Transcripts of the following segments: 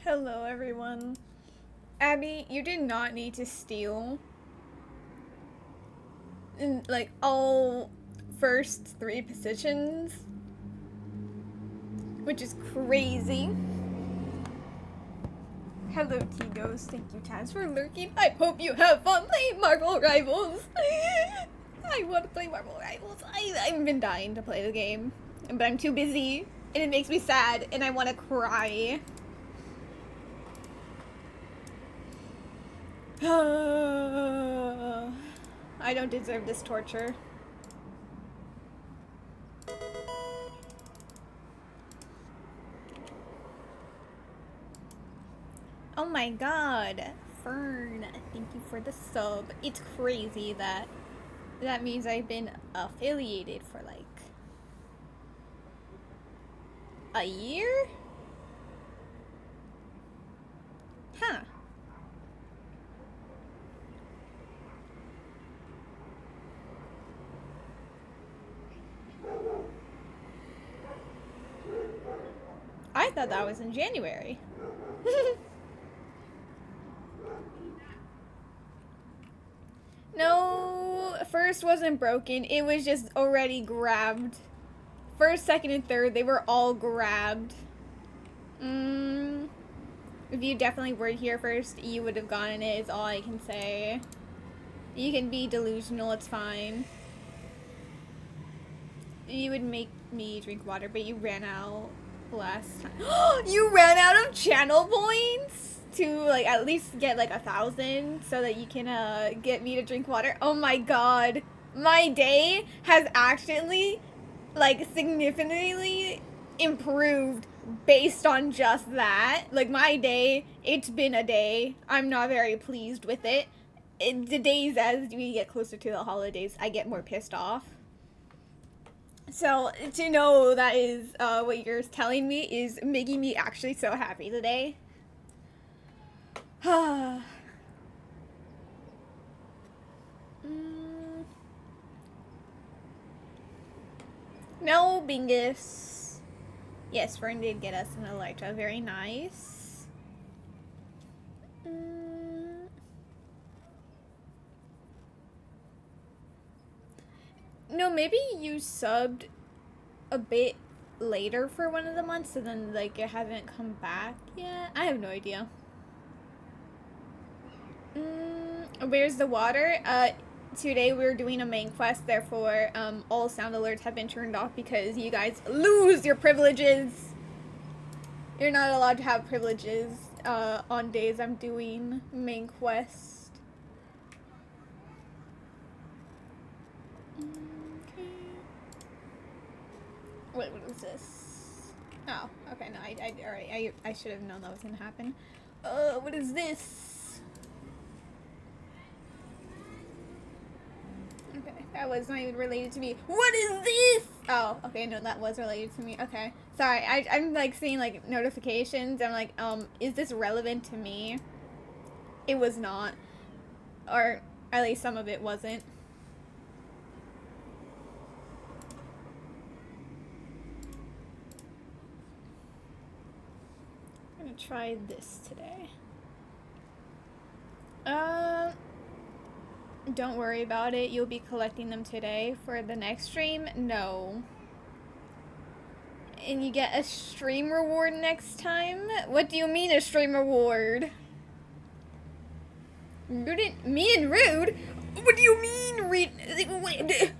Hello, everyone. Abby, you did not need to steal in like all first three positions, which is crazy. Hello, Tigos. Thank you, Taz, for lurking. I hope you have fun playing Marvel Rivals. I want to play Marvel Rivals. I've been dying to play the game, but I'm too busy, and it makes me sad, and I want to cry. I don't deserve this torture. Oh my god. Fern, thank you for the sub. It's crazy that that means I've been affiliated for like a year? Huh. I thought that was in January. No, first wasn't broken. It was just already grabbed. First, second, and third, they were all grabbed. If you definitely were here first, you would have gotten it, is all I can say. You can be delusional, it's fine. You would make me drink water, but you ran out last time. You ran out of channel points to like at least get like 1,000 so that you can get me to drink water. Oh my god. My day has actually like significantly improved based on just that. Like my day, it's been a day. I'm not very pleased with it. The days as we get closer to the holidays, I get more pissed off. So to know that is what you're telling me is making me actually so happy today. mm, no, Bingus. Yes, Fern did get us an Elytra. Very nice. No, maybe you subbed a bit later for one of the months, so then like it hasn't come back yet. I have no idea. Where's the water? Today we're doing a main quest, therefore all sound alerts have been turned off because you guys lose your privileges. You're not allowed to have privileges on days I'm doing main quest. Okay. What is this? Oh, okay, no, I should have known that was gonna happen. What is this? Okay, that was not even related to me. What is this? Oh, okay, no, that was related to me. Okay, sorry, I'm like seeing like notifications. I'm like, is this relevant to me? It was not, or at least some of it wasn't. I'm gonna try this today. Don't worry about it. You'll be collecting them today for the next stream. No. And you get a stream reward next time? What do you mean a stream reward? Me and Rude? What do you mean,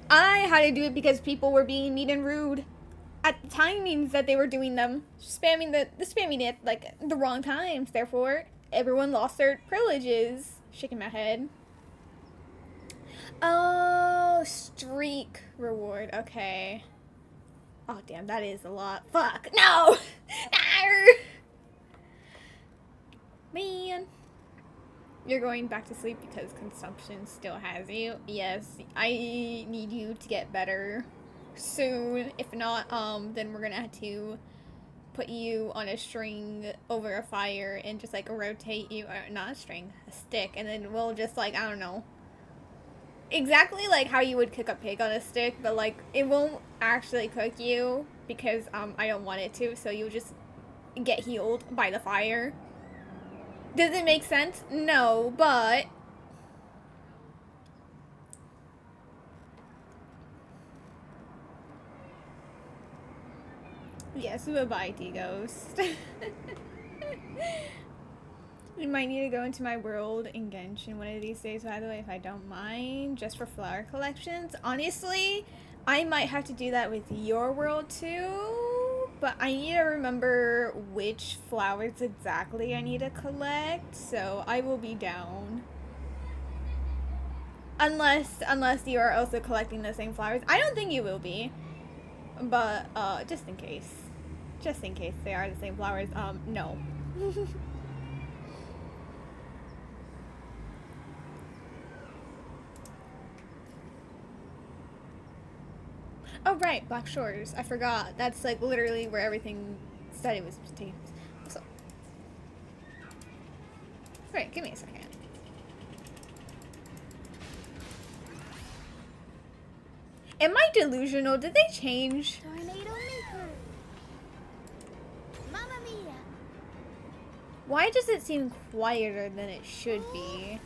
I had to do it because people were being mean and rude at the timings that they were doing them. Spamming spamming it like the wrong times. Therefore, everyone lost their privileges. Shaking my head. Oh, streak reward. Okay. Oh, damn, that is a lot. Fuck. No! Man. You're going back to sleep because consumption still has you. Yes, I need you to get better soon. If not, then we're gonna have to put you on a string over a fire and just like rotate you, or not a string, a stick, and then we'll just like, I don't know, exactly like how you would cook a pig on a stick, but like it won't actually cook you because I don't want it to, so you'll just get healed by the fire. Does it make sense? No, but... Yes, bye-bye, T-Ghost. You might need to go into my world in Genshin one of these days, by the way, if I don't mind, just for flower collections. Honestly, I might have to do that with your world too, but I need to remember which flowers exactly I need to collect, so I will be down. Unless you are also collecting the same flowers. I don't think you will be, but just in case. Just in case they are the same flowers, no. Oh right, Black Shores. I forgot. That's like literally where everything study was taken. So, right, give me a second. Am I delusional? Did they change? Tornado Maker. Mamma Mia. Why does it seem quieter than it should be?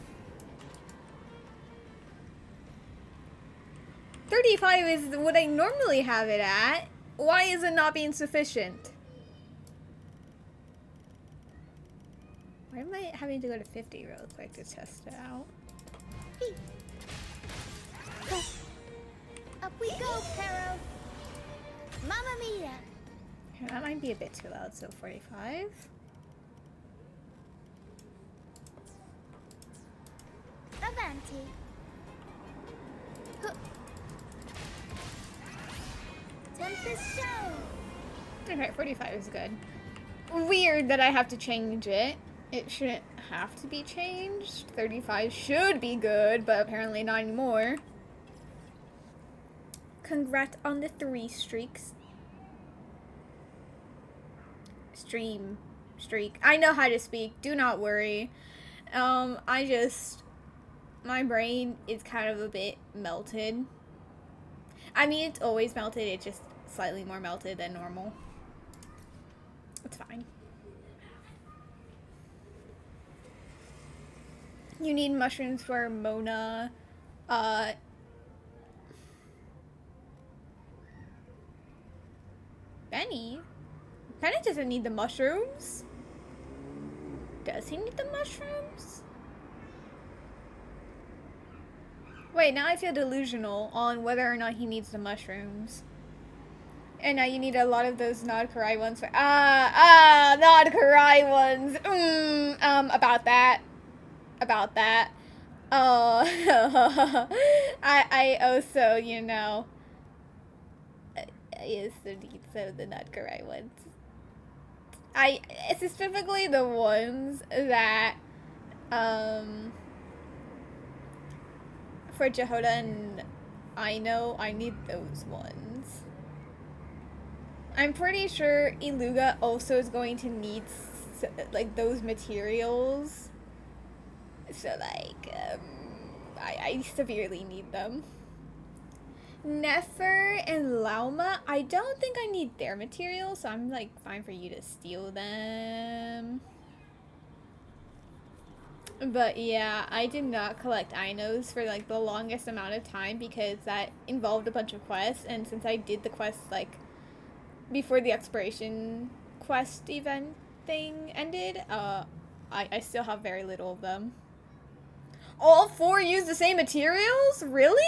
35 is what I normally have it at. Why is it not being sufficient? Why am I having to go to 50 real quick to test it out? Up we go, Pero. Mamma Mia. That might be a bit too loud, so 45. Avanti. Tempest show. Okay, 45 is good. Weird that I have to change it. It shouldn't have to be changed. 35 should be good, but apparently not anymore. Congrats on the 3 streaks. Streak. I know how to speak. Do not worry. My brain is kind of a bit melted. I mean, it's always melted. It's just slightly more melted than normal. It's fine. You need mushrooms for Mona. Benny? Benny doesn't need the mushrooms. Does he need the mushrooms? Wait, now I feel delusional on whether or not he needs the mushrooms. And now you need a lot of those Nod Karai ones for Nod Karai ones. About that. I also, you know, I also need some of the Nod Karai ones. Specifically the ones that, for Jehoda and I know I need those ones. I'm pretty sure Iluga also is going to need like those materials. So like, I severely need them. Nefer and Lauma, I don't think I need their materials, so I'm like fine for you to steal them. But yeah, I did not collect Inos for like the longest amount of time because that involved a bunch of quests, and since I did the quest like before the expiration quest event thing ended, I still have very little of them. All 4 use the same materials? Really?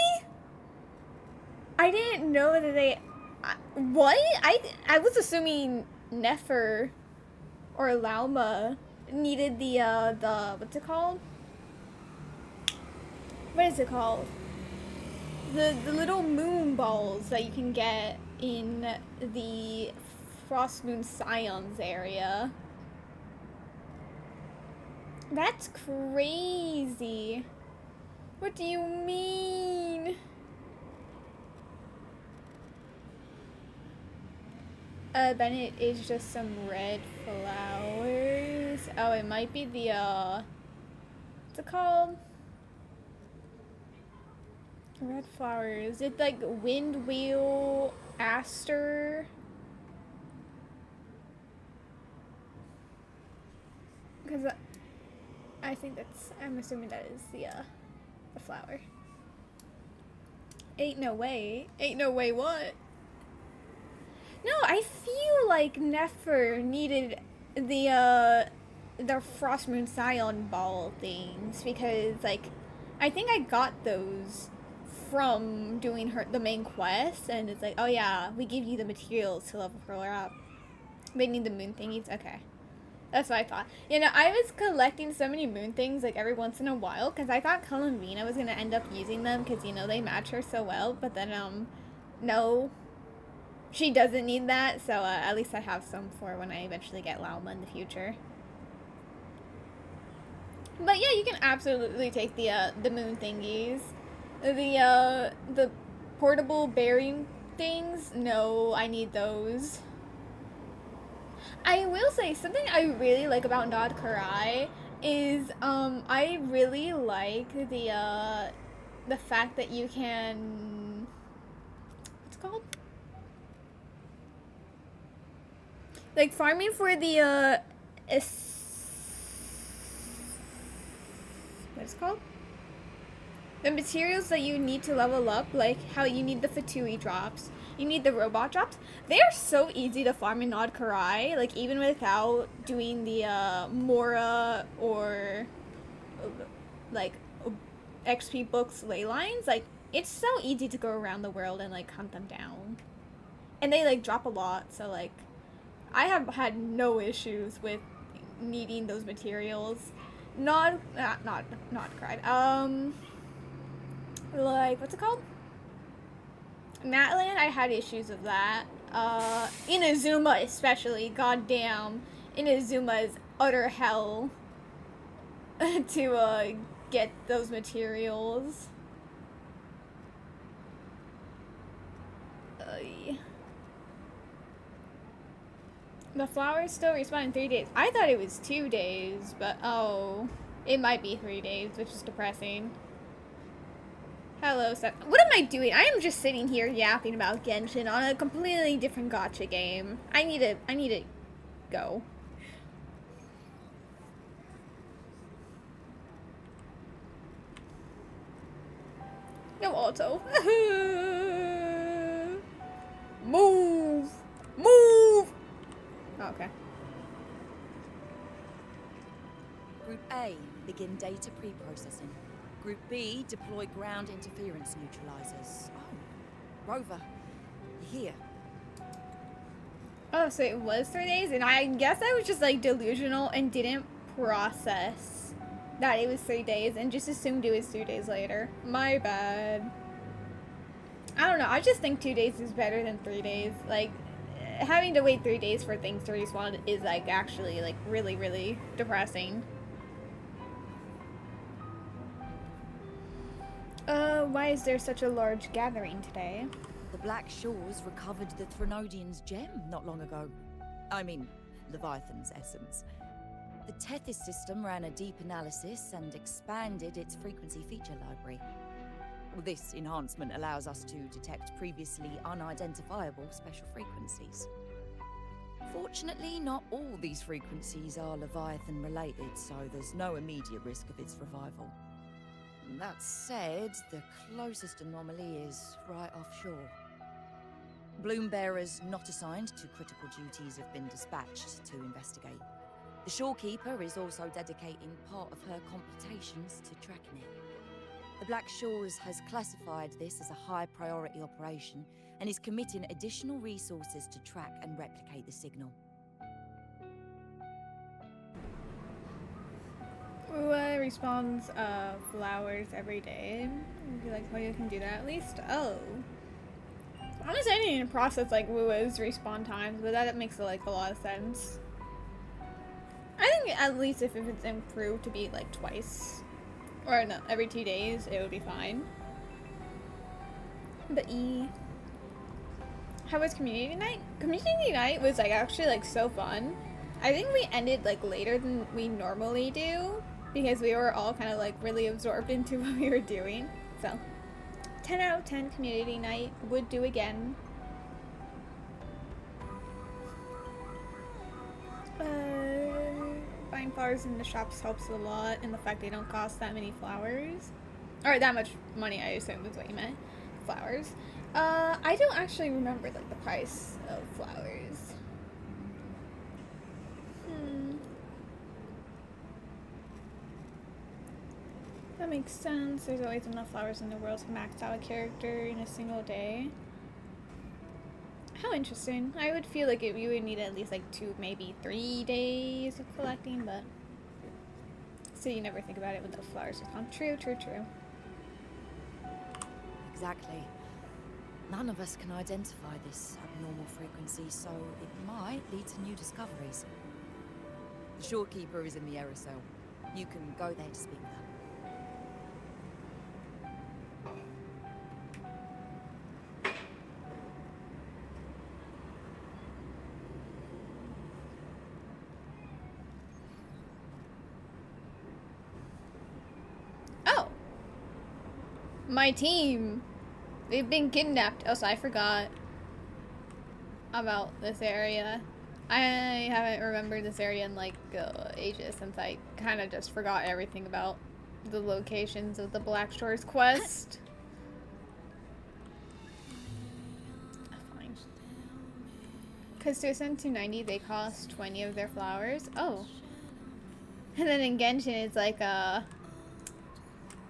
I didn't know that they... what? I was assuming Nefer or Lauma needed the what's it called? What is it called? The little moon balls that you can get in the Frost Moon Scions area. That's crazy. What do you mean? Bennett is just some red flowers. Oh, it might be the, what's it called? Red flowers. It's like Windwheel Aster. Because I think that's, I'm assuming that is the flower. Ain't no way. Ain't no way what? No, I feel like Nefer needed the Frost Moon Scion ball things because like I think I got those from doing the main quest, and it's like, oh yeah, we give you the materials to level her up. They need the moon thingies. Okay. That's what I thought. You know, I was collecting so many moon things like every once in a while because I thought Columbina was going to end up using them because, you know, they match her so well. But then, no, she doesn't need that. So at least I have some for when I eventually get Lauma in the future. But yeah, you can absolutely take the moon thingies. The portable bearing things, no, I need those. I will say something I really like about Nod Karai is I really like the fact that you can, what's it called? Like farming for the what's it called? The materials that you need to level up, like how you need the Fatui drops, you need the robot drops. They are so easy to farm in Nod Karai, like even without doing the Mora or like XP books ley lines. Like it's so easy to go around the world and like hunt them down, and they like drop a lot. So like I have had no issues with needing those materials. Not cried. Like what's it called? Matland, I had issues with that. Inazuma especially, goddamn. Inazuma is utter hell to get those materials. The flowers still respawn in 3 days. I thought it was 2 days, but oh, it might be 3 days, which is depressing. Hello, Seth. What am I doing? I am just sitting here yapping about Genshin on a completely different gacha game. I need to go. No auto. Move! Move! Oh, okay. Group A, begin data pre-processing. Group B, deploy ground interference neutralizers. Oh, Rover, you're here. Oh, so it was 3 days? And I guess I was just like delusional and didn't process that it was 3 days and just assumed it was 2 days later. My bad. I don't know, I just think 2 days is better than 3 days. Like, having to wait 3 days for things to respawn is like actually like really, really depressing. Why is there such a large gathering today? The Black Shores recovered the Threnodian's gem not long ago. I mean, Leviathan's essence. The Tethys system ran a deep analysis and expanded its frequency feature library. This enhancement allows us to detect previously unidentifiable special frequencies. Fortunately, not all these frequencies are Leviathan related, so there's no immediate risk of its revival. That said, the closest anomaly is right offshore. Bloom bearers not assigned to critical duties have been dispatched to investigate. The shorekeeper is also dedicating part of her computations to tracking it. The Black Shores has classified this as a high-priority operation and is committing additional resources to track and replicate the signal. Respawns flowers every day. I'd be like, oh, you can do that at least? Oh. Honestly, I didn't even process like Wua's respawn times, but that makes like a lot of sense. I think at least if it's improved to be like twice, or no, every 2 days, it would be fine. But how was community night? Community night was like actually like so fun. I think we ended like later than we normally do because we were all kind of like really absorbed into what we were doing. So 10 out of 10 community night, would do again. buying flowers in the shops helps a lot, and the fact they don't cost that many flowers. Or that much money, I assume is what you meant. Flowers. I don't actually remember, like, the price of flowers. That makes sense. There's always enough flowers in the world to max out a character in a single day. How interesting. I would feel like you would need at least like 2, maybe 3 days of collecting, but so you never think about it with the flowers. True. Exactly. None of us can identify this abnormal frequency, so it might lead to new discoveries. The Shorekeeper is in the aerosol. You can go there to speak with her. Oh! My team! They've been kidnapped. Oh, so I forgot about this area. I haven't remembered this area in like ages, since I kind of just forgot everything about the locations of the Black Shores quest. Fine. Because to ascend 290, they cost 20 of their flowers. Oh. And then in Genshin, it's like,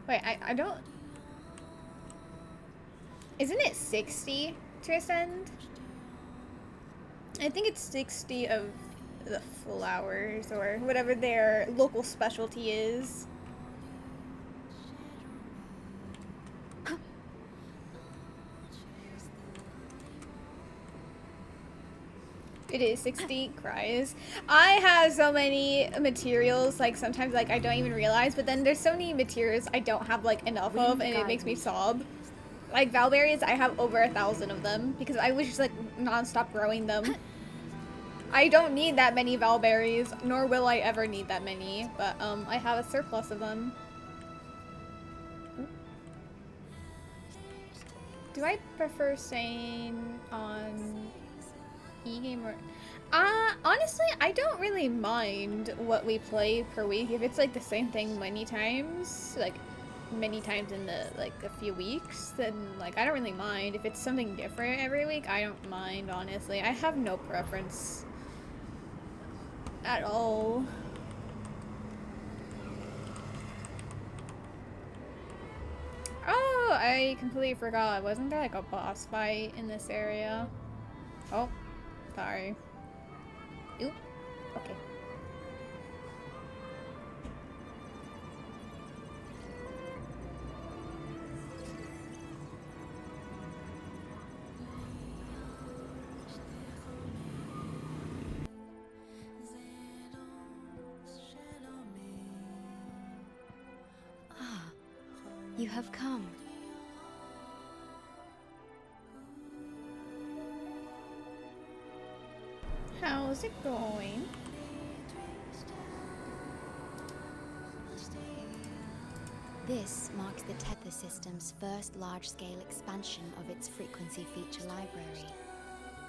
wait, I don't... Isn't it 60 to ascend? I think it's 60 of the flowers, or whatever their local specialty is. It is 60 cries. I have so many materials, like sometimes like I don't even realize, but then there's so many materials I don't have like enough of, and it makes me sob. Like Valberries, I have over 1,000 of them because I was just like non-stop growing them. I don't need that many Valberries, nor will I ever need that many, but I have a surplus of them. Do I prefer staying on e-game or... honestly, I don't really mind what we play per week. If it's like the same thing many times, like many times in the like a few weeks, then like I don't really mind. If it's something different every week, I don't mind, honestly. I have no preference at all. Oh, I completely forgot. Wasn't there like a boss fight in this area? Oh, sorry. Oop. Okay. You have come. How's it going? This marks the Tether system's first large-scale expansion of its frequency feature library.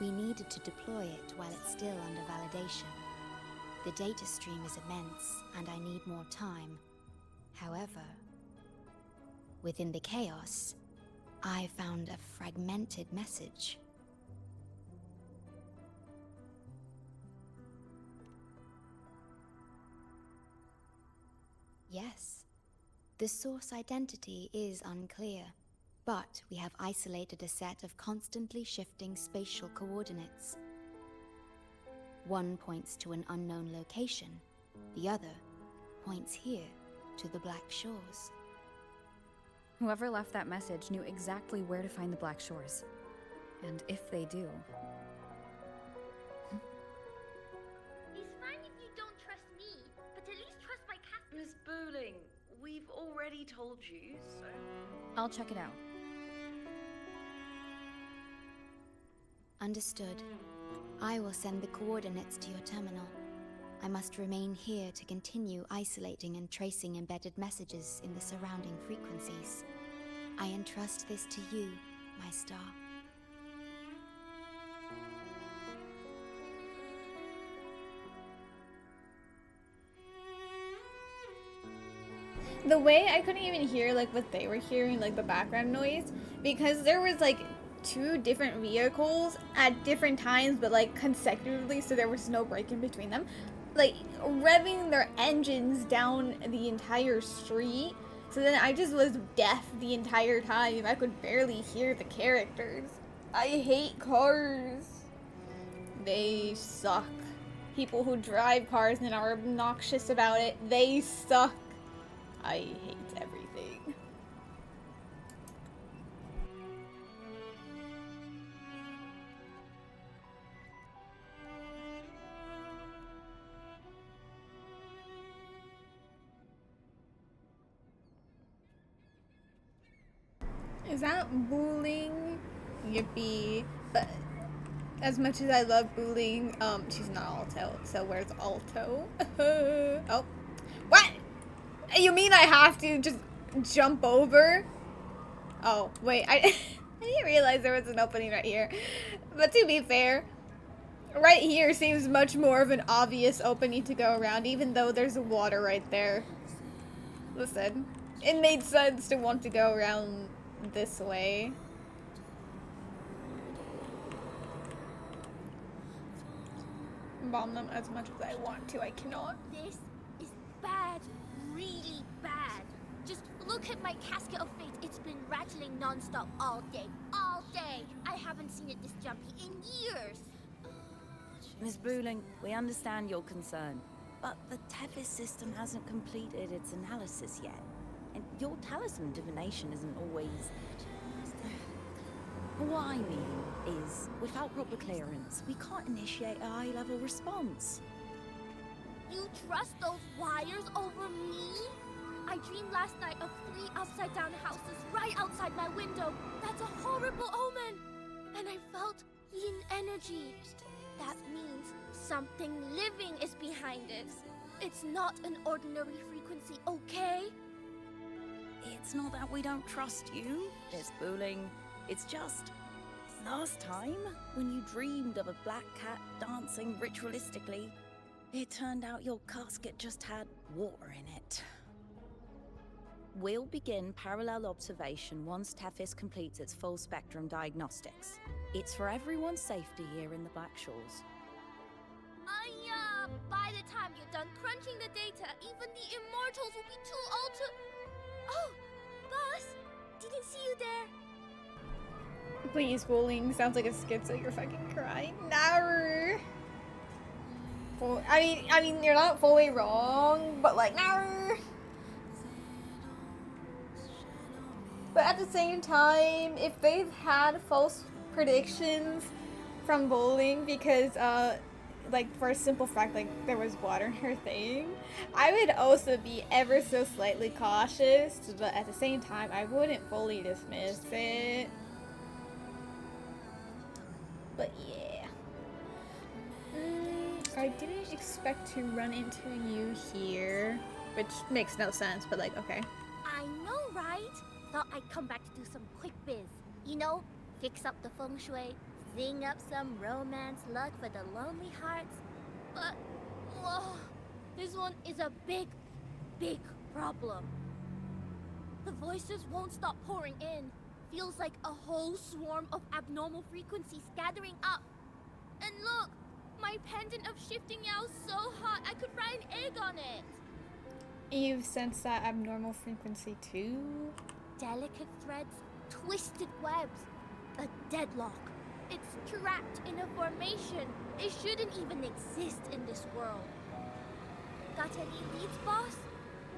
We needed to deploy it while it's still under validation. The data stream is immense, and I need more time. However, within the chaos, I found a fragmented message. Yes, the source identity is unclear, but we have isolated a set of constantly shifting spatial coordinates. One points to an unknown location, the other points here to the Black Shores. Whoever left that message knew exactly where to find the Black Shores. And if they do... It's fine if you don't trust me, but at least trust my cat. Miss Bowling, we've already told you, so... I'll check it out. Understood. I will send the coordinates to your terminal. I must remain here to continue isolating and tracing embedded messages in the surrounding frequencies. I entrust this to you, my star. The way I couldn't even hear like what they were hearing, like the background noise, because there was like two different vehicles at different times, but like consecutively, so there was no break in between them, like revving their engines down the entire street. So then I just was deaf the entire time. I could barely hear the characters. I hate cars. They suck. People who drive cars and are obnoxious about it, they suck. I hate everything. Is that bowling? Yippee. But as much as I love bowling, she's not Alto, so where's Alto? Oh. What? You mean I have to just jump over? Oh, wait, I didn't realize there was an opening right here. But to be fair, right here seems much more of an obvious opening to go around, even though there's water right there. Listen, it made sense to want to go around this way. Bomb them as much as I want to, I cannot. This is bad, really bad. Just look at my casket of fate. It's been rattling non-stop all day. All day. I haven't seen it this jumpy in years. Miss Booling, we understand your concern, but the Tethys system hasn't completed its analysis yet. And your talisman divination isn't always... What I mean is, without proper clearance, we can't initiate a high-level response. You trust those wires over me? I dreamed last night of 3 upside-down houses right outside my window. That's a horrible omen. And I felt yin energy. That means something living is behind it. It's not an ordinary frequency, okay? It's not that we don't trust you, Miss Booling. It's just... last time, when you dreamed of a black cat dancing ritualistically, it turned out your casket just had water in it. We'll begin parallel observation once Tethys completes its full spectrum diagnostics. It's for everyone's safety here in the Black Shores. By the time you're done crunching the data, even the immortals will be too old to... Oh, boss, didn't see you there. Please, bowling sounds like a schizo. You're fucking crying. No. I mean, you're not fully wrong, but like, no. But at the same time, if they've had false predictions from bowling because, like, for a simple fact, like, there was water in her thing, I would also be ever so slightly cautious, but at the same time, I wouldn't fully dismiss it. But yeah. I didn't expect to run into you here, which makes no sense, but like, okay. I know, right? Thought I'd come back to do some quick biz. You know, fix up the feng shui, sing up some romance luck for the lonely hearts. But, whoa, this one is a big, big problem. The voices won't stop pouring in. Feels like a whole swarm of abnormal frequencies gathering up. And look, my pendant of shifting yow's so hot I could fry an egg on it. You've sensed that abnormal frequency too? Delicate threads, twisted webs, a deadlock. It's trapped in a formation. It shouldn't even exist in this world. Got any leads, boss?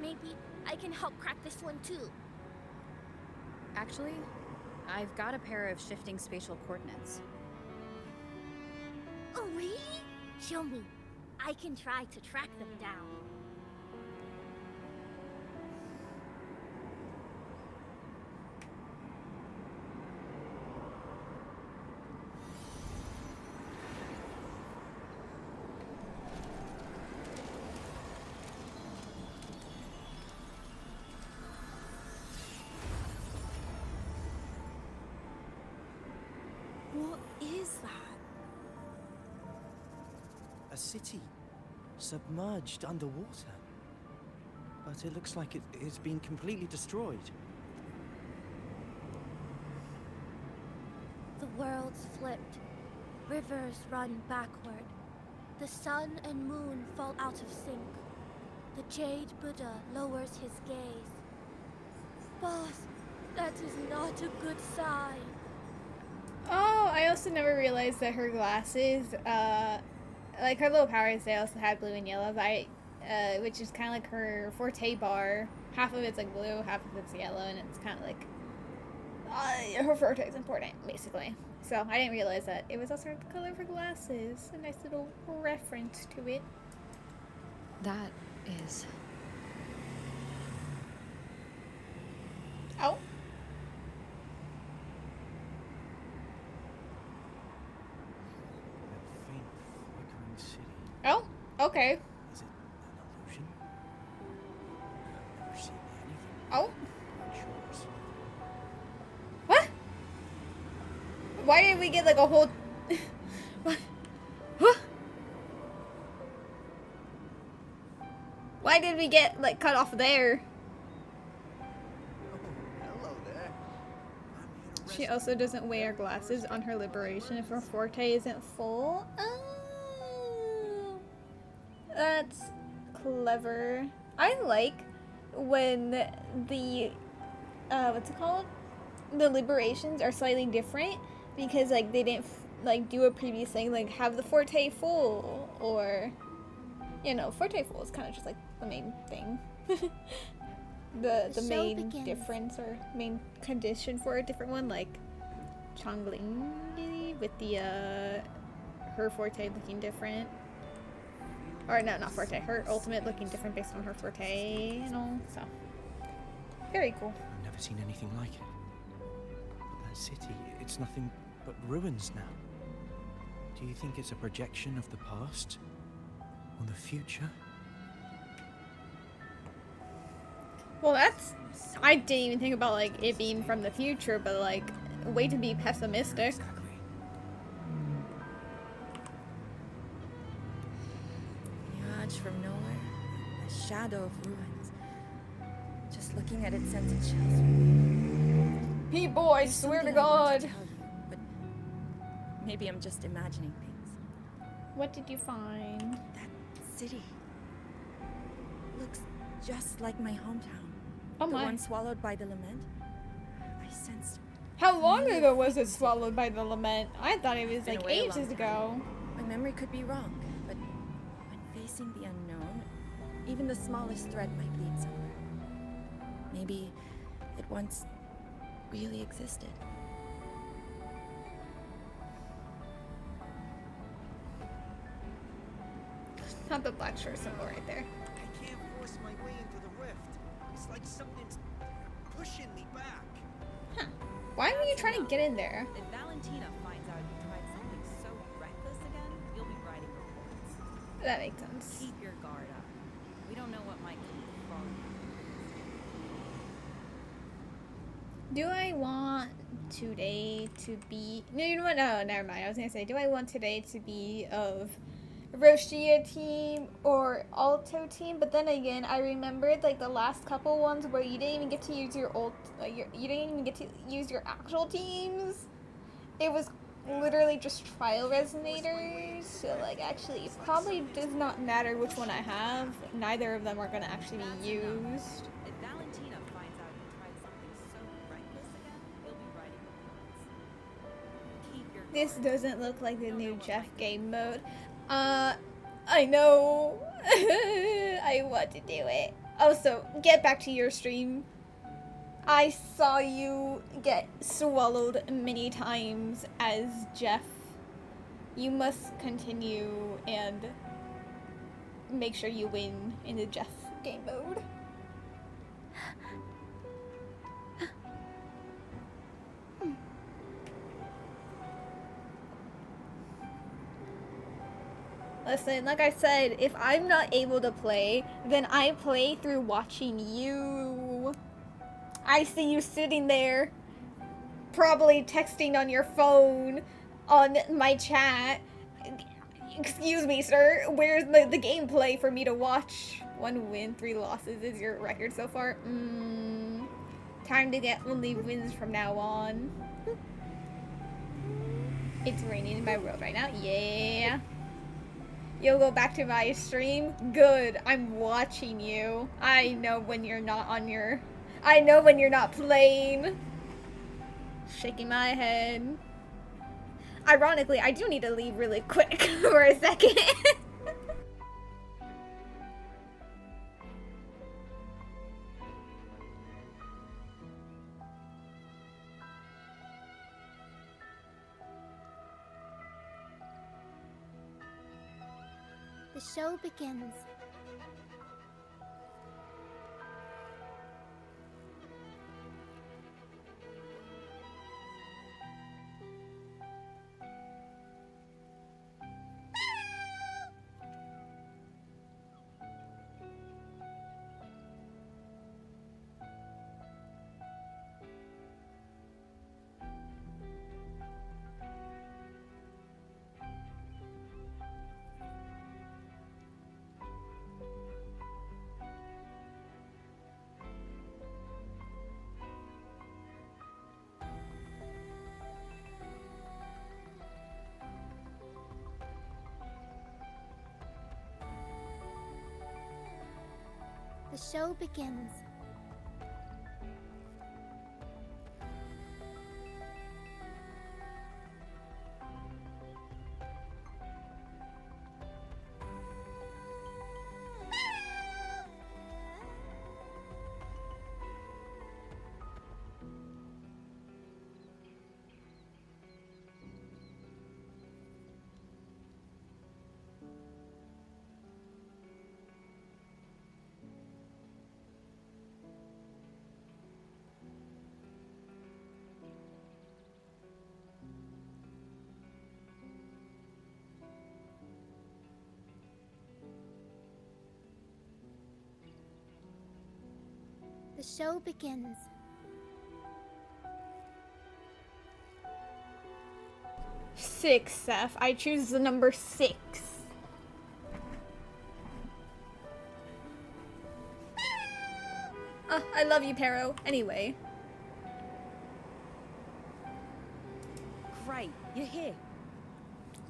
Maybe I can help crack this one too. Actually, I've got a pair of shifting spatial coordinates. Oh, really? Show me. I can try to track them down. What is that? A city submerged underwater. But it looks like it's been completely destroyed. The world's flipped. Rivers run backward. The sun and moon fall out of sync. The Jade Buddha lowers his gaze. Boss, that is not a good sign. Oh, I also never realized that her glasses, like her little powers, they also had blue and yellow light, which is kind of like her forte bar. Half of it's like blue, half of it's yellow, and it's kind of like her forte is important, basically. So I didn't realize that it was also the color of her glasses. A nice little reference to it. That is... Oh. That faint, flickering city. Oh, okay. Is it an illusion? I've never seen anything Oh. like shores. What? Why did we get like a whole... What? What? Why did we get like cut off there? Oh, hello there. I'm here to She also doesn't wear glasses on her liberation if her forte isn't full. Oh, that's clever. I like when the what's it called? The liberations are slightly different because like they didn't like do a previous thing like have the forte full, or you know, forte full is kind of just like the main thing. the The show main begins. difference or main condition for a different one, like Chongling with the her forte looking different, or no, not forte, her ultimate looking different based on her forte and all. So very cool. I've never seen anything like it. But that city, it's nothing but ruins now. Do you think it's a projection of the past? Or the future? Well, that's, I didn't even think about like it being from the future, but like way to be pessimistic. Exactly. Emerge from nowhere, a shadow of ruins. Just looking at it sends it chills. Hey boy, There's swear to something I want God. to tell you, but maybe I'm just imagining things. What did you find? That city looks just like my hometown. Oh The my. one swallowed by the lament. I sensed How long ago was it swallowed by the lament? I thought it was Been like away a long ages time. ago. my memory could be wrong, but when facing the unknown, even the smallest thread might lead somewhere. Maybe it once really existed. Not the black short symbol right there. I can't force my way into the rift. It's like something's pushing me back. Why were you trying to get in there? If Valentina finds out you tried something so reckless again, you'll be writing reports. That makes sense. Keep your guard up. We don't know what might come crawling out. Do I want today to be... No, you know what? No, never mind. I was going to say, do I want today to be of Roshia team or Alto team? But then again, I remembered like the last couple ones where you didn't even get to use your you didn't even get to use your actual teams. It was literally just trial resonators. So like actually it probably does not matter which one I have. Neither of them are going to actually be used. If Valentina finds out you tried something so reckless again, you'll be writing reports. Keep your This guard up. doesn't look like the new Jeff game mode. I know. I want to do it. Also, get back to your stream. I saw you get swallowed many times as Jeff. You must continue and make sure you win in the Jeff game mode. Listen, like I said, if I'm not able to play, then I play through watching you. I see you sitting there, probably texting on your phone, on my chat. Excuse me, sir. Where's the gameplay for me to watch? 1 win, 3 losses is your record so far. Time to get only wins from now on. It's raining in my world right now. Yeah. You'll go back to my stream? Good. I'm watching you. I know when you're not on your... I know when you're not playing. Shaking my head. Ironically, I do need to leave really quick for a second. The show begins. The show begins. The show begins. Six, Seth. I choose the number 6. I love you, Pero. Anyway. Great, you're here.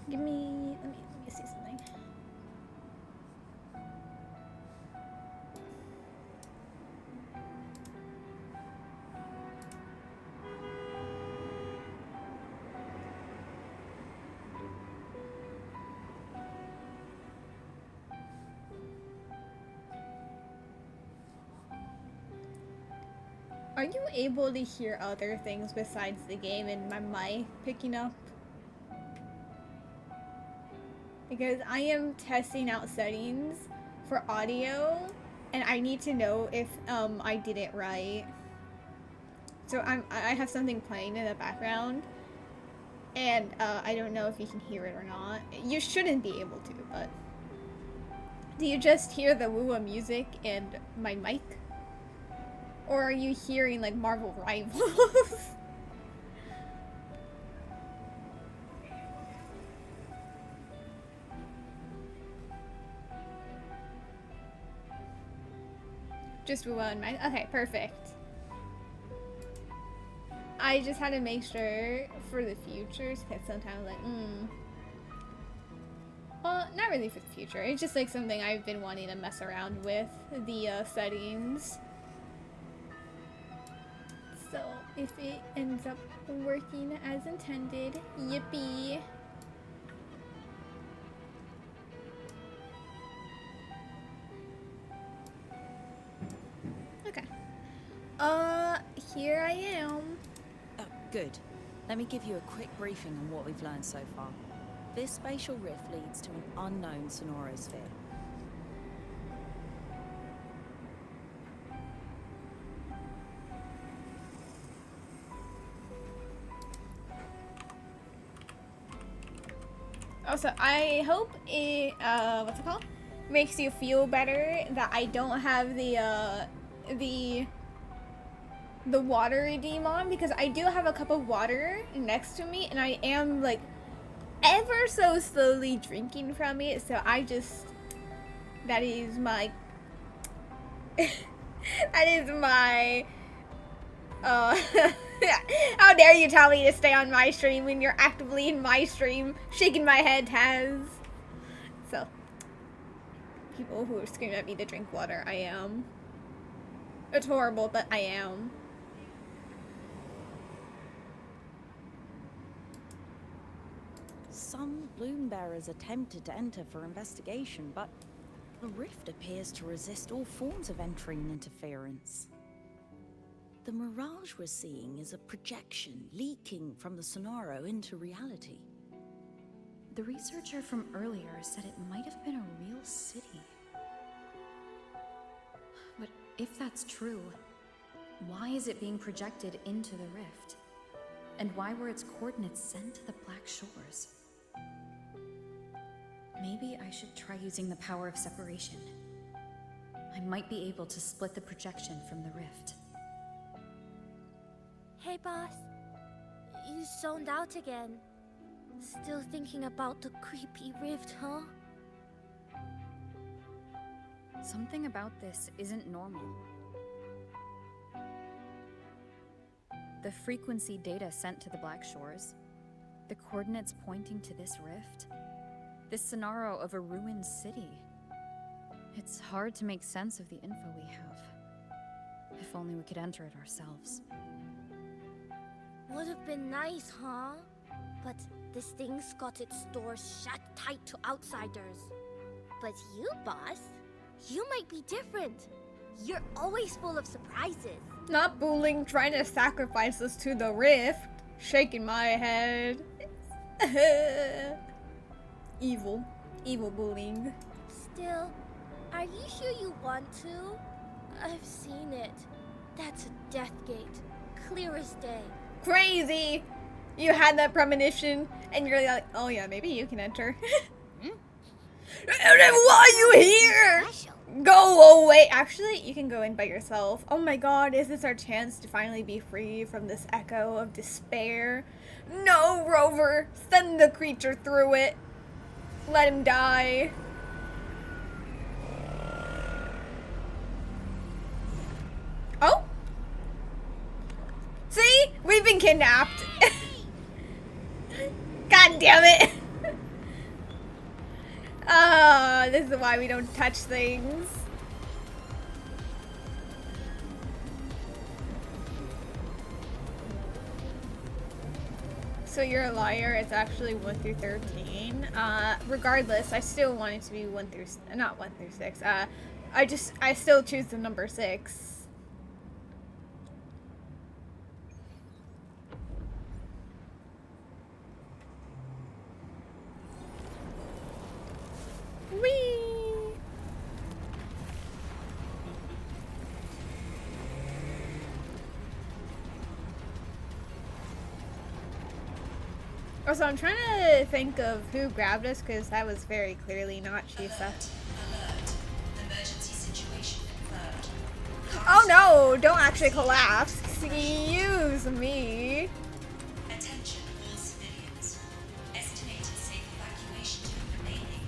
Let me see something. Are you able to hear other things besides the game and my mic picking up? Because I am testing out settings for audio and I need to know if I did it right. So I have something playing in the background and I don't know if you can hear it or not. You shouldn't be able to, but do you just hear the woo-woo music and my mic? Or are you hearing like Marvel Rivals? Just one, right? Okay, perfect. I just had to make sure for the future, because sometimes like, well, not really for the future. It's just like something I've been wanting to mess around with, the settings. So if it ends up working as intended, yippee. Okay. Here I am. Oh, good. Let me give you a quick briefing on what we've learned so far. This spatial rift leads to an unknown sonorosphere. Also, I hope it, what's it called? Makes you feel better that I don't have the water redeem on, because I do have a cup of water next to me and I am like ever so slowly drinking from it, so I just, that is my, that is my, how dare you tell me to stay on my stream when you're actively in my stream, shaking my head, Taz. So, people who are screaming at me to drink water, I am. It's horrible, but I am. Some bloom bearers attempted to enter for investigation, but the rift appears to resist all forms of entry and interference. The mirage we're seeing is a projection leaking from the Sonaro into reality. The researcher from earlier said it might have been a real city. But if that's true, why is it being projected into the rift? And why were its coordinates sent to the Black Shores? Maybe I should try using the power of separation. I might be able to split the projection from the rift. Hey, boss. You zoned out again. Still thinking about the creepy rift, huh? Something about this isn't normal. The frequency data sent to the Black Shores, the coordinates pointing to this rift, this scenario of a ruined city. It's hard to make sense of the info we have. If only we could enter it ourselves. Would have been nice, huh? But this thing's got its doors shut tight to outsiders. But you, boss, you might be different. You're always full of surprises. Not bullying, trying to sacrifice us to the rift. Shaking my head. Evil. Evil bullying. Still, are you sure you want to? I've seen it. That's a death gate. Clear as day. Crazy! You had that premonition, and you're like, oh yeah, maybe you can enter. And then why are you here? Special. Go away! Actually, you can go in by yourself. Oh my god, is this our chance to finally be free from this echo of despair? No, Rover! Send the creature through it. Let him die. Oh? See? We've been kidnapped. God damn it. This is why we don't touch things. So you're a liar. It's actually 1 through 13. Regardless, I still want it to be 1 through, not 1 through 6. I still choose the number 6. Whee! Also, I'm trying to think of who grabbed us, because that was very clearly not Chisa. Alert. Emergency situation confirmed. Oh no! Don't actually collapse. Excuse me. Attention all civilians. Estimated safe evacuation to remaining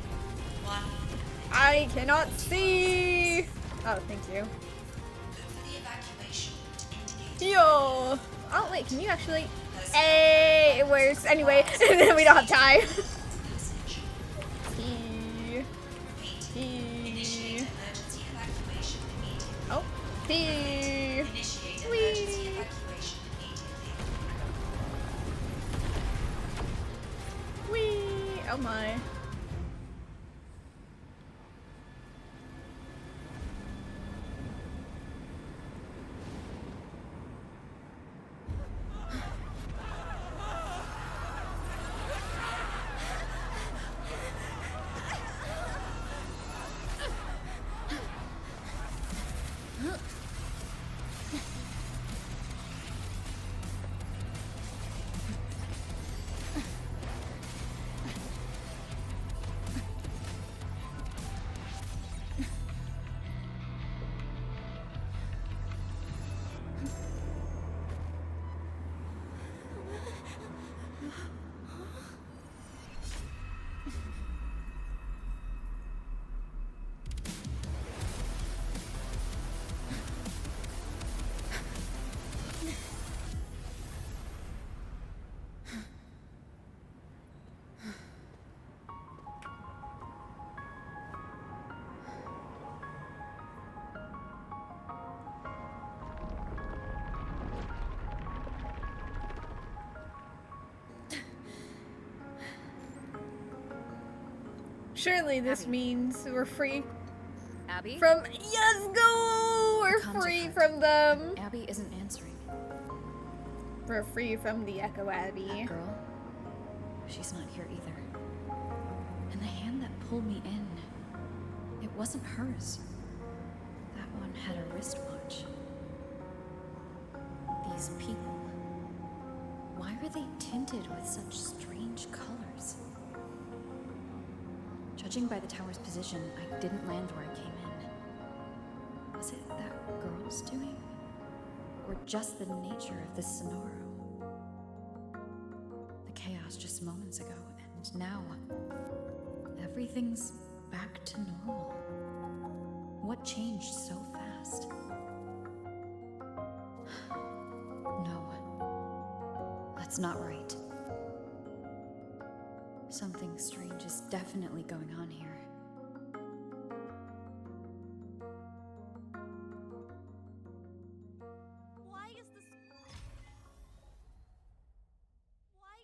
1 minute. I cannot see. Oh, thank you. Look for the evacuation to indicate. Yo. Oh wait, can you actually? Hey, it works. Anyway, we don't have time. Initiate emergency evacuation immediately. Oh, P. Initiate emergency evacuation immediately. Wee. Oh my. Surely this Abby. means we're free Abby? from. Yes, go! We're Come to free heart. from them. Abby isn't answering. We're free from the Echo Abby. That girl, she's not here either. And the hand that pulled me in, it wasn't hers. That one had a wristwatch. These people, why are they tinted with such strange colors? Judging by the tower's position, I didn't land where I came in. Was it that girl's doing? Or just the nature of this Sonaro? The chaos just moments ago, and now everything's back to normal. What changed so fast? No, that's not right. Something strange is definitely going on here.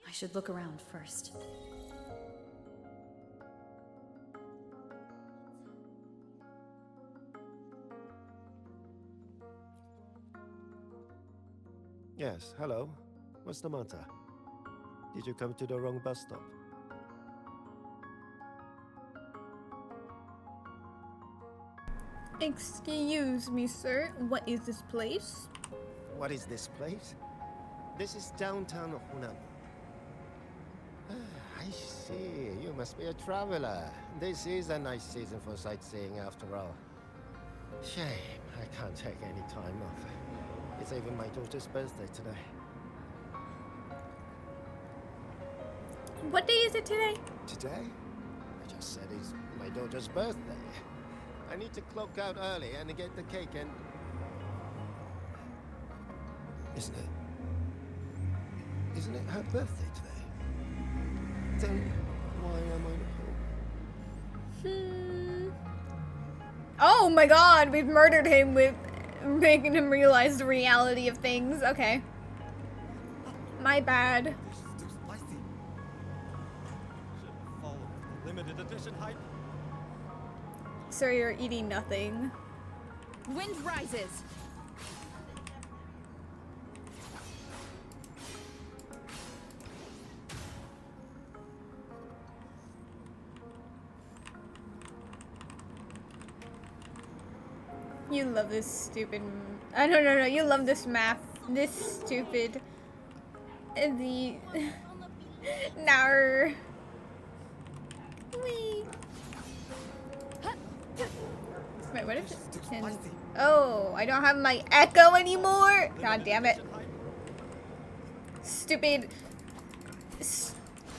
I should look around first. Yes, hello. What's the matter? Did you come to the wrong bus stop? Excuse me, sir. What is this place? What is this place? This is downtown Honami. I see. You must be a traveler. This is a nice season for sightseeing after all. Shame, I can't take any time off. It's even my daughter's birthday today. What day is it today? Today? I just said it's my daughter's birthday. I need to clock out early and get the cake and... Isn't it her birthday today? Then why am I not home? Oh my god, we've murdered him with making him realize the reality of things. Okay. My bad. This is too spicy. Should have followed the limited edition hype. Sir, you're eating nothing. Wind rises. You love this stupid. I don't know. You love this map. This stupid. The. Nar. Wee. Wait, what if it can. Oh, I don't have my echo anymore. God damn it. Stupid.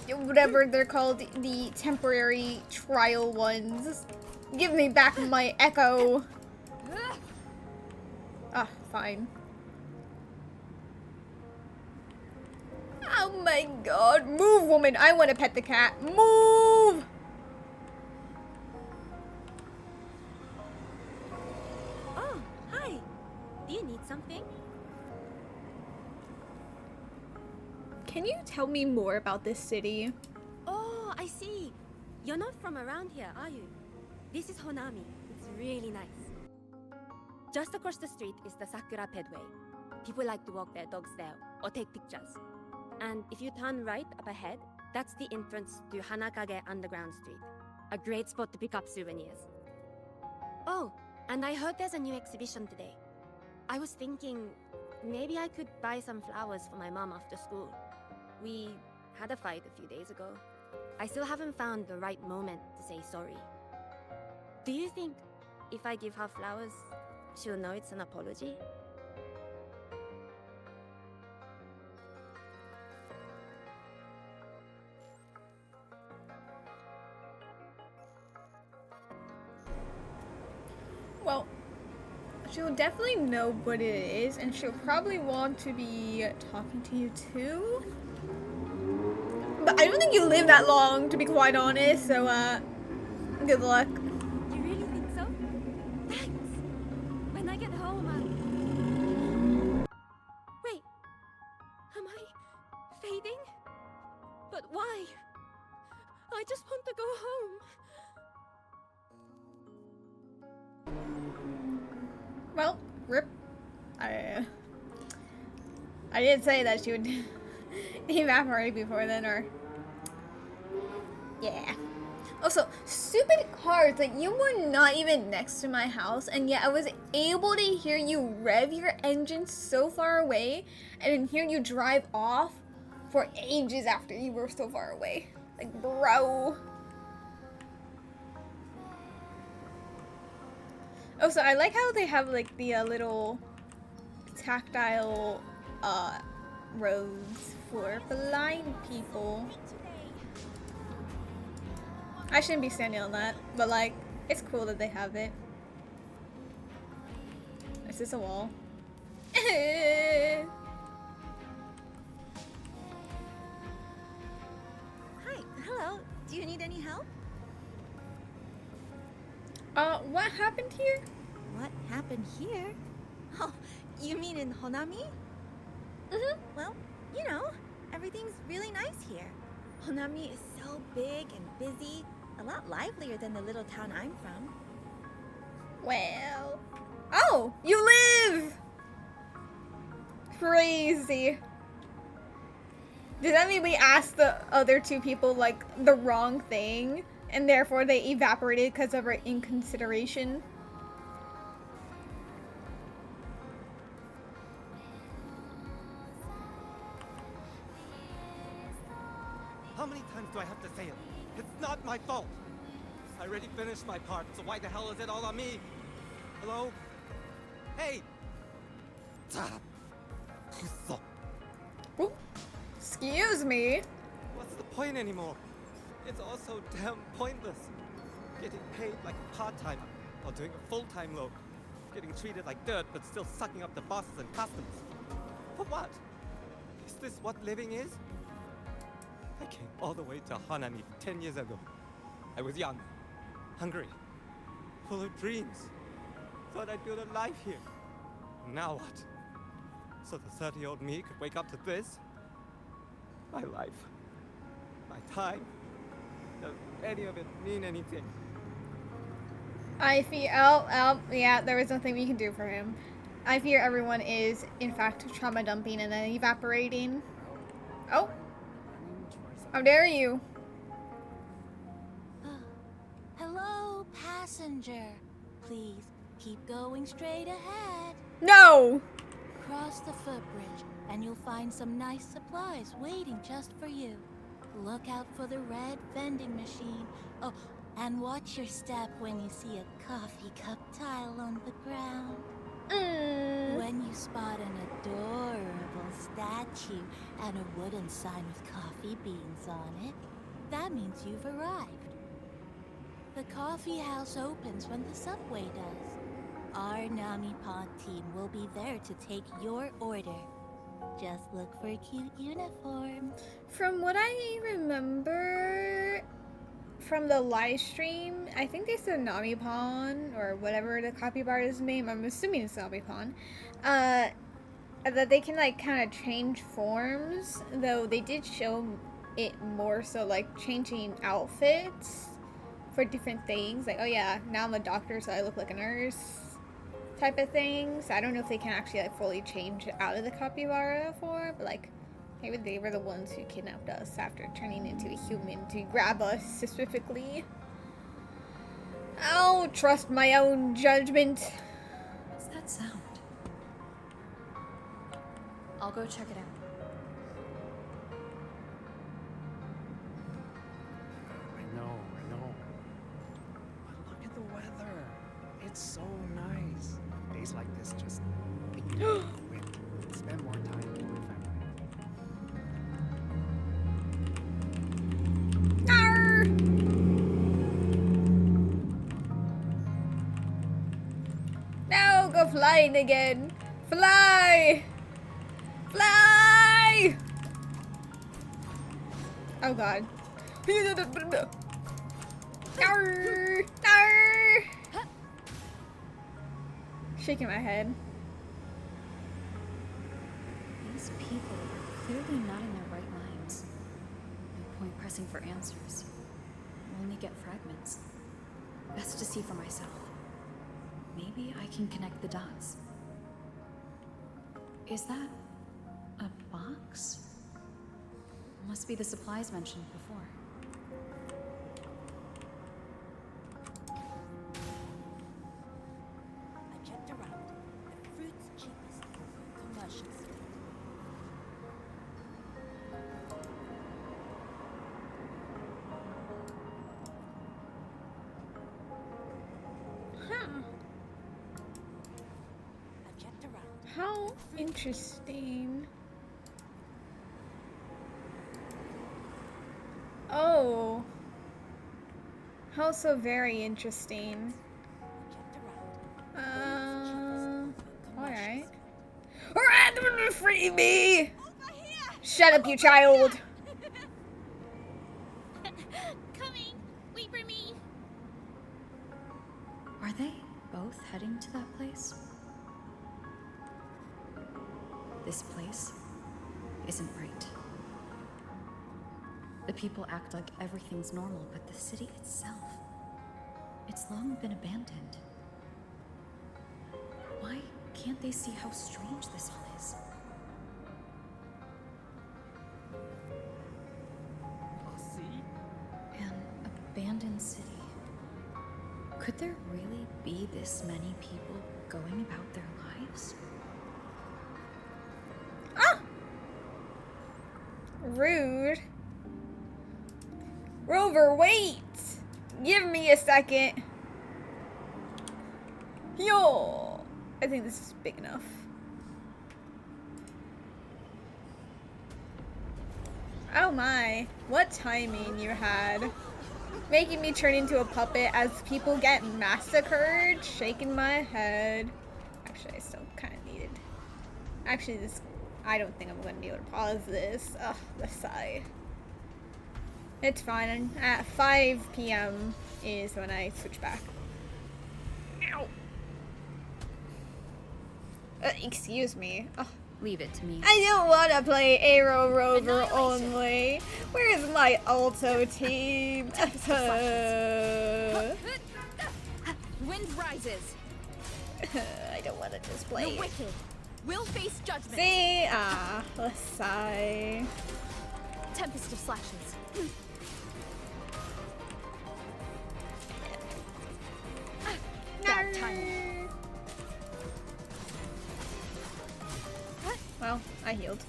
Whatever they're called, the temporary trial ones. Give me back my echo. Ah, fine. Oh my god. Move, woman. I want to pet the cat. Move! Oh, hi. Do you need something? Can you tell me more about this city? Oh, I see. You're not from around here, are you? This is Honami. It's really nice. Just across the street is the Sakura Pedway. People like to walk their dogs there or take pictures. And if you turn right up ahead, that's the entrance to Hanakage Underground Street. A great spot to pick up souvenirs. Oh, and I heard there's a new exhibition today. I was thinking maybe I could buy some flowers for my mom after school. We had a fight a few days ago. I still haven't found the right moment to say sorry. Do you think if I give her flowers, she'll know it's an apology? Well, she'll definitely know what it is, and she'll probably want to be talking to you too. But I don't think you live that long, to be quite honest, so, good luck. You really think so? Thanks. When I get home, Wait. Am I fading? But why? I just want to go home. Rip. I didn't say that she would evaporate before then, or... Yeah. Also, stupid cars, like, you were not even next to my house, and yet I was able to hear you rev your engine so far away, and then hear you drive off for ages after you were so far away. Like, bro. Also, I like how they have, like, the little tactile, roads for blind people. I shouldn't be standing on that, but like, it's cool that they have it. Is this a wall? Hi, hello. Do you need any help? What happened here? What happened here? Oh, you mean in Honami? Mm-hmm. Well, you know, everything's really nice here. Honami is so big and busy, a lot livelier than the little town I'm from. Well... Oh! You live! Crazy. Does that mean we asked the other two people, like, the wrong thing? And therefore they evaporated because of our inconsideration? How many times do I have to say it? It's not my fault. I already finished my part, so why the hell is it all on me? Hello? Hey! Ooh. Excuse me. What's the point anymore? It's all so damn pointless. Getting paid like part-time, or doing a full-time load. Getting treated like dirt, but still sucking up the bosses and customs. For what? Is this what living is? I came all the way to Hanami 10 years ago. I was young, hungry, full of dreams. Thought I'd build a life here. Now what? So the 30-year-old me could wake up to this? My life, my time, does any of it mean anything? I fear... yeah, there is nothing we can do for him. I fear everyone is, in fact, trauma dumping and then evaporating. Oh. How dare you? Hello, passenger. Please keep going straight ahead. No! Cross the footbridge, and you'll find some nice supplies waiting just for you. Look out for the red vending machine. Oh, and watch your step when you see a coffee cup tile on the ground. When you spot an adorable statue and a wooden sign with coffee beans on it, that means you've arrived. The coffee house opens when the subway does. Our Nami Pond team will be there to take your order. Just look for a cute uniform. From what I remember from the live stream, I think they said Namipon, or whatever the copyrighter's name, I'm assuming it's Namipon, that they can, like, kind of change forms, though they did show it more so, like, changing outfits for different things. Like, oh yeah, now I'm a doctor, so I look like a nurse type of thing. So I don't know if they can actually, like, fully change out of the capybara form, but, like, maybe they were the ones who kidnapped us after turning into a human to grab us specifically. I'll trust my own judgment. What's that sound? I'll go check it out. I know. But look at the weather. It's so nice. Days like this just make me quit. Spend more time with my family. Arr! No, go flying again. Fly! Fly! Oh god. Arr! Arr! Shaking my head. These people are clearly not in their right minds. No point pressing for answers. We'll only get fragments. Best to see for myself. Maybe I can connect the dots. Is that a box? Must be the supplies mentioned before. I checked around. The fruit's cheapest. Commercial street. Huh. I checked around. How interesting. Oh. How so very interesting. Alright. Alright, free me! Shut up, you child! Coming! Wait for me! Are they both heading to that place? This place isn't right. The people act like everything's normal, but the city itself, it's long been abandoned. Why can't they see how strange this all is? An abandoned city. Could there really be this many people going about their lives? Ah! Rude. Rover, wait! Give me a second. Yo! I think this is big enough. Oh my. What timing you had. Making me turn into a puppet as people get massacred. Shaking my head. Actually, I still kind of needed. Actually, this. I don't think I'm going to be able to pause this. Ugh, the sigh. It's fine. At 5 p.m. is when I switch back. Ow. Excuse me. Ugh. Leave it to me. I don't want to play Aero Rover only. Where's my Alto team? Wind rises. I don't want to just play. The wicked will face judgment. See? Let's sigh. Tempest of slashes. Bad timing. Well, I healed.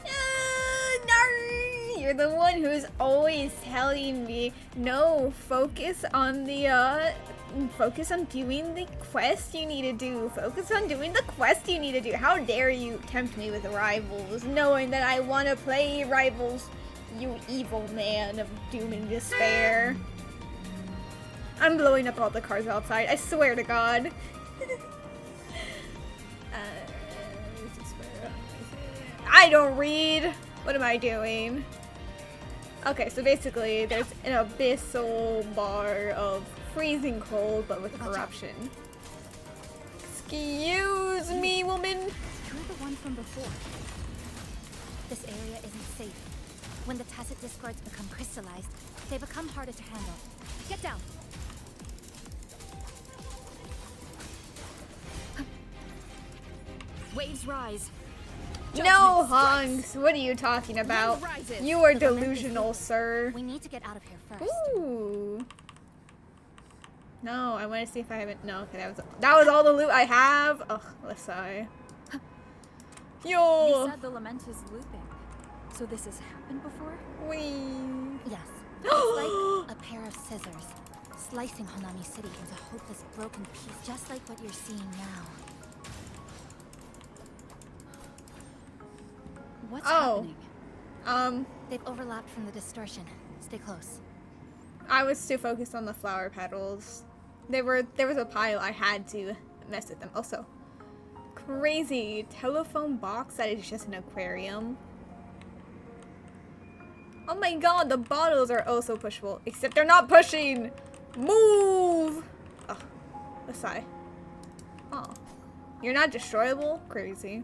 No! You're the one who's always telling me, no, focus on the, focus on doing the quest you need to do. Focus on doing the quest you need to do. How dare you tempt me with Rivals, knowing that I want to play Rivals, you evil man of doom and despair. I'm blowing up all the cars outside, I swear to God. I don't read. What am I doing? Okay, so basically there's an abyssal bar of freezing cold, but with corruption. Excuse me, woman. You're the one from before. This area isn't safe. When the tacit discords become crystallized, they become harder to handle. Get down. Waves rise. No, Hunks. What are you talking about? You are delusional, sir. We need to get out of here first. Ooh. No, I want to see if I haven't. No, okay, that was all the loot I have. Ugh, let's sigh. Yo. You said the lament is looping, so this has happened before? Yes. It's like a pair of scissors, slicing Honami City into a hopeless broken piece, just like what you're seeing now. What's happening? They've overlapped from the distortion. Stay close. I was too focused on the flower petals. There was a pile. I had to mess with them. Also, crazy telephone box that is just an aquarium. Oh my God, the bottles are also pushable, except they're not pushing. Move. Oh, let's sigh. Oh, you're not destroyable. Crazy.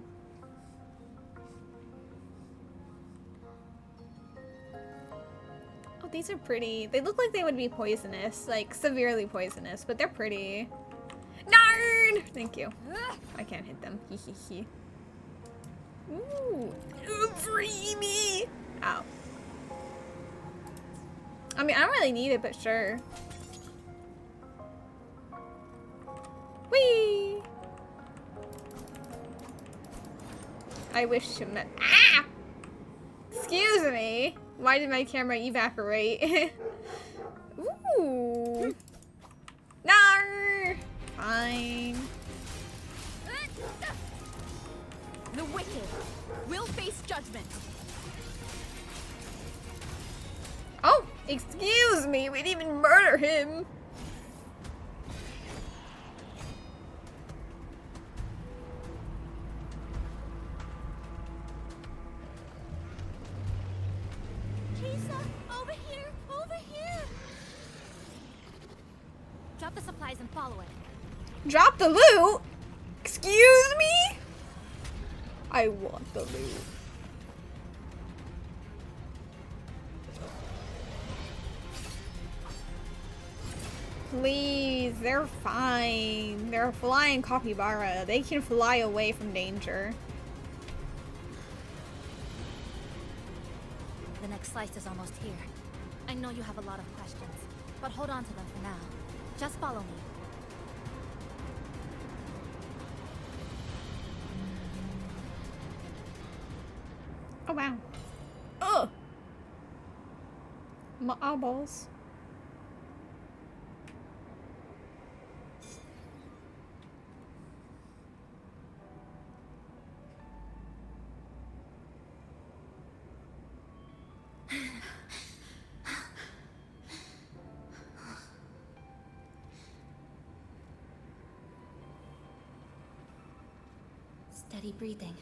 These are pretty. They look like they would be poisonous, like severely poisonous, but they're pretty. No! Burn! Thank you. I can't hit them. Hee hee hee. Ooh. Free me! Ow. I mean, I don't really need it, but sure. Whee! I wish to met. Ah! Excuse me. Why did my camera evaporate? Ooh. Nar! Fine. The wicked will face judgment. Oh, excuse me. We didn't even murder him. Chisa, over here, over here. Drop the supplies and follow it. Drop the loot? Excuse me? I want the loot. Please, they're fine. They're a flying capybara. They can fly away from danger. The next slice is almost here. I know you have a lot of questions, but hold on to them for now. Just follow me. Oh wow. Ugh. My eyeballs. Steady breathing.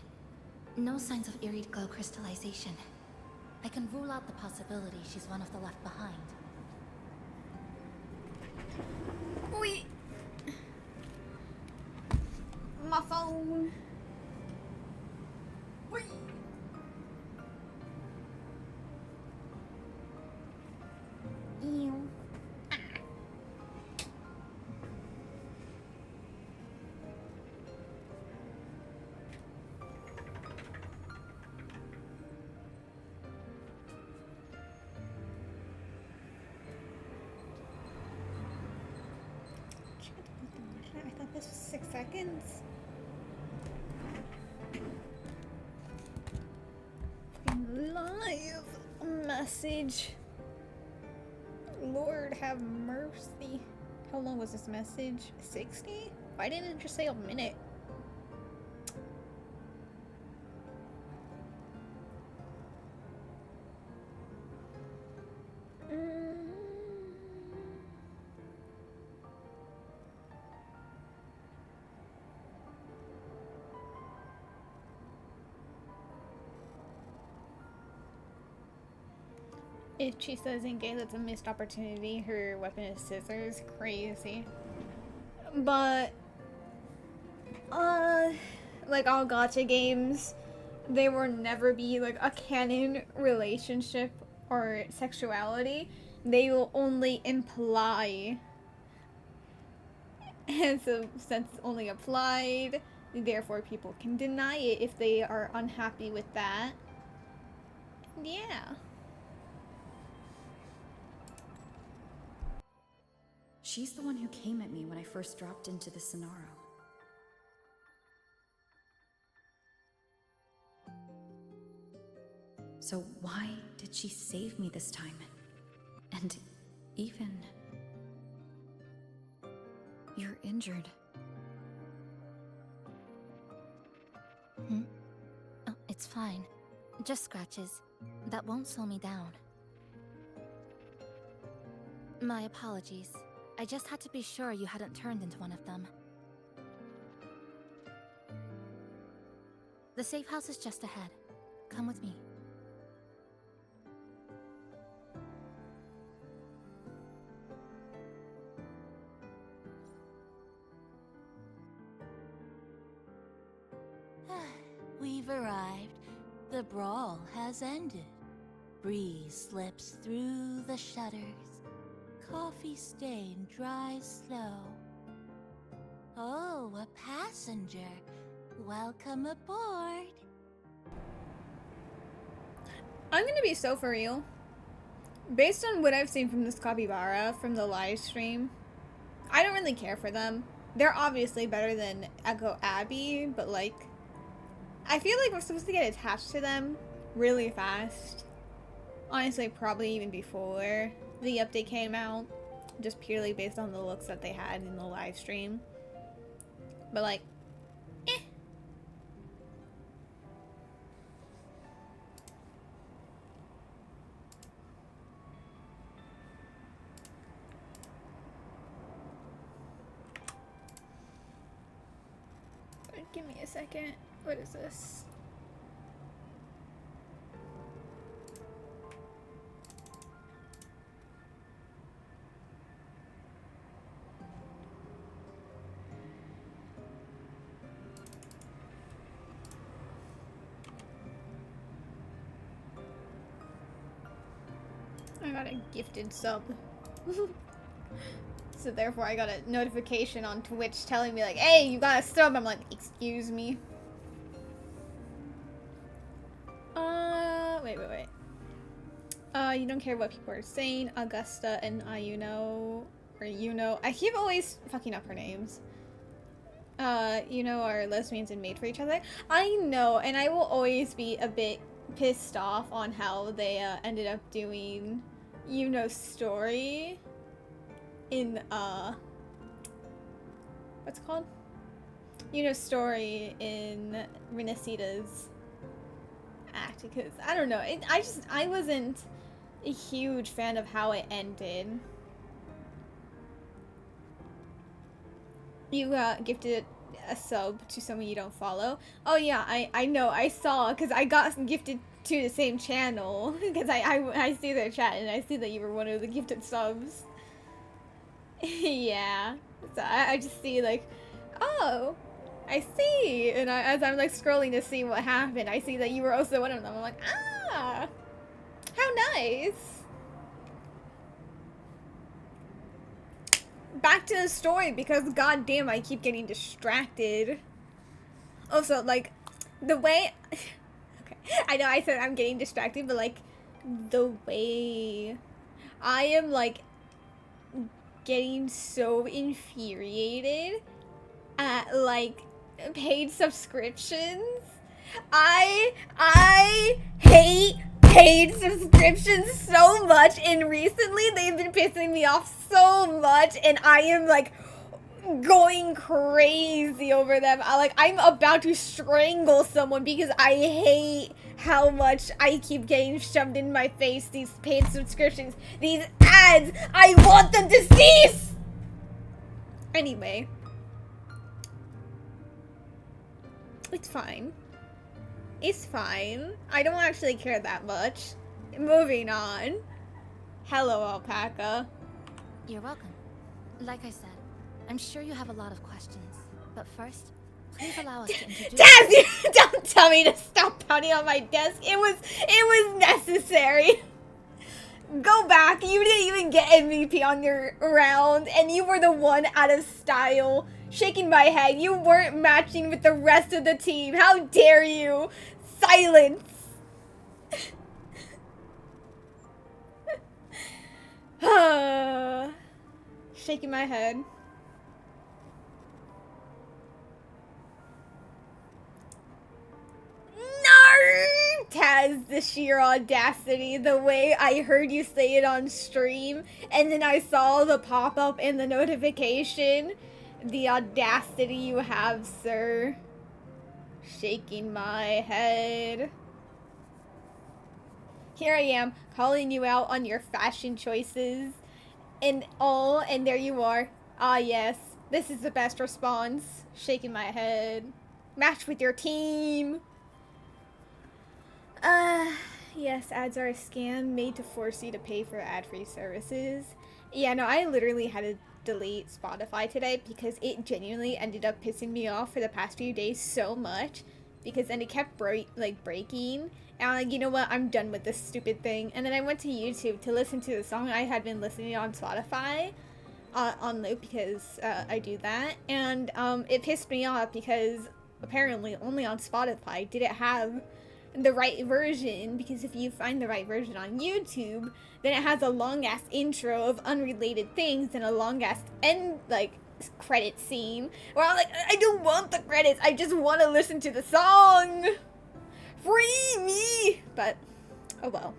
No signs of irid glow crystallization. I can rule out the possibility she's one of the left behind. Wait. My phone. Wait. Ew. I thought this was 6 seconds. Live message. Lord have mercy. How long was this message? 60? Why didn't it just say a minute? If Chisa isn't gay, that's a missed opportunity. Her weapon is scissors. Crazy. But, like all gacha games, there will never be like a canon relationship or sexuality. They will only imply. And so, since it's only applied, therefore people can deny it if they are unhappy with that. Yeah. She's the one who came at me when I first dropped into the Sonaro. So why did she save me this time? And even... You're injured. Oh, it's fine. Just scratches. That won't slow me down. My apologies. I just had to be sure you hadn't turned into one of them. The safe house is just ahead. Come with me. We've arrived. The brawl has ended. Breeze slips through the shutters. Coffee stain dries slow. Oh, a passenger. Welcome aboard. I'm gonna be so for real. Based on what I've seen from this capybara from the live stream, I don't really care for them. They're obviously better than Echo Abbey, but like, I feel like we're supposed to get attached to them really fast. Honestly, probably even before the update came out, just purely based on the looks that they had in the live stream. But like, eh. Give me a second. What is this? I got a gifted sub. So therefore I got a notification on Twitch telling me like, hey, you got a sub. I'm like, excuse me. Wait. You don't care what people are saying. Augusta and Ayuno, or Yuno. I keep always fucking up her names. Are lesbians and made for each other. I know, and I will always be a bit pissed off on how they ended up doing Yuno's story in what's it called? Yuno's story in Renacita's act, because I don't know. I wasn't a huge fan of how it ended. You gifted a sub to someone you don't follow. Oh yeah, I know, I saw, because I got gifted to the same channel, because I see their chat and I see that you were one of the gifted subs. Yeah, so I just see like, oh, I see, and as I'm like scrolling to see what happened, I see that you were also one of them. I'm like, ah, how nice. Back to the story, because goddamn, I keep getting distracted. Also, like, the way, okay, I know I said I'm getting distracted, but like, the way I am like getting so infuriated at like paid subscriptions. I hate paid subscriptions so much, and recently they've been pissing me off so much, and I am like going crazy over them. I'm about to strangle someone because I hate how much I keep getting shoved in my face, these paid subscriptions, these ads. I want them to cease! Anyway. It's fine. It's fine. I don't actually care that much. Moving on. Hello, Alpaca. You're welcome. Like I said, I'm sure you have a lot of questions. But first, please allow us to introduce... Taz, don't tell me to stop pounding on my desk. It was necessary. Go back. You didn't even get MVP on your round, and you were the one out of style. Shaking my head. You weren't matching with the rest of the team. How dare you? Silence. Shaking my head. No! Taz, the sheer audacity. The way I heard you say it on stream, and then I saw the pop-up and the notification. The audacity you have, sir. Shaking my head. Here I am, calling you out on your fashion choices. And all, and there you are. Ah, yes. This is the best response. Shaking my head. Match with your team. Yes, ads are a scam made to force you to pay for ad-free services. Yeah, no, I literally had to delete Spotify today because it genuinely ended up pissing me off for the past few days so much, because then it kept breaking, and I'm like, you know what, I'm done with this stupid thing. And then I went to YouTube to listen to the song I had been listening on Spotify, on loop because I do that, and it pissed me off because apparently only on Spotify did it have the right version, because if you find the right version on YouTube, then it has a long ass intro of unrelated things and a long ass end like credit scene where I'm like, I don't want the credits, I just want to listen to the song. Free me! But oh well.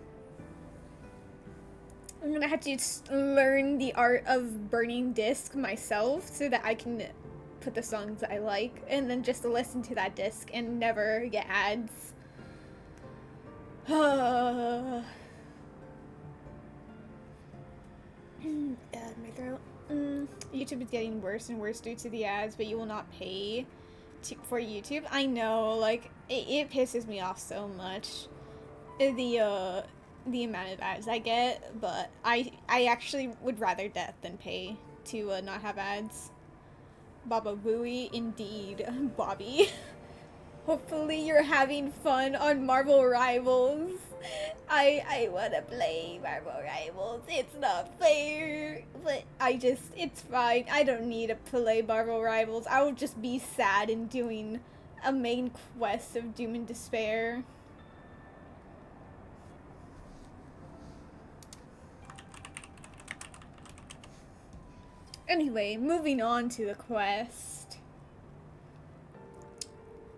I'm gonna have to learn the art of burning disc myself so that I can put the songs I like and then just listen to that disc and never get ads. My throat. YouTube is getting worse and worse due to the ads, but you will not pay for YouTube. I know, like, it pisses me off so much. The amount of ads I get, but I actually would rather death than pay to not have ads. Baba Booey, indeed, Bobby. Hopefully you're having fun on Marvel Rivals. I wanna play Marvel Rivals. It's not fair, but it's fine. I don't need to play Marvel Rivals. I will just be sad in doing a main quest of Doom and Despair. Anyway, moving on to the quest.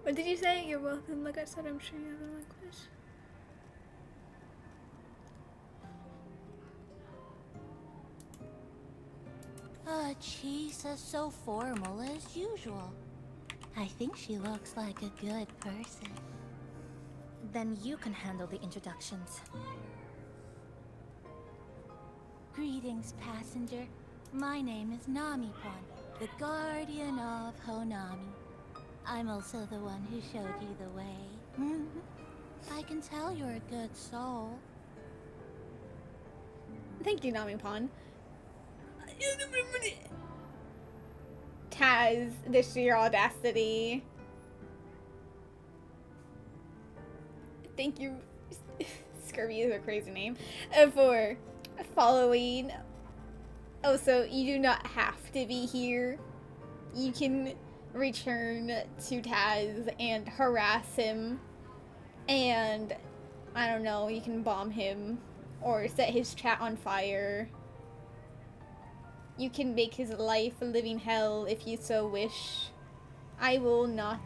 What did you say? You're welcome. Like I said, I'm sure you have a language. She's so formal as usual. I think she looks like a good person. Then you can handle the introductions. Greetings, passenger. My name is Namipon, the guardian of Honami. I'm also the one who showed you the way. I can tell you're a good soul. Thank you, Namipon. Taz, the sheer audacity. Thank you, Scurvy is a crazy name, for following. Oh, so you do not have to be here. You can return to Taz and harass him, and I don't know, you can bomb him or set his chat on fire. You can make his life a living hell if you so wish. I will not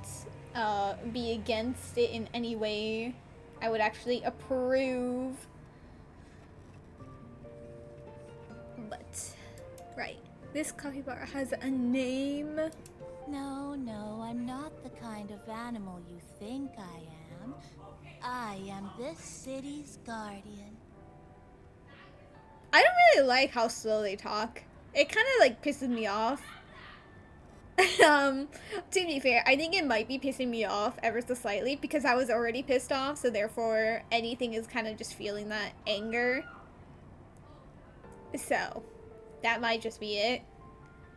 be against it in any way. I would actually approve. But, right. This coffee bar has a name. No, I'm not the kind of animal you think I am. I am this city's guardian. I don't really like how slow they talk. It kind of like pisses me off. To be fair, I think it might be pissing me off ever so slightly because I was already pissed off, so therefore anything is kind of just feeling that anger. So, that might just be it.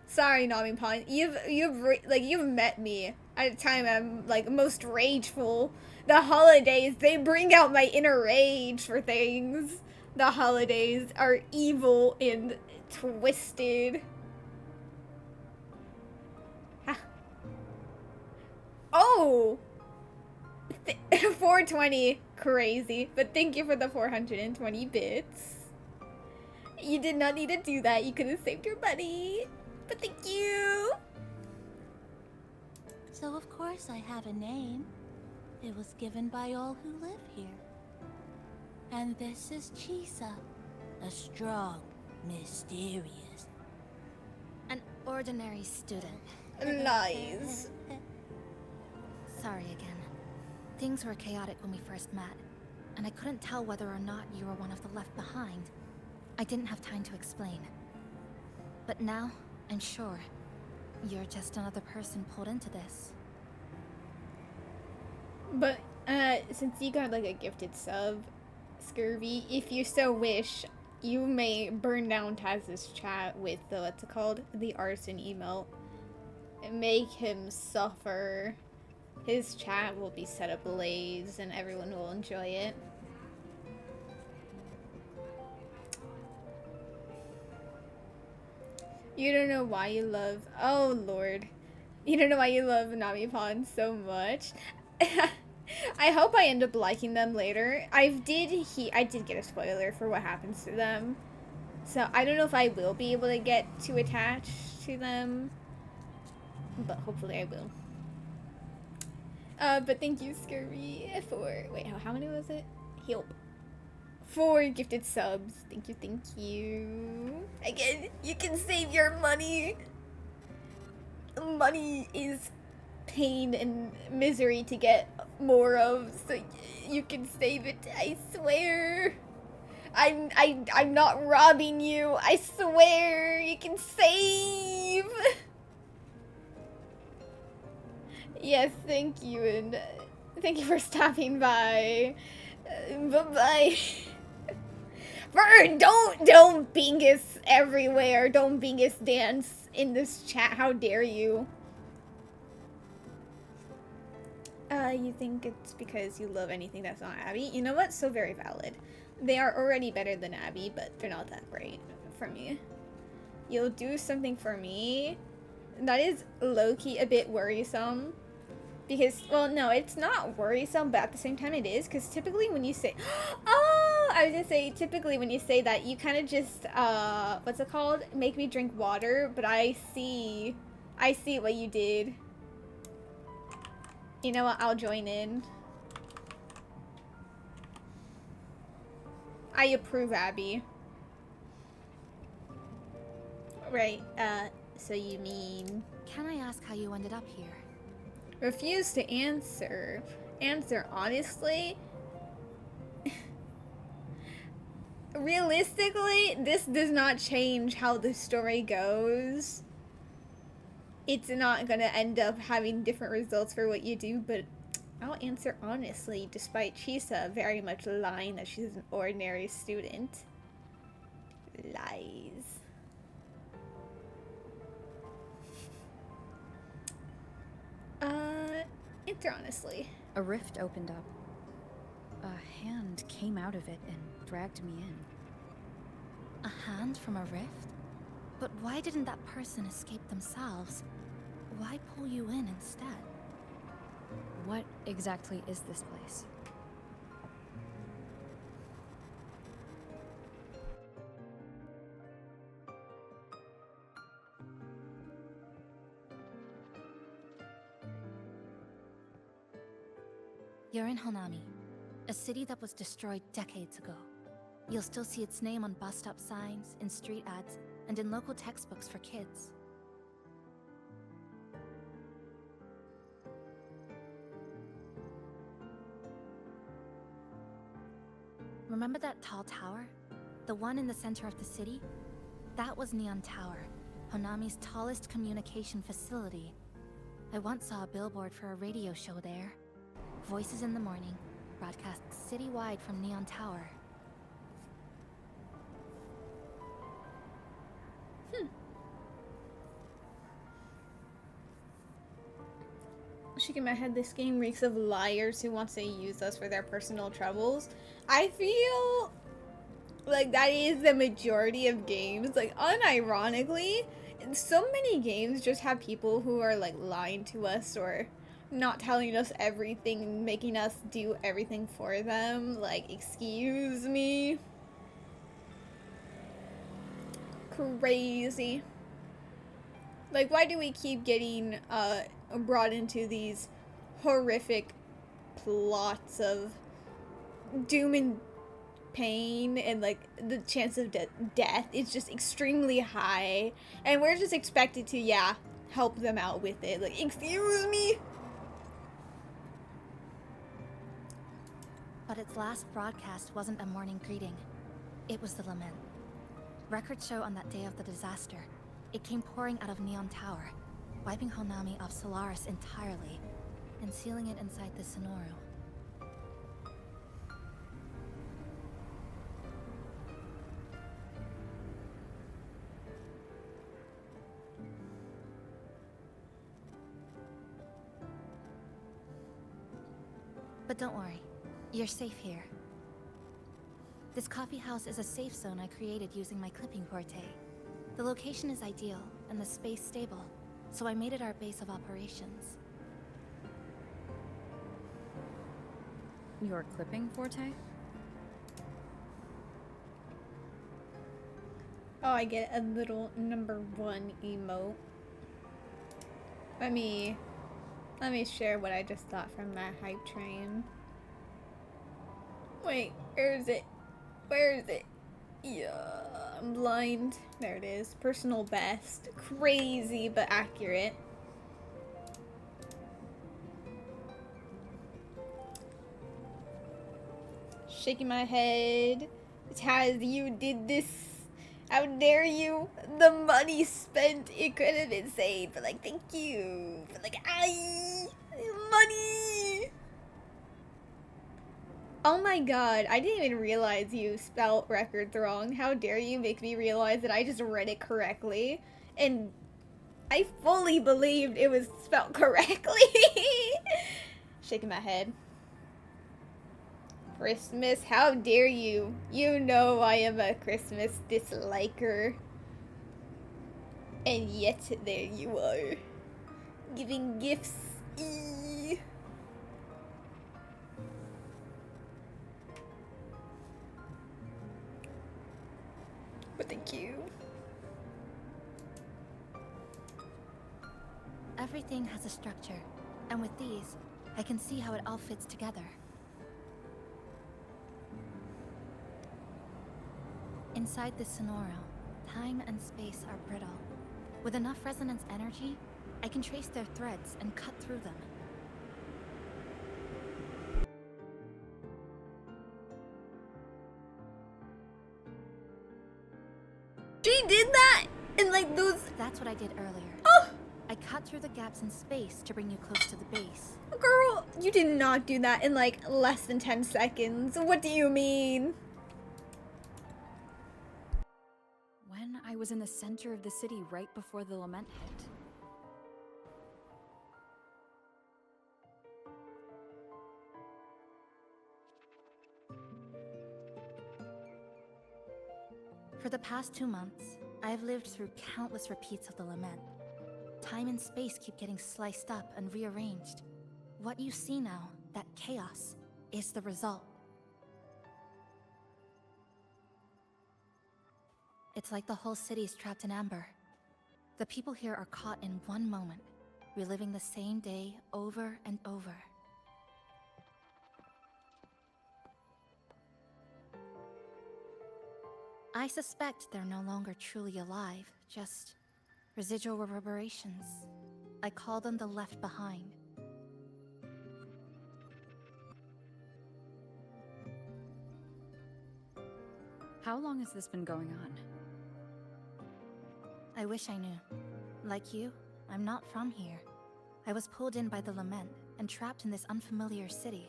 Sorry, Namipon. You've met me at a time I'm like most rageful. The holidays, they bring out my inner rage for things. The holidays are evil and twisted. Oh! 420. Crazy. But thank you for the 420 bits. You did not need to do that. You could have saved your money. But thank you. So of course I have a name. It was given by all who live here. And this is Chisa. A strong, mysterious. An ordinary student. Lies. Sorry again. Things were chaotic when we first met, and I couldn't tell whether or not you were one of the left behind. I didn't have time to explain. But now, I'm sure. You're just another person pulled into this. But, since you got like a gifted sub, Scurvy, if you so wish, you may burn down Taz's chat with the, what's it called? The arson emote. And make him suffer. His chat will be set ablaze and everyone will enjoy it. You don't know why you love. Oh lord. You don't know why you love Nami Pond so much. I hope I end up liking them later. I did get a spoiler for what happens to them. So I don't know if I will be able to get too attached to them. But hopefully I will. But thank you, Scurvy, for wait, how many was it? Help. 4 gifted subs. Thank you, thank you. Again, you can save your money. Money is pain and misery to get more of, so you can save it. I swear. I'm not robbing you. I swear. You can save. Yes, thank you, and thank you for stopping by. Bye-bye. Bird, don't Bingus everywhere. Don't Bingus dance in this chat. How dare you? You think it's because you love anything that's not Abby? You know what? So very valid. They are already better than Abby, but they're not that great for me. You'll do something for me? That is low-key a bit worrisome. Because, well, no, it's not worrisome, but at the same time it is. Because typically when you say, oh, I was gonna say, typically when you say that, you kind of just, what's it called? Make me drink water, but I see what you did. You know what? I'll join in. I approve, Abby. Right, so you mean... Can I ask how you ended up here? Refuse to answer. Answer honestly? Realistically, this does not change how the story goes. It's not gonna end up having different results for what you do, but I'll answer honestly, despite Chisa very much lying that she's an ordinary student. Lies. Answer honestly. A rift opened up. A hand came out of it and dragged me in. A hand from a rift? But why didn't that person escape themselves? Why pull you in instead? What exactly is this place? You're in Honami, a city that was destroyed decades ago. You'll still see its name on bus stop signs, in street ads, and in local textbooks for kids. Remember that tall tower? The one in the center of the city? That was Neon Tower, Honami's tallest communication facility. I once saw a billboard for a radio show there. Voices in the morning, broadcast citywide from Neon Tower. Shaking my head, this game reeks of liars who wants to use us for their personal troubles. I feel like that is the majority of games. Like, unironically, so many games just have people who are like lying to us or not telling us everything, making us do everything for them. Like, excuse me. Crazy. Like, why do we keep getting brought into these horrific plots of doom and pain, and like the chance of death is just extremely high, and we're just expected to, yeah, help them out with it. Like, excuse me. But its last broadcast wasn't a morning greeting. It was the lament. Records show on that day of the disaster, it came pouring out of Neon Tower, wiping Honami off Solaris entirely, and sealing it inside the Sonoru. But don't worry, you're safe here. This coffee house is a safe zone I created using my clipping forte. The location is ideal and the space stable, so I made it our base of operations. Your clipping forte? Oh, I get a little #1 emote. Let me share what I just thought from that hype train. Wait, where is it? Where is it? Yeah, I'm blind. There it is. Personal best. Crazy but accurate. Shaking my head. Taz, you did this. How dare you? The money spent, it could have been saved. But like, thank you. But like, money. Oh my god, I didn't even realize you spelled records wrong. How dare you make me realize that I just read it correctly. And I fully believed it was spelled correctly. Shaking my head. Christmas, how dare you? You know I am a Christmas disliker. And yet there you are. Giving gifts. Eee. But thank you. Everything has a structure, and with these, I can see how it all fits together. Inside this Sonoro, time and space are brittle. With enough resonance energy, I can trace their threads and cut through them. She did that! And like those... That's what I did earlier. Oh! I cut through the gaps in space to bring you close to the base. Girl, you did not do that in like less than 10 seconds. What do you mean? When I was in the center of the city right before the lament hit. For the past 2 months, I have lived through countless repeats of the lament. Time and space keep getting sliced up and rearranged. What you see now, that chaos, is the result. It's like the whole city's trapped in amber. The people here are caught in one moment, reliving the same day over and over. I suspect they're no longer truly alive, just residual reverberations. I call them the left behind. How long has this been going on? I wish I knew. Like you, I'm not from here. I was pulled in by the lament and trapped in this unfamiliar city.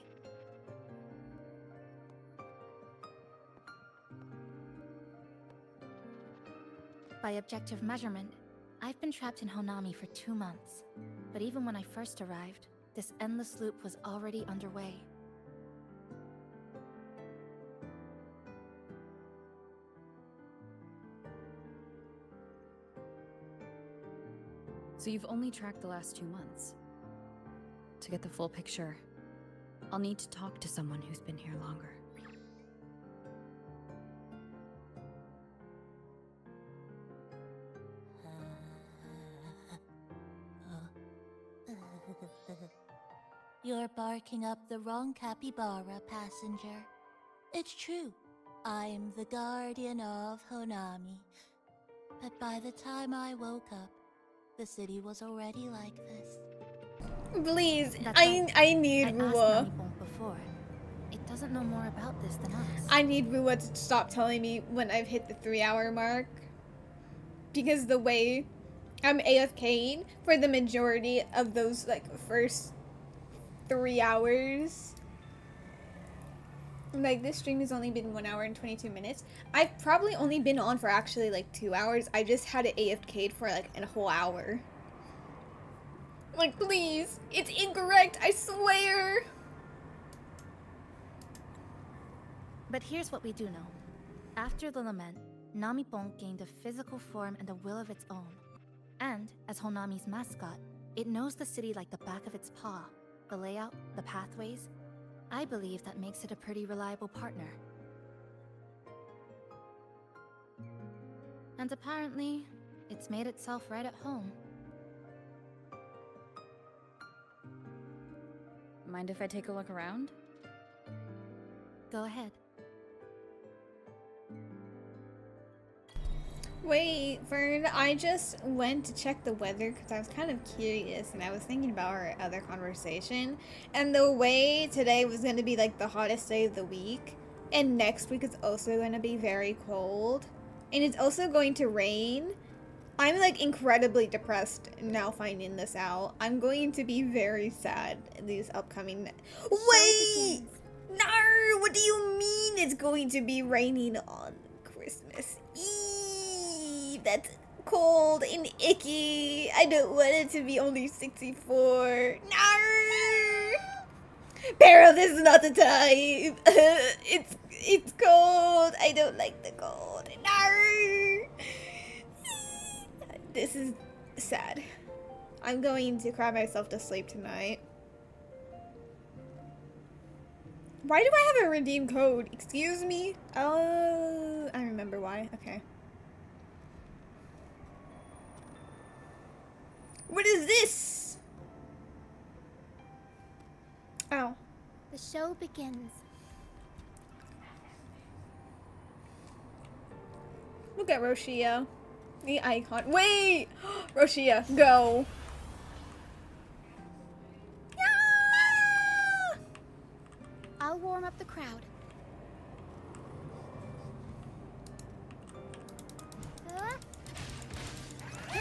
By objective measurement, I've been trapped in Honami for 2 months. But even when I first arrived, this endless loop was already underway. So you've only tracked the last 2 months. To get the full picture, I'll need to talk to someone who's been here longer. You're barking up the wrong capybara, passenger. It's true. I'm the guardian of Honami. But by the time I woke up, the city was already like this. Please, That's I right. need I asked Rua. Namibon before. It doesn't know more about this than us. I need Rua to stop telling me when I've hit the 3-hour mark. Because the way I'm AFK'd for the majority of those like first 3 hours. Like this stream has only been 1 hour and 22 minutes. I've probably only been on for actually like 2 hours. I just had it AFK'd for like a whole hour. Like please, it's incorrect, I swear. But here's what we do know. After the lament, Namipon gained a physical form and a will of its own. And, as Honami's mascot, it knows the city like the back of its paw. The layout, the pathways. I believe that makes it a pretty reliable partner. And apparently, it's made itself right at home. Mind if I take a look around? Go ahead. Wait, Vern, I just went to check the weather because I was kind of curious and I was thinking about our other conversation. And the way today was going to be like the hottest day of the week, and next week is also going to be very cold, and it's also going to rain. I'm like incredibly depressed now finding this out. I'm going to be very sad these upcoming. Wait! No! What do you mean it's going to be raining on Christmas Eve? That's cold and icky. I don't want it to be only 64. No! Pero, this is not the time. It's cold. I don't like the cold. No! This is sad. I'm going to cry myself to sleep tonight. Why do I have a redeem code? Excuse me? Oh, I remember why. Okay. What is this? Oh. The show begins. Look at Roshia. The icon. Wait! Roshia, go. I'll warm up the crowd. Hey.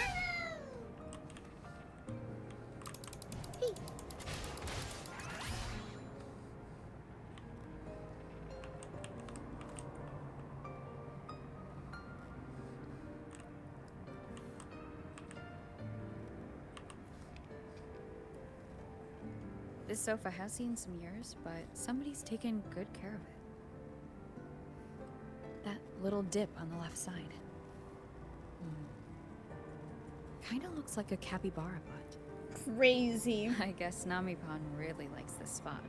This sofa has seen some years, but somebody's taken good care of it. That little dip on the left side. Kinda looks like a capybara butt. Crazy. I guess Namipon really likes this spot.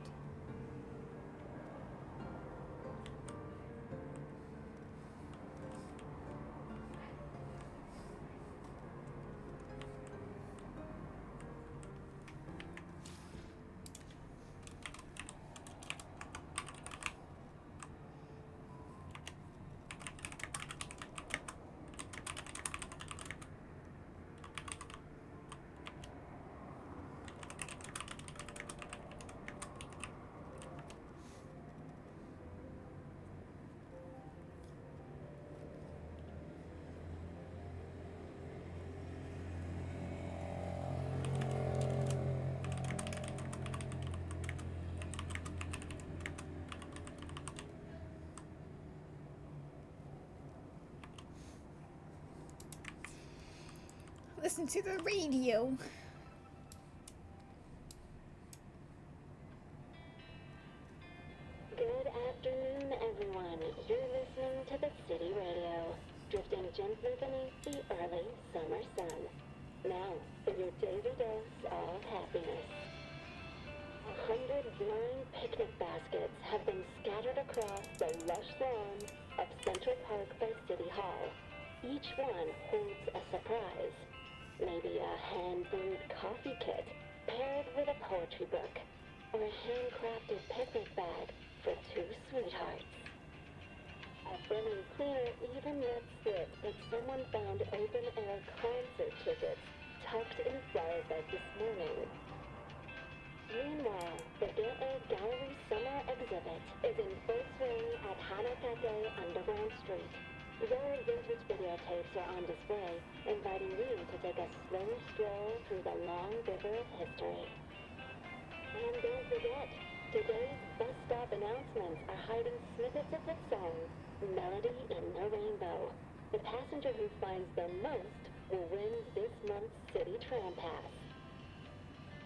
Listen to the radio. Good afternoon, everyone. You're listening to the City Radio, drifting gently beneath the early summer sun. Now, for your daily dose of happiness. 100 blind picnic baskets have been scattered across the lush lawns of Central Park by City Hall. Each one holds a surprise. Maybe a hand-brewed coffee kit paired with a poetry book, or a handcrafted picnic bag for two sweethearts. A brimming cleaner even let slip that someone found open-air concert tickets tucked in flower beds this morning. Meanwhile, the Gateway Gallery Summer Exhibit is in full swing at Hanakate Underground Street. Their vintage videotapes are on display, inviting you to take a slow stroll through the long river of history. And don't forget, today's bus stop announcements are hiding snippets of the song, Melody in the Rainbow. The passenger who finds them most will win this month's City Tram Pass.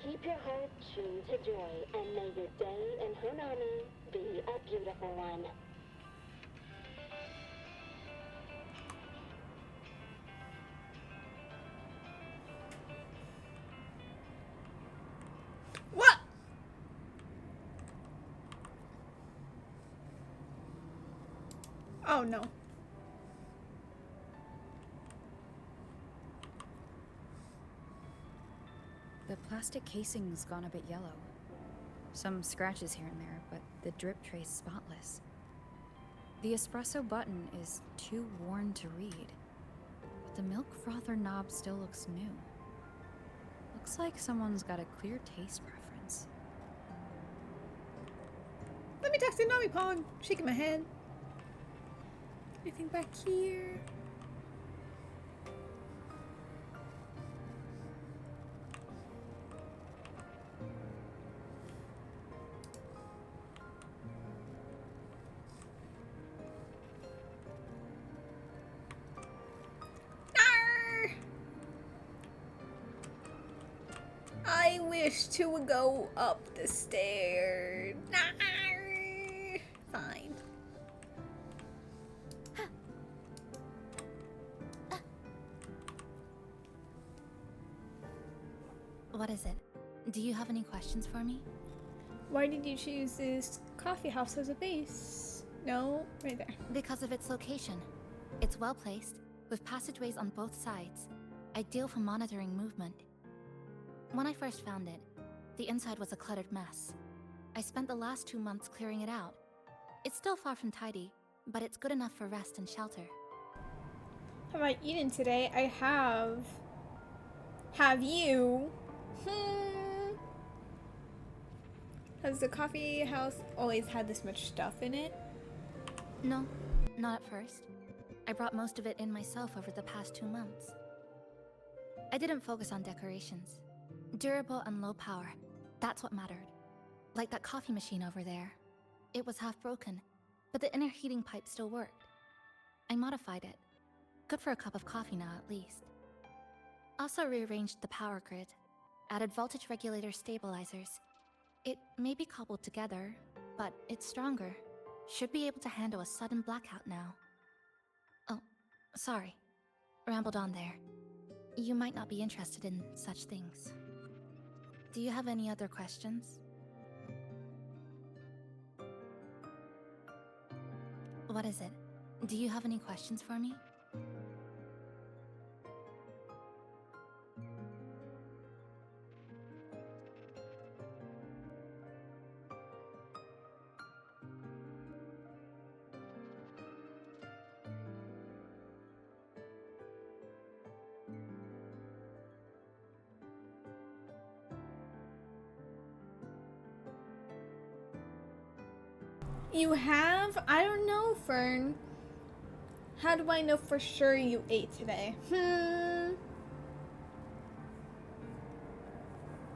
Keep your heart tuned to joy, and may your day in Honami be a beautiful one. Oh no. The plastic casing's gone a bit yellow. Some scratches here and there, but the drip tray's spotless. The espresso button is too worn to read, but the milk frother knob still looks new. Looks like someone's got a clear taste preference. Let me text Nami Pong. Shaking my head. Anything back here? I wish to go up the stairs. Fine. What is it? Do you have any questions for me? Why did you choose this coffee house as a base? No, right there. Because of its location. It's well placed, with passageways on both sides, ideal for monitoring movement. When I first found it, the inside was a cluttered mess. I spent the last 2 months clearing it out. It's still far from tidy, but it's good enough for rest and shelter. Have I eaten today? I have. Have you? Has the coffee house always had this much stuff in it? No, not at first. I brought most of it in myself over the past 2 months. I didn't focus on decorations. Durable and low power, that's what mattered. Like that coffee machine over there. It was half broken, but the inner heating pipe still worked. I modified it. Good for a cup of coffee now, at least. Also rearranged the power grid, added voltage regulator stabilizers. It may be cobbled together, but it's stronger. Should be able to handle a sudden blackout now. Oh, sorry. Rambled on there. You might not be interested in such things. Do you have any other questions? What is it? Do you have any questions for me? You have? I don't know, Fern. How do I know for sure you ate today?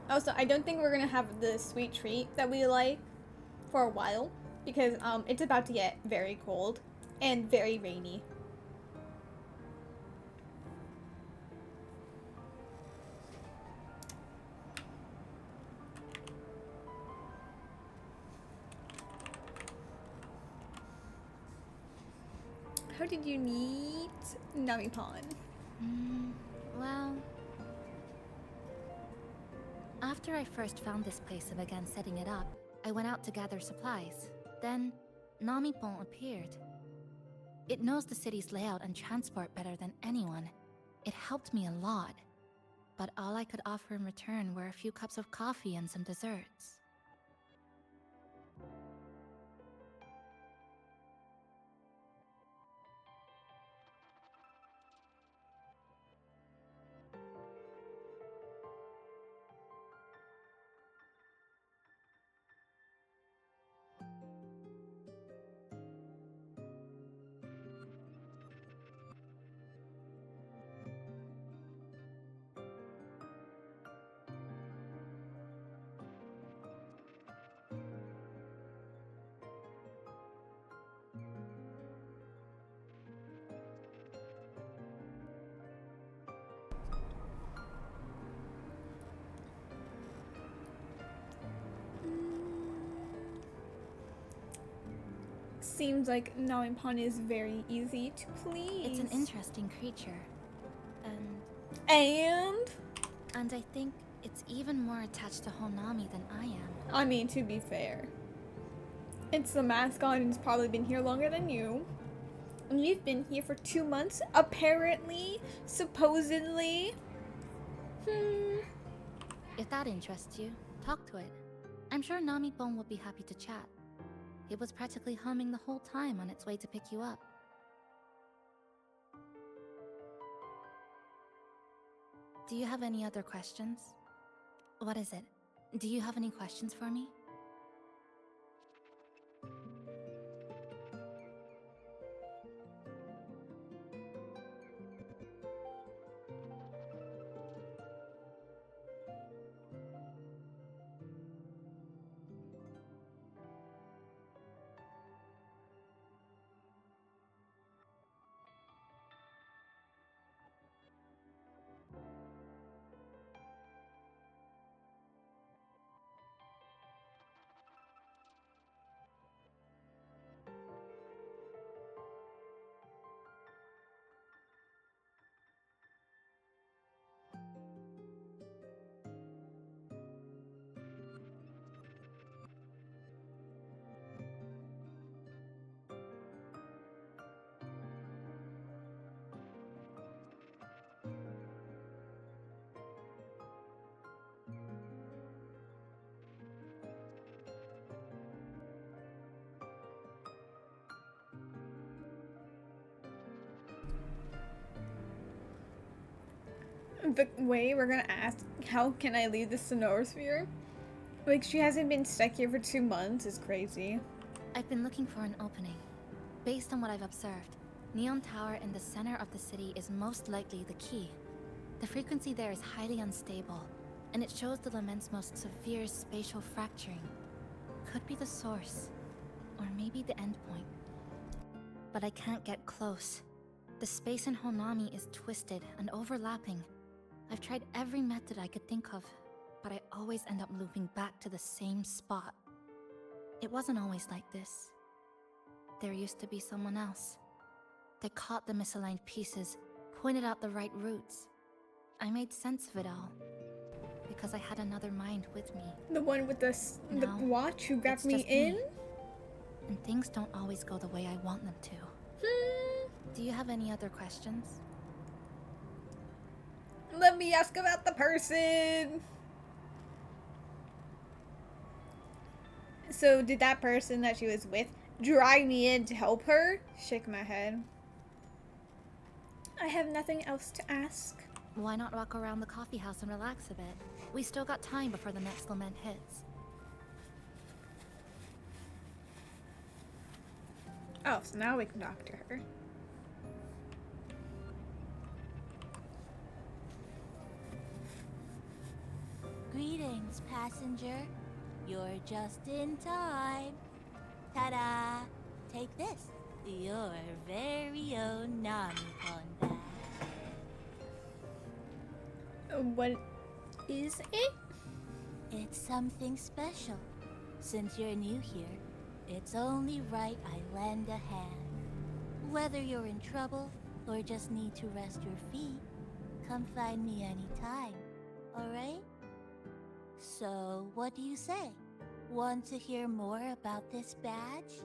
Also, I don't think we're gonna have the sweet treat that we like for a while because it's about to get very cold and very rainy. How did you meet Namipon? Well... After I first found this place and began setting it up, I went out to gather supplies. Then, Namipon appeared. It knows the city's layout and transport better than anyone. It helped me a lot. But all I could offer in return were a few cups of coffee and some desserts. Seems like Namipon is very easy to please. It's an interesting creature. And I think it's even more attached to Honami than I am. I mean, to be fair, it's the mascot and it's probably been here longer than you. And we've been here for 2 months, apparently, supposedly. If that interests you, talk to it. I'm sure Namipon would be happy to chat. It was practically humming the whole time on its way to pick you up. Do you have any other questions? What is it? Do you have any questions for me? The way we're gonna ask, how can I leave the Sonorosphere? Like, she hasn't been stuck here for 2 months is crazy. I've been looking for an opening. Based on what I've observed, Neon Tower in the center of the city is most likely the key. The frequency there is highly unstable, and it shows the Lament's most severe spatial fracturing. Could be the source, or maybe the endpoint. But I can't get close. The space in Honami is twisted and overlapping. I've tried every method I could think of, but I always end up looping back to the same spot. It wasn't always like this. There used to be someone else. They caught the misaligned pieces, pointed out the right routes. I made sense of it all, because I had another mind with me. The one with the Now, watch who got it's me just in? And things don't always go the way I want them to. Do you have any other questions? Let me ask about the person. So did that person that she was with drag me in to help her? Shake my head. I have nothing else to ask. Why not walk around the coffee house and relax a bit? We still got time before the next lament hits. Oh, so now we can talk to her. Greetings, passenger. You're just in time. Ta-da! Take this. Your very own Namipon bag. What is it? It's something special. Since you're new here, it's only right I lend a hand. Whether you're in trouble or just need to rest your feet, come find me anytime, alright? So, what do you say? Want to hear more about this badge?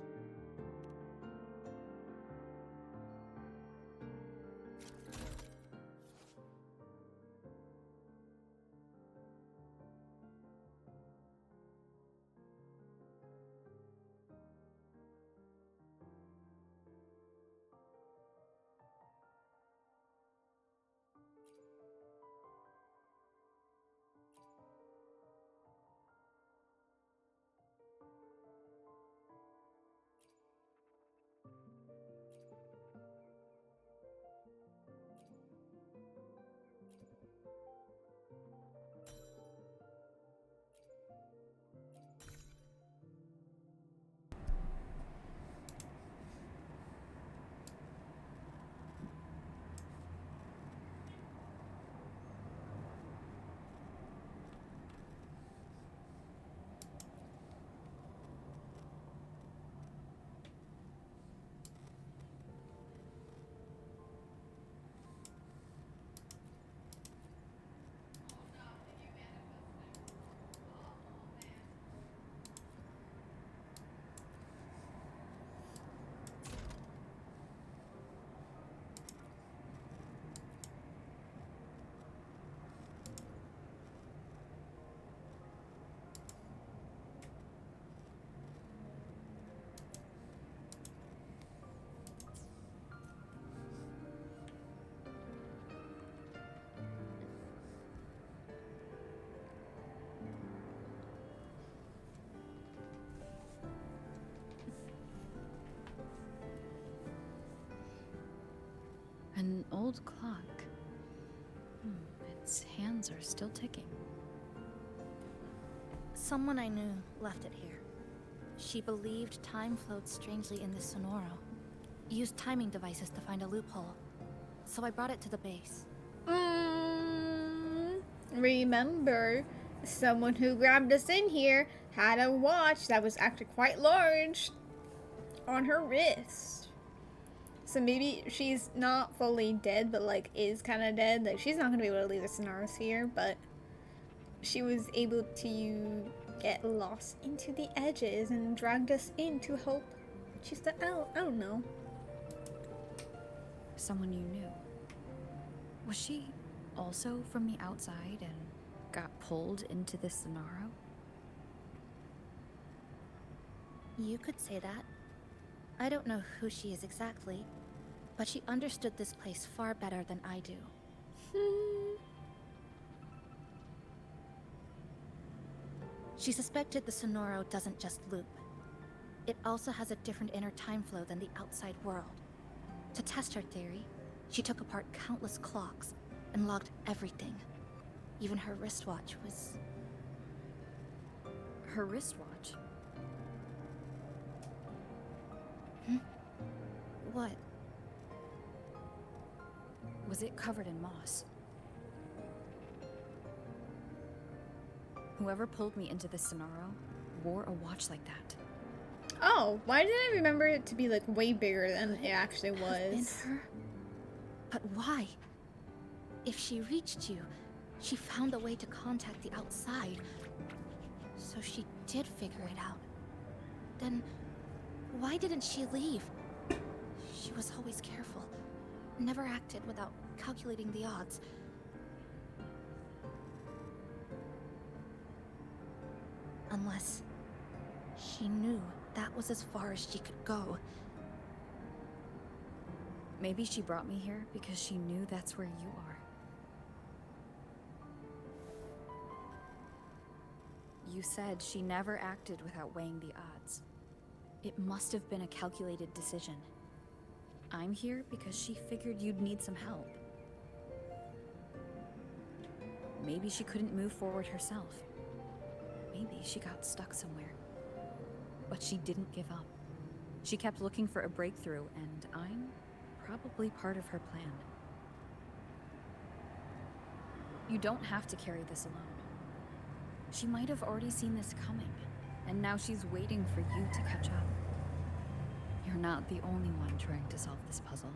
old clock. Its hands are still ticking. Someone I knew left it here. She believed time flowed strangely in this Sonoro. Used timing devices to find a loophole. So I brought it to the base. Remember, someone who grabbed us in here had a watch that was actually quite large on her wrist. So maybe she's not fully dead, but like is kind of dead. Like she's not gonna be able to leave the Sonoros here, but she was able to get lost into the edges and dragged us in to help. She's the I don't know. Someone you knew. Was she also from the outside and got pulled into this Sonaro? You could say that. I don't know who she is exactly, but she understood this place far better than I do. She suspected the Sonoro doesn't just loop. It also has a different inner time flow than the outside world. To test her theory, she took apart countless clocks and logged everything. Even her wristwatch was... Her wristwatch? What? Was it covered in moss? Whoever pulled me into this Sonaro wore a watch like that. Oh, why did I remember it to be like way bigger than it actually was? Been her? But why? If she reached you, she found a way to contact the outside. So she did figure it out. Then why didn't she leave? She was always careful. Never acted without calculating the odds. Unless she knew that was as far as she could go. Maybe she brought me here because she knew that's where you are. You said she never acted without weighing the odds. It must have been a calculated decision. I'm here because she figured you'd need some help. Maybe she couldn't move forward herself. Maybe she got stuck somewhere. But she didn't give up. She kept looking for a breakthrough, and I'm probably part of her plan. You don't have to carry this alone. She might have already seen this coming, and now she's waiting for you to catch up. You're not the only one trying to solve this puzzle.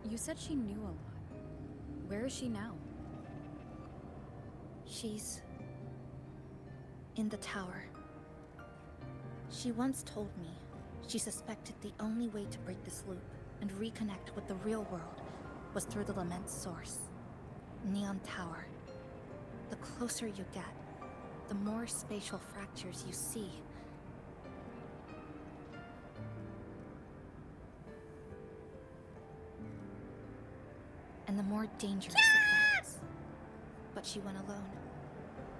You said she knew a lot. Where is she now? She's in the tower. She once told me she suspected the only way to break this loop and reconnect with the real world was through the Lament's source, Neon Tower. The closer you get, the more spatial fractures you see. And the more dangerous it gets. But she went alone.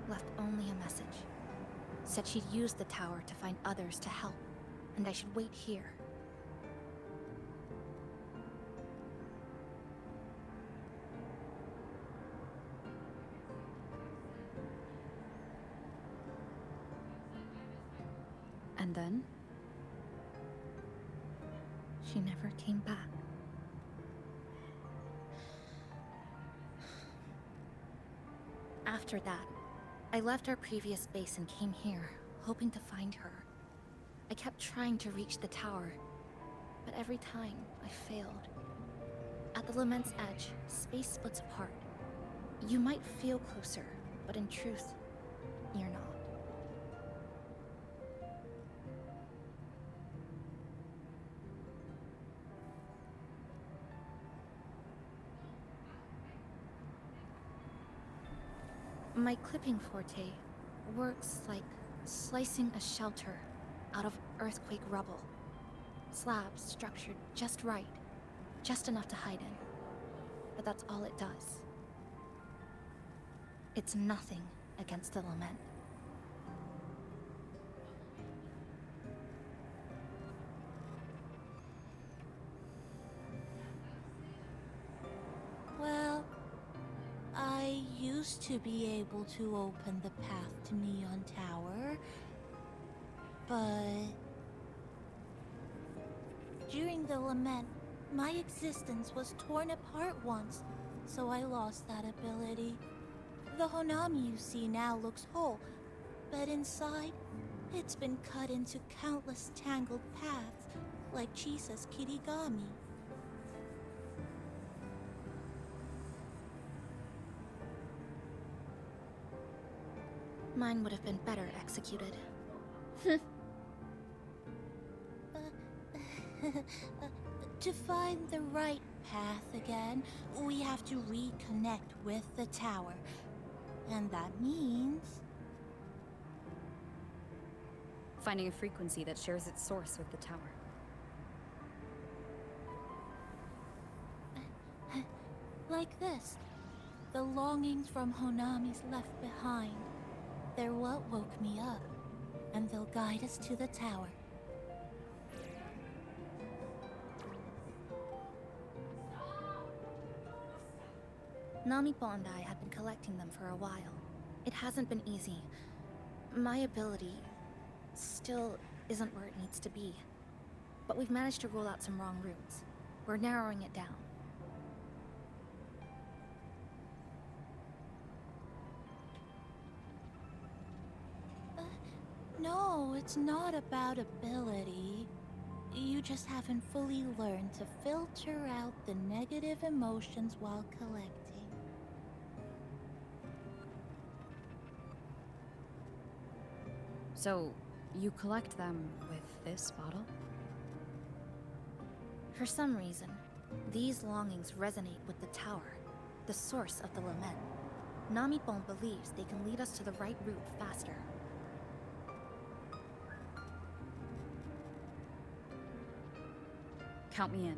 Left only a message. Said she'd use the tower to find others to help, and I should wait here. And then? She never came back. After that, I left our previous base and came here, hoping to find her. I kept trying to reach the tower, but every time I failed. At the Lament's edge, space splits apart. You might feel closer, but in truth, you're not. My clipping forte works like slicing a shelter out of earthquake rubble. Slabs structured just right, just enough to hide in. But that's all it does. It's nothing against the Lament. used to be able to open the path to Neon Tower, but during the lament, my existence was torn apart once, so I lost that ability. The Honami you see now looks whole, but inside, it's been cut into countless tangled paths, like Chisa's Kirigami. Mine would have been better executed. To find the right path again, we have to reconnect with the tower. And that means... finding a frequency that shares its source with the tower. Like this. The longings from Honami's left behind. They're what woke me up, and they'll guide us to the tower. Namipo and I have been collecting them for a while. It hasn't been easy. My ability still isn't where it needs to be. But we've managed to rule out some wrong routes. We're narrowing it down. No, it's not about ability. You just haven't fully learned to filter out the negative emotions while collecting. So, you collect them with this bottle? For some reason, these longings resonate with the tower, the source of the lament. Namipon believes they can lead us to the right route faster. Count me in.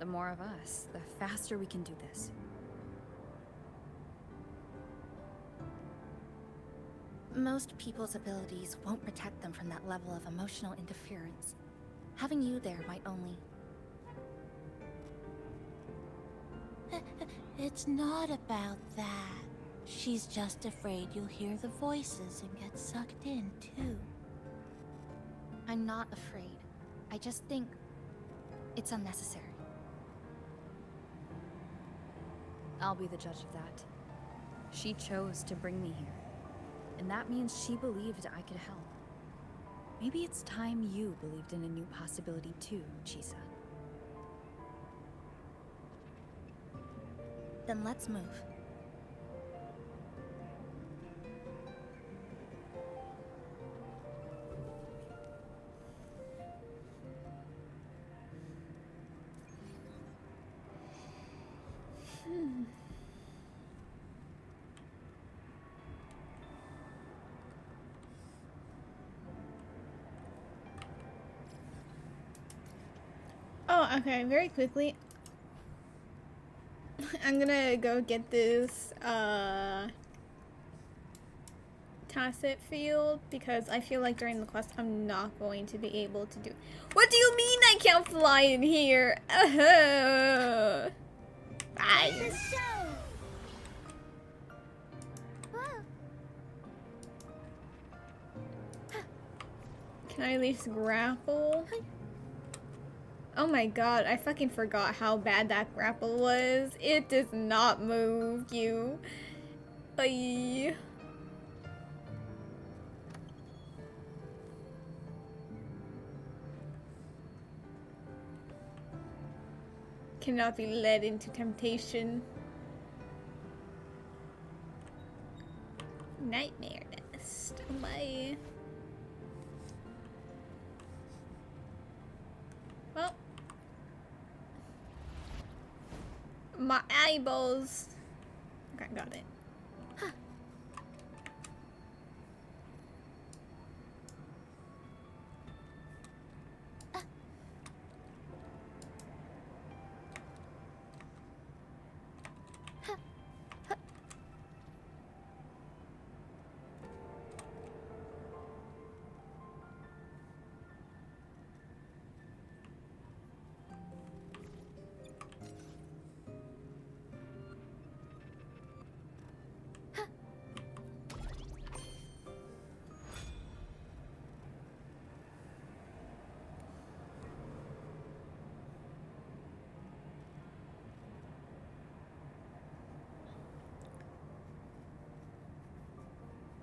The more of us, the faster we can do this. Most people's abilities won't protect them from that level of emotional interference. Having you there might only... It's not about that. She's just afraid you'll hear the voices and get sucked in, too. I'm not afraid. I just think it's unnecessary. I'll be the judge of that. She chose to bring me here. And that means she believed I could help. Maybe it's time you believed in a new possibility too, Chisa. Then let's move. Oh, okay, very quickly. I'm gonna go get this, tacit field, because I feel like during the quest I'm not going to be able to do- What do you mean I can't fly in here? Bye. Can I at least grapple? Oh my god, I fucking forgot how bad that grapple was. It does not move you. Bye. Cannot be led into temptation. Nightmare nest. Bye. Well. My eyeballs. Okay, got it.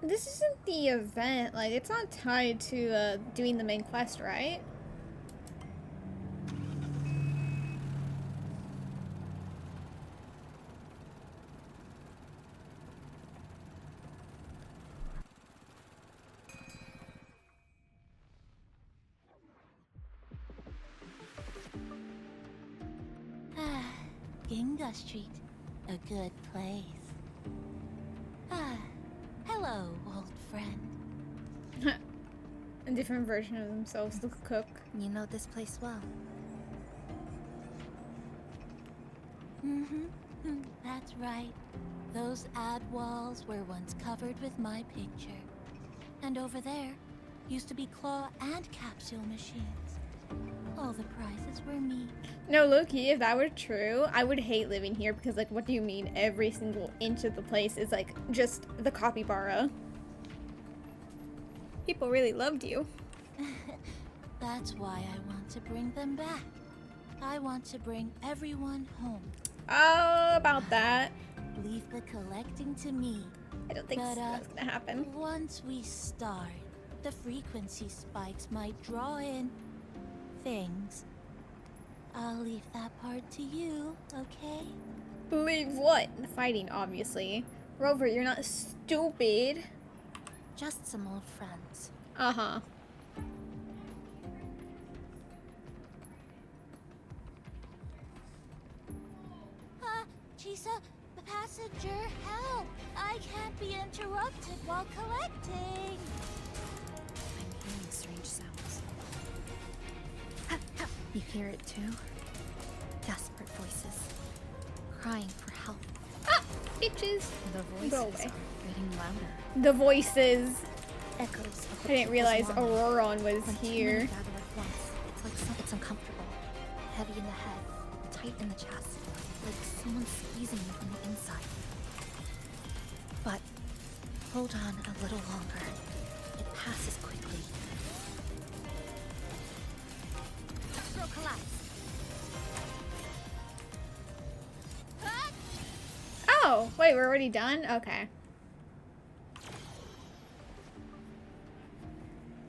This isn't the event. Like, it's not tied to doing the main quest, right? Ginga Street, a good place. Hello, old friend. A different version of themselves to cook. You know this place well. That's right. Those ad walls were once covered with my picture. And over there used to be claw and capsule machines. All the prizes were me. No, Loki, if that were true, I would hate living here because, like, what do you mean every single inch of the place is, like, just the capybara? People really loved you. That's why I want to bring them back. I want to bring everyone home. Oh, about that. Leave the collecting to me. I don't think that's gonna happen. Once we start, the frequency spikes might draw in things. I'll leave that part to you, okay? Leave what? The fighting, obviously. Rover, you're not stupid. Just some old friends. Uh-huh. Chisa, the passenger, help! I can't be interrupted while collecting. I'm hearing strange sounds. You hear it too? Desperate voices. Crying for help. Ah! Bitches! The voices Go away. are getting louder. The voices. Echoes of I didn't realize Auroron was when here. too many gather at once. It's like it's uncomfortable. Heavy in the head. Tight in the chest. Like someone squeezing you from the inside. But hold on a little longer. It passes quickly. Astral collapse. Oh, wait, we're already done? Okay.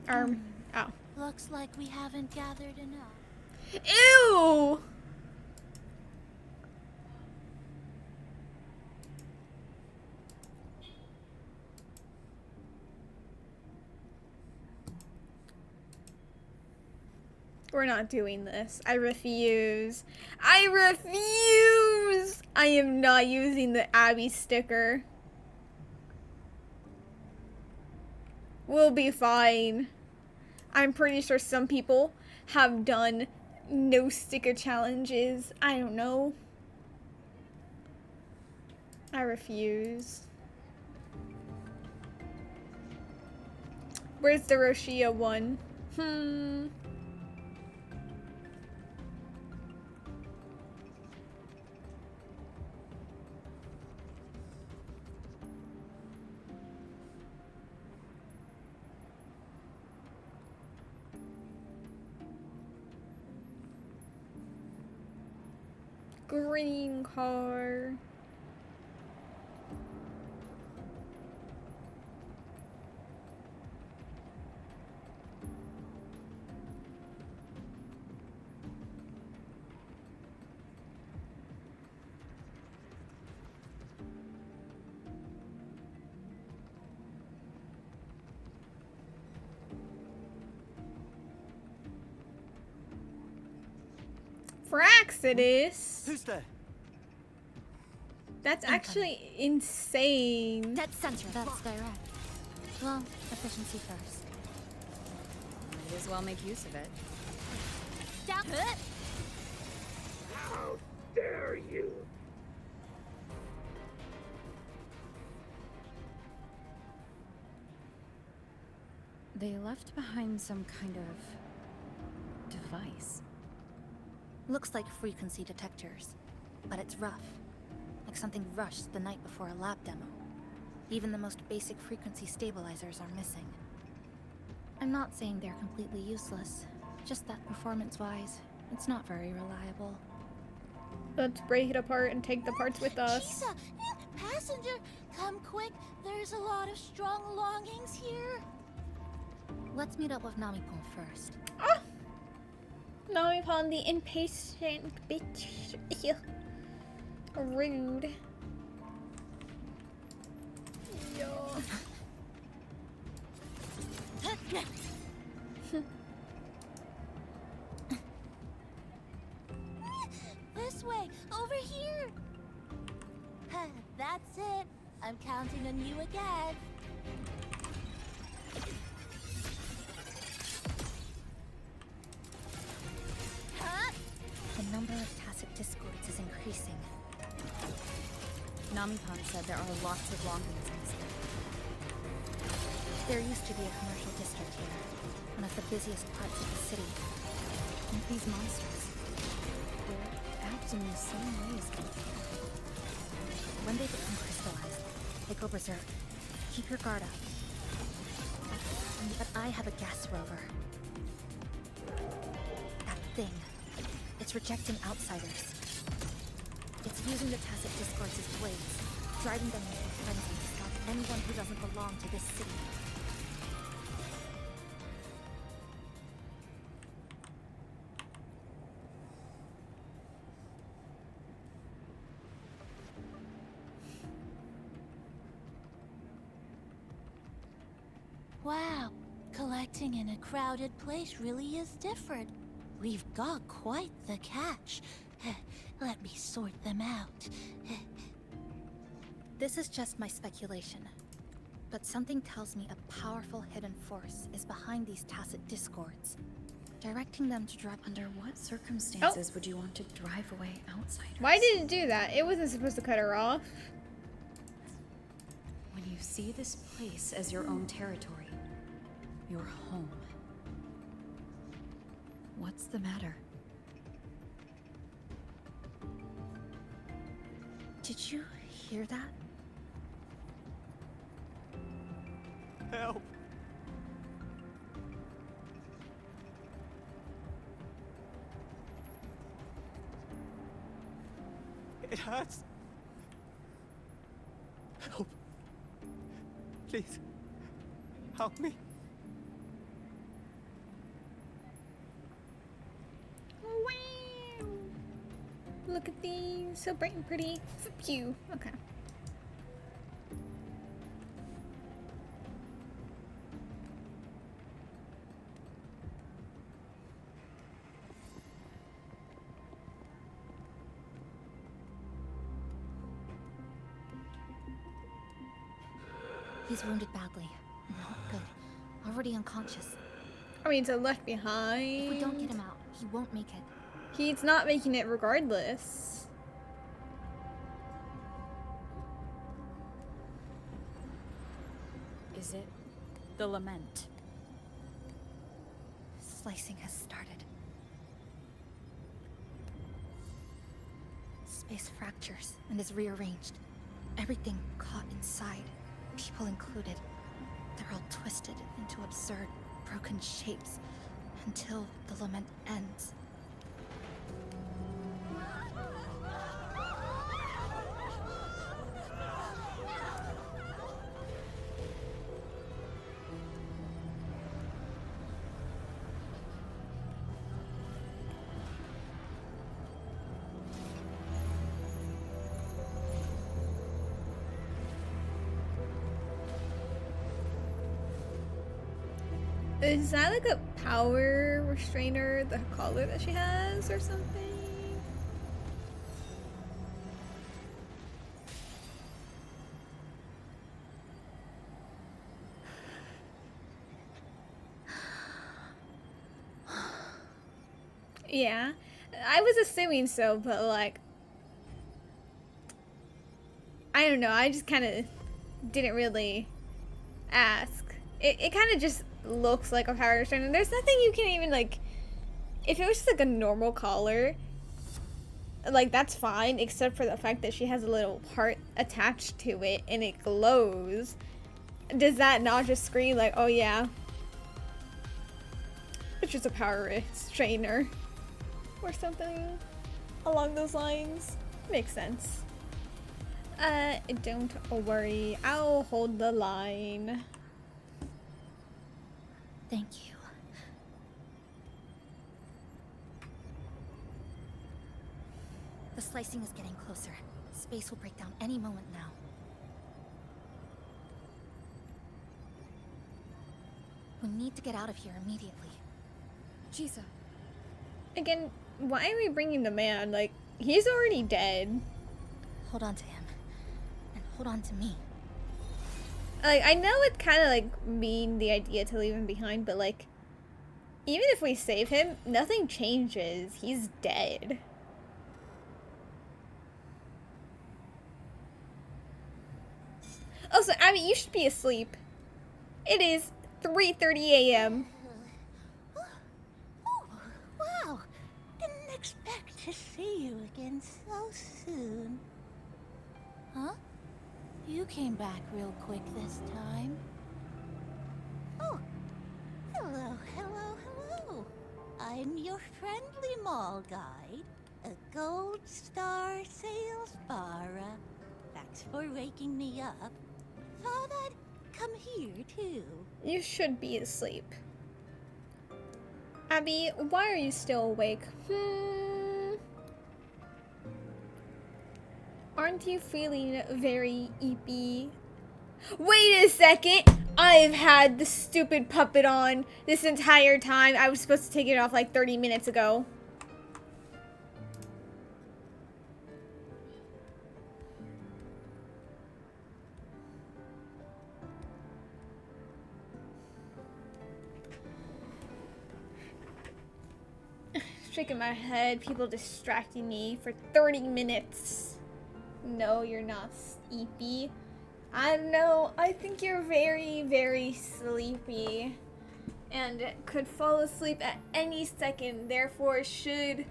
Oh. Looks like we haven't gathered enough. Ew! We're not doing this. I refuse. I refuse! I am not using the Abby sticker. We'll be fine. I'm pretty sure some people have done no sticker challenges. I don't know. I refuse. Where's the Roshia one? Green car. Fraxidus. Who's there? That's actually insane. Dead center. That's direct. Well, efficiency first. Might as well make use of it. Stop it! How dare you! They left behind some kind of device. Looks like frequency detectors, but it's rough. Like something rushed the night before a lab demo. Even the most basic frequency stabilizers are missing. I'm not saying they're completely useless, just that performance-wise, it's not very reliable. Let's break it apart and take the parts with us. Chisa, passenger, Come quick, there's a lot of strong longings here. Let's meet up with Namipon first. Oh! Namipon, the impatient bitch. Rude. Yo. This way, over here. That's it. I'm counting on you again. The number of tacit discords is increasing. Namipon said there are lots of longings in this area. There used to be a commercial district here, one of the busiest parts of the city. And these monsters, they're acting the same way as before. When they become crystallized, they go berserk. Keep your guard up. But I have a gas rover. That thing. It's rejecting outsiders. It's using the tacit discords as blades, driving them into a frenzy to stop anyone who doesn't belong to this city. Wow, collecting in a crowded place really is different. We've got quite the catch. Let me sort them out. This is just my speculation, but something tells me a powerful hidden force is behind these tacit discords, directing them to drive. Under what circumstances would you want to drive away outsiders? Why did it do that? It wasn't supposed to cut her off. When you see this place as your own territory, your home. What's the matter? Did you hear that? Help! It hurts. Help. Please. Help me. Wow. Look at these. So bright and pretty. So cute. Okay. He's wounded badly. Not good. Already unconscious. I mean, so left behind. If we don't get him out, he won't make it. He's not making it regardless. Is it the lament? Slicing has started. Space fractures and is rearranged. Everything caught inside, people included. They're all twisted into absurd, broken shapes until the lament ends. Is that like a power restrainer, the collar that she has or something? Yeah, I was assuming so, but like, I don't know, I just kind of didn't really ask. It kind of just looks like a power restrainer. There's nothing you can even like, if it was just like a normal collar, like that's fine, except for the fact that she has a little part attached to it and it glows. Does that not just scream like, oh yeah, it's just a power restrainer or something along those lines? Makes sense. Don't worry. I'll hold the line. Thank you. The slicing is getting closer. Space will break down any moment now. We need to get out of here immediately. Jisa. Again, why are we bringing the man? Like, he's already dead. Hold on to him. And hold on to me. Like, I know it's kind of like mean the idea to leave him behind, but like, even if we save him, nothing changes. He's dead. Also, Abby, you should be asleep. It is 3:30 a.m. Wow! Didn't expect to see you again so soon. Huh? You came back real quick this time. Oh, hello, hello, hello. I'm your friendly mall guide, a gold star sales barra. Thanks for waking me up. Thought I'd come here too. You should be asleep. Abby, why are you still awake? Aren't you feeling very eepy? Wait a second! I've had the stupid puppet on this entire time. I was supposed to take it off like 30 minutes ago. Shaking my head, people distracting me for 30 minutes. No, you're not sleepy. I know, I think you're very, very sleepy. And could fall asleep at any second, therefore should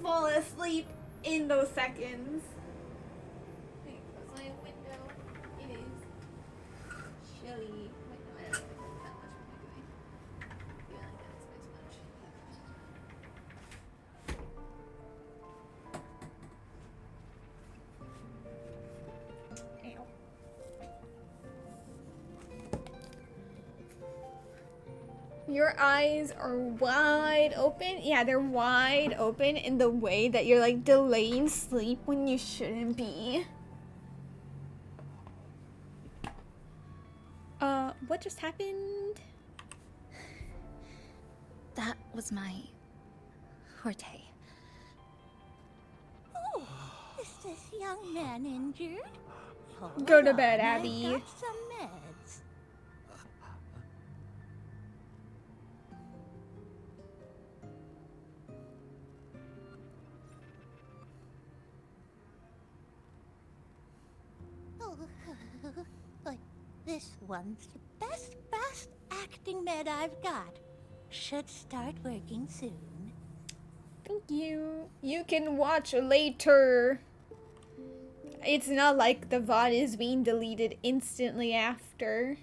fall asleep in those seconds. Let me close my window. It is chilly. Wait, no, I don't think that much. What am I doing? Yeah, like that's way too much. Ow. Your eyes are wide open. Yeah, they're wide open in the way that you're like delaying sleep when you shouldn't be. What just happened? That was my forte. Oh, is this young man injured? Hold Go to on, bed, I've Abby. got some meds. Oh, but this one's the best acting med I've got. Should start working soon. Thank you. You can watch later. It's not like the VOD is being deleted instantly after.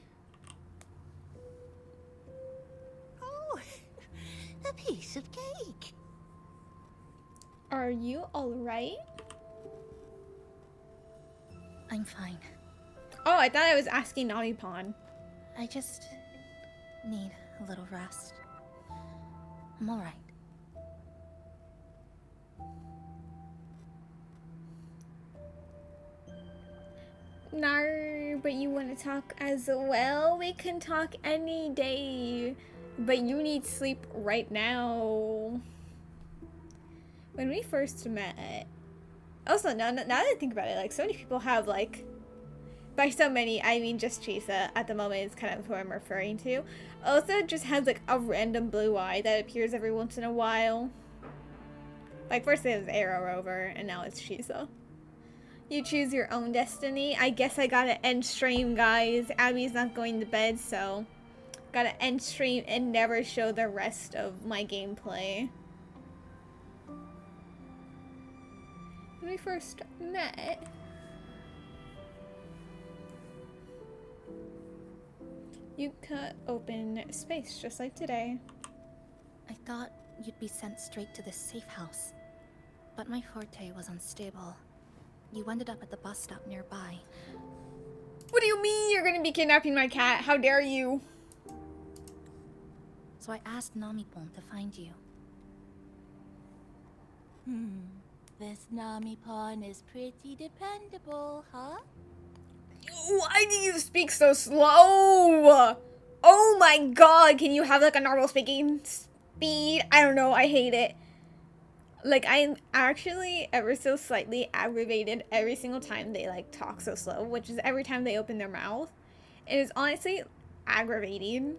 Oh, a piece of cake. Are you alright? I'm fine. Oh, I thought I was asking Namipon. I just need a little rest. I'm alright. No, but you want to talk as well? We can talk any day. But you need sleep right now. When we first met... Also, now that I think about it, like, so many people have, like... By so many, I mean just Chisa at the moment is kind of who I'm referring to. Also just has, like, a random blue eye that appears every once in a while. Like, first it was Arrow Rover, and now it's Chisa. You choose your own destiny. I guess I gotta end stream, guys. Abby's not going to bed, so gotta end stream and never show the rest of my gameplay. When we first met, you cut open space just like today. I thought you'd be sent straight to the safe house, but my forte was unstable. You ended up at the bus stop nearby. What do you mean you're gonna be kidnapping my cat? How dare you? So I asked Namipon to find you. This Namipon is pretty dependable, huh? Why do you speak so slow? Oh my god, can you have like a normal speaking speed? I don't know, I hate it. Like, I'm actually ever so slightly aggravated every single time they like talk so slow, which is every time they open their mouth. It is honestly aggravating.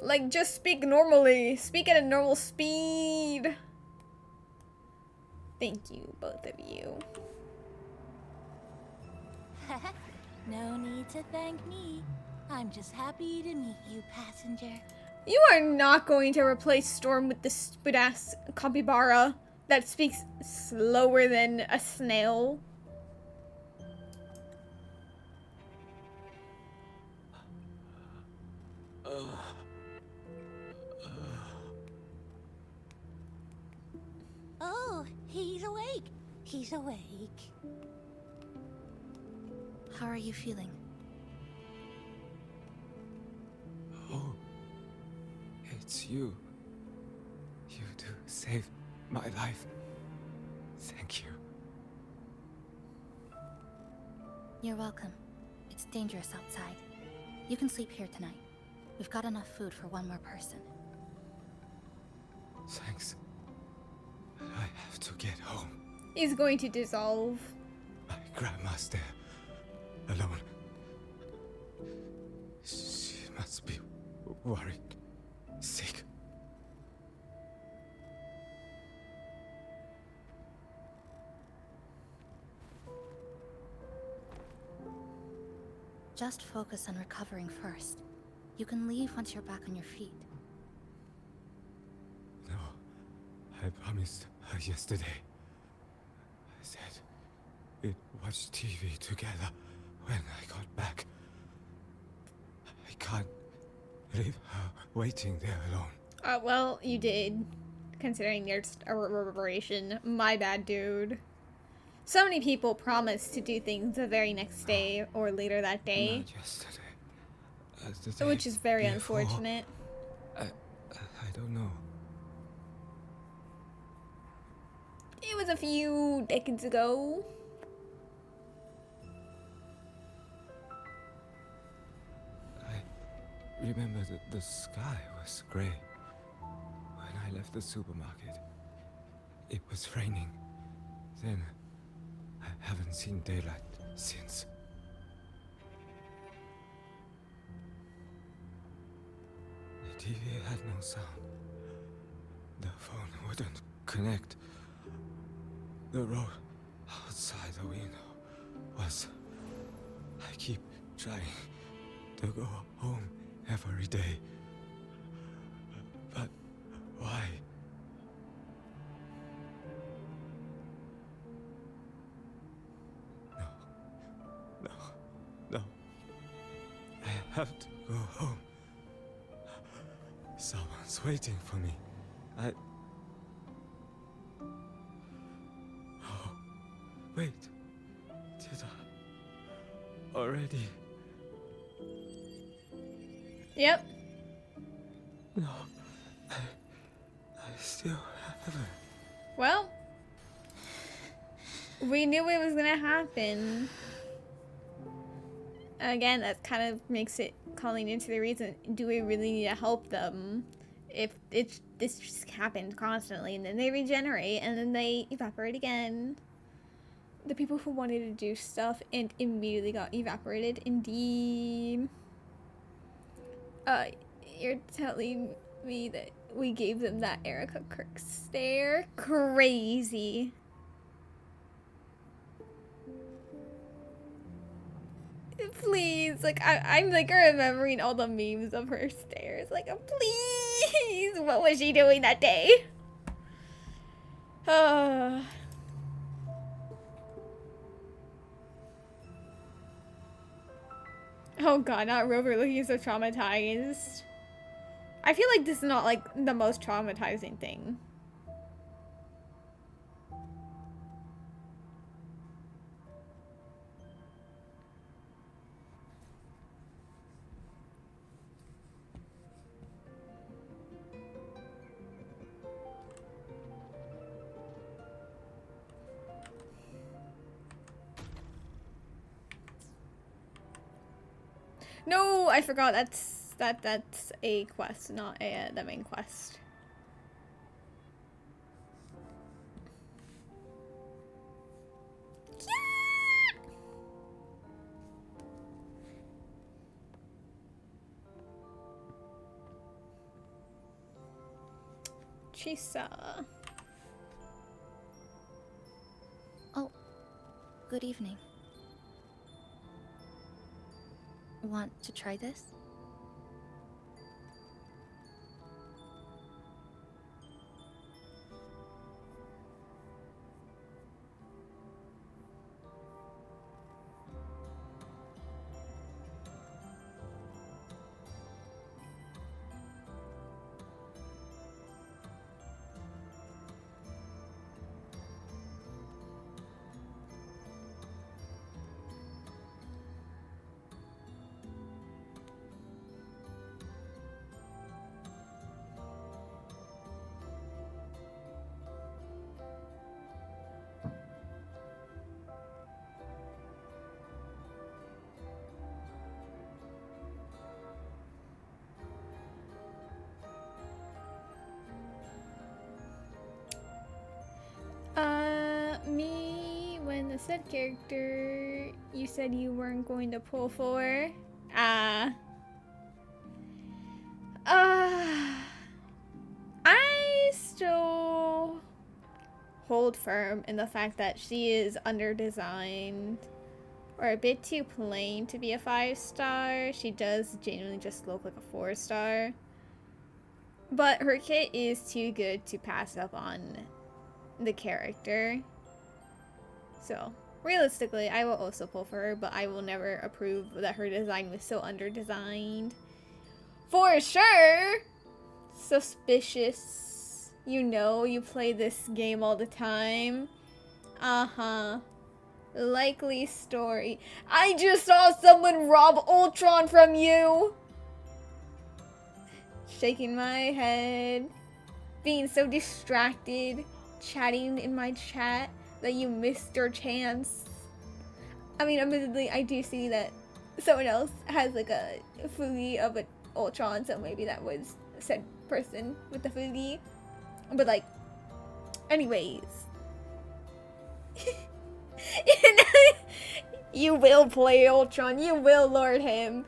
Like, just speak normally. Speak at a normal speed. Thank you, both of you. No need to thank me. I'm just happy to meet you, passenger. You are not going to replace Storm with the stupid ass capybara that speaks slower than a snail. Oh, he's awake. He's awake. How are you feeling? Oh, it's you. You do save my life. Thank you. You're welcome. It's dangerous outside. You can sleep here tonight. We've got enough food for one more person. Thanks. I have to get home. He's going to dissolve. My grandma's there, alone. She must be worried, sick. Just focus on recovering first. You can leave once you're back on your feet. No, I promised her yesterday. I said we'd watch TV together when I got back. I can't leave her waiting there alone. Well, you did. Considering there's a reverberation. My bad, dude. So many people promise to do things the very next day or later that day. Not yesterday. The day Which is very before. unfortunate. I don't know. It was a few decades ago. I remember that the sky was grey when I left the supermarket. It was raining. Then I haven't seen daylight since. The TV had no sound. The phone wouldn't connect. The road outside the window was... I keep trying to go home every day. But why? No. I have to go home. Someone's waiting for me. Oh, wait. Did I already? Yep. No. I still haven't. Well, we knew it was gonna happen. Again, that kind of makes it calling into the reason, do we really need to help them if this just happens constantly and then they regenerate and then they evaporate again? The people who wanted to do stuff and immediately got evaporated, indeed. You're telling me that we gave them that Erica Kirk stare? Crazy. Please, like, I'm like remembering all the memes of her stares. Like, please, what was she doing that day? Oh god, not Rover looking so traumatized. I feel like this is not like the most traumatizing thing. No, I forgot. That's a quest, not the main quest. Chisa. Oh, good evening. Want to try this? Me, when the said character you said you weren't going to pull for, I still hold firm in the fact that she is underdesigned or a bit too plain to be a 5-star. She does genuinely just look like a 4-star. But her kit is too good to pass up on the character. So, realistically, I will also pull for her, but I will never approve that her design was so under-designed. For sure! Suspicious. You know, you play this game all the time. Uh-huh. Likely story. I just saw someone rob Ultron from you! Shaking my head. Being so distracted. Chatting in my chat that you missed your chance. I mean, admittedly, I do see that someone else has like a Fugi of an Ultron, so maybe that was said person with the Fugi. But like, anyways. You will play Ultron, you will lord him.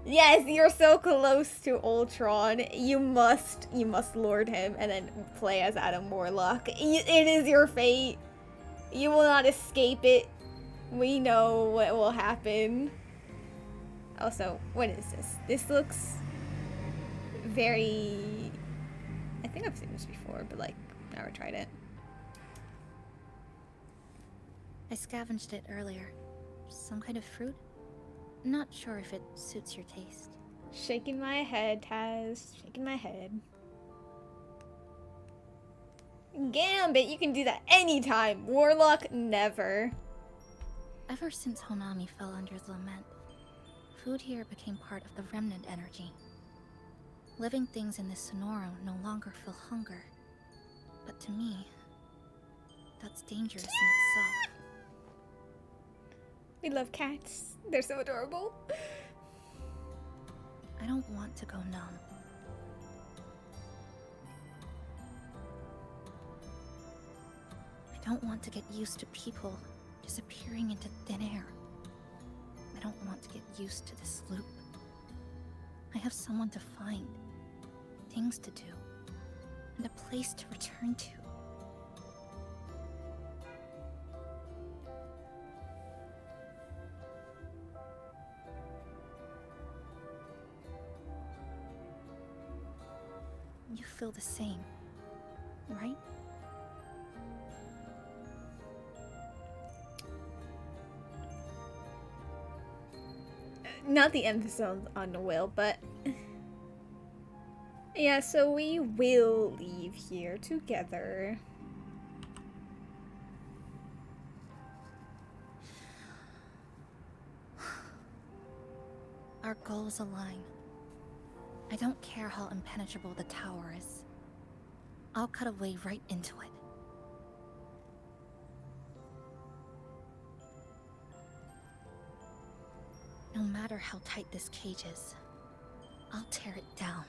Yes, you're so close to Ultron. You must lord him and then play as Adam Warlock. It is your fate. You will not escape it. We know what will happen. Also, what is this? This looks very... I think I've seen this before, but like, never tried it. I scavenged it earlier. Some kind of fruit? Not sure if it suits your taste. Shaking my head, Taz. Shaking my head. Gambit, you can do that anytime. Warlock, never. Ever since Honami fell under the lament, food here became part of the remnant energy. Living things in this Sonoro no longer feel hunger. But to me, that's dangerous in itself. We love cats. They're so adorable. I don't want to go numb. I don't want to get used to people disappearing into thin air. I don't want to get used to this loop. I have someone to find, things to do, and a place to return to. You feel the same, right? Not the emphasis on the will, but... Yeah, so we will leave here together. Our goals align. I don't care how impenetrable the tower is. I'll cut a way right into it. No matter how tight this cage is, I'll tear it down.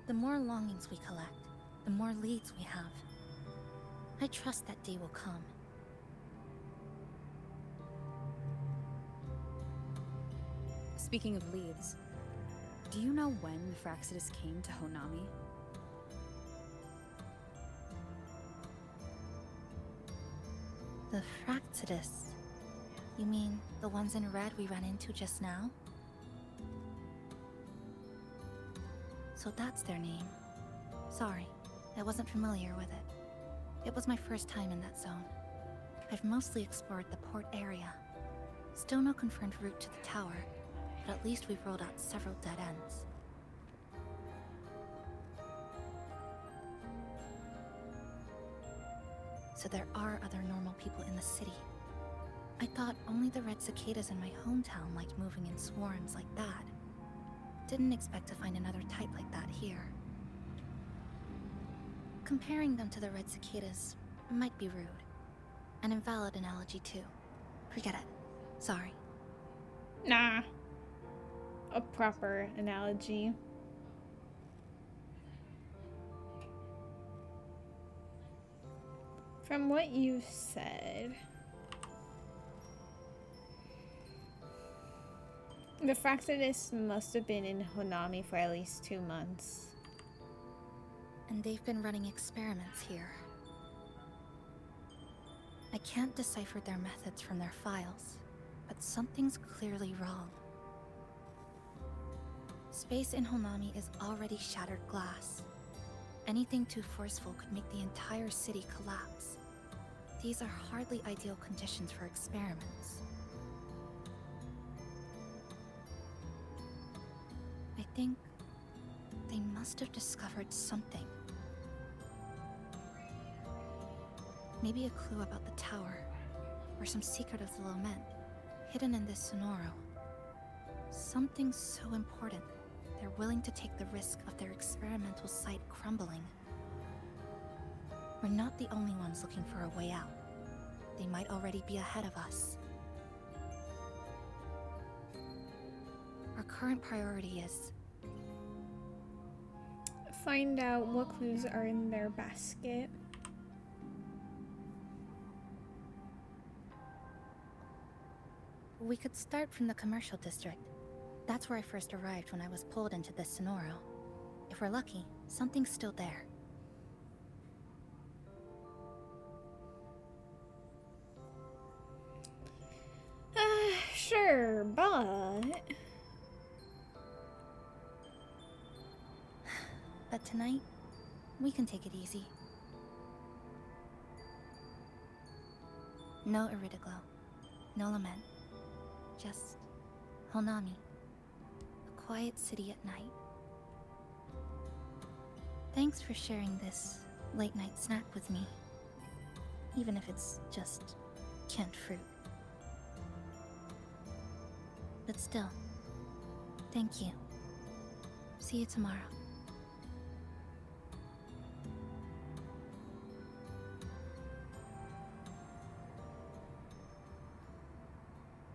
The more longings we collect, the more leads we have. I trust that day will come. Speaking of leads, do you know when the Fraxidus came to Honami? The Fraxidus? You mean the ones in red we ran into just now? So that's their name. Sorry, I wasn't familiar with it. It was my first time in that zone. I've mostly explored the port area. Still no confirmed route to the tower, but at least we've ruled out several dead ends. So there are other normal people in the city. I thought only the red cicadas in my hometown liked moving in swarms like that. Didn't expect to find another type like that here. Comparing them to the red cicadas might be rude. An invalid analogy too. Forget it. Sorry. Nah. A proper analogy. From what you said, the Fraxidus must have been in Honami for at least 2 months. And they've been running experiments here. I can't decipher their methods from their files, but something's clearly wrong. Space in Honami is already shattered glass. Anything too forceful could make the entire city collapse. These are hardly ideal conditions for experiments. I think they must have discovered something. Maybe a clue about the tower, or some secret of the lament, hidden in this Sonoro. Something so important, they're willing to take the risk of their experimental site crumbling. We're not the only ones looking for a way out. They might already be ahead of us. Our current priority is Find out what clues are in their basket. we could start from the commercial district. That's where I first arrived when I was pulled into this Sonoro. If we're lucky, something's still there. Sure, but... But tonight, we can take it easy. No Iridaglow. No lament. Just Honami. A quiet city at night. Thanks for sharing this late-night snack with me. Even if it's just canned fruit. But still, thank you. See you tomorrow.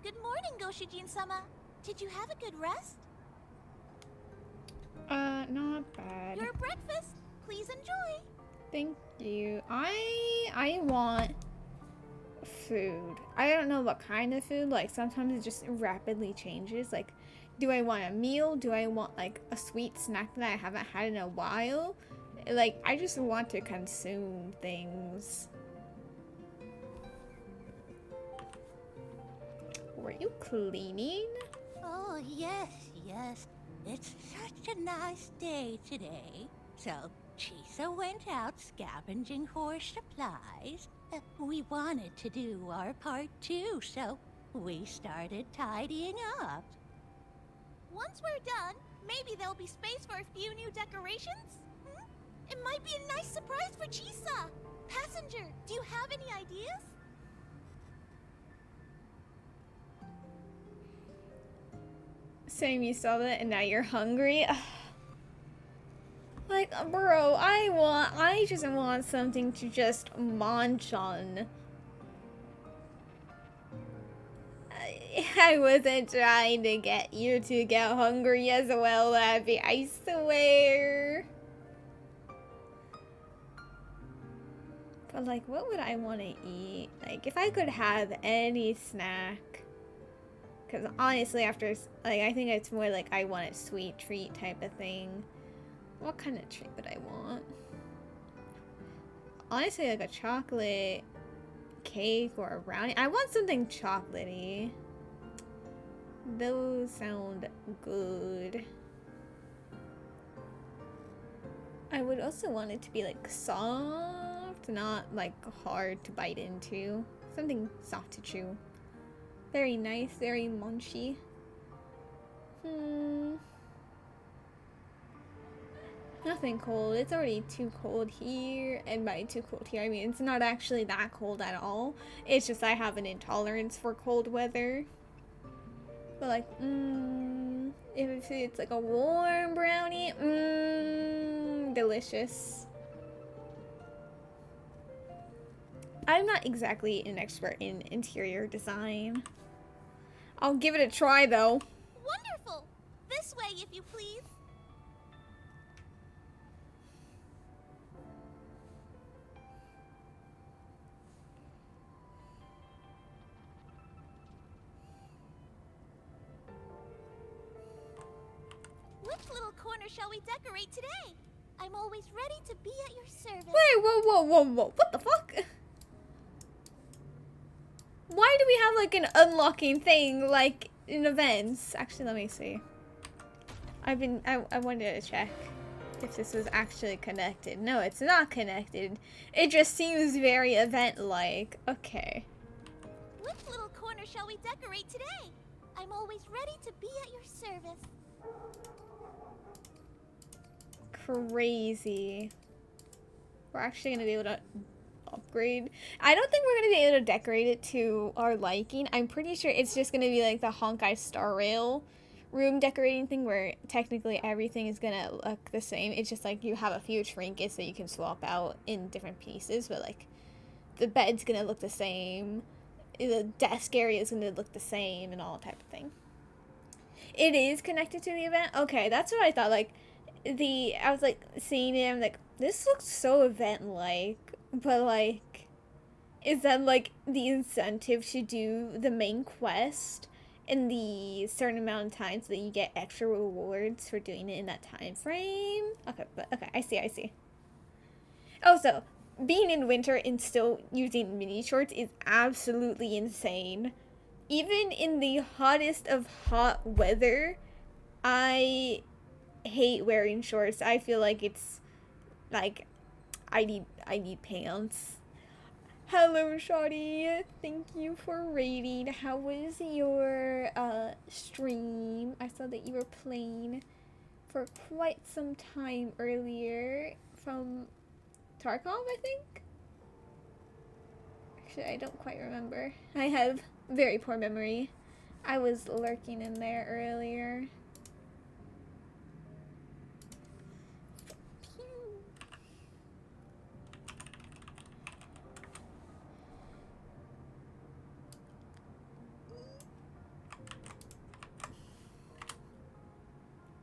Good morning, Goshijin-sama. Did you have a good rest? Not bad. Your breakfast. Please enjoy. Thank you. I want food. I don't know what kind of food. Like, sometimes it just rapidly changes. Like, do I want a meal? Do I want, like, a sweet snack that I haven't had in a while? Like, I just want to consume things. Were you cleaning? Oh, yes, yes. It's such a nice day today. So, Chisa went out scavenging for supplies. We wanted to do our part too, so we started tidying up. Once we're done, maybe there'll be space for a few new decorations? It might be a nice surprise for Chisa. Passenger, do you have any ideas? Same, you saw that and now you're hungry? Like, bro, I just want something to just munch on. I wasn't trying to get you to get hungry as well, Abby. I swear. But like, what would I want to eat? Like, if I could have any snack. Because honestly, after, like, I think it's more like I want a sweet treat type of thing. What kind of treat would I want? Honestly, like a chocolate cake or a brownie. I want something chocolatey. Those sound good. I would also want it to be like soft, not like hard to bite into. Something soft to chew. Very nice, very munchy. Nothing cold. It's already too cold here. And by too cold here, I mean it's not actually that cold at all. It's just I have an intolerance for cold weather. But like, if it's like a warm brownie, delicious. I'm not exactly an expert in interior design. I'll give it a try though. Wonderful! This way, if you please. Which little corner shall we decorate today? I'm always ready to be at your service. Wait, whoa. What the fuck? Why do we have like an unlocking thing like in events? Actually, let me see. I wanted to check if this was actually connected. No, it's not connected. It just seems very event-like. Okay. Which little corner shall we decorate today? I'm always ready to be at your service. Crazy. We're actually gonna be able to upgrade. I don't think we're gonna be able to decorate it to our liking. I'm pretty sure it's just gonna be like the Honkai Star Rail room decorating thing where technically everything is gonna look the same. It's just like you have a few trinkets that you can swap out in different pieces, but like the bed's gonna look the same, the desk area is gonna look the same, and all type of thing. It is connected to the event. Okay, that's what I thought. Like I was like seeing it, I'm like, this looks so event-like, but like, is that like the incentive to do the main quest in the certain amount of time so that you get extra rewards for doing it in that time frame? Okay, but okay, I see. Also, being in winter and still using mini shorts is absolutely insane. Even in the hottest of hot weather, I hate wearing shorts. I feel like it's like I need pants. Hello, Shawty. Thank you for raiding. How was your stream? I saw that you were playing for quite some time earlier from Tarkov, I think. Actually, I don't quite remember. I have very poor memory. I was lurking in there earlier.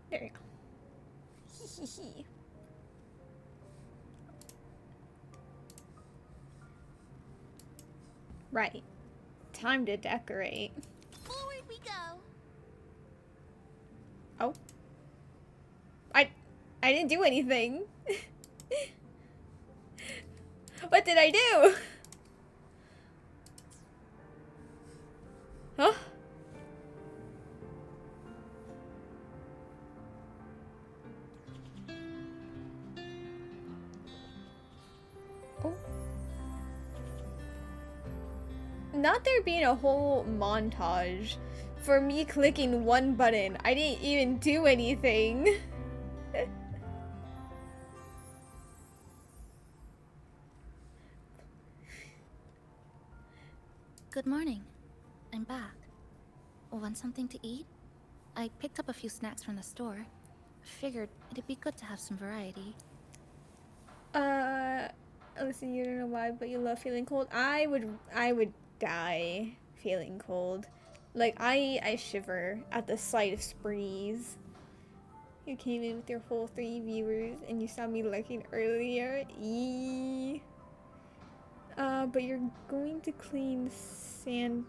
There you go. Right. Time to decorate. Forward we go. Oh. I didn't do anything. What did I do? Huh? Oh. Not there being a whole montage for me clicking one button. I didn't even do anything. Good morning. I'm back. Want something to eat? I picked up a few snacks from the store. Figured it'd be good to have some variety. Listen, you don't know why, but you love feeling cold. I would die feeling cold. Like, I shiver at the sight of sprees. You came in with your whole 3 viewers and you saw me lurking earlier. Eee. But you're going to clean Santa.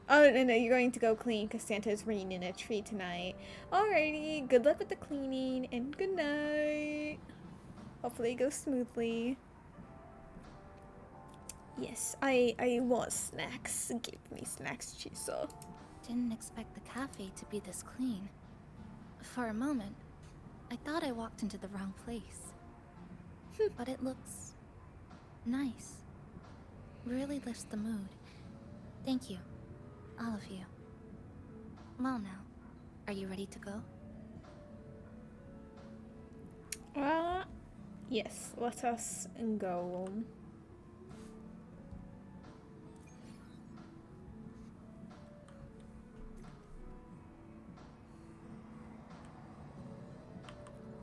Oh, no, you're going to go clean because Santa's ringing in a tree tonight. Alrighty, good luck with the cleaning and good night. Hopefully it goes smoothly. Yes, I want snacks. Give me snacks, Chisa. Didn't expect the cafe to be this clean. For a moment, I thought I walked into the wrong place. But it looks nice. Really lifts the mood. Thank you, all of you. Well now, are you ready to go? Yes, let us go.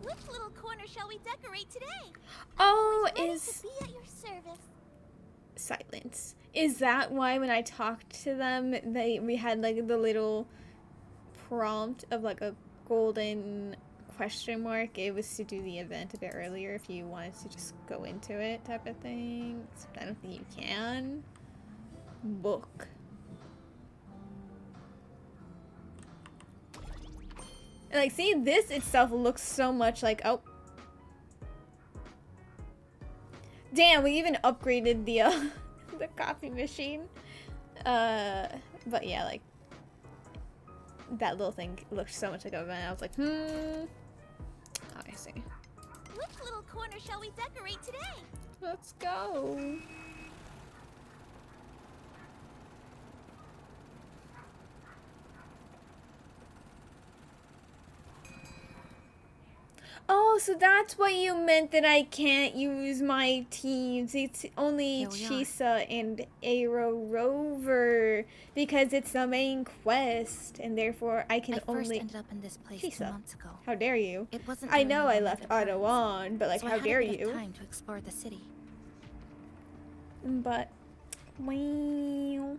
Which little corner shall we decorate today? Oh, Ready is to be at your service. silence. Is that why when I talked to them, we had like the little prompt of like a golden question mark? It was to do the event a bit earlier if you wanted to just go into it type of thing. I don't think you can. Book. Like, see, this itself looks so much like, oh. Damn, we even upgraded the, the coffee machine. But yeah, like, that little thing looked so much like a event. I was like, I see. Which little corner shall we decorate today? Let's go. Oh, so that's what you meant that I can't use my teams. It's only Chisa and Aero Rover because it's the main quest, and therefore I can only. I first ended up in this place Chisa. 2 months ago. How dare you? It wasn't I during know the I London left Otto occurrence, on, but like, so how I had dare a bit you? of time to explore the city. But, wow.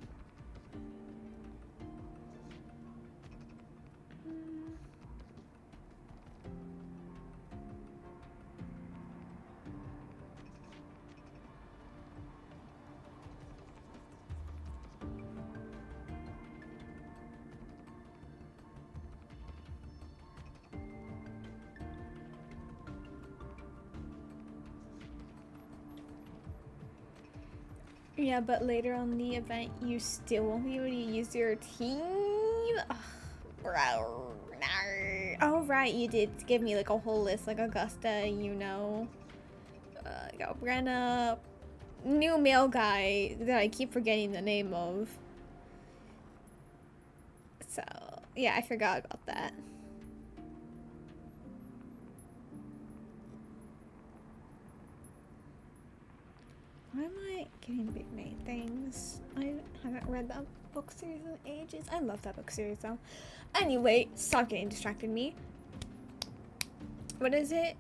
Yeah, but later on the event, you still won't be able to use your team? Ugh, bro. No. Oh, right, you did give me like a whole list, like Augusta, you know. Got Brenna. New male guy that I keep forgetting the name of. So, yeah, I forgot about that. Why am I getting big name things? I haven't read that book series in ages. I love that book series though. Anyway, stop getting distracted me. What is it?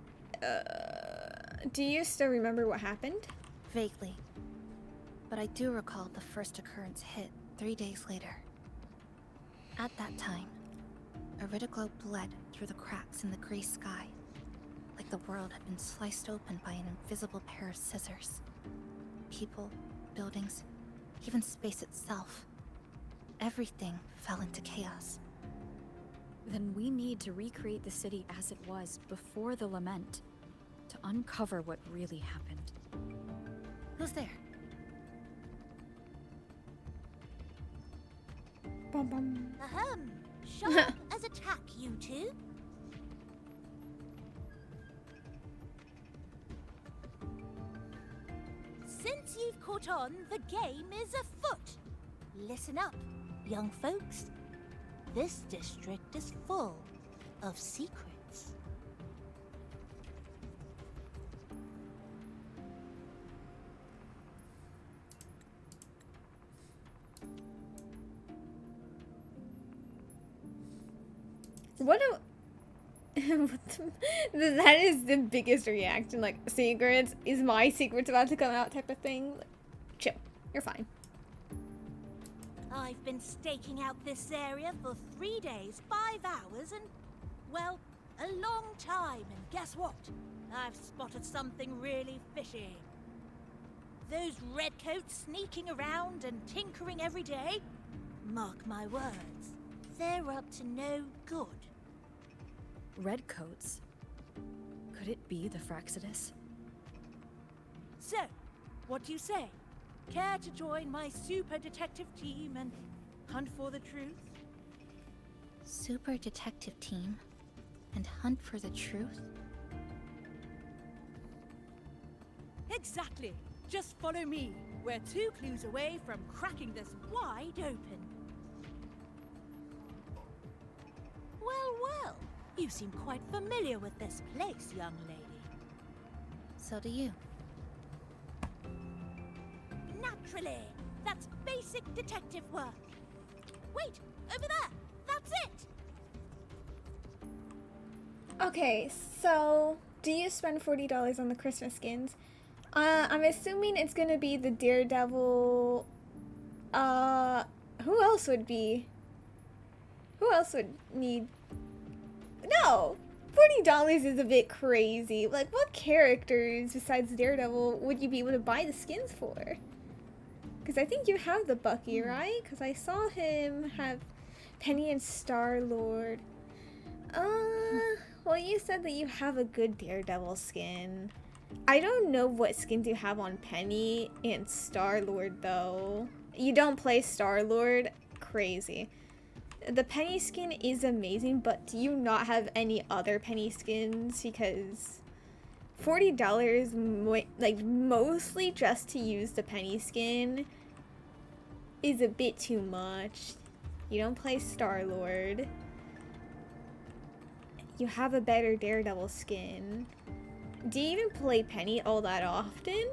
Do you still remember what happened? Vaguely. But I do recall the first occurrence hit 3 days later. At that time, Iridoglow bled through the cracks in the gray sky, like the world had been sliced open by an invisible pair of scissors. People, buildings, even space itself. Everything fell into chaos. Then we need to recreate the city as it was before the lament, to uncover what really happened. Who's there? Bum bum. Ahem. Sharp as a tack, you two. Since you've caught on, the game is afoot. Listen up, young folks. This district is full of secrets. What a... that is the biggest reaction, like, secrets? Is my secrets about to come out type of thing? Like, chill. You're fine. I've been staking out this area for 3 days, 5 hours, and, well, a long time. And guess what? I've spotted something really fishy. Those redcoats sneaking around and tinkering every day? Mark my words, they're up to no good. Redcoats? Could it be the Fraxidus? So, what do you say? Care to join my super detective team and hunt for the truth? Super detective team? And hunt for the truth? Exactly. Just follow me. We're 2 clues away from cracking this wide open. Well, well. You seem quite familiar with this place, young lady. So do you. Naturally. That's basic detective work. Wait, over there. That's it. Okay, so do you spend $40 on the Christmas skins? I'm assuming it's gonna be the Daredevil. Who else would be? Who else would need? No, $40 is a bit crazy. Like, what characters besides Daredevil would you be able to buy the skins for? Because I think you have the Bucky, right? Because I saw him have Penny and Star-Lord. Well, you said that you have a good Daredevil skin. I don't know what skins you have on Penny and Star-Lord, though. You don't play Star-Lord? Crazy. The Penny skin is amazing, but do you not have any other Penny skins? Because $40, like, mostly just to use the Penny skin is a bit too much. You don't play Star-Lord. You have a better Daredevil skin. Do you even play Penny all that often?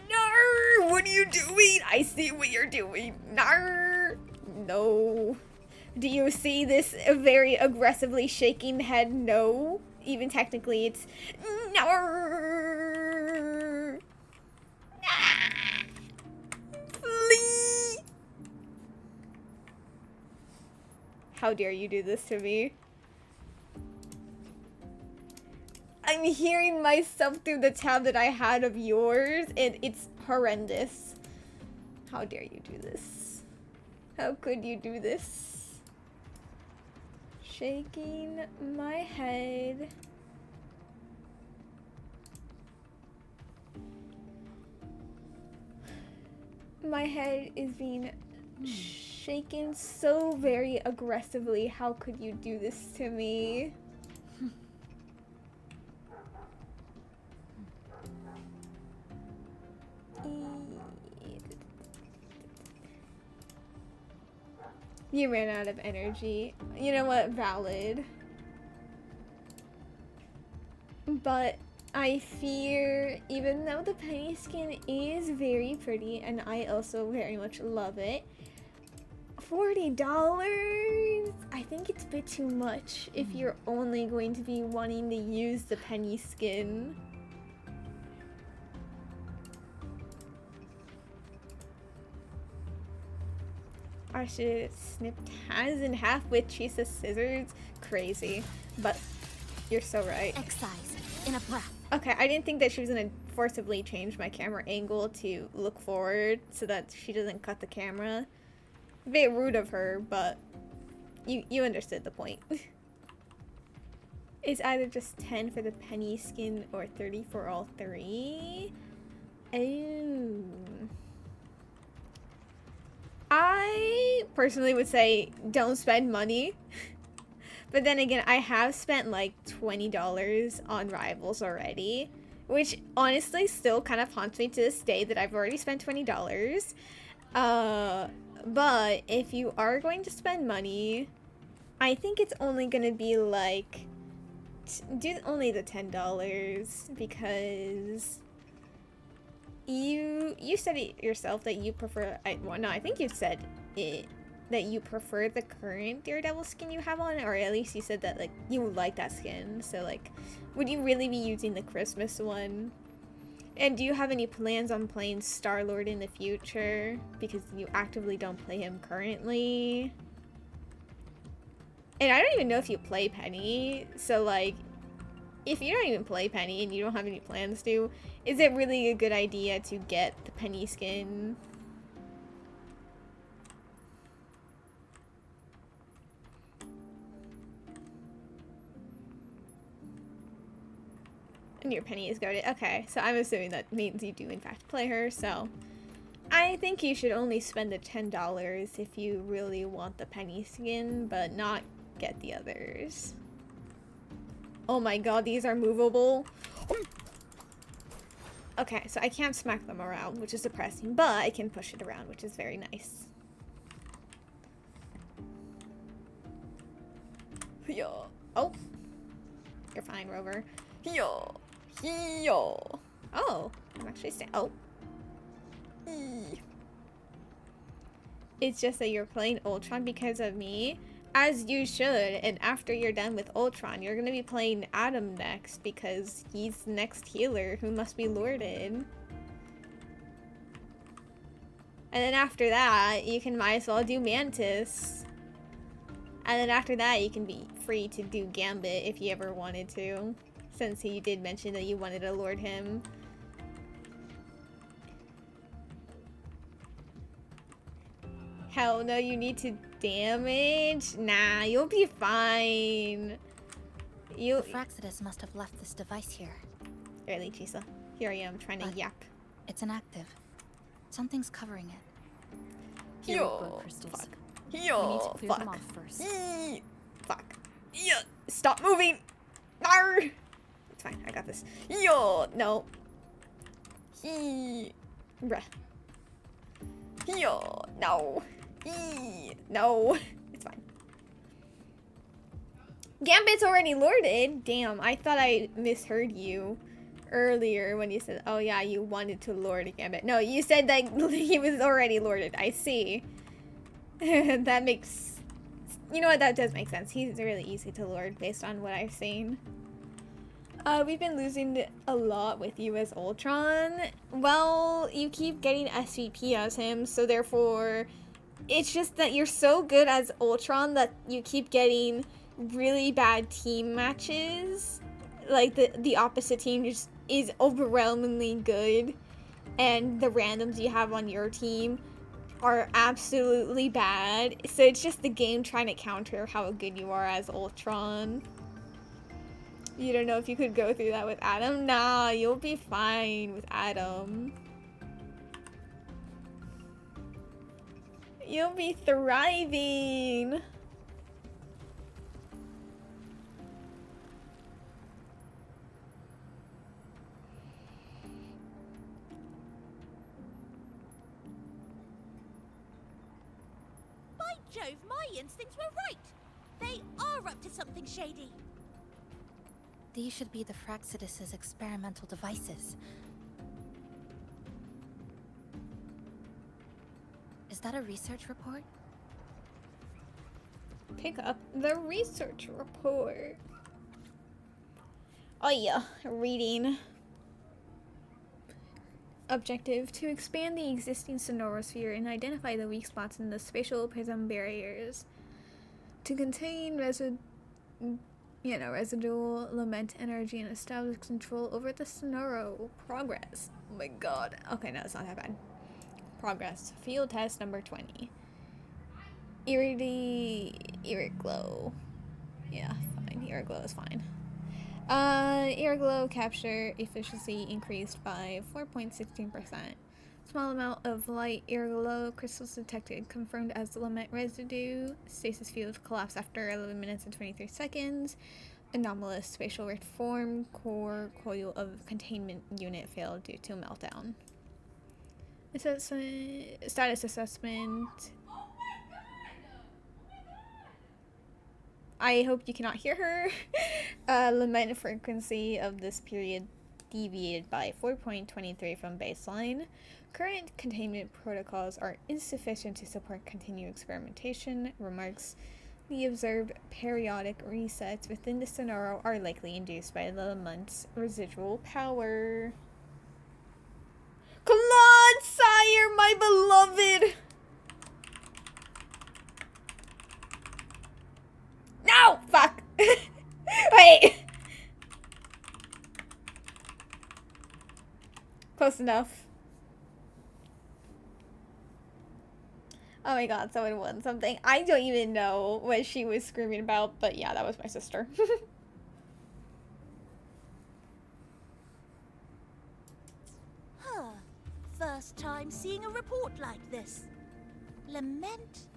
No! What are you doing? I see what you're doing. No! No. Do you see this very aggressively shaking head? No. Even technically it's no. Flee! How dare you do this to me? I'm hearing myself through the tab that I had of yours, and it's horrendous. How dare you do this? How could you do this? Shaking my head. My head is being shaken so very aggressively. How could you do this to me? You ran out of energy. You know what? Valid. But I fear, even though the Penny skin is very pretty, and I also very much love it, $40? I think it's a bit too much if you're only going to be wanting to use the Penny skin. I should snip hands in half with Chisa's scissors. Crazy. But you're so right. Excise. In a breath. Okay, I didn't think that she was gonna forcibly change my camera angle to look forward so that she doesn't cut the camera. A bit rude of her, but you understood the point. It's either just 10 for the Penny skin or 30 for all 3. Oh. I personally would say don't spend money. But then again, I have spent like $20 on Rivals already, which honestly still kind of haunts me to this day that I've already spent $20. But if you are going to spend money, I think it's only going to be like, do only the $10 because you said it yourself that you prefer, well, no, I think you said it that you prefer the current Daredevil skin you have on, or at least you said that like you like that skin. So like, would you really be using the Christmas one? And do you have any plans on playing Star-Lord in the future? Because you actively don't play him currently. And I don't even know if you play Penny, so like, if you don't even play Penny and you don't have any plans to, is it really a good idea to get the Penny skin? And your Penny is goated. Okay, so I'm assuming that means you do in fact play her, so I think you should only spend the $10 if you really want the Penny skin, but not get the others. Oh my god, these are movable. Okay, so I can't smack them around, which is depressing, but I can push it around, which is very nice. Yo. Oh. You're fine, Rover. Yo. Yo. Oh. I'm actually staying. Oh. It's just that you're playing Ultron because of me. As you should, and after you're done with Ultron, you're gonna be playing Adam next because he's the next healer who must be lorded. And then after that, you can might as well do Mantis. And then after that, you can be free to do Gambit if you ever wanted to, since you did mention that you wanted to lord him. Hell no, you need to damage? Nah, you'll be fine. The Fraxidus must have left this device here. Early, Chisa. Here I am trying to yap. It's inactive. Something's covering it. Here we go, crystals. Fuck. We need to clear them off first. Fuck. Yeah. Stop moving. Arr. It's fine. I got this. Yo. No. Bruh. Yo. No. No. It's fine. Gambit's already lorded. Damn, I thought I misheard you earlier when you said, oh yeah, you wanted to lord Gambit. No, you said that he was already lorded. I see. That makes... You know what? That does make sense. He's really easy to lord based on what I've seen. We've been losing a lot with you as Ultron. Well, you keep getting SVP as him, so therefore... It's just that you're so good as Ultron that you keep getting really bad team matches. Like, the opposite team just is overwhelmingly good. And the randoms you have on your team are absolutely bad. So it's just the game trying to counter how good you are as Ultron. You don't know if you could go through that with Adam? Nah, you'll be fine with Adam. You'll be thriving. By Jove, my instincts were right. They are up to something shady. These should be the Fraxidus's experimental devices. Is that a research report? Pick up the research report. Oh yeah, reading. Objective: to expand the existing sonorosphere and identify the weak spots in the spatial prism barriers. To contain residual lament energy and establish control over the sonoro. Progress. Oh my god. Okay, no, it's not that bad. Progress. Field test number 20. Irid glow. Yeah, fine. Irid glow is fine. Irid glow capture efficiency increased by 4.16%. Small amount of light Irid glow crystals detected, confirmed as lament residue. Stasis field collapse after 11 minutes and 23 seconds. Anomalous spatial rift formed. Core coil of containment unit failed due to meltdown. Status assessment. I hope you cannot hear her. Lament frequency of this period deviated by 4.23 from baseline. Current containment protocols are insufficient to support continued experimentation. Remarks: the observed periodic resets within the Sonaro are likely induced by the month's residual power. Claude, sire, my beloved! No! Fuck! Wait! Close enough. Oh my god, someone won something. I don't even know what she was screaming about, but yeah, that was my sister. Huh. First time seeing a report like this. Lament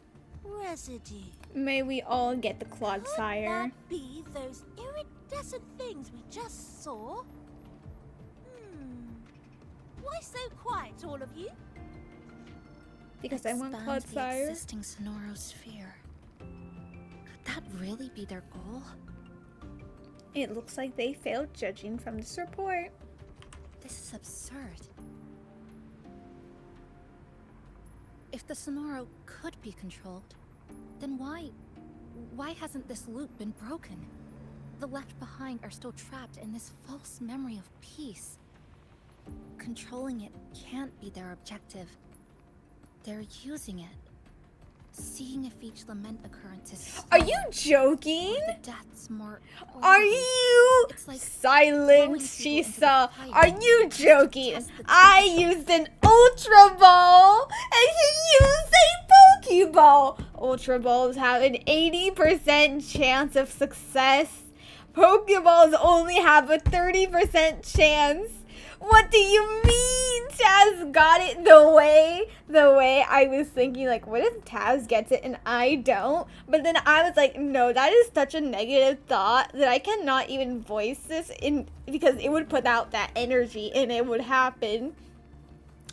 residue. May we all get the Claude, sire. That be those iridescent things we just saw? Why so quiet, all of you? Because I want Expand Claude, the sire. existing Sonoro sphere. Could that really be their goal? It looks like they failed judging from this report. This is absurd. If the Sonoro could be controlled, then why hasn't this loop been broken? The left behind are still trapped in this false memory of peace. Controlling it can't be their objective. They're using it. Seeing if each lament occurrence is... Are you joking? The deaths more... Are you like silent, Shisa? Are you joking? I used an Ultra Ball and he used a Pokeball. Ultra Balls have an 80% chance of success. Pokeballs only have a 30% chance. What do you mean Taz got it the way I was thinking, like, what if Taz gets it and I don't? But then I was like, no, that is such a negative thought that I cannot even voice this in, because it would put out that energy and it would happen.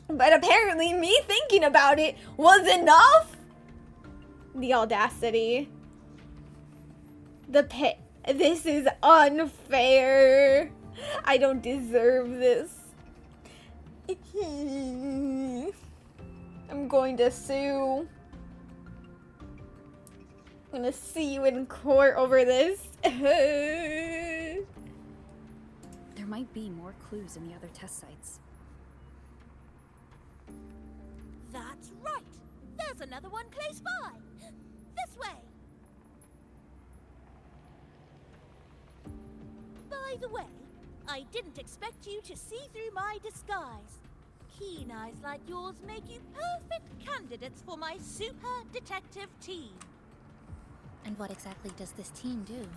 But apparently me thinking about it was enough. The audacity. This is unfair. I don't deserve this. I'm going to sue. I'm gonna see you in court over this. There might be more clues in the other test sites. That's right. There's another one close by. This way. By the way, I didn't expect you to see through my disguise. Keen eyes like yours make you perfect candidates for my super detective team. And what exactly does this team do?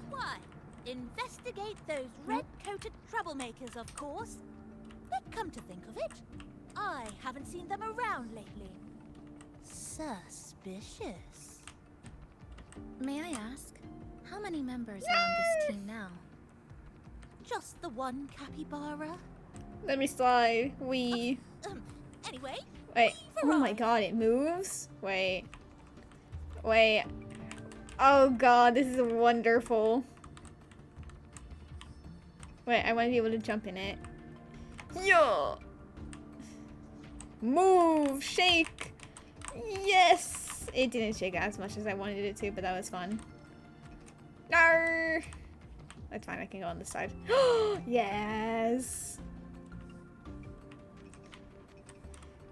Why, investigate those red-coated troublemakers, of course. But come to think of it, I haven't seen them around lately. Suspicious. May I ask, how many members are on this team now? Just the one capybara. Let me slide. Anyway. Wait. Oh my god, it moves? Wait. Oh god, this is wonderful. Wait, I want to be able to jump in it. Yo! Move! Shake! Yes! It didn't shake as much as I wanted it to, but that was fun. Arr! That's fine, I can go on this side. Yes!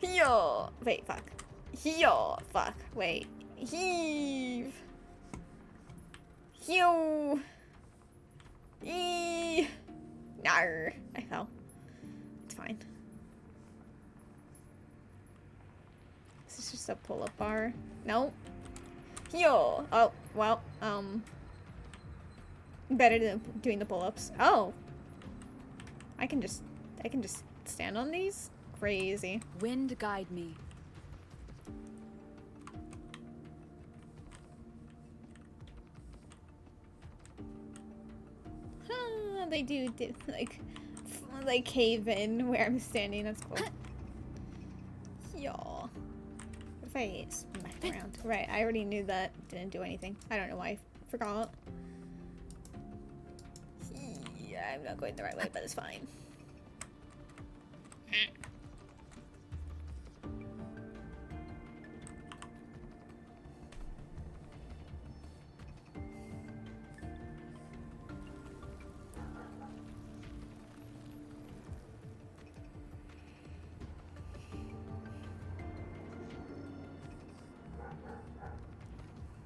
Yo! Wait, fuck. Yo! Fuck. Wait. Heave! Yo! Eee! Nar! I fell. It's fine. This is just a pull-up bar. No. Yo! Oh, well, better than doing the pull-ups. Oh! I can just stand on these? Crazy. Wind guide me. They do like cave in where I'm standing. That's cool. Y'all. If I smack around. Right, I already knew that. Didn't do anything. I don't know why I forgot. Yeah, I'm not going the right way, but it's fine.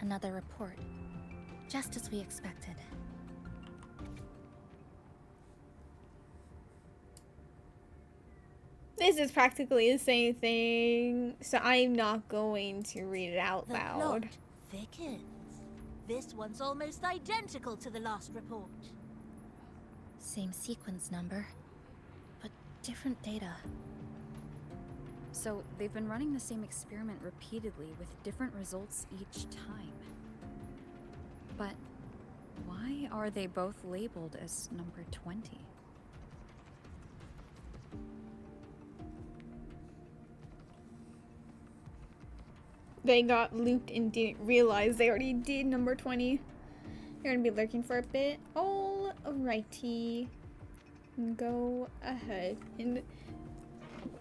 Another report. Just as we expected. This is practically the same thing, so I'm not going to read it out loud. Plot thickens. This one's almost identical to the last report. Same sequence number, but different data. So they've been running the same experiment repeatedly with different results each time. But why are they both labeled as number 20? They got looped and didn't realize they already did number 20. You're gonna be lurking for a bit. Alrighty. Go ahead and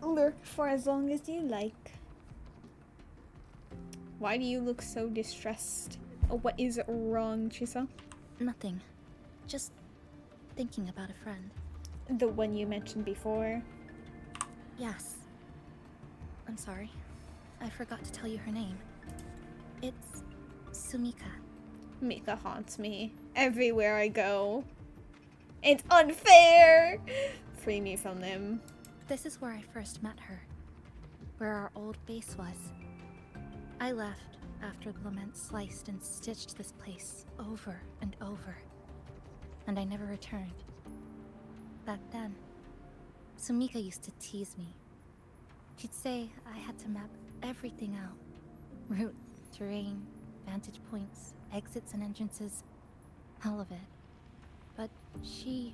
lurk for as long as you like. Why do you look so distressed? What is wrong, Chisa? Nothing. Just thinking about a friend. The one you mentioned before? Yes. I'm sorry. I forgot to tell you her name. It's Sumika. Mika haunts me everywhere I go. It's unfair! Free me from them. This is where I first met her. Where our old base was. I left after the lament sliced and stitched this place over and over. And I never returned. Back then, Sumika used to tease me. She'd say I had to map everything out. Route, terrain, vantage points, exits and entrances. All of it. But she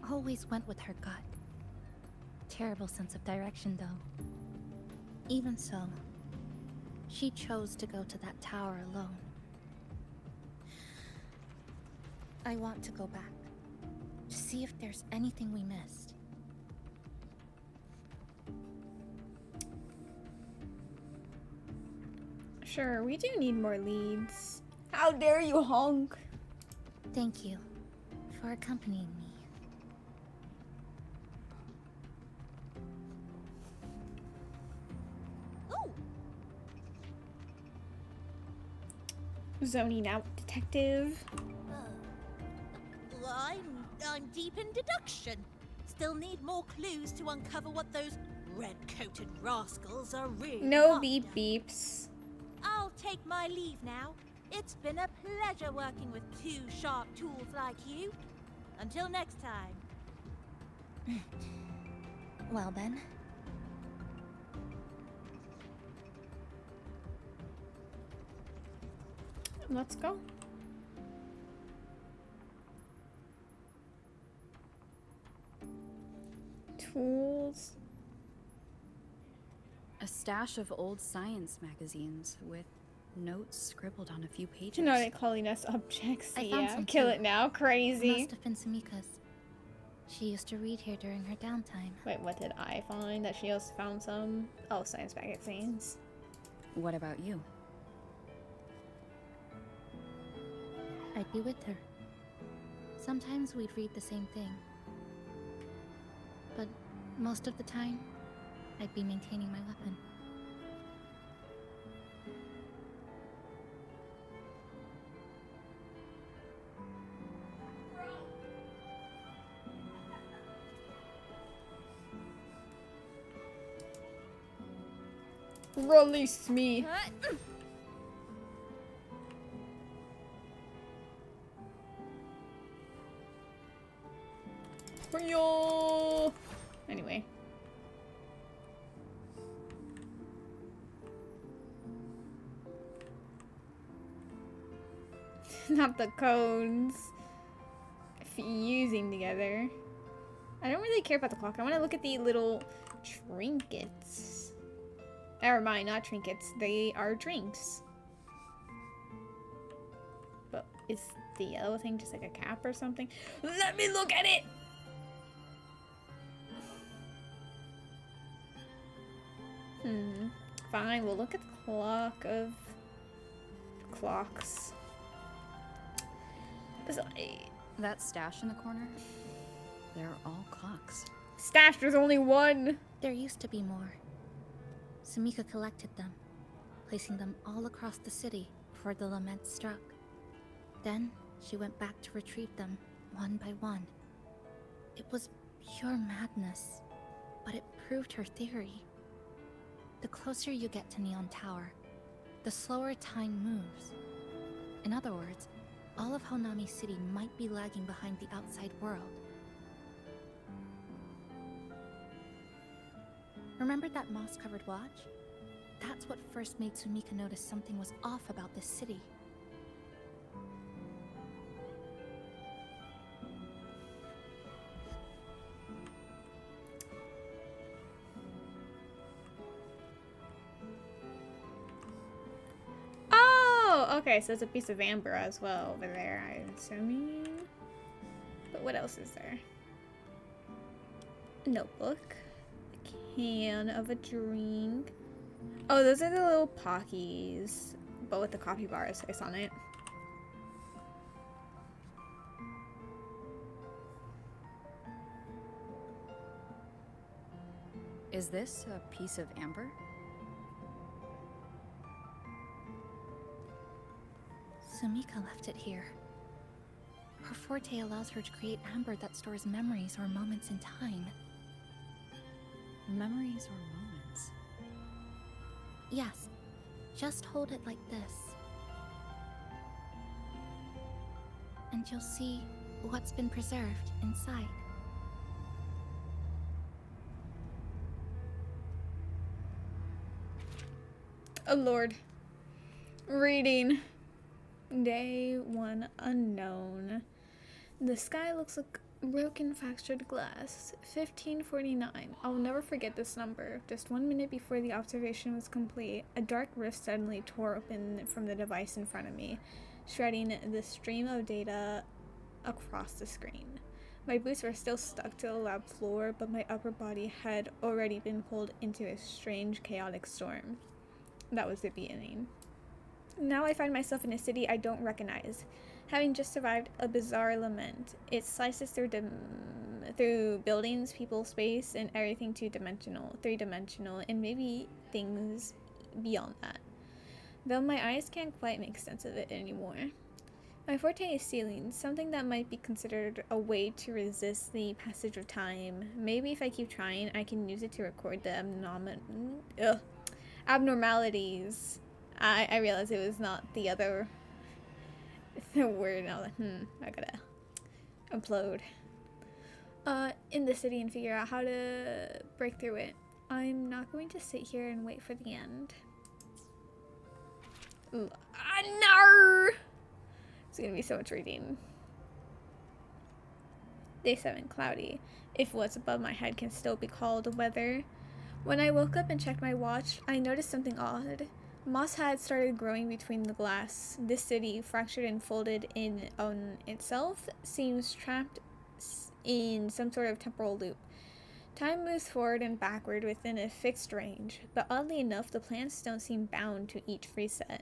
always went with her gut. Terrible sense of direction, though. Even so, she chose to go to that tower alone. I want to go back. To see if there's anything we missed. Sure, we do need more leads. How dare you honk? Thank you for accompanying me. Zoning out, detective. I'm deep in deduction. Still need more clues to uncover what those red-coated rascals are really No after. beep beeps. I'll take my leave now. It's been a pleasure working with two sharp tools like you. Until next time. Well then. Let's go. Tools. A stash of old science magazines with notes scribbled on a few pages. You know they're calling us objects. I found Yeah, some kill too. it now. Crazy. Must have been Sumika's. She used to read here during her downtime. Wait, what did I find? That she also found some? Oh, science magazines. What about you? I'd be with her. Sometimes we'd read the same thing. But most of the time, I'd be maintaining my weapon. Release me. Yo. Anyway. Not the cones. Fusing together. I don't really care about the clock. I want to look at the little trinkets. Never mind, not trinkets. They are drinks. But is the yellow thing just like a cap or something? Let me look at it! Fine, we'll look at the clock of clocks. That stash in the corner? They're all clocks. Stash, there's only one! There used to be more. Sumika collected them, placing them all across the city before the lament struck. Then, she went back to retrieve them, one by one. It was pure madness, but it proved her theory. The closer you get to Neon Tower, the slower time moves. In other words, all of Honami City might be lagging behind the outside world. Remember that moss-covered watch? That's what first made Sumika notice something was off about this city. Oh, okay, so it's a piece of amber as well over there, I'm assuming. But what else is there? A notebook. A can of a drink. Oh, those are the little Pockies, but with the coffee bar slice on it. Is this a piece of amber? Sumika left it here. Her forte allows her to create amber that stores memories or moments in time. Memories or moments? Yes, just hold it like this. And you'll see what's been preserved inside. Oh lord. Reading. Day 1 unknown. The sky looks like broken fractured glass. 1549. I'll never forget this number. Just 1 minute before the observation was complete, a dark rift suddenly tore open from the device in front of me, shredding the stream of data across the screen. My boots were still stuck to the lab floor, but my upper body had already been pulled into a strange, chaotic storm. That was the beginning. Now I find myself in a city I don't recognize, having just survived a bizarre lament. It slices through buildings, people, space, and everything three-dimensional, and maybe things beyond that. Though my eyes can't quite make sense of it anymore. My forte is sealing, something that might be considered a way to resist the passage of time. Maybe if I keep trying, I can use it to record the abnormalities. I realized it was not the other word. Now, I gotta upload in the city and figure out how to break through it. I'm not going to sit here and wait for the end. No! It's gonna be so much reading. Day 7, cloudy. If what's above my head can still be called weather. When I woke up and checked my watch, I noticed something odd. Moss had started growing between the glass. This city, fractured and folded in on itself, seems trapped in some sort of temporal loop. Time moves forward and backward within a fixed range, but oddly enough, the plants don't seem bound to each reset.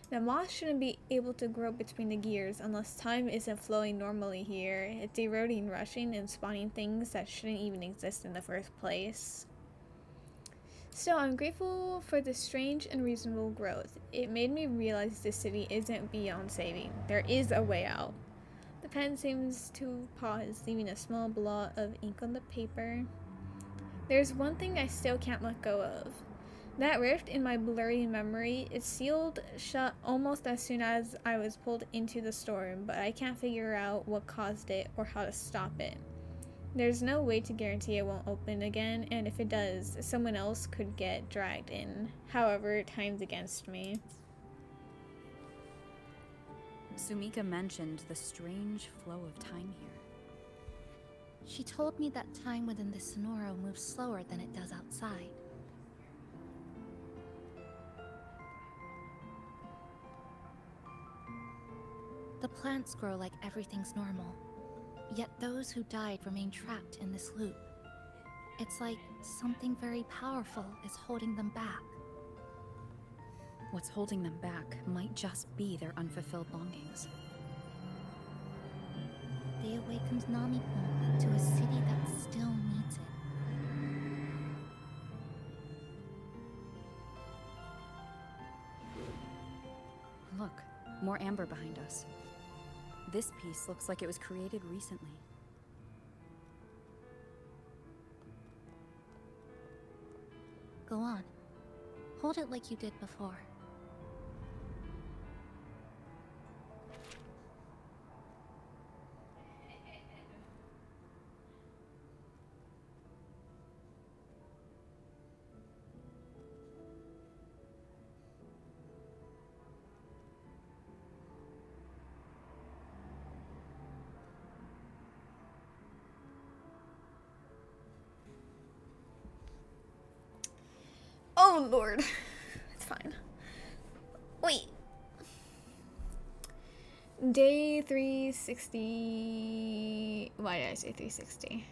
The moss shouldn't be able to grow between the gears unless time isn't flowing normally here. It's eroding, rushing, and spawning things that shouldn't even exist in the first place. Still, I'm grateful for this strange and reasonable growth. It made me realize this city isn't beyond saving. There is a way out. The pen seems to pause, leaving a small blot of ink on the paper. There's one thing I still can't let go of. That rift in my blurry memory is sealed shut almost as soon as I was pulled into the storm, but I can't figure out what caused it or how to stop it. There's no way to guarantee it won't open again, and if it does, someone else could get dragged in. However, time's against me. Sumika mentioned the strange flow of time here. She told me that time within the Sonoro moves slower than it does outside. The Plants grow like everything's normal, yet those who died remain trapped in this loop. It's like something very powerful is holding them back. What's holding them back might just be their unfulfilled longings. They awakened Namipon to a city that still needs it. Look, more amber behind us. This piece looks like it was created recently. Go on. Hold it like you did before. Oh lord. It's fine. Wait. Day 360. Why did I say 360?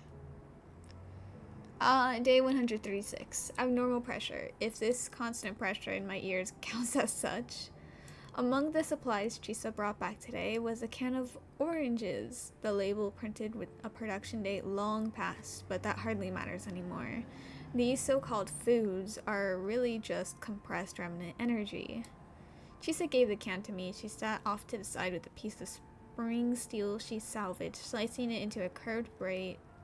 Day 136. Abnormal pressure. If this constant pressure in my ears counts as such. Among the supplies Chisa brought back today was a can of oranges. The label printed with a production date long past, but that hardly matters anymore. These so-called foods are really just compressed remnant energy. Chisa gave the can to me. She sat off to the side with a piece of spring steel she salvaged, slicing it into a curved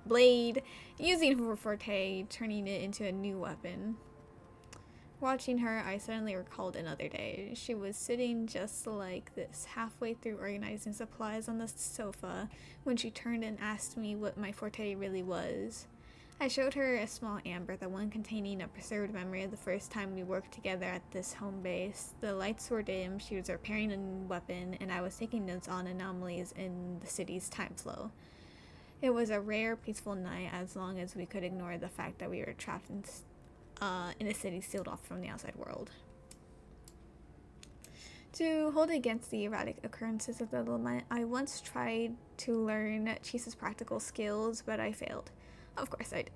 blade, using her forte, turning it into a new weapon. Watching her, I suddenly recalled another day. She was sitting just like this, halfway through organizing supplies on the sofa, when she turned and asked me what my forte really was. I showed her a small amber, the one containing a preserved memory of the first time we worked together at this home base. The lights were dim, she was repairing a weapon, and I was taking notes on anomalies in the city's time flow. It was a rare, peaceful night, as long as we could ignore the fact that we were trapped in a city sealed off from the outside world. To hold against the erratic occurrences of the lament, I once tried to learn Chisa's practical skills, but I failed. Of course I did.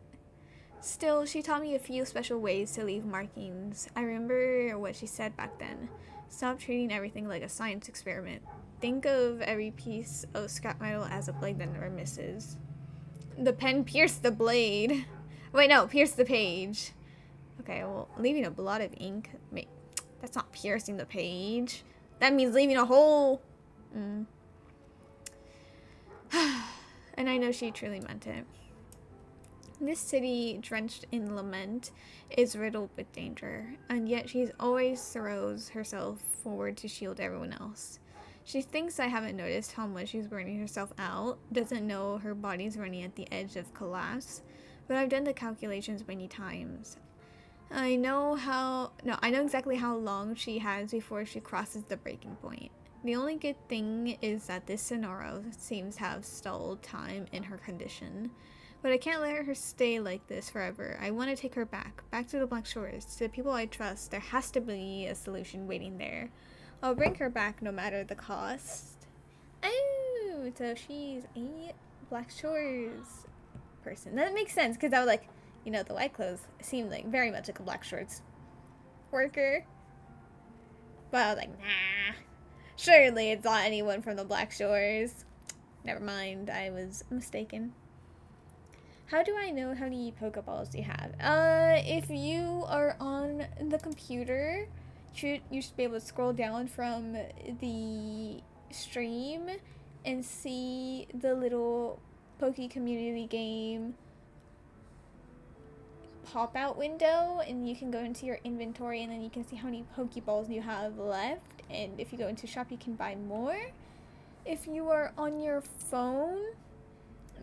Still, she taught me a few special ways to leave markings. I remember what she said back then. Stop treating everything like a science experiment. Think of every piece of scrap metal as a blade that never misses. The pen pierced the blade. Wait, no, pierced the page. Okay, well, leaving a blot of ink. Wait, that's not piercing the page. That means leaving a hole. And I know she truly meant it. This city, drenched in lament, is riddled with danger, and yet she always throws herself forward to shield everyone else. She thinks I haven't noticed how much she's burning herself out, doesn't know her body's running at the edge of collapse, but I've done the calculations many times. I know exactly how long she has before she crosses the breaking point. The only good thing is that this scenario seems to have stalled time in her condition. But I can't let her stay like this forever. I want to take her back to the Black Shores, to the people I trust. There has to be a solution waiting there. I'll bring her back no matter the cost. Oh, so she's a Black Shores person. That makes sense, because I was like, you know, the white clothes seemed like very much like a Black Shores worker. But I was like, nah. Surely it's not anyone from the Black Shores. Never mind, I was mistaken. How do I know how many Pokeballs you have? If you are on the computer, you should be able to scroll down from the stream and see the little Poke Community Game pop-out window, and you can go into your inventory and then you can see how many Pokeballs you have left, and if you go into shop you can buy more. If you are on your phone,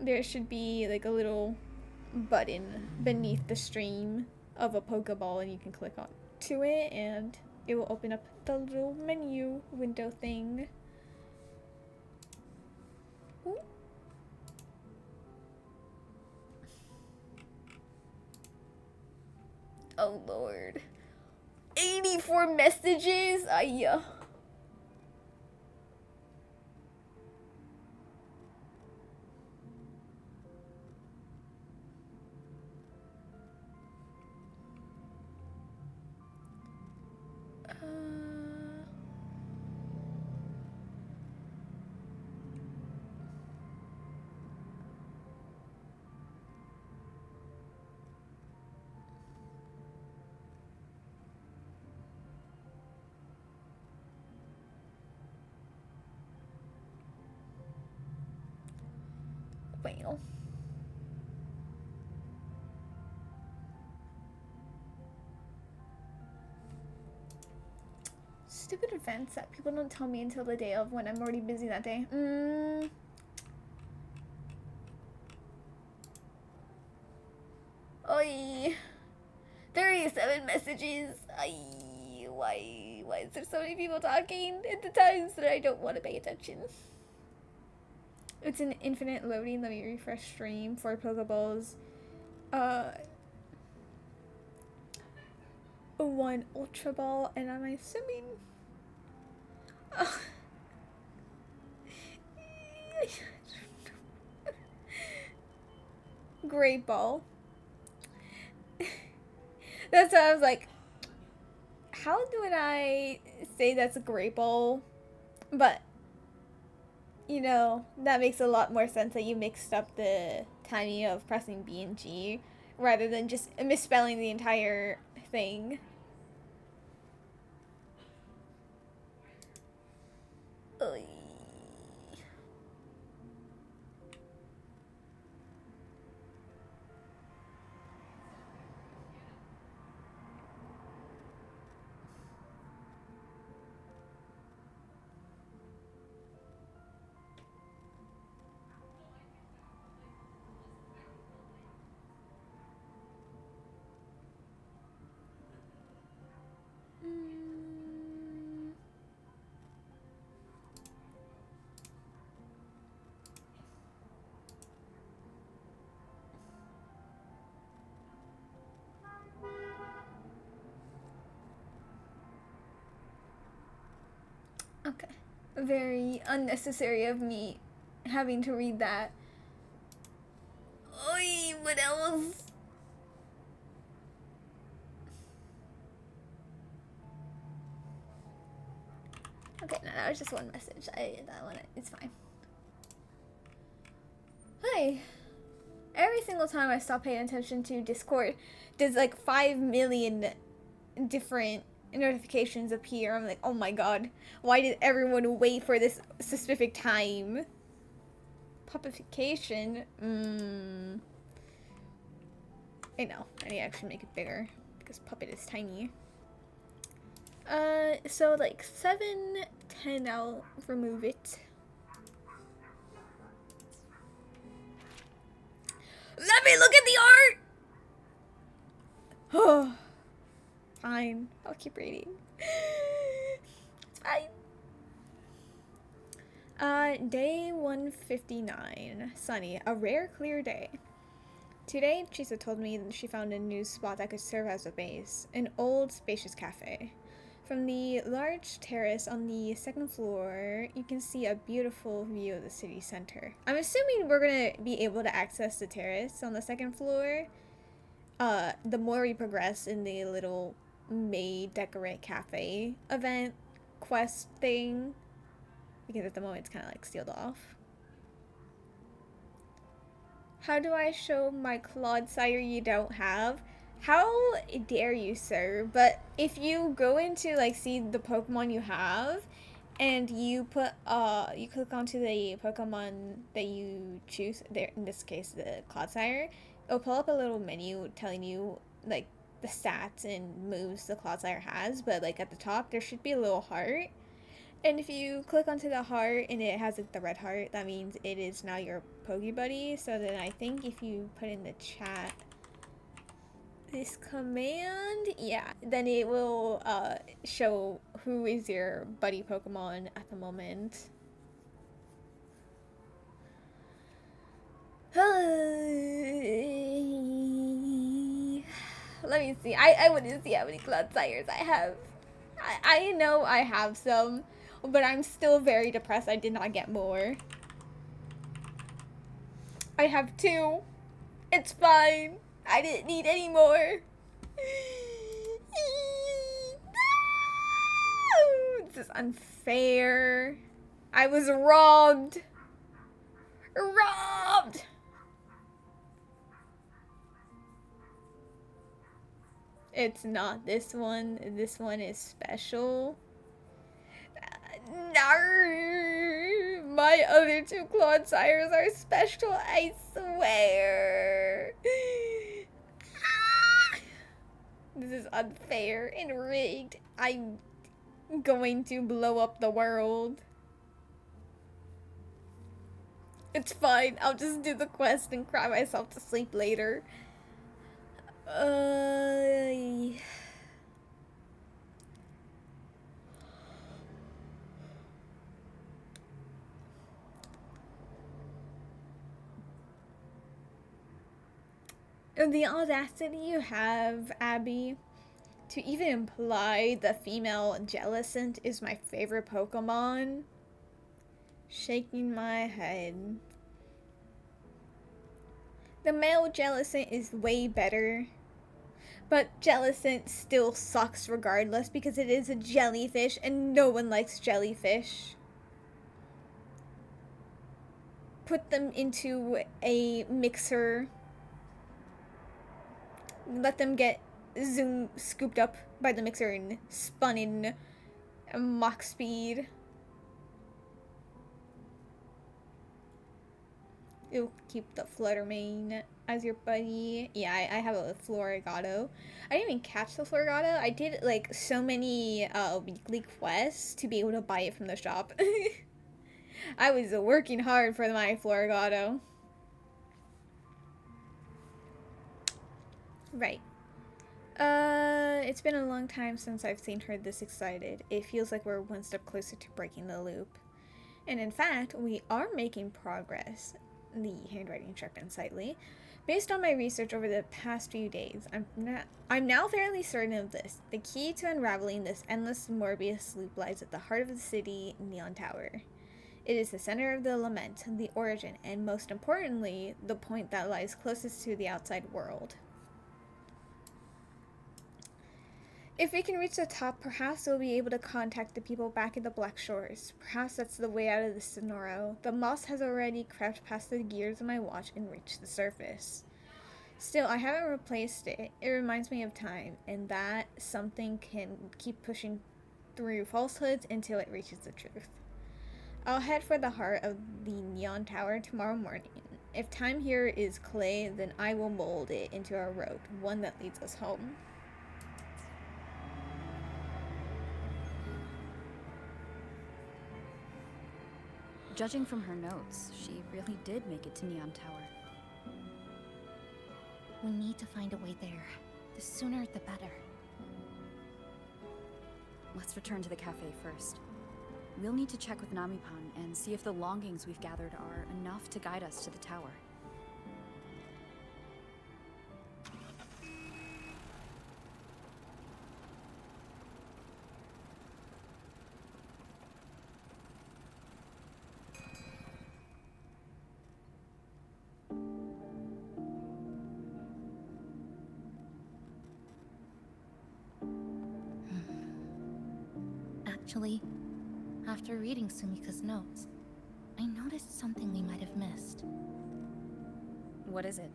there should be like a little button beneath the stream of a Pokeball, and you can click on to it and it will open up the little menu window thing. Ooh. Oh lord. 84 messages? while. Stupid events that people don't tell me until the day of when I'm already busy that day. Oi. 37 messages. Why is there so many people talking at the times that I don't want to pay attention? It's an infinite loading. Let me refresh stream. 4 Pokeballs. 1 Ultra Ball, and I'm assuming. Great Ball. That's why I was like, how would I say that's a Great Ball? But, you know, that makes a lot more sense that you mixed up the timing of pressing B and G rather than just misspelling the entire thing. Oy. Okay. Very unnecessary of me having to read that. Oi, what else? Okay, no, that was just one message. It's fine. Hey. Every single time I stop paying attention to Discord, there's like 5 million different notifications appear. I'm like, oh my god, why did everyone wait for this specific time? Puppification? I know, I need to actually make it bigger because Puppet is tiny. So like 7, 10, I'll remove it. Let me look at the art! Oh, fine. I'll keep reading. It's fine. Day 159. Sunny. A rare clear day. Today, Chisa told me that she found a new spot that could serve as a base. An old, spacious cafe. From the large terrace on the 2nd floor, you can see a beautiful view of the city center. I'm assuming we're gonna be able to access the terrace on the 2nd floor. The more we progress in the little May Decorate Cafe event quest thing. Because at the moment it's kind of like sealed off. How do I show my Clodsire you don't have? How dare you, sir? But if you go into like see the Pokemon you have and you put you click onto the Pokemon that you choose, there in this case the Clodsire, it'll pull up a little menu telling you like the stats and moves the Clodsire has, but like at the top there should be a little heart. And if you click onto the heart and it has like, the red heart, that means it is now your Pokebuddy. So then I think if you put in the chat this command, yeah, then it will show who is your buddy Pokemon at the moment. Let me see. I want to see how many Clodsires I have. I know I have some, but I'm still very depressed I did not get more. I have 2. It's fine. I didn't need any more. This is unfair. I was robbed. Robbed! It's not this one. This one is special. No! My other two Claude Sires are special, I swear. This is unfair and rigged. I'm going to blow up the world. It's fine. I'll just do the quest and cry myself to sleep later. The audacity you have, Abby, to even imply the female Jellicent is my favorite Pokemon. Shaking my head. The male Jellicent is way better. But Jellicent still sucks regardless because it is a jellyfish and no one likes jellyfish. Put them into a mixer. Let them get scooped up by the mixer and spun in Mach speed. You'll keep the Fluttermane as your buddy. Yeah, I have a Florigato. I didn't even catch the Florigato. I did like so many weekly quests to be able to buy it from the shop. I was working hard for my Florigato. Right. It's been a long time since I've seen her this excited. It feels like we're one step closer to breaking the loop. And in fact, we are making progress. The handwriting checked in slightly. Based on my research over the past few days, I'm now fairly certain of this. The key to unraveling this endless Morbius loop lies at the heart of the city, Neon Tower. It is the center of the lament, the origin, and most importantly, the point that lies closest to the outside world. If we can reach the top, perhaps we'll be able to contact the people back in the Black Shores. Perhaps that's the way out of the Sonoro. The moss has already crept past the gears of my watch and reached the surface. Still, I haven't replaced it. It reminds me of time, and that something can keep pushing through falsehoods until it reaches the truth. I'll head for the heart of the Neon Tower tomorrow morning. If time here is clay, then I will mold it into a road, one that leads us home. Judging from her notes, she really did make it to Neon Tower. We need to find a way there. The sooner, the better. Let's return to the cafe first. We'll need to check with Namipan and see if the longings we've gathered are enough to guide us to the tower. Actually, after reading Sumika's notes, I noticed something we might have missed. What is it?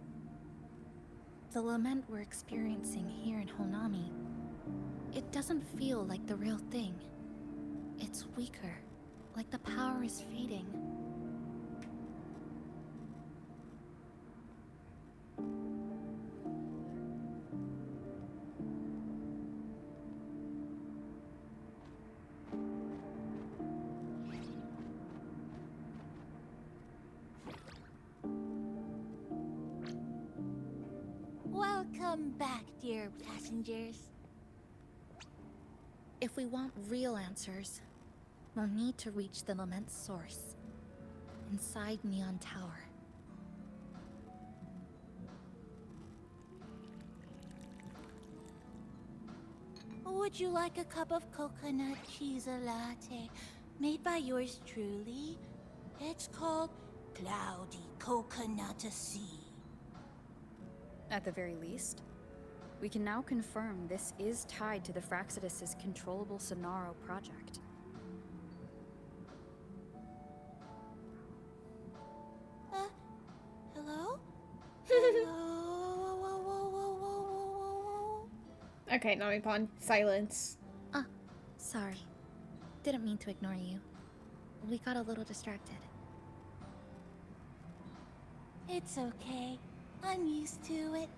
The lament we're experiencing here in Honami, it doesn't feel like the real thing. It's weaker, like the power is fading. Welcome back, dear passengers. If we want real answers, we'll need to reach the lament's source, inside Neon Tower. Would you like a cup of coconut cheese latte made by yours truly? It's called Cloudy Coconut Sea. At the very least, we can now confirm this is tied to the Fraxidus' controllable Sonaro project. Hello? Hello? Okay, Namipan, silence. Sorry. Didn't mean to ignore you. We got a little distracted. It's okay. I'm used to it.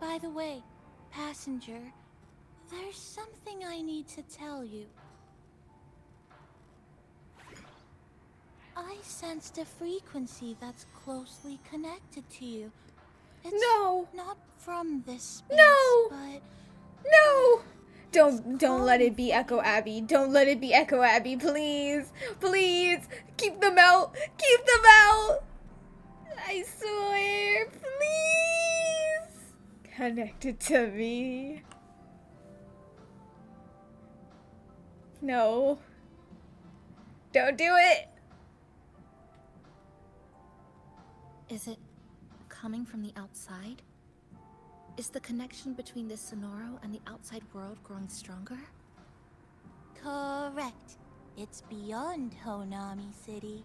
By the way, passenger, there's something I need to tell you. I sensed a frequency that's closely connected to you. It's not from this space, but... No! Don't let it be Echo Abbey. Don't let it be Echo Abbey, please. Please. Keep them out. Keep them out. I swear, please. Connected to me. No. Don't do it. Is it coming from the outside? Is the connection between this Sonoro and the outside world growing stronger? Correct. It's beyond Honami City.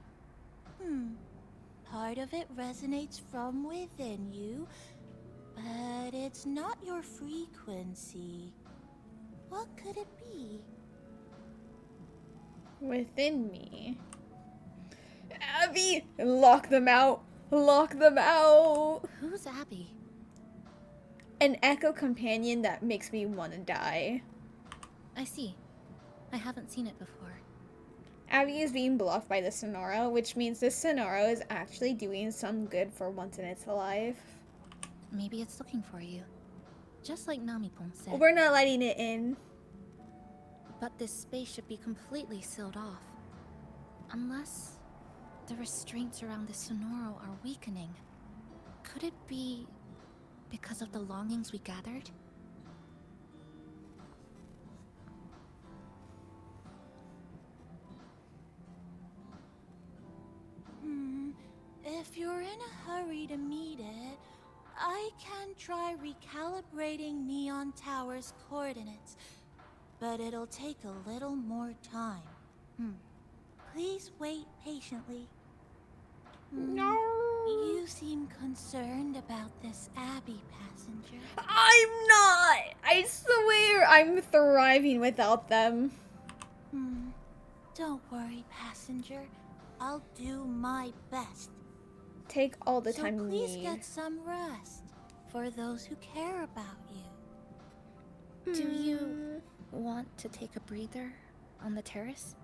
Part of it resonates from within you, but it's not your frequency. What could it be? Within me. Abby! Lock them out. Lock them out. Who's Abby? An echo companion that makes me want to die. I see. I haven't seen it before. Abby is being blocked by the Sonoro, which means this Sonoro is actually doing some good for once in its life. Maybe it's looking for you. Just like Namipon said. We're not letting it in. But this space should be completely sealed off. Unless the restraints around the Sonoro are weakening. Could it be because of the longings we gathered? If you're in a hurry to meet it, I can try recalibrating Neon Tower's coordinates, but it'll take a little more time. Please wait patiently. No. You seem concerned about this Abbey passenger. I'm not! I swear I'm thriving without them. Don't worry, passenger. I'll do my best. Take all the time you need. So please get some rest for those who care about you. Do you want to take a breather on the terrace?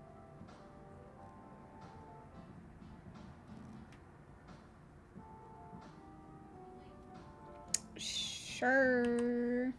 Sure.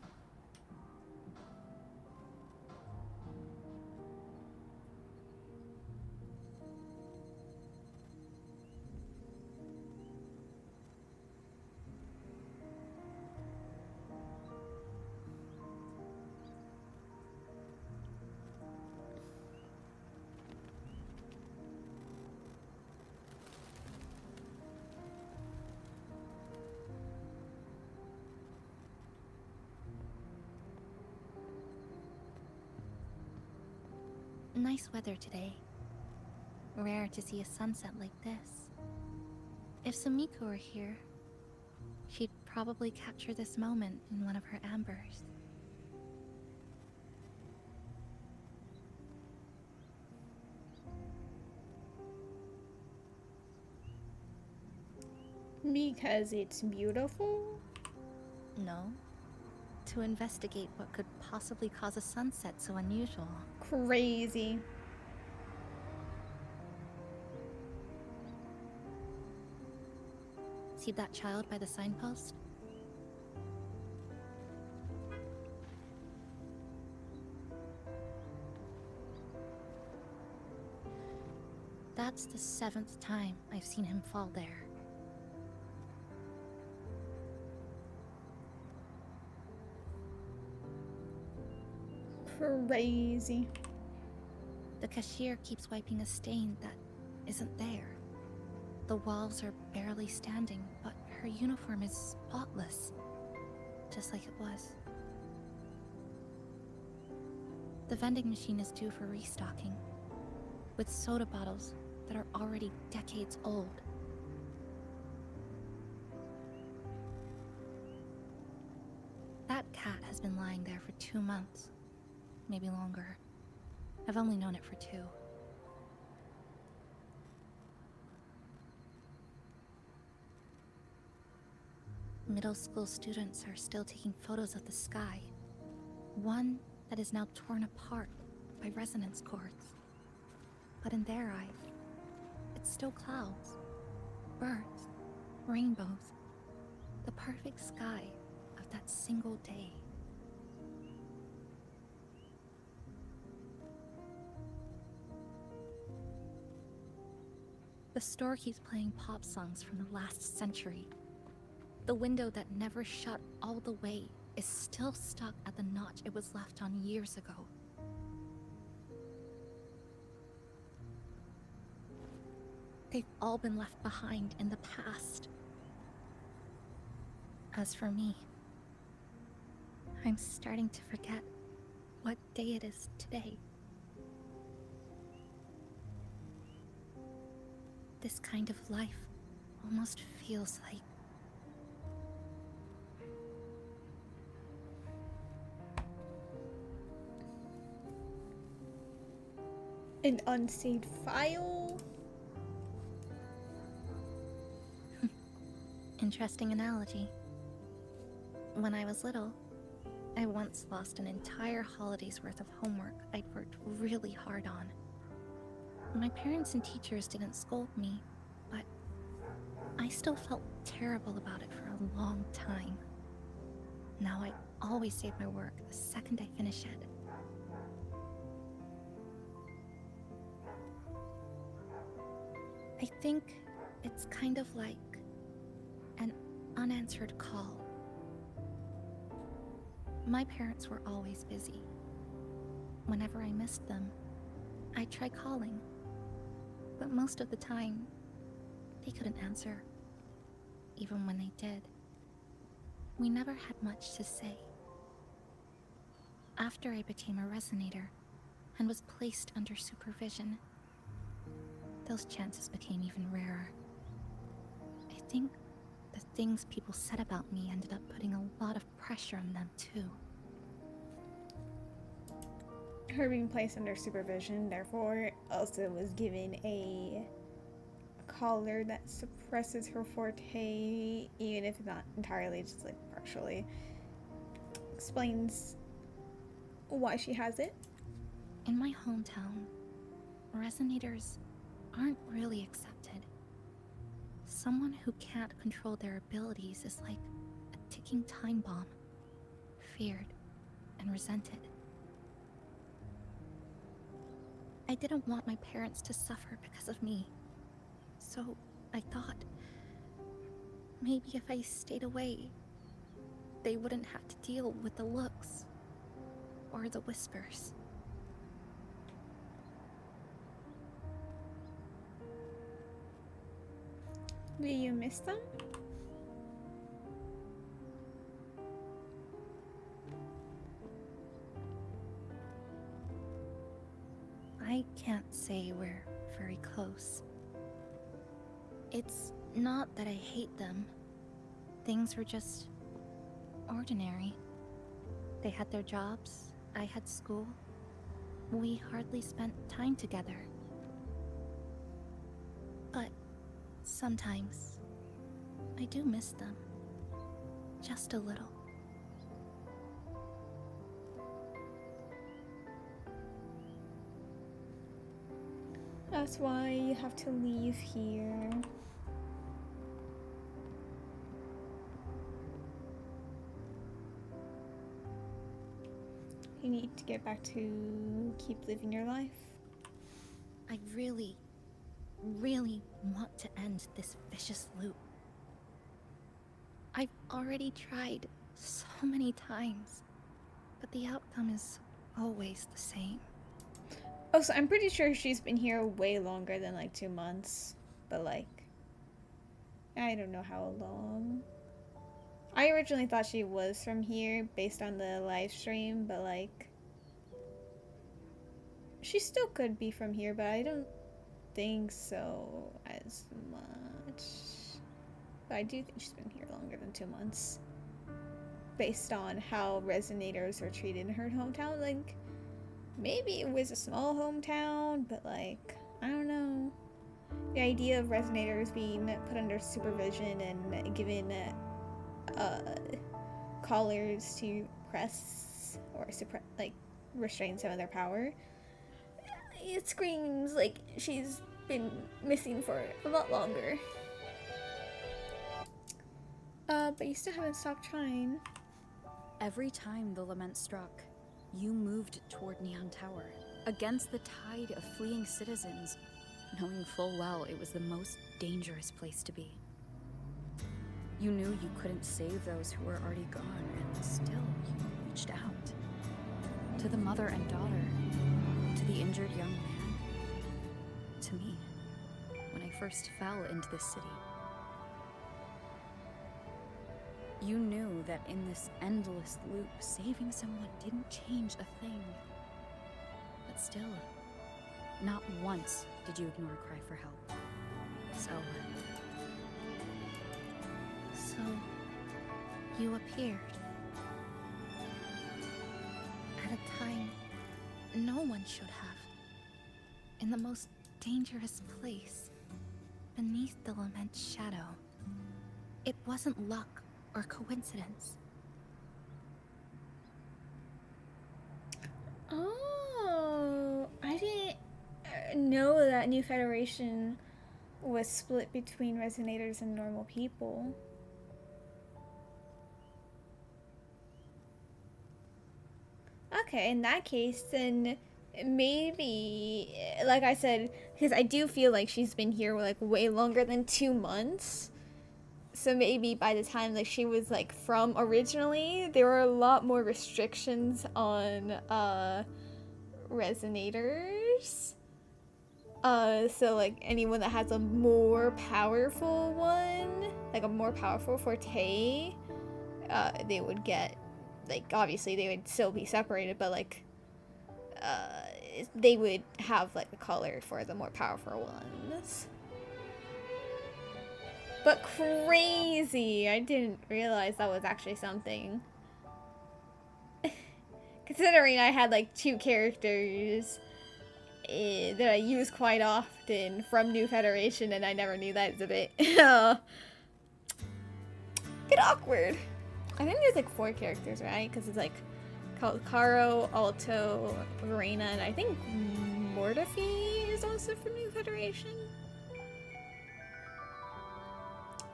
Nice weather today. Rare to see a sunset like this. If Sumiko were here, she'd probably capture this moment in one of her ambers. Because it's beautiful? No. To investigate what could possibly cause a sunset so unusual. Crazy. See that child by the signpost? That's the 7th time I've seen him fall there. Crazy. The cashier keeps wiping a stain that isn't there. The walls are barely standing, but her uniform is spotless, just like it was. The vending machine is due for restocking, with soda bottles that are already decades old. That cat has been lying there for 2 months, maybe longer. I've only known it for 2. Middle school students are still taking photos of the sky. One that is now torn apart by resonance cords. But in their eyes, it's still clouds, birds, rainbows, the perfect sky of that single day. The store keeps playing pop songs from the last century. The window that never shut all the way is still stuck at the notch it was left on years ago. They've all been left behind in the past. As for me, I'm starting to forget what day it is today. This kind of life almost feels like an unsaved file. Interesting analogy. When I was little, I once lost an entire holiday's worth of homework I'd worked really hard on. My parents and teachers didn't scold me, but I still felt terrible about it for a long time. Now I always save my work the second I finish it. I think it's kind of like an unanswered call. My parents were always busy. Whenever I missed them, I'd try calling. But most of the time, they couldn't answer. Even when they did, we never had much to say. After I became a resonator and was placed under supervision, those chances became even rarer. I think the things people said about me ended up putting a lot of pressure on them too. Her being placed under supervision, therefore, also was given a collar that suppresses her forte, even if not entirely, just like partially. Explains why she has it. In my hometown, resonators aren't really accepted. Someone who can't control their abilities is like a ticking time bomb, feared and resented. I didn't want my parents to suffer because of me, so I thought maybe if I stayed away, they wouldn't have to deal with the looks or the whispers. Do you miss them? I can't say we're very close. It's not that I hate them. Things were just ordinary. They had their jobs, I had school. We hardly spent time together. But sometimes I do miss them. Just a little. That's why you have to leave here. You need to get back to keep living your life. I really want to end this vicious loop. I've already tried so many times, but the outcome is always the same. Oh, so I'm pretty sure she's been here way longer than like 2 months, but like, I don't know how long. I originally thought she was from here based on the live stream, but like, she still could be from here, but I don't think so as much. But I do think she's been here longer than 2 months based on how resonators are treated in her hometown. Like, maybe it was a small hometown, but like, I don't know. The idea of resonators being put under supervision and given collars to press or suppress, like restrain some of their power. It screams like she's been missing for a lot longer. But you still haven't stopped trying. Every time the lament struck, you moved toward Neon Tower, against the tide of fleeing citizens, knowing full well it was the most dangerous place to be. You knew you couldn't save those who were already gone, and still you reached out. To the mother and daughter, to the injured young man, to me, when I first fell into this city. You knew that in this endless loop, saving someone didn't change a thing. But still, not once did you ignore a cry for help. So, you appeared. At a time no one should have. In the most dangerous place, beneath the lament's shadow. It wasn't luck or coincidence. Oh, I didn't know that New Federation was split between Resonators and normal people. Okay, in that case, then maybe, like I said, because I do feel like she's been here like way longer than 2 months. So maybe by the time like she was like from originally, there were a lot more restrictions on Resonators. So like anyone that has a more powerful one, like a more powerful forte, they would get, like, obviously they would still be separated, but like they would have like a color for the more powerful ones. But crazy! I didn't realize that was actually something. Considering I had like 2 characters that I use quite often from New Federation, and I never knew that. It's a bit bit awkward. I think there's like 4 characters, right? Because it's like Caro, Alto, Verena, and I think Mortifi is also from New Federation.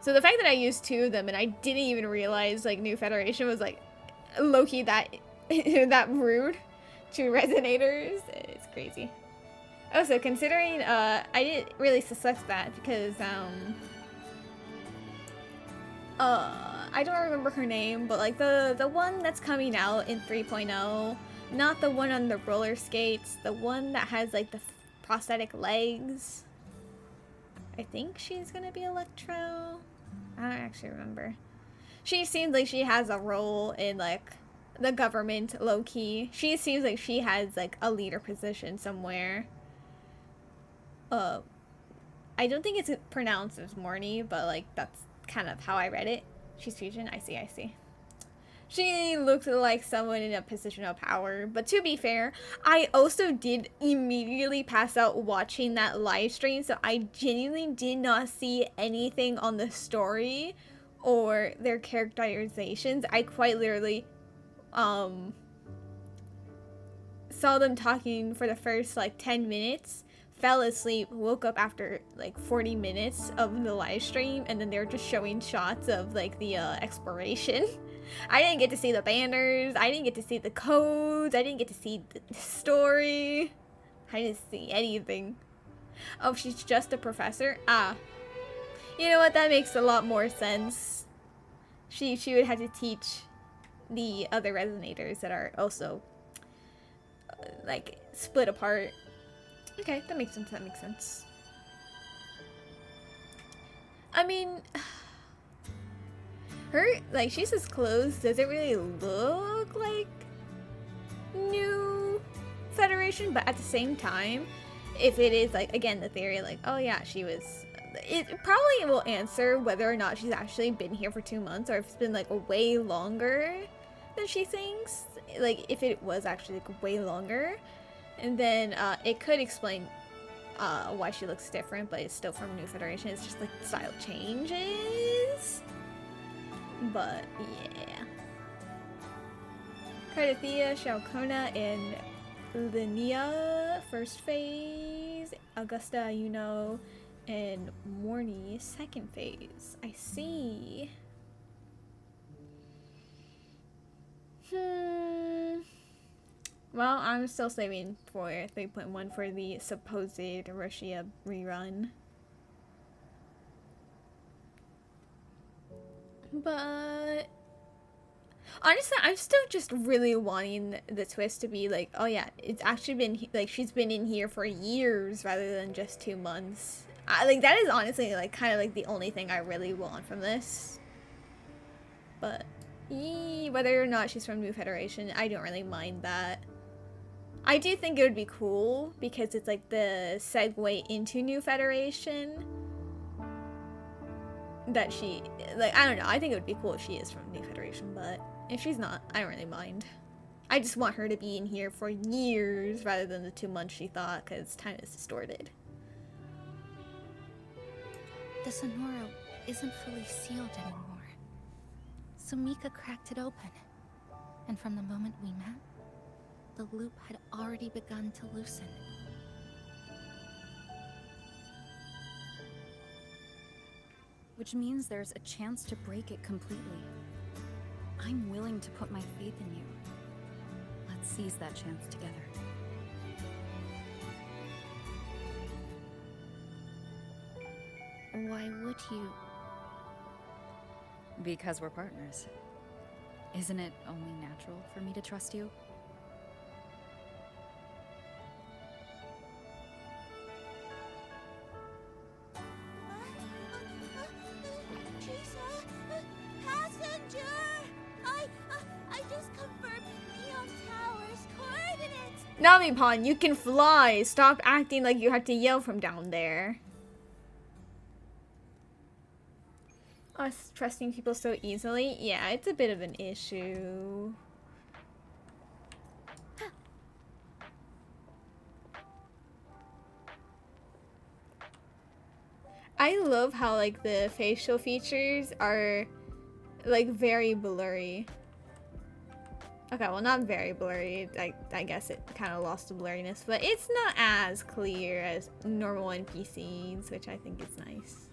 So the fact that I used 2 of them and I didn't even realize like New Federation was like low-key that that rude to Resonators, it's crazy. Also, considering I didn't really suspect that because I don't remember her name, but like the one that's coming out in 3.0, not the one on the roller skates, the one that has like the prosthetic legs. I think she's gonna be Electro. I don't actually remember. She seems like she has a role in like the government, low-key. She seems like she has like a leader position somewhere. I don't think it's pronounced as Morny, but like that's kind of how I read it. She's fusion. I see. She looked like someone in a position of power, but to be fair, I also did immediately pass out watching that live stream, so I genuinely did not see anything on the story or their characterizations. I quite literally saw them talking for the first like 10 minutes, fell asleep, woke up after like 40 minutes of the live stream, and then they were just showing shots of like the exploration. I didn't get to see the banners, I didn't get to see the codes, I didn't get to see the story. I didn't see anything. Oh, she's just a professor? Ah. You know what, that makes a lot more sense. She would have to teach the other Resonators that are also like split apart. Okay, that makes sense. I mean, her, like, she's as close. Does it really look like New Federation? But at the same time, if it is, like, again, the theory, like, oh yeah, she was... It probably will answer whether or not she's actually been here for 2 months, or if it's been, like, way longer than she thinks. Like, if it was actually, like, way longer. And then it could explain why she looks different, but it's still from New Federation. It's just, like, style changes. But yeah. Cardathea, Shalcona, and Linnea, first phase. Augusta, and Morny, second phase. I see. Well, I'm still saving for 3.1 for the supposed Russia rerun. But honestly, I'm still just really wanting the twist to be like, oh yeah, it's actually been like she's been in here for years rather than just 2 months. Like that is honestly like kind of like the only thing I really want from this. But whether or not she's from New Federation, I don't really mind that. I do think it would be cool because it's like the segue into New Federation. That she, like, I don't know, I think it would be cool if she is from New Federation, but if she's not, I don't really mind. I just want her to be in here for years rather than the 2 months she thought, because time is distorted. The Sonora isn't fully sealed anymore. So Mika cracked it open. And from the moment we met, the loop had already begun to loosen. Which means there's a chance to break it completely. I'm willing to put my faith in you. Let's seize that chance together. Why would you? Because we're partners. Isn't it only natural for me to trust you? Passenger! I just confirmed Neon Tower's coordinates! Namipon, you can fly! Stop acting like you have to yell from down there. Us trusting people so easily? Yeah, it's a bit of an issue. I love how like the facial features are like very blurry. Okay, well not very blurry. I guess it kind of lost the blurriness, but it's not as clear as normal NPCs, which I think is nice.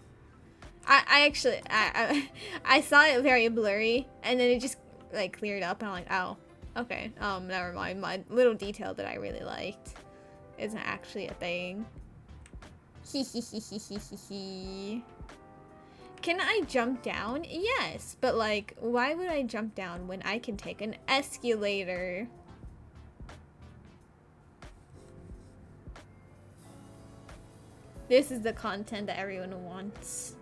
I actually I saw it very blurry and then it just like cleared up and I'm like, oh, okay, never mind. My little detail that I really liked isn't actually a thing. Can I jump down? Yes, but like, why would I jump down when I can take an escalator? This is the content that everyone wants.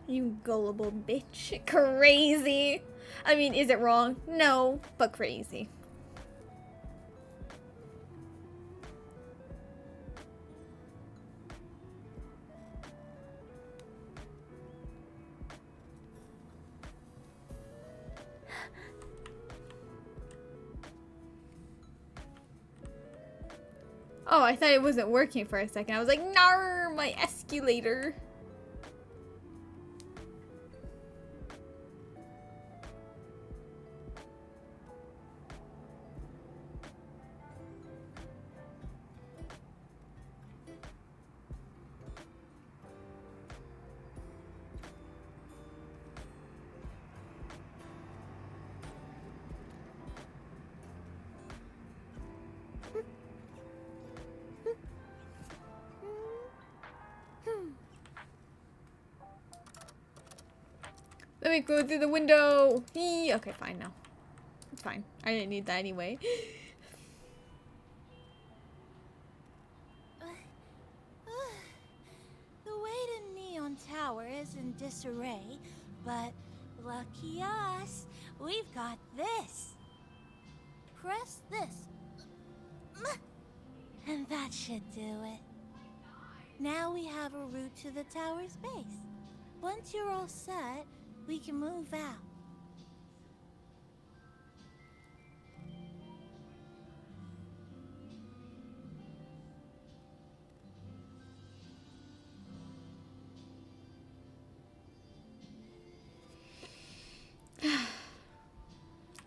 You gullible bitch. Crazy. I mean, is it wrong? No, but crazy. Oh, I thought it wasn't working for a second. I was like, nar, my escalator. Let me go through the window. Okay, fine now. It's fine. I didn't need that anyway. The way to Neon Tower is in disarray, but lucky us, we've got this. Press this. And that should do it. Now we have a route to the tower's base. Once you're all set, we can move out.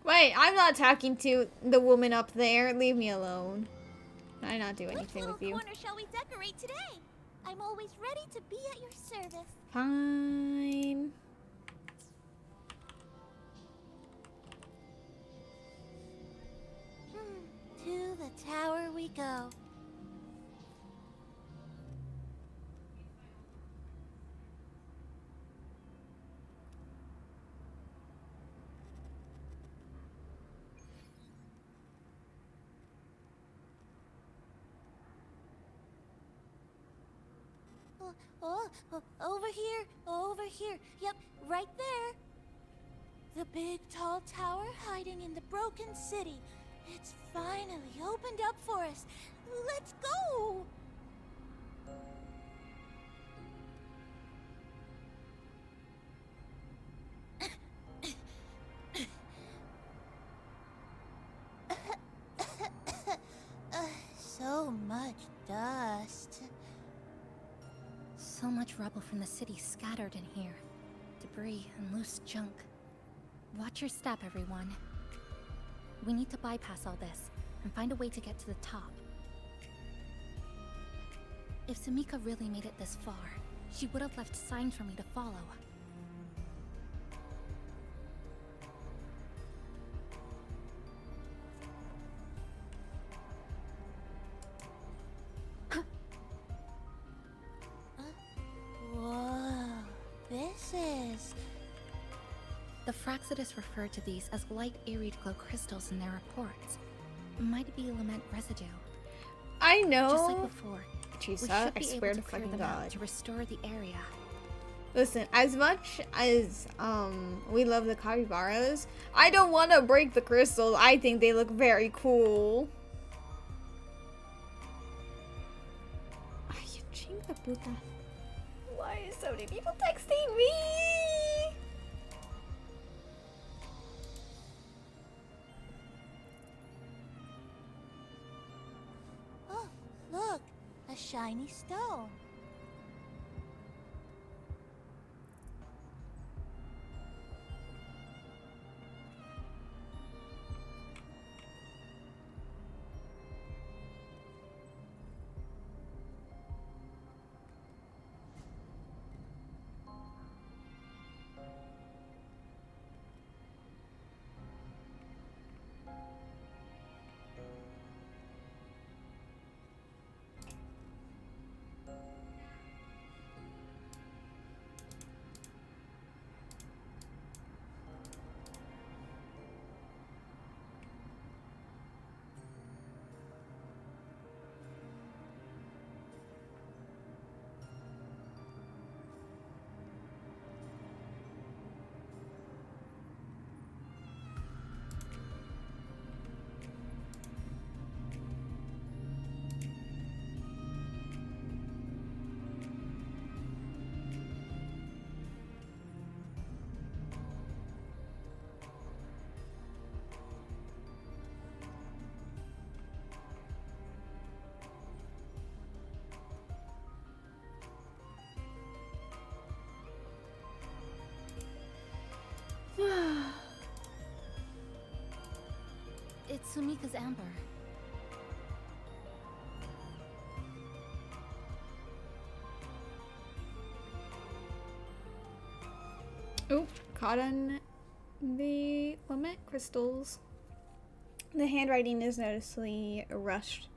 Wait, I'm not talking to the woman up there. Leave me alone. I not do anything with you. What corner shall we decorate today? I'm always ready to be at your service. Fine. To the tower we go. Over here, over here. Yep, right there. The big tall tower hiding in the broken city. It's finally opened up for us. Let's go! So much dust. So much rubble from the city scattered in here. Debris and loose junk. Watch your step, everyone. We need to bypass all this and find a way to get to the top. If Sumika really made it this far, she would have left signs for me to follow. Whoa, this is... The Fraxidus referred to these as light arid glow crystals in their reports. Might be lament residue. I know. Just like before, Jesus, we I should be swear able to to clear fucking them out God. to restore the area. Listen, as much as we love the capybaras, I don't want to break the crystals. I think they look very cool. Ay, chinga puta. Why is so many people texting me? Oh, look, a shiny stone. It's Sumika's amber. Oop, caught on the lament crystals. The handwriting is noticeably rushed.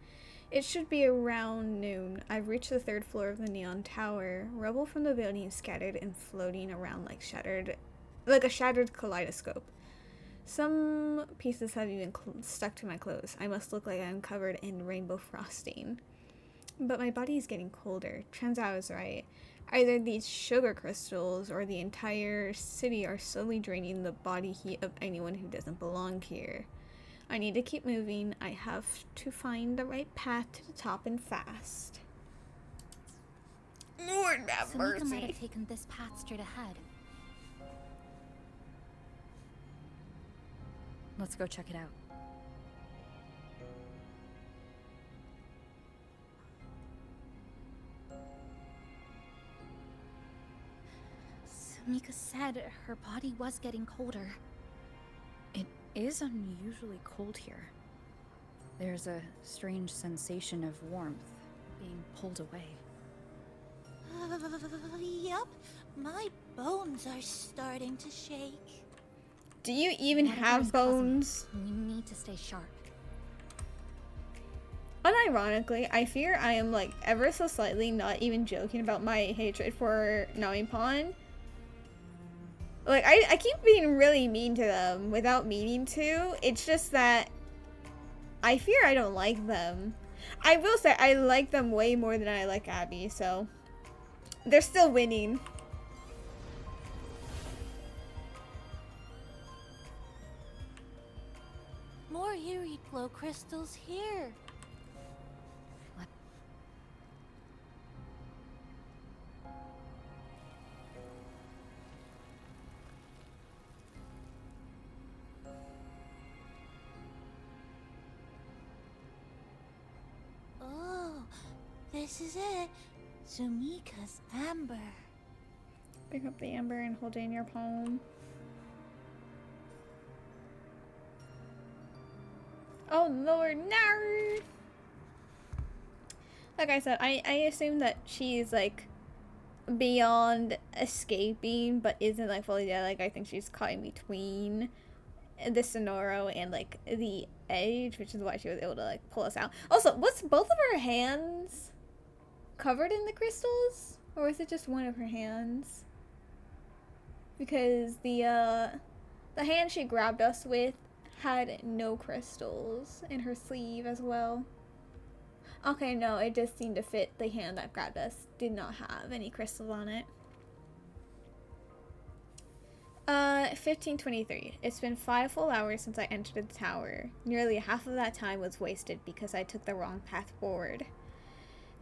It should be around noon. I've reached the 3rd floor of the neon tower. Rubble from the building is scattered and floating around like a shattered kaleidoscope. Some pieces have even stuck to my clothes. I must look like I'm covered in rainbow frosting. But my body is getting colder. Turns out I was right. Either these sugar crystals or the entire city are slowly draining the body heat of anyone who doesn't belong here. I need to keep moving. I have to find the right path to the top and fast. Lord have Sumika might mercy. have taken this path straight ahead. Let's go check it out. Sumika said her body was getting colder. is unusually cold here. There's a strange sensation of warmth being pulled away. Yep, my bones are starting to shake. Do you even have bones? We need to stay sharp. Unironically, I fear I am like ever so slightly not even joking about my hatred for Namipon. Like, I keep being really mean to them without meaning to. It's just that I fear I don't like them. I will say I like them way more than I like Abby, so they're still winning. More eerie glow crystals here. Oh, this is it. Sumika's amber. Pick up the amber and hold it in your palm. Oh Lord, no! Like I said, I assume that she's like beyond escaping, but isn't like fully dead. Like I think she's caught in between the Sonoro and like the edge, which is why she was able to like pull us out. Also, was both of her hands covered in the crystals, or was it just one of her hands? Because the hand she grabbed us with had no crystals in her sleeve as well. Okay, no, it just seemed to fit. The hand that grabbed us did not have any crystals on it. 15:23. It's been 5 full hours since I entered the tower. Nearly half of that time was wasted because I took the wrong path forward.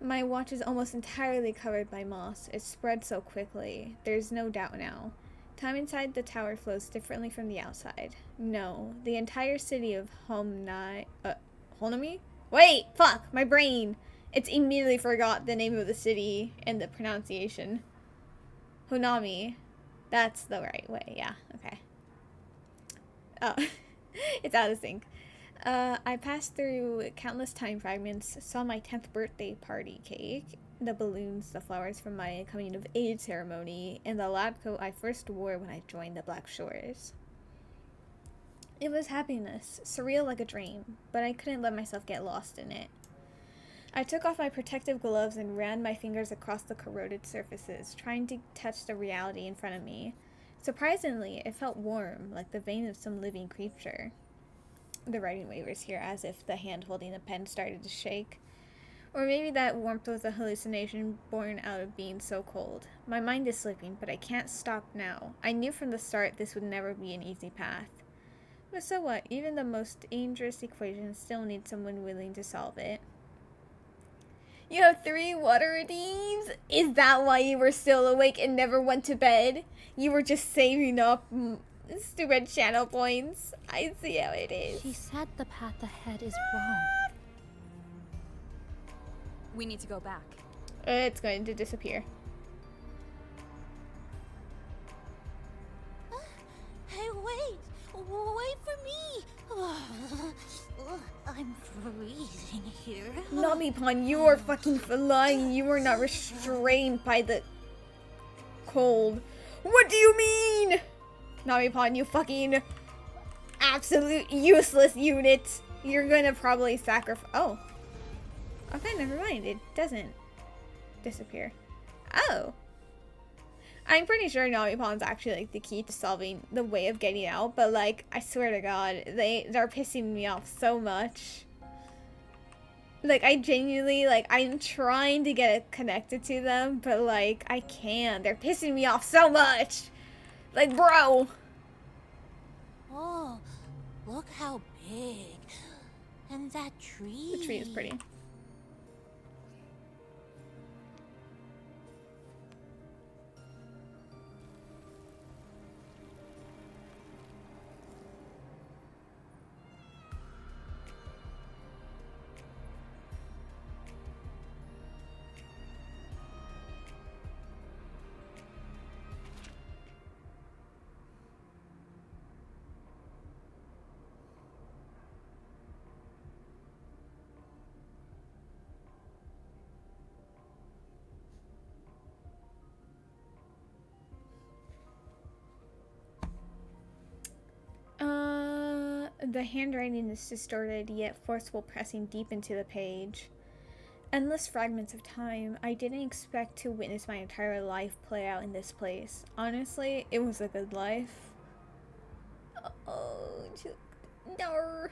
My watch is almost entirely covered by moss. It spread so quickly. There's no doubt now. Time inside the tower flows differently from the outside. No, the entire city of Honami? Wait, fuck, my brain. It's immediately forgot the name of the city and the pronunciation. Honami. That's the right way, yeah, okay. Oh, it's out of sync. I passed through countless time fragments, saw my 10th birthday party cake, the balloons, the flowers from my coming of age ceremony, and the lab coat I first wore when I joined the Black Shores. It was happiness, surreal like a dream, but I couldn't let myself get lost in it. I took off my protective gloves and ran my fingers across the corroded surfaces, trying to touch the reality in front of me. Surprisingly, it felt warm, like the vein of some living creature. The writing wavers here as if the hand holding the pen started to shake. Or maybe that warmth was a hallucination born out of being so cold. My mind is slipping, but I can't stop now. I knew from the start this would never be an easy path. But so what? Even the most dangerous equation still needs someone willing to solve it. You have 3 water redeems? Is that why you were still awake and never went to bed? You were just saving up stupid channel points. I see how it is. She said the path ahead is wrong. We need to go back. It's going to disappear. Hey, wait! Wait for me! I'm freezing here. Namipon, you are fucking flying. You are not restrained by the cold. What do you mean? Namipon, you fucking absolute useless unit. You're gonna probably sacrifice. Oh. Okay, never mind. It doesn't disappear. Oh. I'm pretty sure Namipon's actually like the key to solving the way of getting out, but like I swear to God, they're pissing me off so much. Like I genuinely like I'm trying to get it connected to them, but like I can't. They're pissing me off so much. Like bro. Oh, look how big. And that tree. The tree is pretty. The handwriting is distorted yet forceful, pressing deep into the page. Endless fragments of time. I didn't expect to witness my entire life play out in this place. Honestly, it was a good life. Oh, no.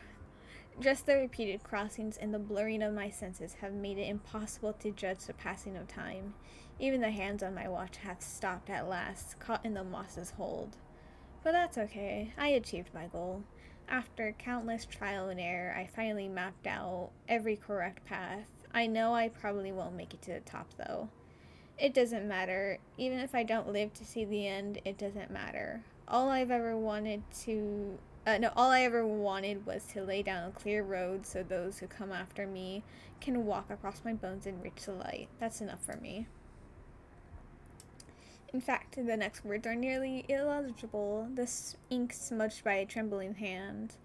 Just the repeated crossings and the blurring of my senses have made it impossible to judge the passing of time. Even the hands on my watch have stopped at last, caught in the moss's hold. But that's okay. I achieved my goal. After countless trial and error, I finally mapped out every correct path. I know I probably won't make it to the top, though. It doesn't matter. Even if I don't live to see the end, it doesn't matter. All I ever wanted was to lay down a clear road so those who come after me can walk across my bones and reach the light. That's enough for me. In fact, the next words are nearly illegible, the ink smudged by a trembling hand.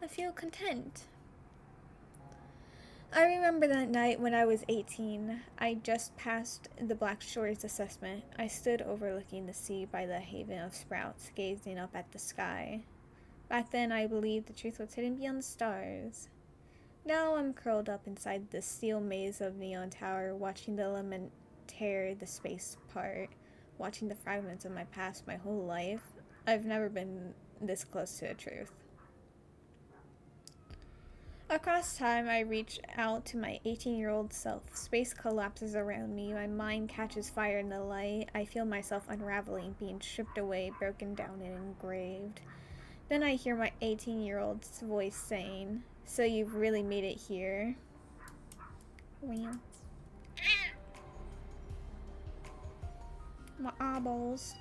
I feel content. I remember that night when I was 18. I just passed the Black Shores assessment. I stood overlooking the sea by the haven of sprouts, gazing up at the sky. Back then, I believed the truth was hidden beyond the stars. Now I'm curled up inside the steel maze of Neon Tower, watching the element tear the space apart, watching the fragments of my past my whole life. I've never been this close to the truth. Across time, I reach out to my 18-year-old self. Space collapses around me. My mind catches fire in the light. I feel myself unraveling, being stripped away, broken down, and engraved. Then I hear my 18-year-old's voice saying, "So you've really made it here?" Well. My eyeballs.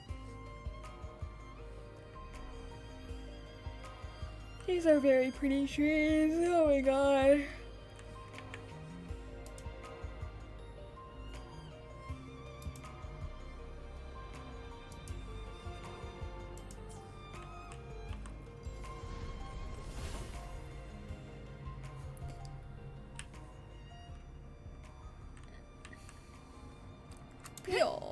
These are very pretty trees. Oh my god. Yo.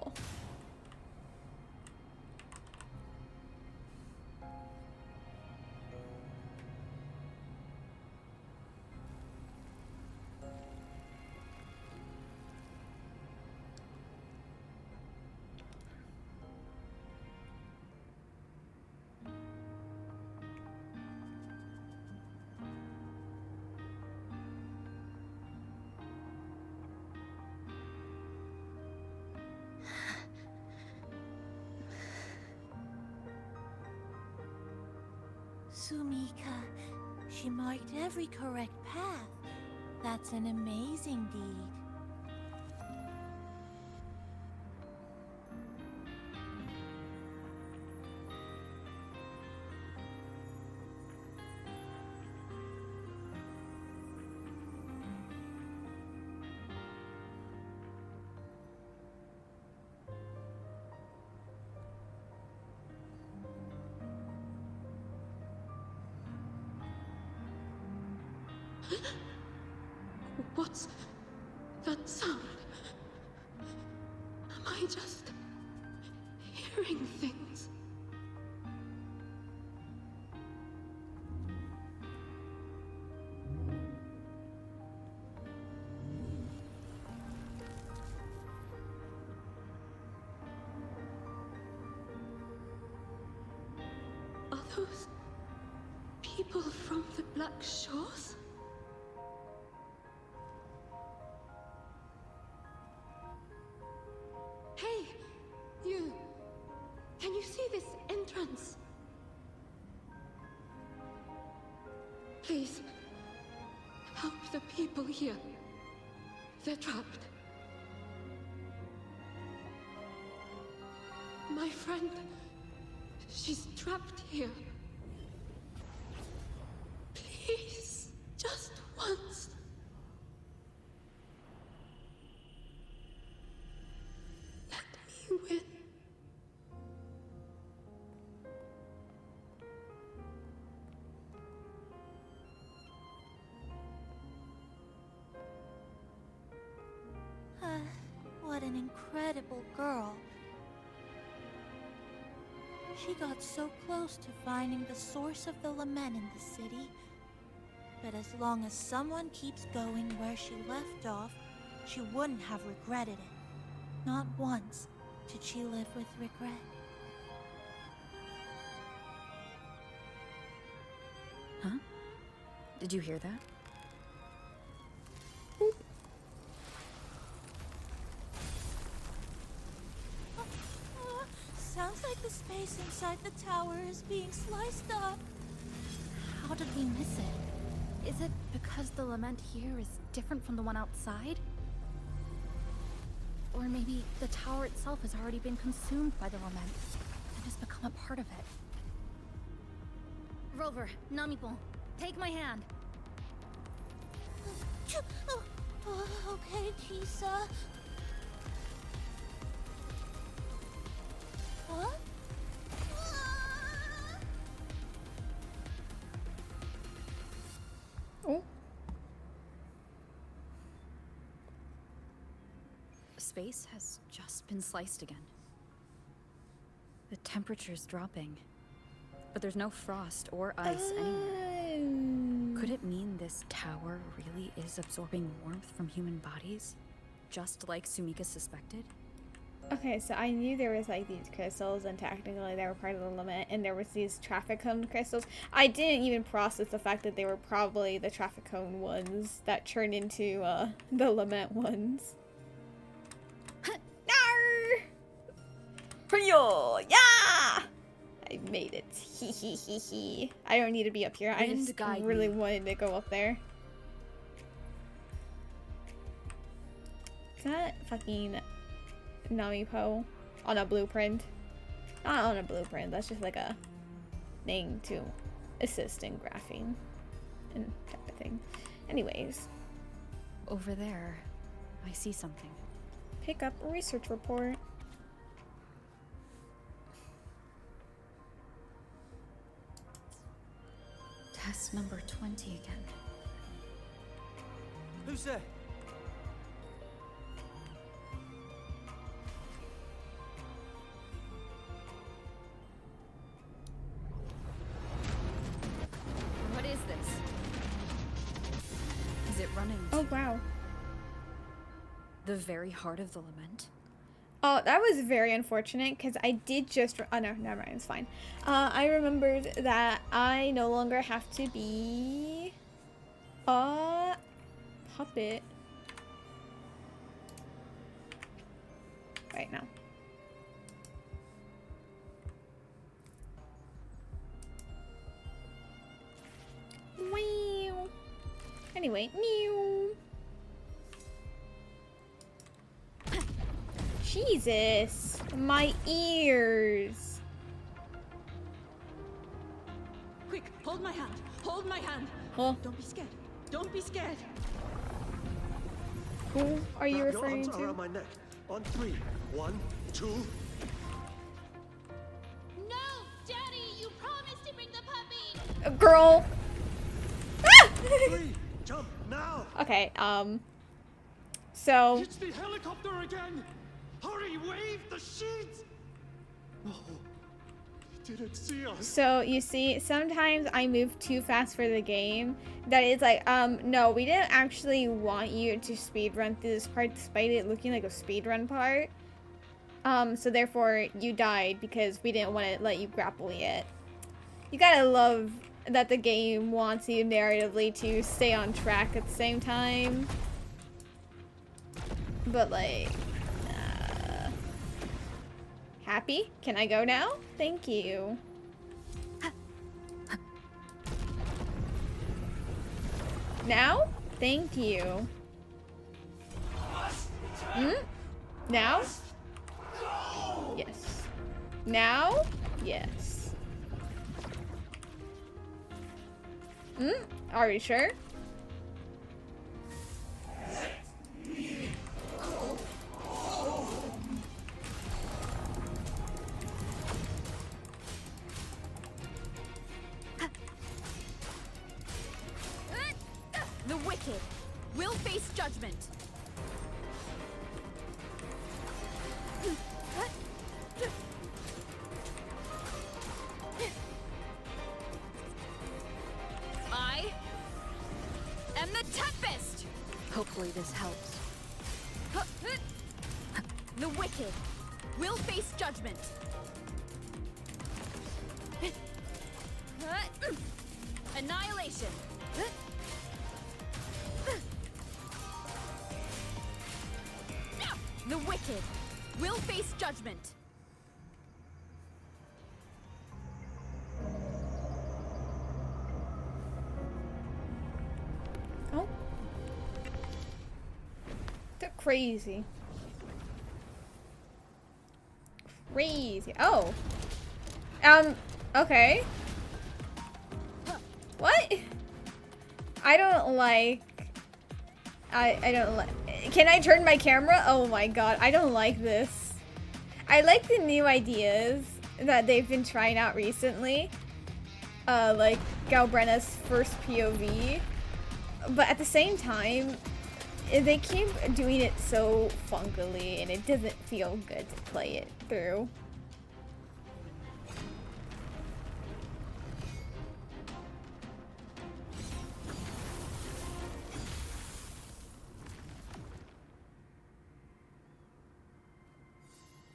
Sumika, she marked every correct path. That's an amazing deed. What's that sound? Am I just hearing things? Are those people from the Black Shores? Hey, you! Can you see this entrance? Please, help the people here. They're trapped. My friend, she's trapped here. Please, just once. Let me win. What an incredible girl. She got so close to finding the source of the lament in the city. But as long as someone keeps going where she left off, she wouldn't have regretted it. Not once did she live with regret. Huh? Did you hear that? Sounds like the space inside the tower is being sliced up. How did we miss it? Is it because the lament here is different from the one outside? Or maybe the tower itself has already been consumed by the lament and has become a part of it. Rover, Namipon, take my hand. Okay, Chisa. What? Oh. Space has just been sliced again. The temperature's dropping, but there's no frost or ice anywhere. Could it mean this tower really is absorbing warmth from human bodies? Just like Sumika suspected? Okay, so I knew there was like these crystals and technically they were part of the lament and there was these traffic cone crystals. I didn't even process the fact that they were probably the traffic cone ones that turned into the lament ones. Yo, yeah! I made it. Hee hee hee hee. I don't need to be up here. I just really wanted to go up there. Is that fucking Namipo on a blueprint? Not on a blueprint, that's just like a thing to assist in graphing and type of thing. Anyways. Over there, I see something. Pick up a research report. Test number 20 again. Who's there? What is this? Is it running? Oh, wow. The very heart of the lament? Oh, that was very unfortunate because I did just. Oh, no, never mind. It's fine. I remembered that I no longer have to be a puppet right now. Meow. Anyway, meow. Jesus, my ears. Quick, hold my hand. Hold my hand. Huh? Don't be scared. Don't be scared. Who are you Wrap your referring arms to? around my neck. On 3. 1, 2. No, Daddy, you promised to bring the puppy. Girl. Ah! 3. Jump now. Okay. So. It's the helicopter again. Hurry, wave the sheet. No, he didn't see us. So you see, sometimes I move too fast for the game. That is like, no, we didn't actually want you to speedrun through this part, despite it looking like a speedrun part. So therefore you died because we didn't want to let you grapple yet. You gotta love that the game wants you narratively to stay on track at the same time. But like, happy? Can I go now? Thank you. Now? Thank you. Now? Yes. Now? Yes. Are you sure? The wicked will face judgment. Hopefully this helps. The wicked will face judgment. Annihilation. The wicked will face judgment. Oh. They're crazy. Crazy. Oh. Okay. What? I don't like... I don't like... Can I turn my camera? Oh my god, I don't like this. I like the new ideas that they've been trying out recently. Like Galbrenna's first POV. But at the same time, they keep doing it so funkily and it doesn't feel good to play it through.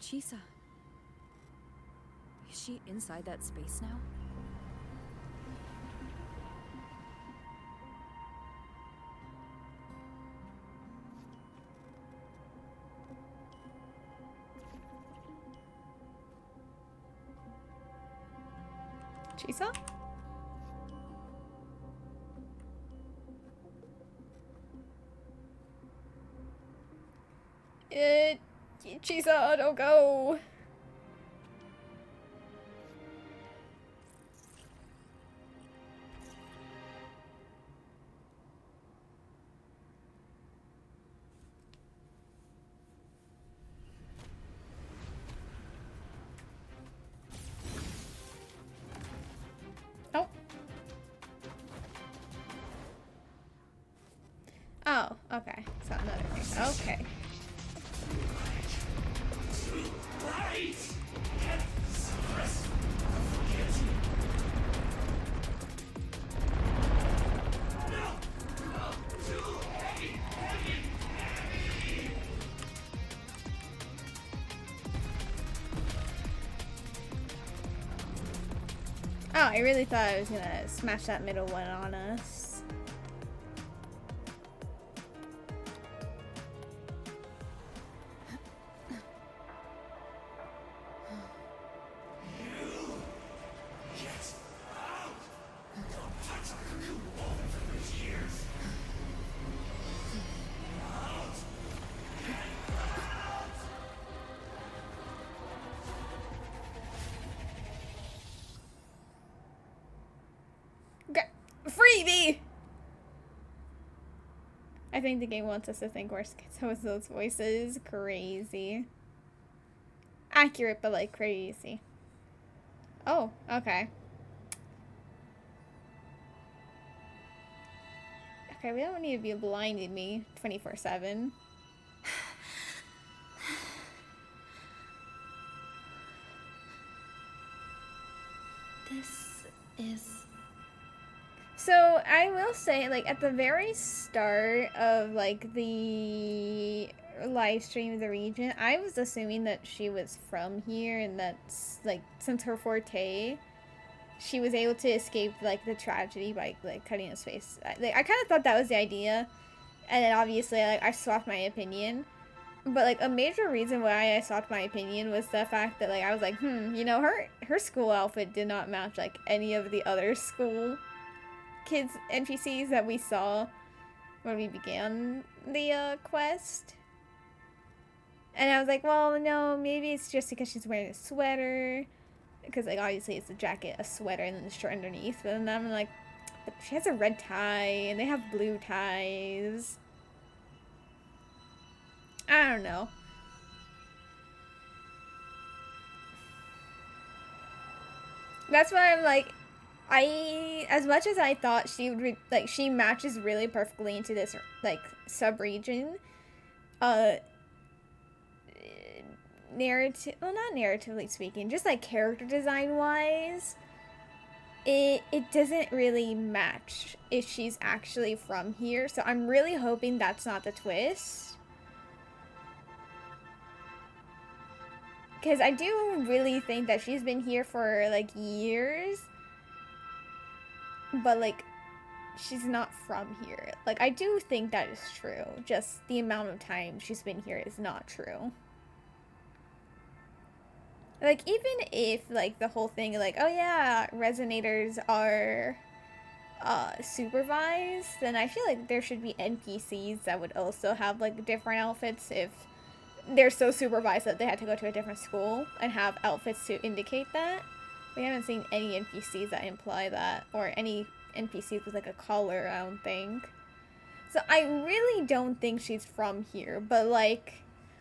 Chisa. Is she inside that space now? Chisa? Chisa, don't go. Oh. Oh, okay. So another thing. Okay. Oh, I really thought I was gonna smash that middle one on us. Freebie! I think the game wants us to think we're schizo with those voices. Crazy. Accurate, but like crazy. Oh, okay. Okay, we don't need to be blinding me 24/7. This is... So, I will say, like, at the very start of, like, the live stream of the region, I was assuming that she was from here, and that's, like, since her forte, she was able to escape, like, the tragedy by, like, cutting his face. I kind of thought that was the idea, and then obviously, like, I swapped my opinion. But, like, a major reason why I swapped my opinion was the fact that, like, I was like, you know, her school outfit did not match, like, any of the other school kids NPCs that we saw when we began the quest. And I was like, well, no, maybe it's just because she's wearing a sweater, because, like, obviously it's a jacket, a sweater, and then the shirt underneath. But then I'm like, but she has a red tie and they have blue ties. I don't know. That's why I'm like, as much as I thought she would, like, she matches really perfectly into this, like, sub-region, well, not narratively speaking, just, like, character design-wise, it doesn't really match if she's actually from here. So I'm really hoping that's not the twist. Because I do really think that she's been here for, like, years. But, like, she's not from here. Like, I do think that is true. Just the amount of time she's been here is not true. Like, even if, like, the whole thing, like, oh yeah, resonators are supervised, then I feel like there should be NPCs that would also have, like, different outfits if they're so supervised that they had to go to a different school and have outfits to indicate that. We haven't seen any NPCs that imply that, or any NPCs with, like, a collar, I don't think. So I really don't think she's from here, but, like,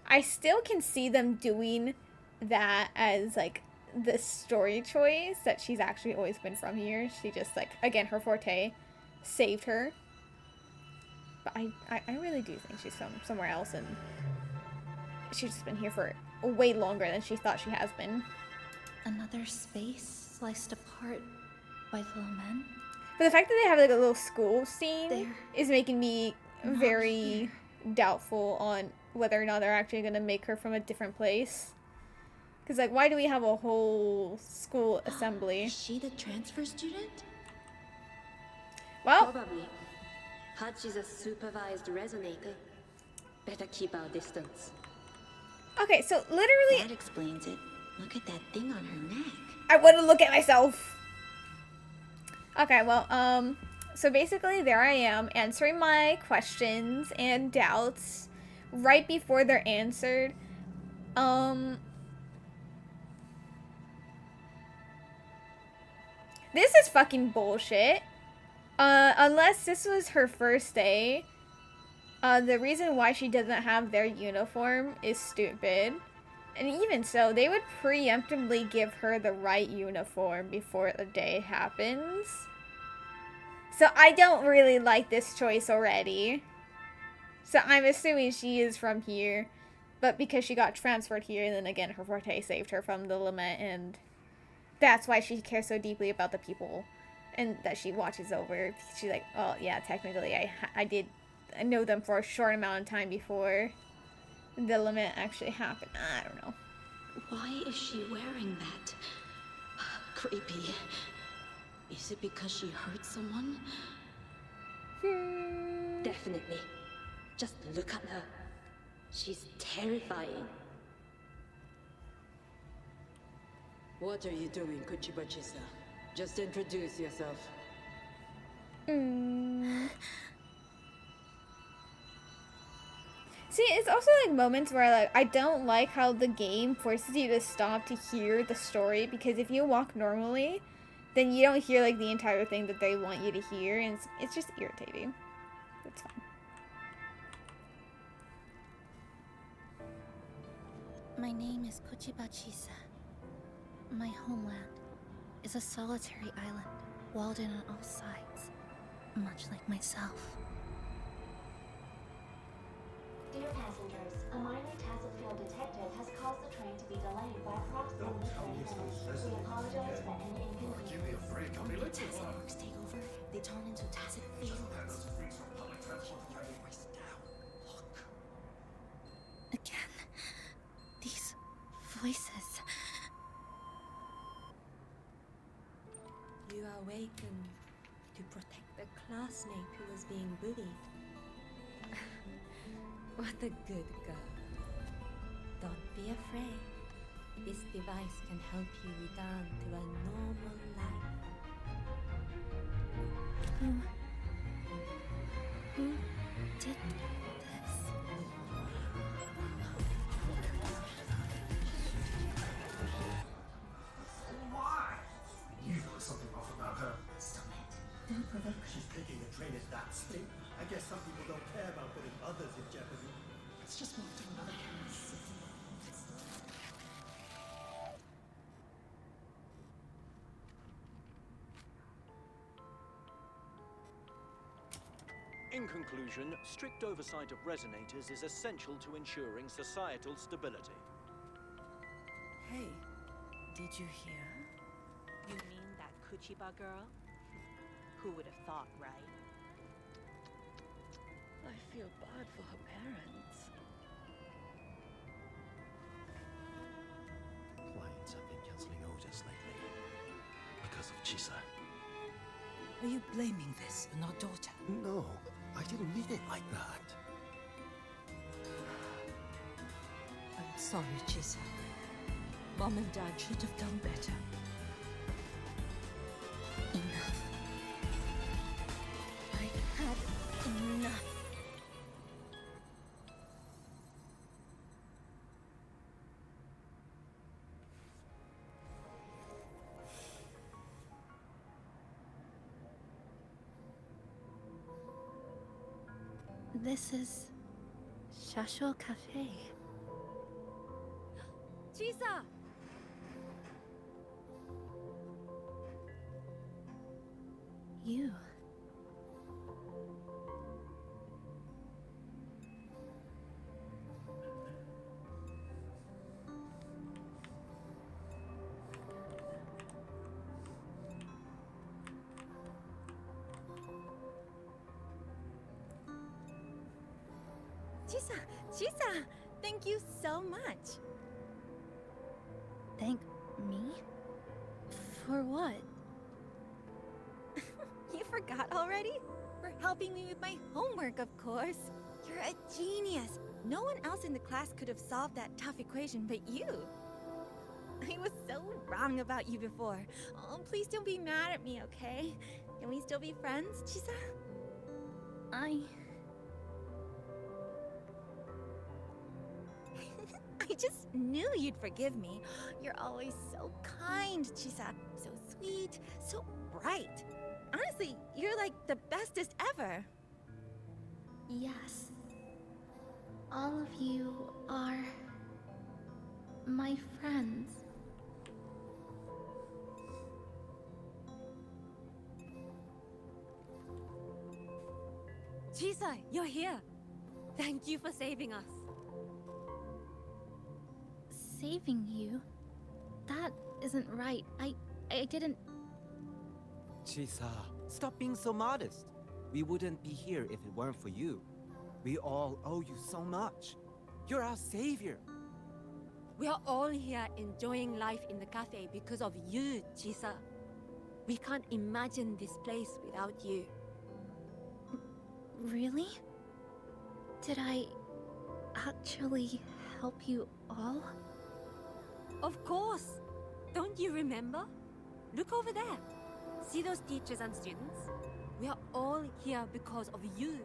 I still can see them doing that as, like, the story choice, that she's actually always been from here. She just, like, again, her forte saved her. But I really do think she's from somewhere else, and she's just been here for way longer than she thought she has been. Another space sliced apart by the men? But the fact that they have, like, a little school scene is making me very doubtful on whether or not they're actually going to make her from a different place. Because, like, why do we have a whole school assembly? Is she the transfer student? Well, probably. Hutch is a supervised resonator. Better keep our distance. Okay, so literally... That explains it. Look at that thing on her neck. I want to look at myself. Okay, well, so basically there I am answering my questions and doubts right before they're answered. This is fucking bullshit. Unless this was her first day, the reason why she doesn't have their uniform is stupid. And even so, they would preemptively give her the right uniform before the day happens. So I don't really like this choice already. So I'm assuming she is from here. But because she got transferred here, then again, her forte saved her from the lament, and that's why she cares so deeply about the people and that she watches over. She's like, oh yeah, technically I did know them for a short amount of time before the lament actually happened. I don't know. Why is she wearing that? Creepy. Is it because she hurt someone? Definitely. Just look at her. She's terrifying. What are you doing, Kuchibachi-san? Just introduce yourself. See, it's also like moments where, like, I don't like how the game forces you to stop to hear the story, because if you walk normally, then you don't hear, like, the entire thing that they want you to hear, and it's just irritating. It's fine. My name is Kuchibachi-sa. My homeland is a solitary island, walled in on all sides, much like myself. Dear passengers, a minor tacit field detected has caused the train to be delayed by approximately 30 minutes. We apologize for any inconvenience. Give me a break, I'll be late to Tacit work. marks take over. They turn into tacit fields. Again, these voices. You awakened to protect the classmate who was being bullied. What a good girl. Don't be afraid. This device can help you return to a normal life. Who did this? Why? You know something off about her. Stop it. Don't provoke her. She's taking the train at that speed. I guess some people don't care about putting others in jeopardy. Let's just move to another campus. In conclusion, strict oversight of resonators is essential to ensuring societal stability. Hey, did you hear? You mean that Chiba girl? Who would have thought, right? I feel bad for her parents. Clients have been canceling orders lately because of Chisa. Are you blaming this on our daughter? No, I didn't mean it like that. I'm sorry, Chisa. Mom and Dad should have done better. Enough. I've had enough. This is Shasho Cafe. Chisa! You. Chisa! Chisa! Thank you so much! Thank me? For what? You forgot already? For helping me with my homework, of course. You're a genius. No one else in the class could have solved that tough equation but you. I was so wrong about you before. Oh, please don't be mad at me, okay? Can we still be friends, Chisa? I just knew you'd forgive me. You're always so kind, Chisa. So sweet, so bright. Honestly, you're like the bestest ever. Yes. All of you are my friends. Chisa, you're here. Thank you for saving us. Saving you? That isn't right. I didn't. Chisa, stop being so modest. We wouldn't be here if it weren't for you. We all owe you so much. You're our savior. We are all here enjoying life in the cafe because of you, Chisa. We can't imagine this place without you. Really? Did I actually help you all? Of course! Don't you remember? Look over there. See those teachers and students? We are all here because of you.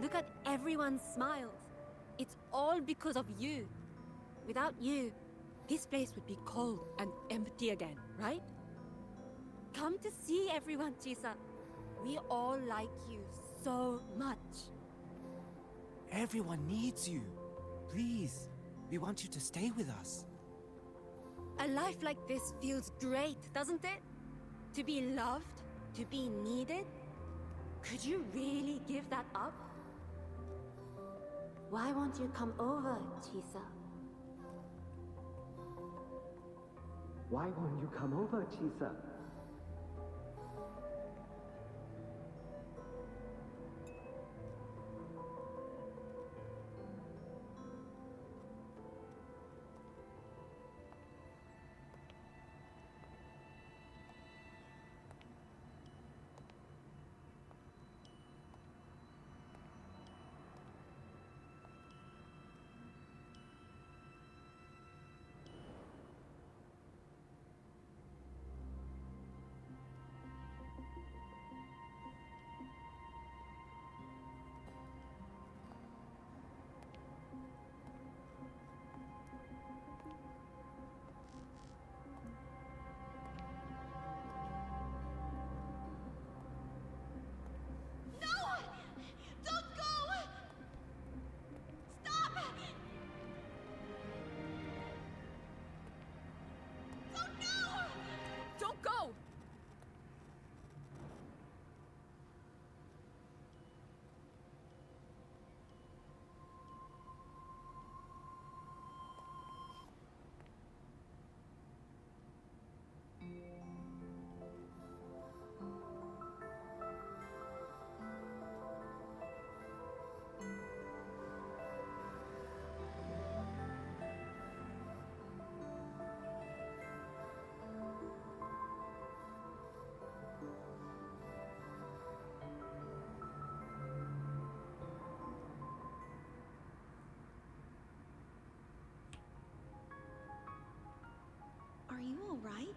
Look at everyone's smiles. It's all because of you. Without you, this place would be cold and empty again, right? Come to see everyone, Chisa. We all like you so much. Everyone needs you. Please, we want you to stay with us. A life like this feels great, doesn't it? To be loved, to be needed. Could you really give that up? Why won't you come over, Chisa? Why won't you come over, Chisa?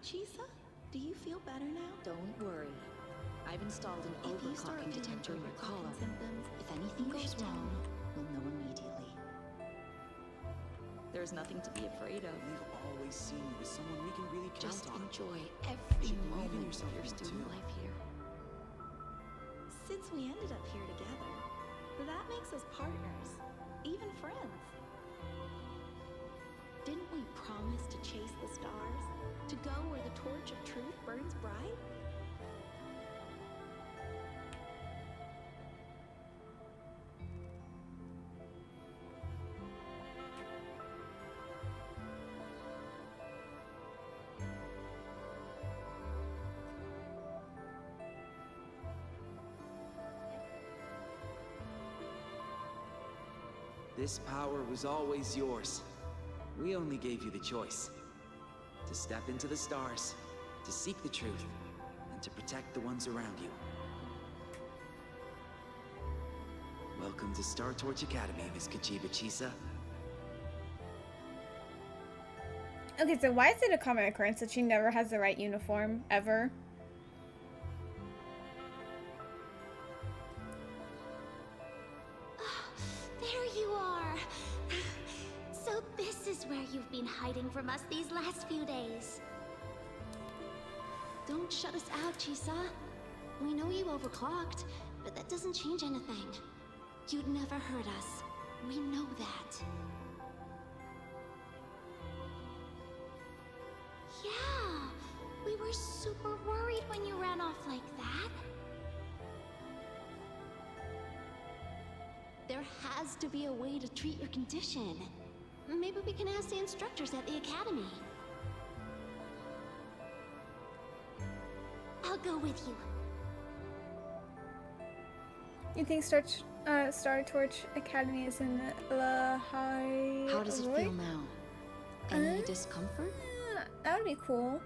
Chisa? Do you feel better now? Don't worry. I've installed an If you start overclocking feeling detector in your collar. overclocking symptoms, If anything you goes should tell wrong, me. we'll know immediately. There's nothing to be afraid of. We've always seen you as someone we can really count Just on. enjoy You every should believe in moment of yourself your more, student too. life here. Since we ended up here together, that makes us partners, even friends. Didn't we promise to chase the stars? To go where the torch of truth burns bright? This power was always yours. We only gave you the choice. To step into the stars, to seek the truth, and to protect the ones around you. Welcome to Star Torch Academy, Miss Kachiba Chisa. Okay, so why is it a common occurrence that she never has the right uniform, ever? There you are! So this is where you've been hiding from us these last few days. Don't shut us out, Chisa. We know you overclocked, but that doesn't change anything. You'd never hurt us. We know that. Yeah, we were super worried when you ran off like that. There has to be a way to treat your condition. Maybe we can ask the instructors at the academy. I'll go with you. You think Star Torch Academy is in the high? How does it feel now? Any discomfort? That would be cool.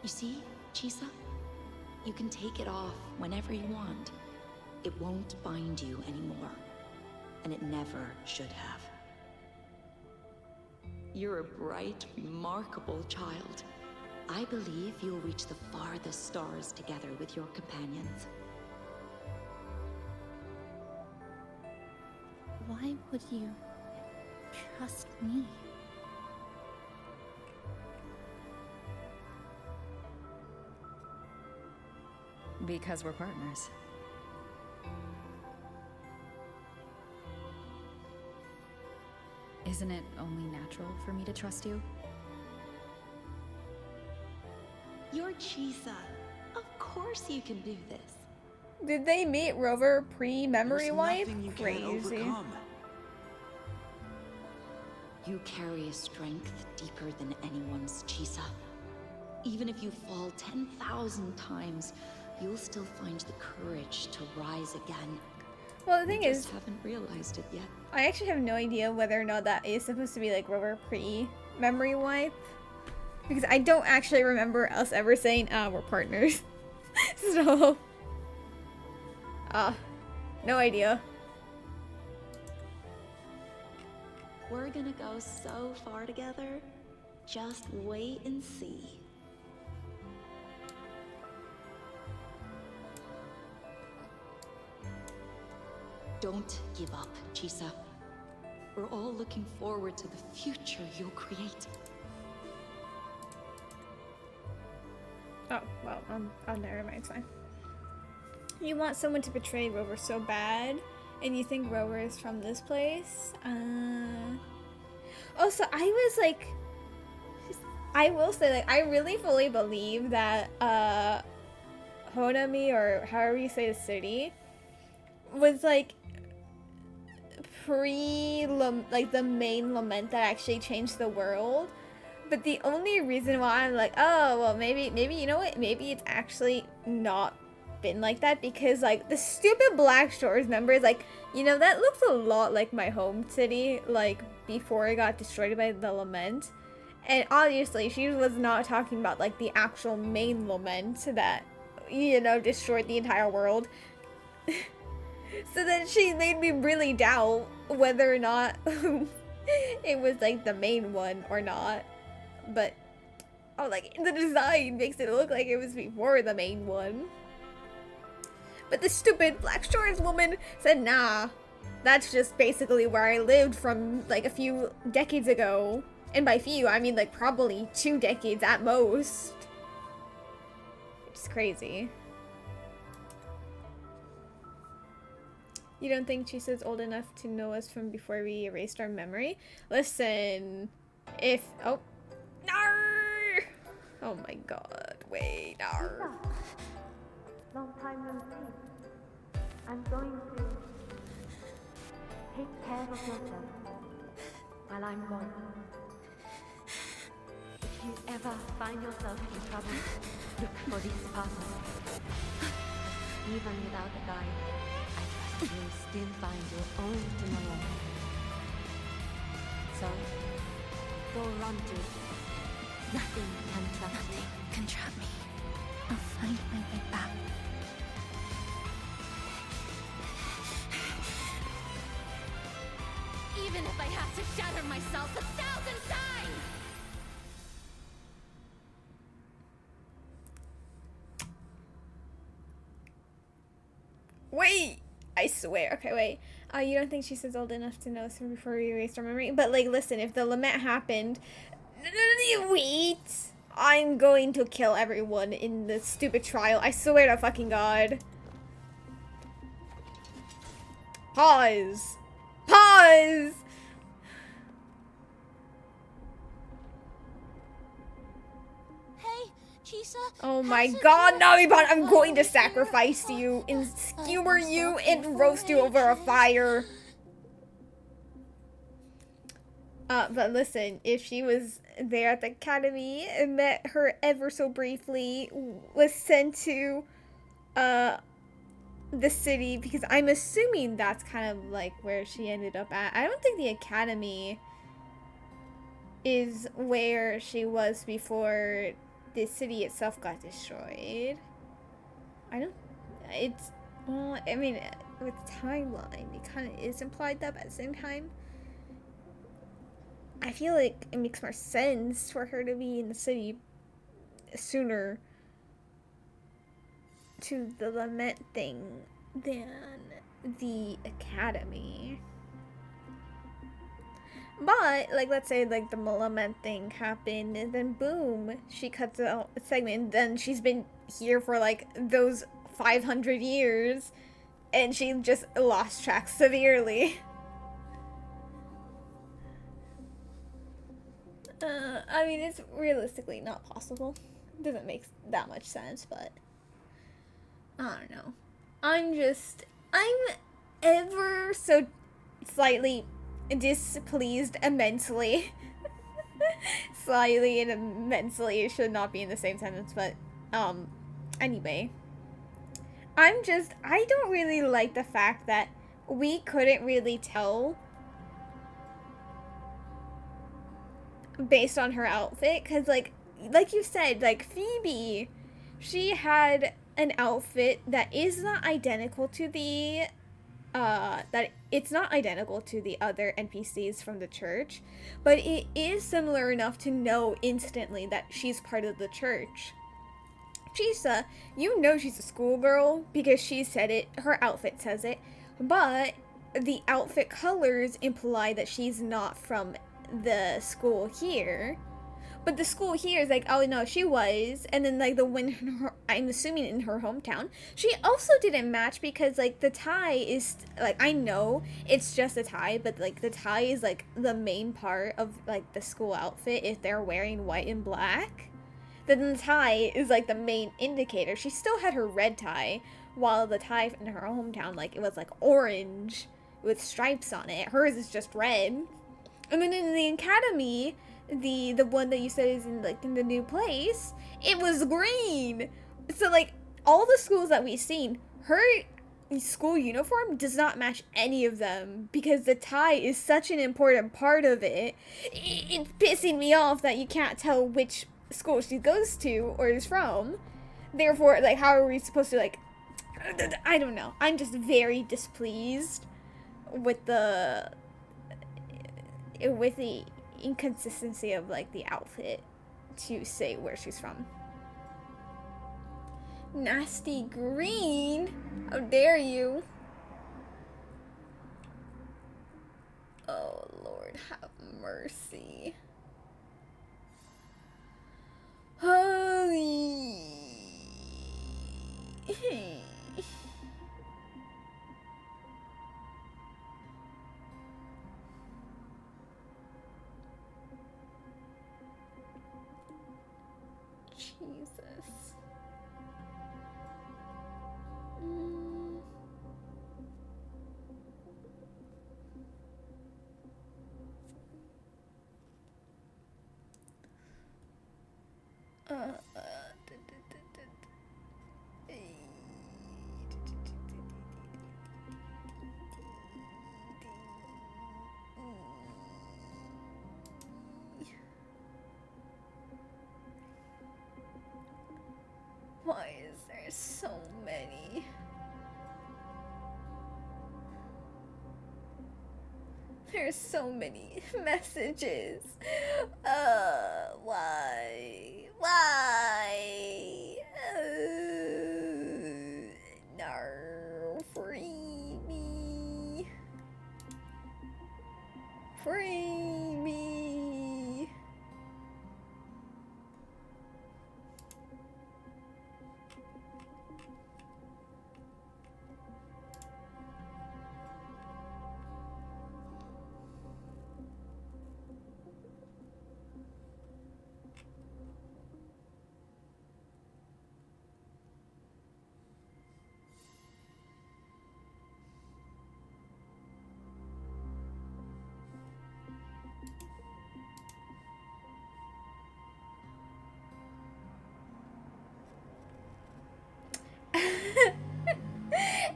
You see, Chisa? You can take it off whenever you want. It won't bind you anymore. And it never should have. You're a bright, remarkable child. I believe you'll reach the farthest stars together with your companions. Why would you trust me? Because we're partners. Isn't it only natural for me to trust you? You're Chisa. Of course you can do this. Did they meet Rover pre-memory There's wipe? nothing you can't Crazy. overcome. You carry a strength deeper than anyone's, Chisa. Even if you fall 10,000 times, you'll still find the courage to rise again. Well, the thing You is, just haven't realized it yet. I actually have no idea whether or not that is supposed to be like Rover pre-memory wipe. Because I don't actually remember us ever saying, we're partners. So, no idea. We're gonna go so far together. Just wait and see. Don't give up, Chisa. We're all looking forward to the future you'll create. Oh, well, never mind, it's fine. You want someone to betray Rover so bad, and you think Rover is from this place? Also, I was like, I will say, like, I really fully believe that, Honami, or however you say the city, was, like, like, the main lament that actually changed the world. But the only reason why I'm like, oh, well, maybe, you know what? Maybe it's actually not been like that because, like, the stupid Black Shores member is like, you know, that looks a lot like my home city, like, before it got destroyed by the Lament. And obviously, she was not talking about, like, the actual main Lament that, you know, destroyed the entire world. So then she made me really doubt whether or not it was like the main one or not. But oh, like the design makes it look like it was before the main one. But the stupid Black Shores woman said, nah, that's just basically where I lived from like a few decades ago. And by few, I mean like probably 2 decades at most. It's crazy. You don't think Chisa's old enough to know us from before we erased our memory? Listen, if... Oh. No! Oh my god, wait, no. Long time no see. I'm going to take care of yourself while I'm gone. If you ever find yourself in trouble, look for these passes. Even without a guide, I trust you'll still find your own tomorrow. So, go run to it. Nothing can trap you. Nothing can trap me. I'll find my way back. Even if I have to shatter myself 1,000 times! Wait! I swear. Okay, wait. You don't think she's old enough to know us from before we erased our memory? But, like, listen, if the lament happened... Wait! I'm going to kill everyone in this stupid trial. I swear to fucking God. Pause! Pause! Hey, Chisa. Oh my god, Namibon, I'm going to sacrifice you and skewer you and roast you over a fire. But listen, if she was there at the academy and met her ever so briefly, was sent to, the city, because I'm assuming that's kind of like where she ended up at. I don't think the academy is where she was before the city itself got destroyed. Well, I mean, with the timeline, it kind of is implied that, but at the same time, I feel like it makes more sense for her to be in the city sooner to the lament thing than the academy. But, like, let's say, like, the lament thing happened, and then boom, she cuts out a segment, and then she's been here for, like, those 500 years, and she just lost track severely. I mean, it's realistically not possible. It doesn't make that much sense, but I don't know. I'm ever so slightly displeased immensely. Slightly and immensely should not be in the same sentence, but anyway. I don't really like the fact that we couldn't really tell based on her outfit, because like you said, like Phoebe, she had an outfit that is not identical to the it's not identical to the other NPCs from the church, but it is similar enough to know instantly that she's part of the church. Chisa, you know she's a schoolgirl because she said it, her outfit says it, but the outfit colors imply that she's not from the school here. But the school here is like, oh no, she was. And then like the one, I'm assuming in her hometown, she also didn't match because like the tie is, like, I know it's just a tie, but like the tie is like the main part of like the school outfit if they're wearing white and black. Then the tie is like the main indicator. She still had her red tie, while the tie in her hometown, like, it was like orange with stripes on it. Hers is just red. And then in the academy, the one that you said is in like in the new place, it was green. So like all the schools that we've seen, her school uniform does not match any of them because the tie is such an important part of it. It's pissing me off that you can't tell which school she goes to or is from. Therefore, like, how are we supposed to, like, I don't know. I'm just very displeased with the with the inconsistency of like the outfit to say where she's from. Nasty green? How dare you? Oh Lord, have mercy. Holy. Jesus. Why is there so many? There's so many messages. Why? Why? No, free me. Free me.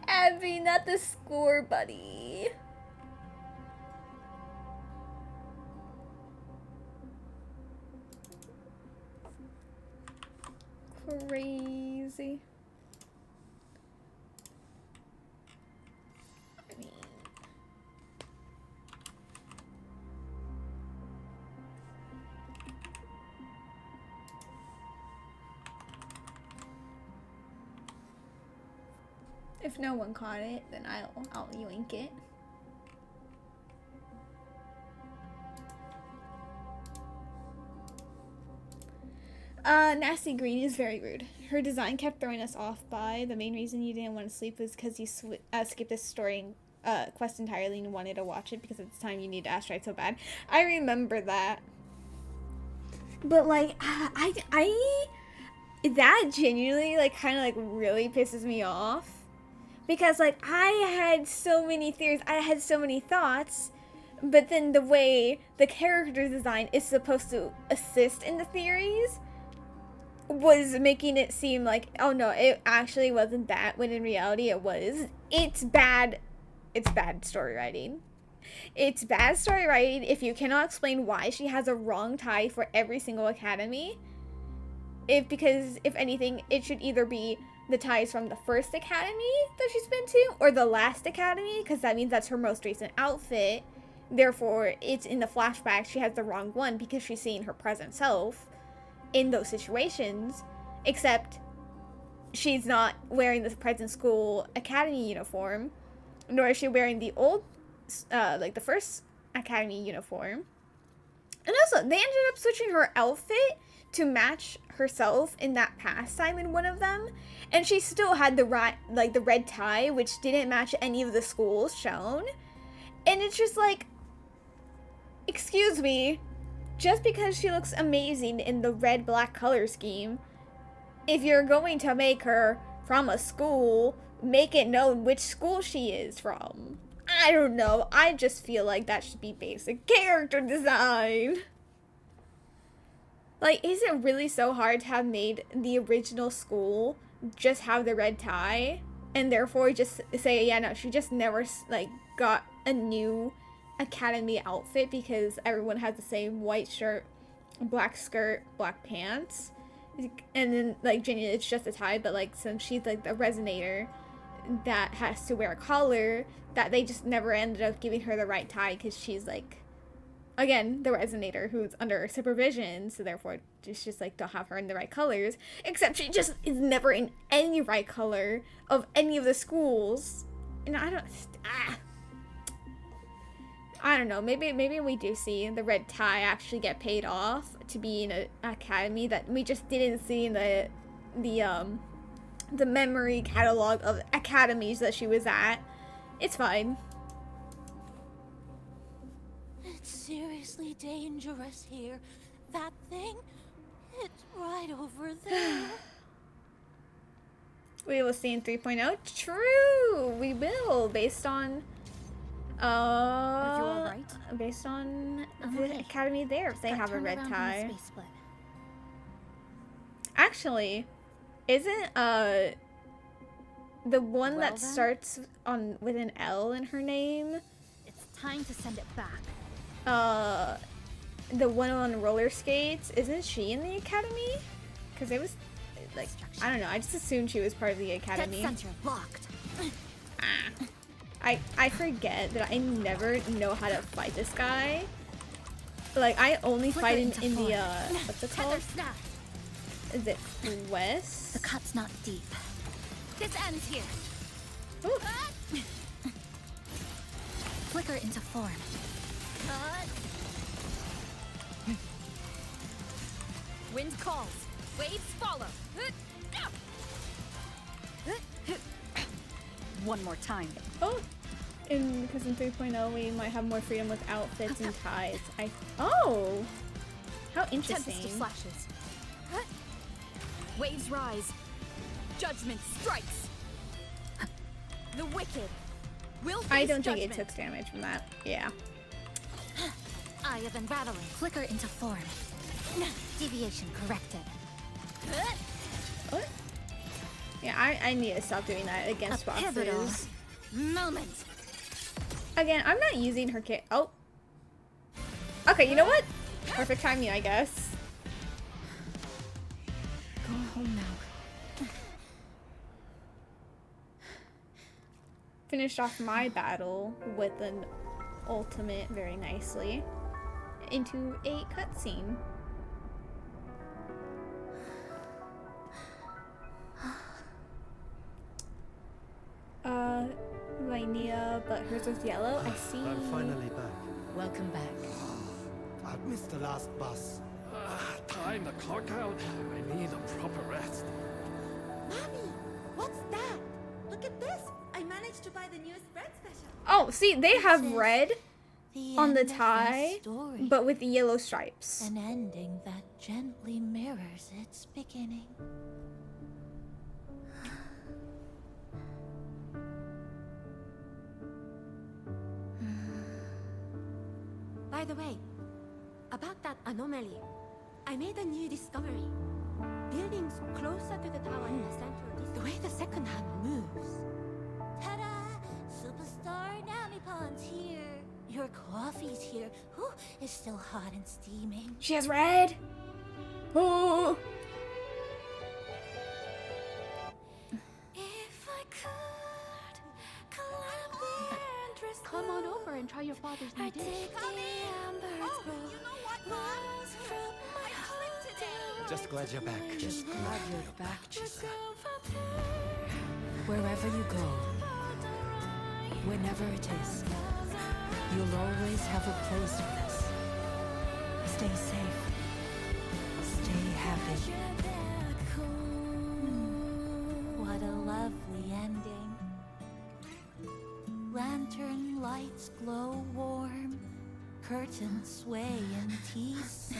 Abby, not the score buddy. Crazy. I mean, if no one caught it, then I'll yoink it. Nasty Green is very rude. Her design kept throwing us off by the main reason you didn't want to sleep was because you skipped this story quest entirely and wanted to watch it because at the time you needed Astrite so bad. I remember that. But like, I that genuinely like kind of like really pisses me off because like I had so many theories, I had so many thoughts, but then the way the character design is supposed to assist in the theories was making it seem like, oh no, it actually wasn't that, when in reality it was. It's bad story writing. It's bad story writing if you cannot explain why she has a wrong tie for every single academy. Because if anything, it should either be the ties from the first academy that she's been to, or the last academy, because that means that's her most recent outfit. Therefore, it's in the flashback, she has the wrong one because she's seeing her present self in those situations, except she's not wearing the present school academy uniform, nor is she wearing the old, like the first academy uniform. And also, they ended up switching her outfit to match herself in that past time in one of them, and she still had the red tie, which didn't match any of the schools shown. And it's just like, excuse me, just because she looks amazing in the red-black color scheme, if you're going to make her from a school, make it known which school she is from. I don't know, I just feel like that should be basic character design. Like, is it really so hard to have made the original school just have the red tie, and therefore just say, yeah, no, she just never, like, got a new academy outfit because everyone has the same white shirt, black skirt, black pants, and then like Jenny, it's just a tie, but like since she's like the resonator that has to wear a collar, that they just never ended up giving her the right tie because she's like again, the resonator who's under supervision, so therefore just like don't have her in the right colors, except she just is never in any right color of any of the schools. And I don't know, maybe we do see the red tie actually get paid off to be in an academy that we just didn't see in the memory catalog of academies that she was at. It's fine. It's seriously dangerous here. That thing, it's right over there. We will see in 3.0. True, we will, based on Are you all right? based on I'm the okay. academy there, if they Got have a turned red around in the tie. space split. Actually, isn't the one Well, that then. starts on with an L in her name, It's time to send it back. the one on roller skates, isn't she in the academy? Because it was like, I don't know, I just assumed she was part of the academy. Dead center locked. I forget that I never know how to fight this guy. Like, I only Flicker fight him into in the form. what's it Tether called? snapped. Is it West? The cut's not deep. This ends here. Ooh. Flicker into form. Wind calls. Waves follow. One more time. Oh, because in 3.0 we might have more freedom with outfits and ties. Oh, how interesting. Tempest of flashes. Waves rise. Judgment strikes. The wicked will face I don't think judgment. it took damage from that. Yeah. Eye of unraveling. Flicker into form. Deviation corrected. What? Yeah, I need to stop doing that against A pivotal bosses. moment. Again, I'm not using her kit. Oh. Okay, you know what? Perfect timing, I guess. Go home now. Finished off my battle with an ultimate very nicely into a cutscene. Vinea, but hers was yellow. I see. I'm finally back. Welcome back. I've missed the last bus. Time to clock out. I need a proper rest. Mommy, what's that? Look at this. I managed to buy the newest bread special. Oh, see, they have red on the end of tie, this story. but with the yellow stripes. An ending that gently mirrors its beginning. By the way, about that anomaly, I made a new discovery. Buildings closer to the tower in the central district. The way the second hand moves. Ta-da! Superstar Namipon's here. Your coffee's here. Ooh, it's still hot and steaming. She has red. Oh. If I could climb the endless Come on over and try your father's new I dish. take the embers rose from my heart today. Just glad you're back. Just glad you're back, Chisa. Wherever you go, whenever it is, you'll always have a place with us. Stay safe. Stay happy. What a lovely ending. Lantern lights glow warm, curtains sway in tea-sigh,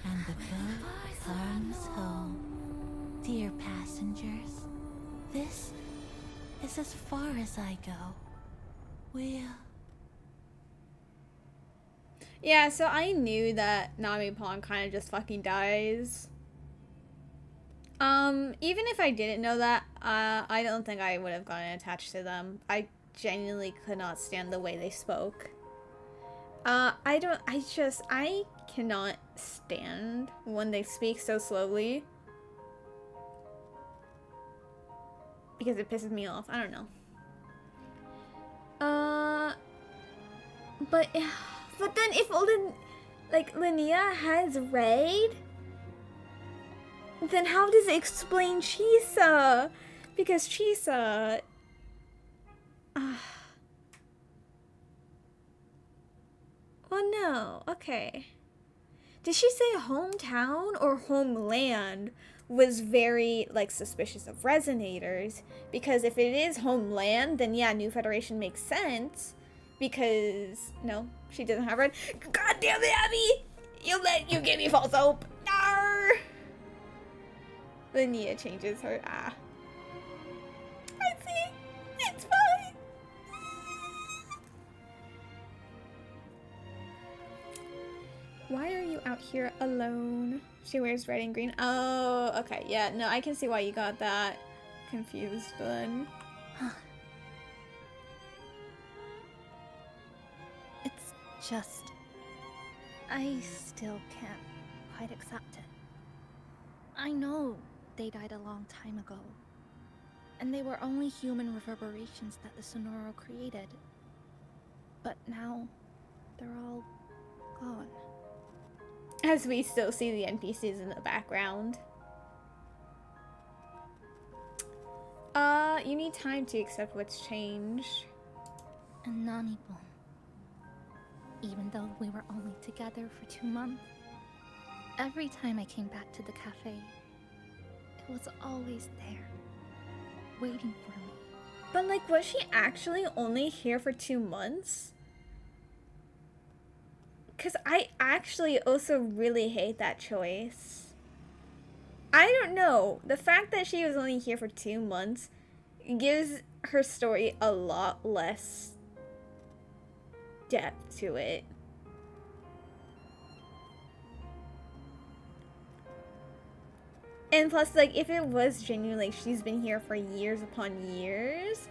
and the boat comes home. Dear passengers, this is as far as I go. Yeah, so I knew that Namipon kind of just fucking dies. Even if I didn't know that, I don't think I would have gotten attached to them. I genuinely could not stand the way they spoke. I cannot stand when they speak so slowly. Because it pisses me off. I don't know. But But then if Linnea has Raid, then how does it explain Chisa? Because Chisa... Oh no, okay. Did she say hometown or homeland was very, like, suspicious of resonators? Because if it is homeland, then yeah, New Federation makes sense. Because, no, she doesn't have Red. God damn it, Abby! You gave me false hope. No! Linnea changes her, I see. It's fine. Why are you out here alone? She wears red and green. Oh, okay. Yeah, no, I can see why you got that confused then. It's just... I still can't quite accept it. I know they died a long time ago. And they were only human reverberations that the Sonoro created. But now, they're all gone. As we still see the NPCs in the background. You need time to accept what's changed. And Nami-bon. Even though we were only together for 2 months, every time I came back to the cafe, it was always there, waiting for me. But like, was she actually only here for 2 months? Because I actually also really hate that choice. I don't know. The fact that she was only here for 2 months gives her story a lot less depth to it. And plus, like, if it was genuinely, like, she's been here for years upon years,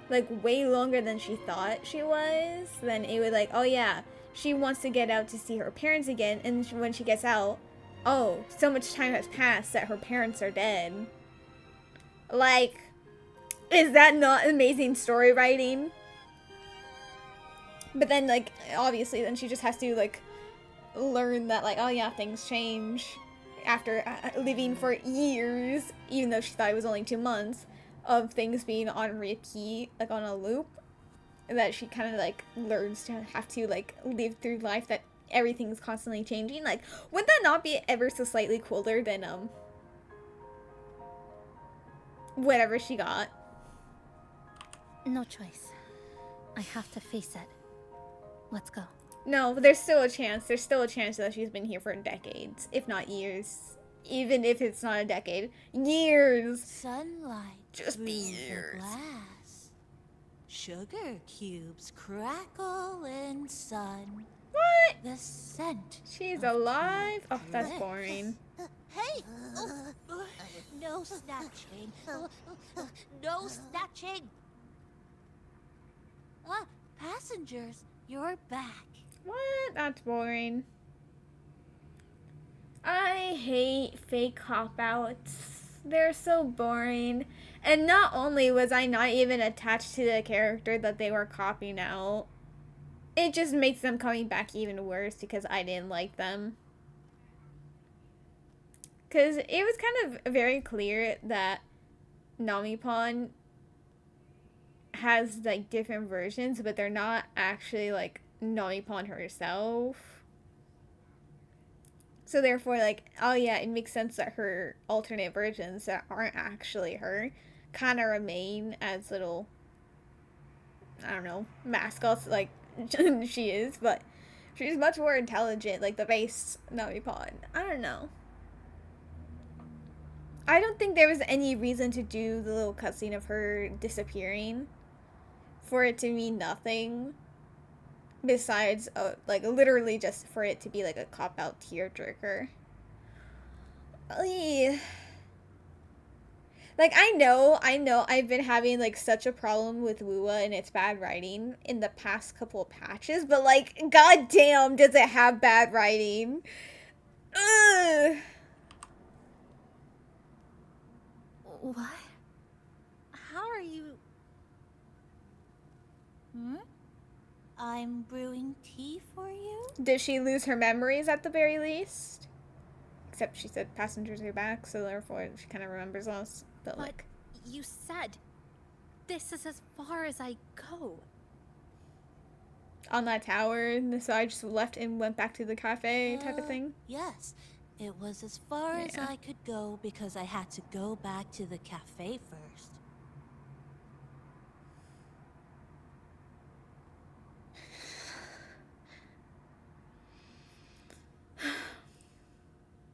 like, way longer than she thought she was, then it would, like, oh yeah, she wants to get out to see her parents again, and when she gets out, oh, so much time has passed that her parents are dead. Like, is that not amazing story writing? But then, like, obviously, then she just has to, like, learn that, like, oh yeah, things change after living for years, even though she thought it was only 2 months, of things being on repeat, like, on a loop. That she kind of, like, learns to have to, like, live through life that everything's constantly changing. Like, would that not be ever so slightly cooler than, whatever she got? No choice. I have to face it. Let's go. No, there's still a chance. There's still a chance that she's been here for decades, if not years. Even if it's not a decade. Years! Sunlight just through years. the glass. Sugar cubes crackle in sun. What? The scent. She's alive? Oh, that's boring. Hey! No snatching. No snatching. Passengers, you're back. What? That's boring. I hate fake cop-outs. They're so boring. And not only was I not even attached to the character that they were copying out, it just makes them coming back even worse because I didn't like them. Because it was kind of very clear that Nami-pon has, like, different versions, but they're not actually, like, Nami-pon herself. So therefore, like, oh yeah, it makes sense that her alternate versions that aren't actually her kind of remain as little, I don't know, mascots like she is, but she's much more intelligent, like the base Nami-pon. I don't know. I don't think there was any reason to do the little cutscene of her disappearing for it to mean nothing. Besides, like, literally just for it to be, like, a cop-out tearjerker. Like, I know, I've been having, like, such a problem with Wua and its bad writing in the past couple of patches, but, like, goddamn, does it have bad writing? Ugh! What? How are you... I'm brewing tea for you? Did she lose her memories at the very least? Except she said passengers are back, so therefore she kind of remembers us. But like, you said this is as far as I go. On that tower, so I just left and went back to the cafe type of thing? Yes. It was as far as I could go because I had to go back to the cafe first.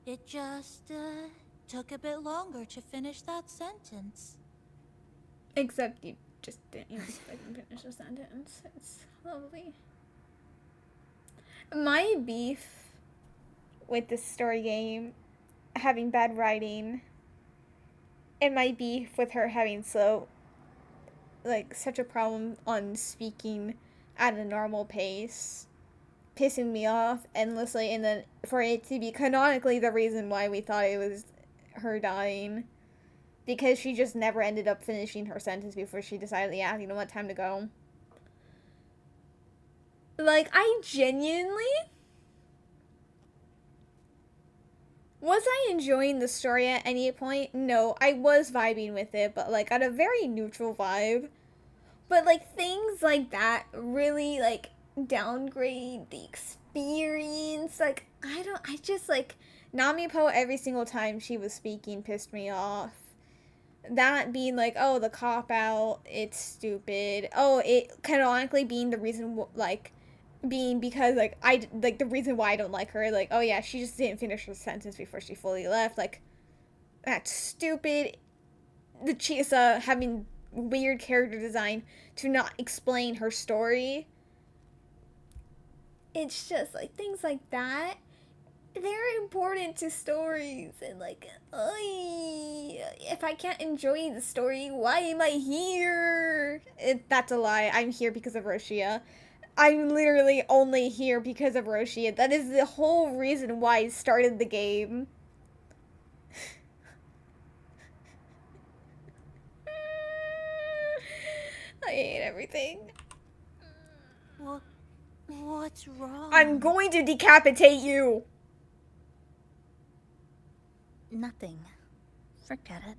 It just took a bit longer to finish that sentence. Except you just didn't even fucking finish the sentence. It's lovely. My beef with this story game having bad writing, and my beef with her having such a problem on speaking at a normal pace, pissing me off endlessly, and then for it to be canonically the reason why we thought it was her dying, because she just never ended up finishing her sentence before she decided, yeah, you know what, time to go. Like, I genuinely... Was I enjoying the story at any point? No, I was vibing with it, but like at a very neutral vibe. But like things like that really like downgrade the experience. Like I just like Namipo every single time she was speaking pissed me off. That being like, oh, the cop out, it's stupid. Oh, it canonically being the reason like being because like the reason why I don't like her, like, oh yeah, she just didn't finish her sentence before she fully left. Like, that's stupid. The Chisa having weird character design to not explain her story. It's just like things like that. They're important to stories, and like, if I can't enjoy the story, why am I here? That's a lie. I'm here because of Roshia. I'm literally only here because of Roshia. That is the whole reason why I started the game. I hate everything. What's wrong? I'm going to decapitate you! Nothing. Forget it.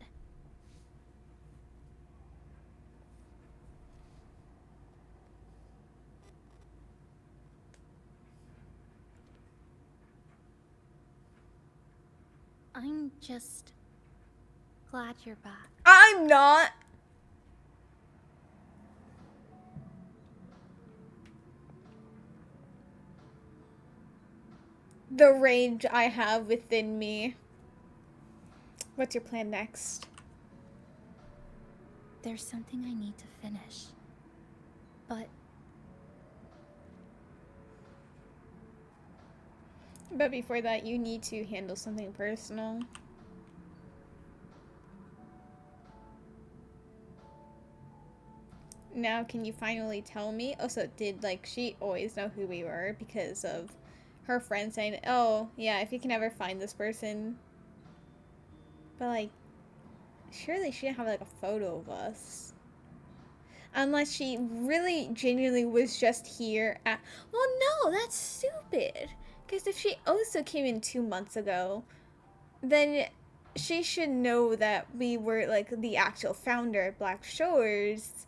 I'm just glad you're back. I'm not! The rage I have within me. What's your plan next? There's something I need to finish. But before that, you need to handle something personal. Now, can you finally tell me? Also, did, like, she always know who we were because of her friend saying, oh, yeah, if you can ever find this person. But, like, surely she didn't have, like, a photo of us. Unless she really genuinely was just here at... Well, no, that's stupid. Because if she also came in 2 months ago, then she should know that we were, like, the actual founder of Black Shores.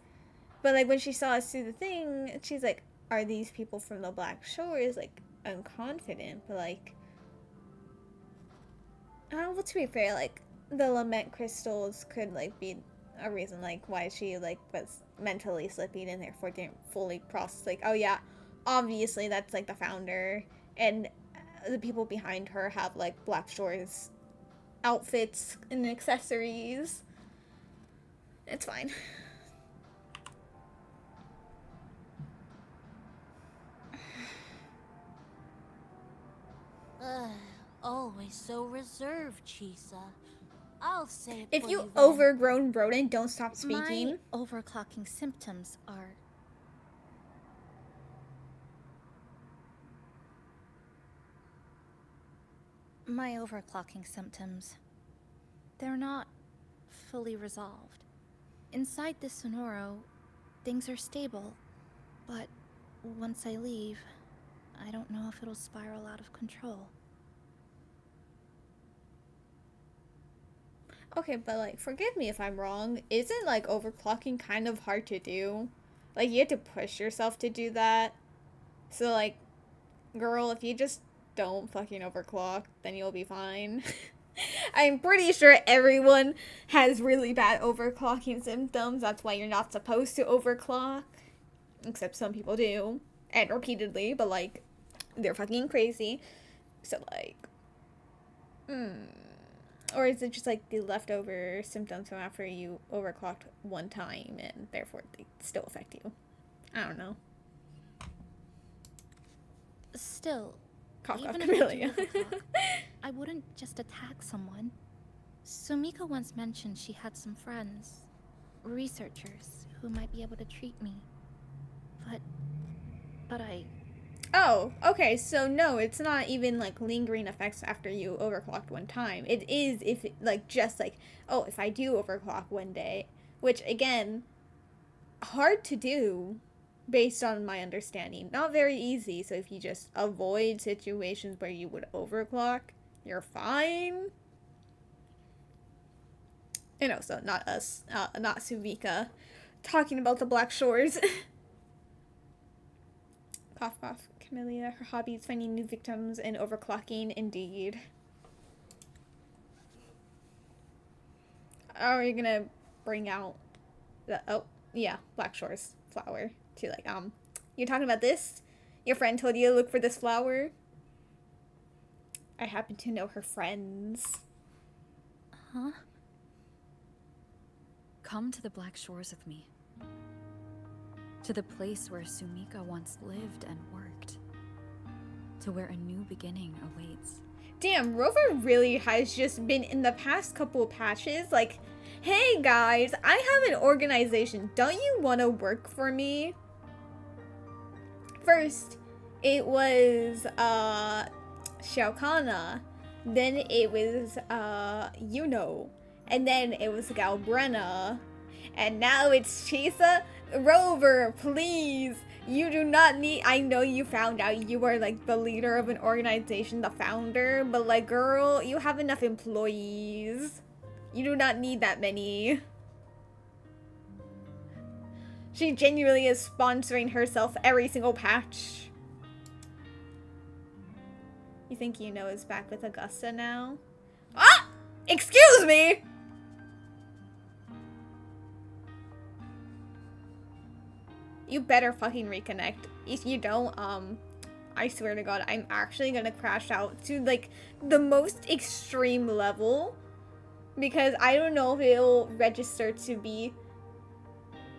But, like, when she saw us do the thing, she's like, are these people from the Black Shores? Like, I'm confident, but, like... well, to be fair, like, the lament crystals could, like, be a reason, like, why she, like, was mentally slipping and therefore didn't fully process, like, oh yeah, obviously that's, like, the founder, and the people behind her have, like, Black Shores outfits and accessories. It's fine. Always so reserved, Chisa. I'll say it If for you you then. overgrown rodent don't stop speaking. My overclocking symptoms are... My overclocking symptoms... They're not fully resolved. Inside this Sonoro, things are stable, but once I leave, I don't know if it'll spiral out of control. Okay, but like, forgive me if I'm wrong. Isn't like overclocking kind of hard to do? Like, you have to push yourself to do that. So like, girl, if you just don't fucking overclock, then you'll be fine. I'm pretty sure everyone has really bad overclocking symptoms. That's why you're not supposed to overclock. Except some people do. And repeatedly, but like, they're fucking crazy. So like, or is it just like the leftover symptoms from after you overclocked one time and therefore they still affect you? I don't know. Still, Cough, even cough, if I do Camellia. overclock, I wouldn't just attack someone. Sumika once mentioned she had some friends, researchers, who might be able to treat me. But I... Oh, okay, so no, it's not even like lingering effects after you overclocked one time. It is if it, like just like, oh, if I do overclock one day, which again, hard to do based on my understanding. Not very easy, so if you just avoid situations where you would overclock, you're fine. And also, not us, not Sumika, talking about the Black Shores. Cough, cough. Camellia, her hobby is finding new victims and overclocking, indeed. Are you gonna bring out the, oh, yeah, Black Shores flower to like, you're talking about this? Your friend told you to look for this flower? I happen to know her friends. Huh? Come to the Black Shores with me. To the place where Sumika once lived and worked. To where a new beginning awaits. Damn, Rover really has just been in the past couple of patches like, hey guys, I have an organization. Don't you want to work for me? First, it was Shao Kahn, then it was Yuno, and then it was Galbrenna, and now it's Chisa. Rover, please, you do not need, I know you found out you are like the leader of an organization, the founder, but like girl, you have enough employees. You do not need that many. She genuinely is sponsoring herself every single patch. You think Yuno is back with Augusta now? Ah! Excuse me! You better fucking reconnect. If you don't, I swear to God, I'm actually gonna crash out to like the most extreme level. Because I don't know if it'll register to be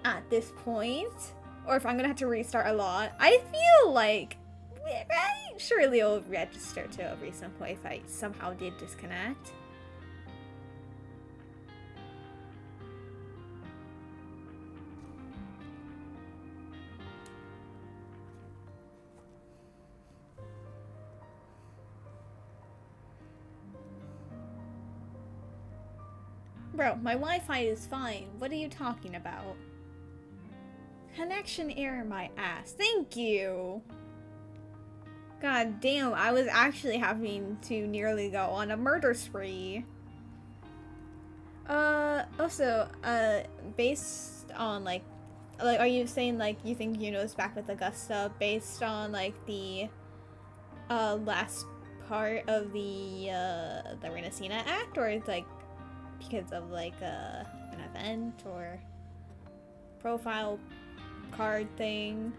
at this point, or if I'm gonna have to restart a lot. I feel like, right? Surely it'll register to a recent point if I somehow did disconnect. Bro, my Wi-Fi is fine. What are you talking about? Connection error, my ass. Thank you. God damn, I was actually having to nearly go on a murder spree. Also, based on like, are you saying like you think Yuno's back with Augusta based on like the, last part of the Renacina act, or it's like because of like an event or profile card thing?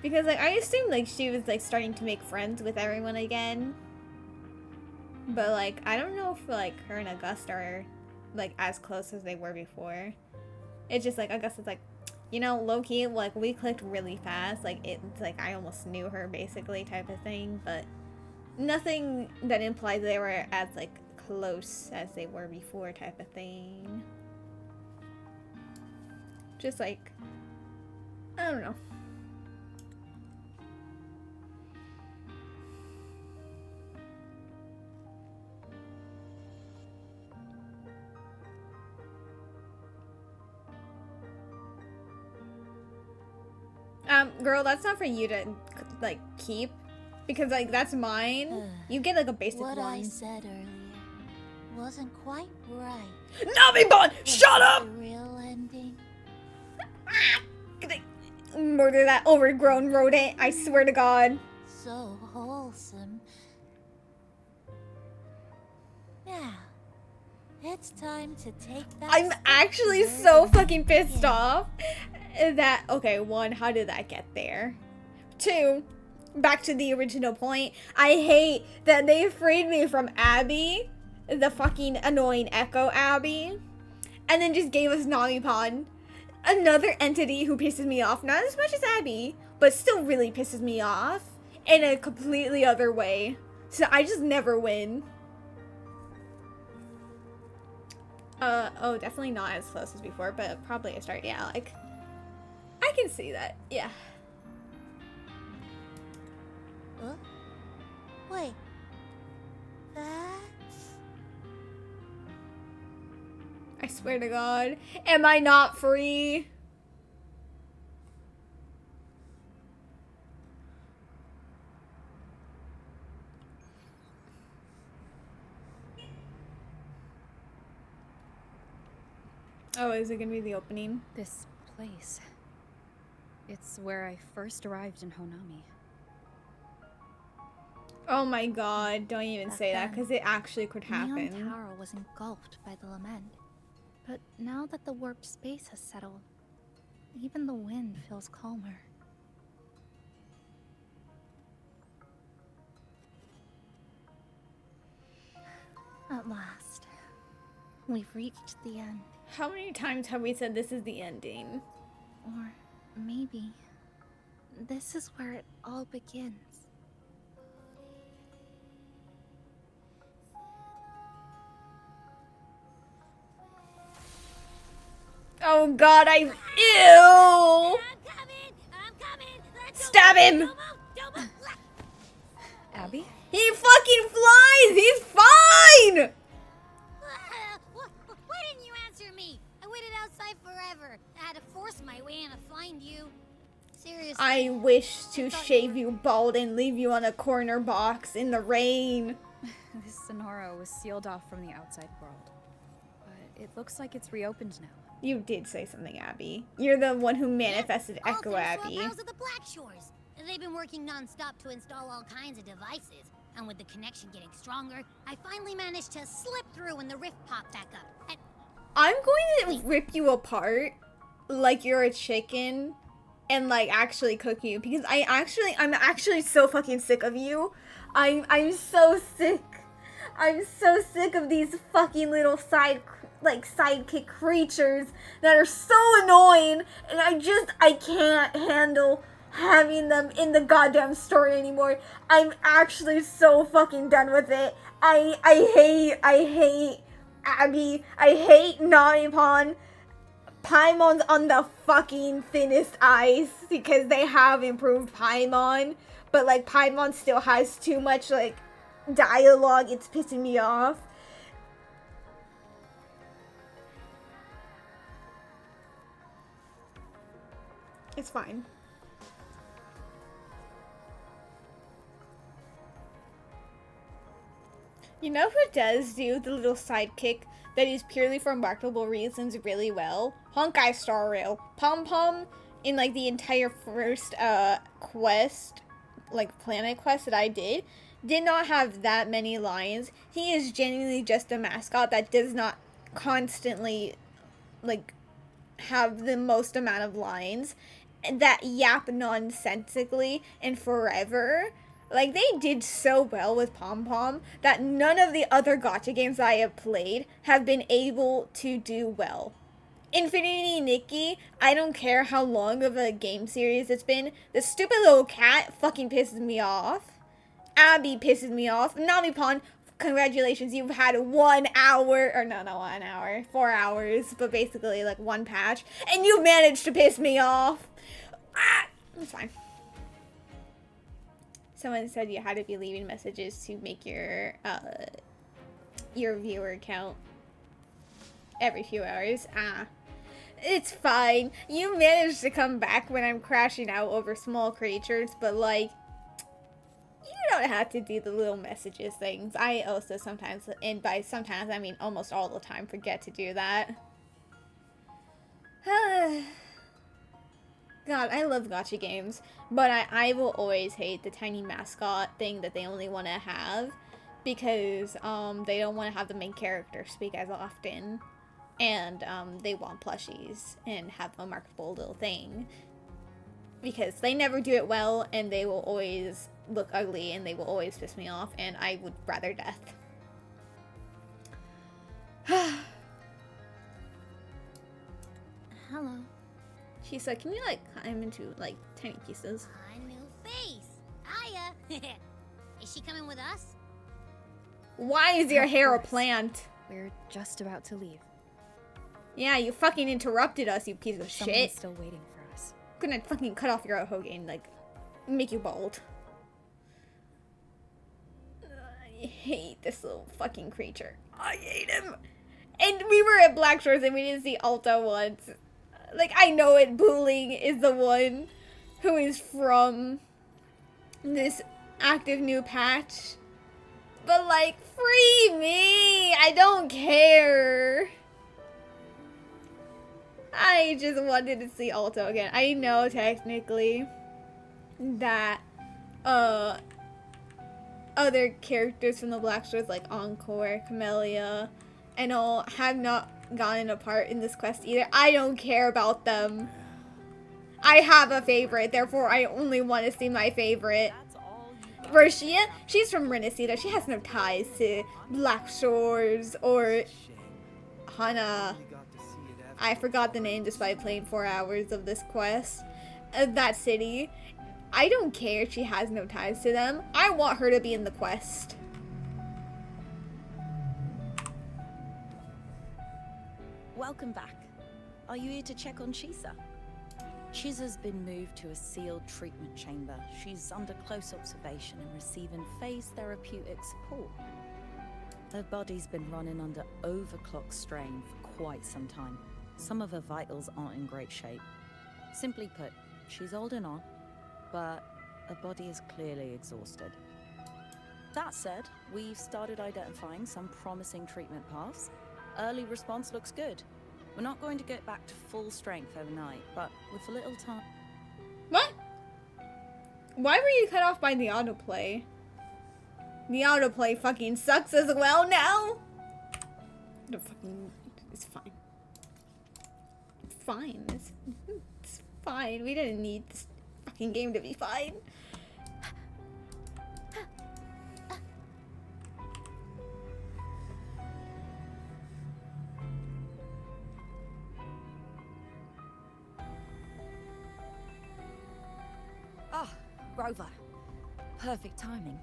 Because like I assumed like she was like starting to make friends with everyone again, but like I don't know if like her and Augusta are like as close as they were before. It's just like Augusta's like, you know, low-key, like we clicked really fast, like it's like I almost knew her basically type of thing, but nothing that implies they were as like close as they were before type of thing. Just like, I don't know. Girl, that's not for you to, like, keep. Because, like, that's mine. You get, like, a basic What one. I said earlier wasn't quite right. Nami-bon! Shut up! The real ending. Murder that overgrown rodent, I swear to God. So wholesome. Now, it's time to take that. I'm actually so fucking pissed off that, okay, one, how did that get there? Two, back to the original point, I hate that they freed me from Abby, the fucking annoying Echo Abby, and then just gave us Nami-Pon, another entity who pisses me off, not as much as Abby, but still really pisses me off in a completely other way. So I just never win. Oh, definitely not as close as before, but probably a start. Yeah, like, I can see that. Yeah. Wait. That's... I swear to God. Am I not free? Oh, is it gonna be the opening? This place. It's where I first arrived in Honami. Oh my God, don't even say that, because it actually could Neon happen. Tower was engulfed by the lament. But now that the warped space has settled, even the wind feels calmer. At last, we've reached the end. How many times have we said this is the ending? Or maybe this is where it all begins. Oh God, ew! Stab him! Abby? He fucking flies! He's fine! Why didn't you answer me? I waited outside forever. I had to force my way in to find you. Seriously. I wish to shave you bald and leave you on a corner box in the rain. This Sonoro was sealed off from the outside world. But it looks like it's reopened now. You did say something, Abby. You're the one who manifested All Echo thanks to Abby. our pals at the Black Shores. They've been working non-stop to install all kinds of devices. And with the connection getting stronger, I finally managed to slip through when the rift popped back up. And I'm going to rip you apart like you're a chicken and like actually cook you, because I'm actually so fucking sick of you. I'm so sick. I'm so sick of these fucking little sidekick creatures that are so annoying, and I can't handle having them in the goddamn story anymore. I'm actually so fucking done with it. I hate Abby. I hate Nami-Pon. Paimon's on the fucking thinnest ice because they have improved Paimon, but like Paimon still has too much like dialogue. It's pissing me off. It's fine. You know who does do the little sidekick that is purely for marketable reasons really well? Honkai Star Rail. Pom Pom in like the entire first quest, like planet quest that I did not have that many lines. He is genuinely just a mascot that does not constantly like have the most amount of lines that yap nonsensically and forever. Like, they did so well with Pom Pom that none of the other gacha games that I have played have been able to do well. Infinity Nikki, I don't care how long of a game series it's been, the stupid little cat fucking pisses me off. Abby pisses me off. Nami-Pon, congratulations, you've had 1 hour, or no, not 1 hour, 4 hours, but basically like one patch, and you managed to piss me off. Ah, it's fine. Someone said you had to be leaving messages to make your viewer count every few hours. It's fine. You managed to come back when I'm crashing out over small creatures, but like, you don't have to do the little messages things. I also sometimes, and by sometimes I mean almost all the time, forget to do that. God, I love gacha games, but I will always hate the tiny mascot thing that they only want to have because they don't want to have the main character speak as often, and they want plushies and have a marketable little thing because they never do it well, and they will always look ugly, and they will always piss me off, and I would rather death. Hello. She's like, can you like climb into like tiny pieces? A new face. Hiya. Is she coming with us? Why is your Of hair a course. plant? We're just about to leave. Yeah, you fucking interrupted us, you piece of Someone's shit. still waiting for us. I'm gonna fucking cut off your Hoge and like make you bald. I hate this little fucking creature. I hate him. And we were at Black Shores and we didn't see Alta once. Like, I know it, Booling is the one who is from this active new patch. But like, free me! I don't care. I just wanted to see Alto again. I know technically that other characters from the Black Shores like Encore, Camellia, and all have not gotten a part in this quest either. I don't care about them. I have a favorite, therefore I only want to see my favorite. Roshia, she's from Renacida. She has no ties to Black Shores or Hana. I forgot the name despite playing 4 hours of this quest. That city. I don't care if she has no ties to them. I want her to be in the quest. Welcome back. Are you here to check on Chisa? Chisa's been moved to a sealed treatment chamber. She's under close observation and receiving phase therapeutic support. Her body's been running under overclock strain for quite some time. Some of her vitals aren't in great shape. Simply put, she's holding on, but her body is clearly exhausted. That said, we've started identifying some promising treatment paths. Early response looks good. We're not going to get back to full strength overnight, but with a little time... What? Why were you cut off by the autoplay? The autoplay fucking sucks as well now. It's fine. It's fine. It's fine. We didn't need this fucking game to be fine. Ah, Rover. Perfect timing.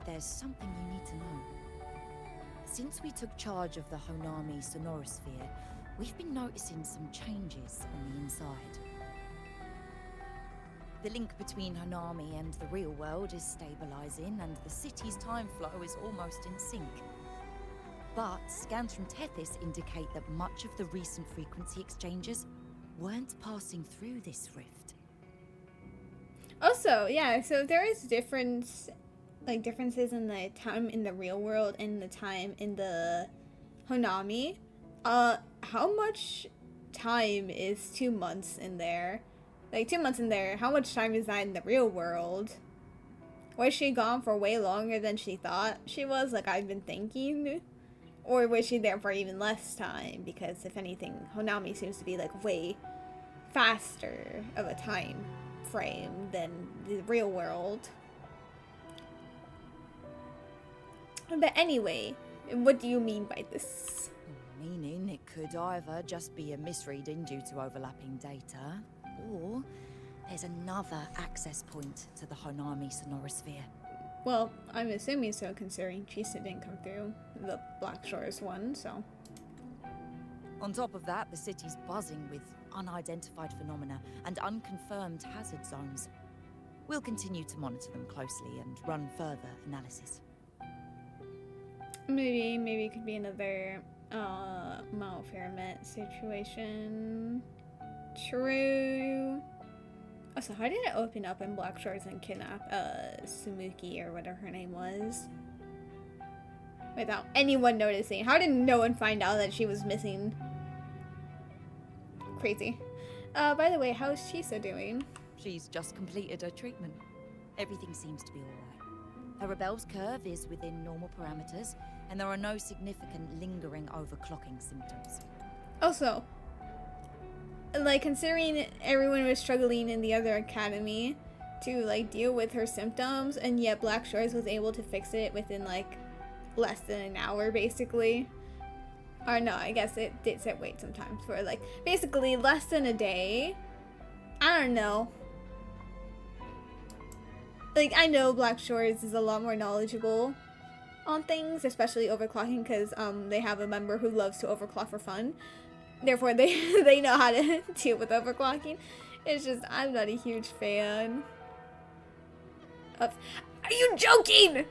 There's something you need to know. Since we took charge of the Honami Sonorosphere, we've been noticing some changes on the inside. The link between Honami and the real world is stabilizing, and the city's time flow is almost in sync. But scans from Tethys indicate that much of the recent frequency exchanges weren't passing through this rift. Also, yeah, so there is difference, like differences in the time in the real world and the time in the Honami. How much time is 2 months in there? Like 2 months in there, how much time is that in the real world? Was she gone for way longer than she thought she was, like I've been thinking? Or was she there for even less time? Because if anything, Honami seems to be like way faster of a time frame than the real world. But anyway, what do you mean by this? Meaning it could either just be a misreading due to overlapping data, or there's another access point to the Honami Sonorosphere. Well, I'm assuming so, considering Chisa didn't come through the Black Shores one, so. On top of that, the city's buzzing with unidentified phenomena and unconfirmed hazard zones. We'll continue to monitor them closely and run further analysis. Maybe it could be another Mount Fairmont situation. True. Also, how did it open up in Black Shores and kidnap Sumuki or whatever her name was? Without anyone noticing. How did no one find out that she was missing? Crazy. By the way, how's Chisa doing? She's just completed her treatment. Everything seems to be alright. Her rebel's curve is within normal parameters, and there are no significant lingering overclocking symptoms. Also, like, considering everyone was struggling in the other academy to, like, deal with her symptoms, and yet Black Shores was able to fix it within, like, less than an hour, basically. Or no, I guess it did say wait sometimes for, like, basically less than a day. I don't know. Like, I know Black Shores is a lot more knowledgeable on things, especially overclocking, because they have a member who loves to overclock for fun. Therefore, they know how to deal with overclocking. It's just, I'm not a huge fan of... Are you joking?!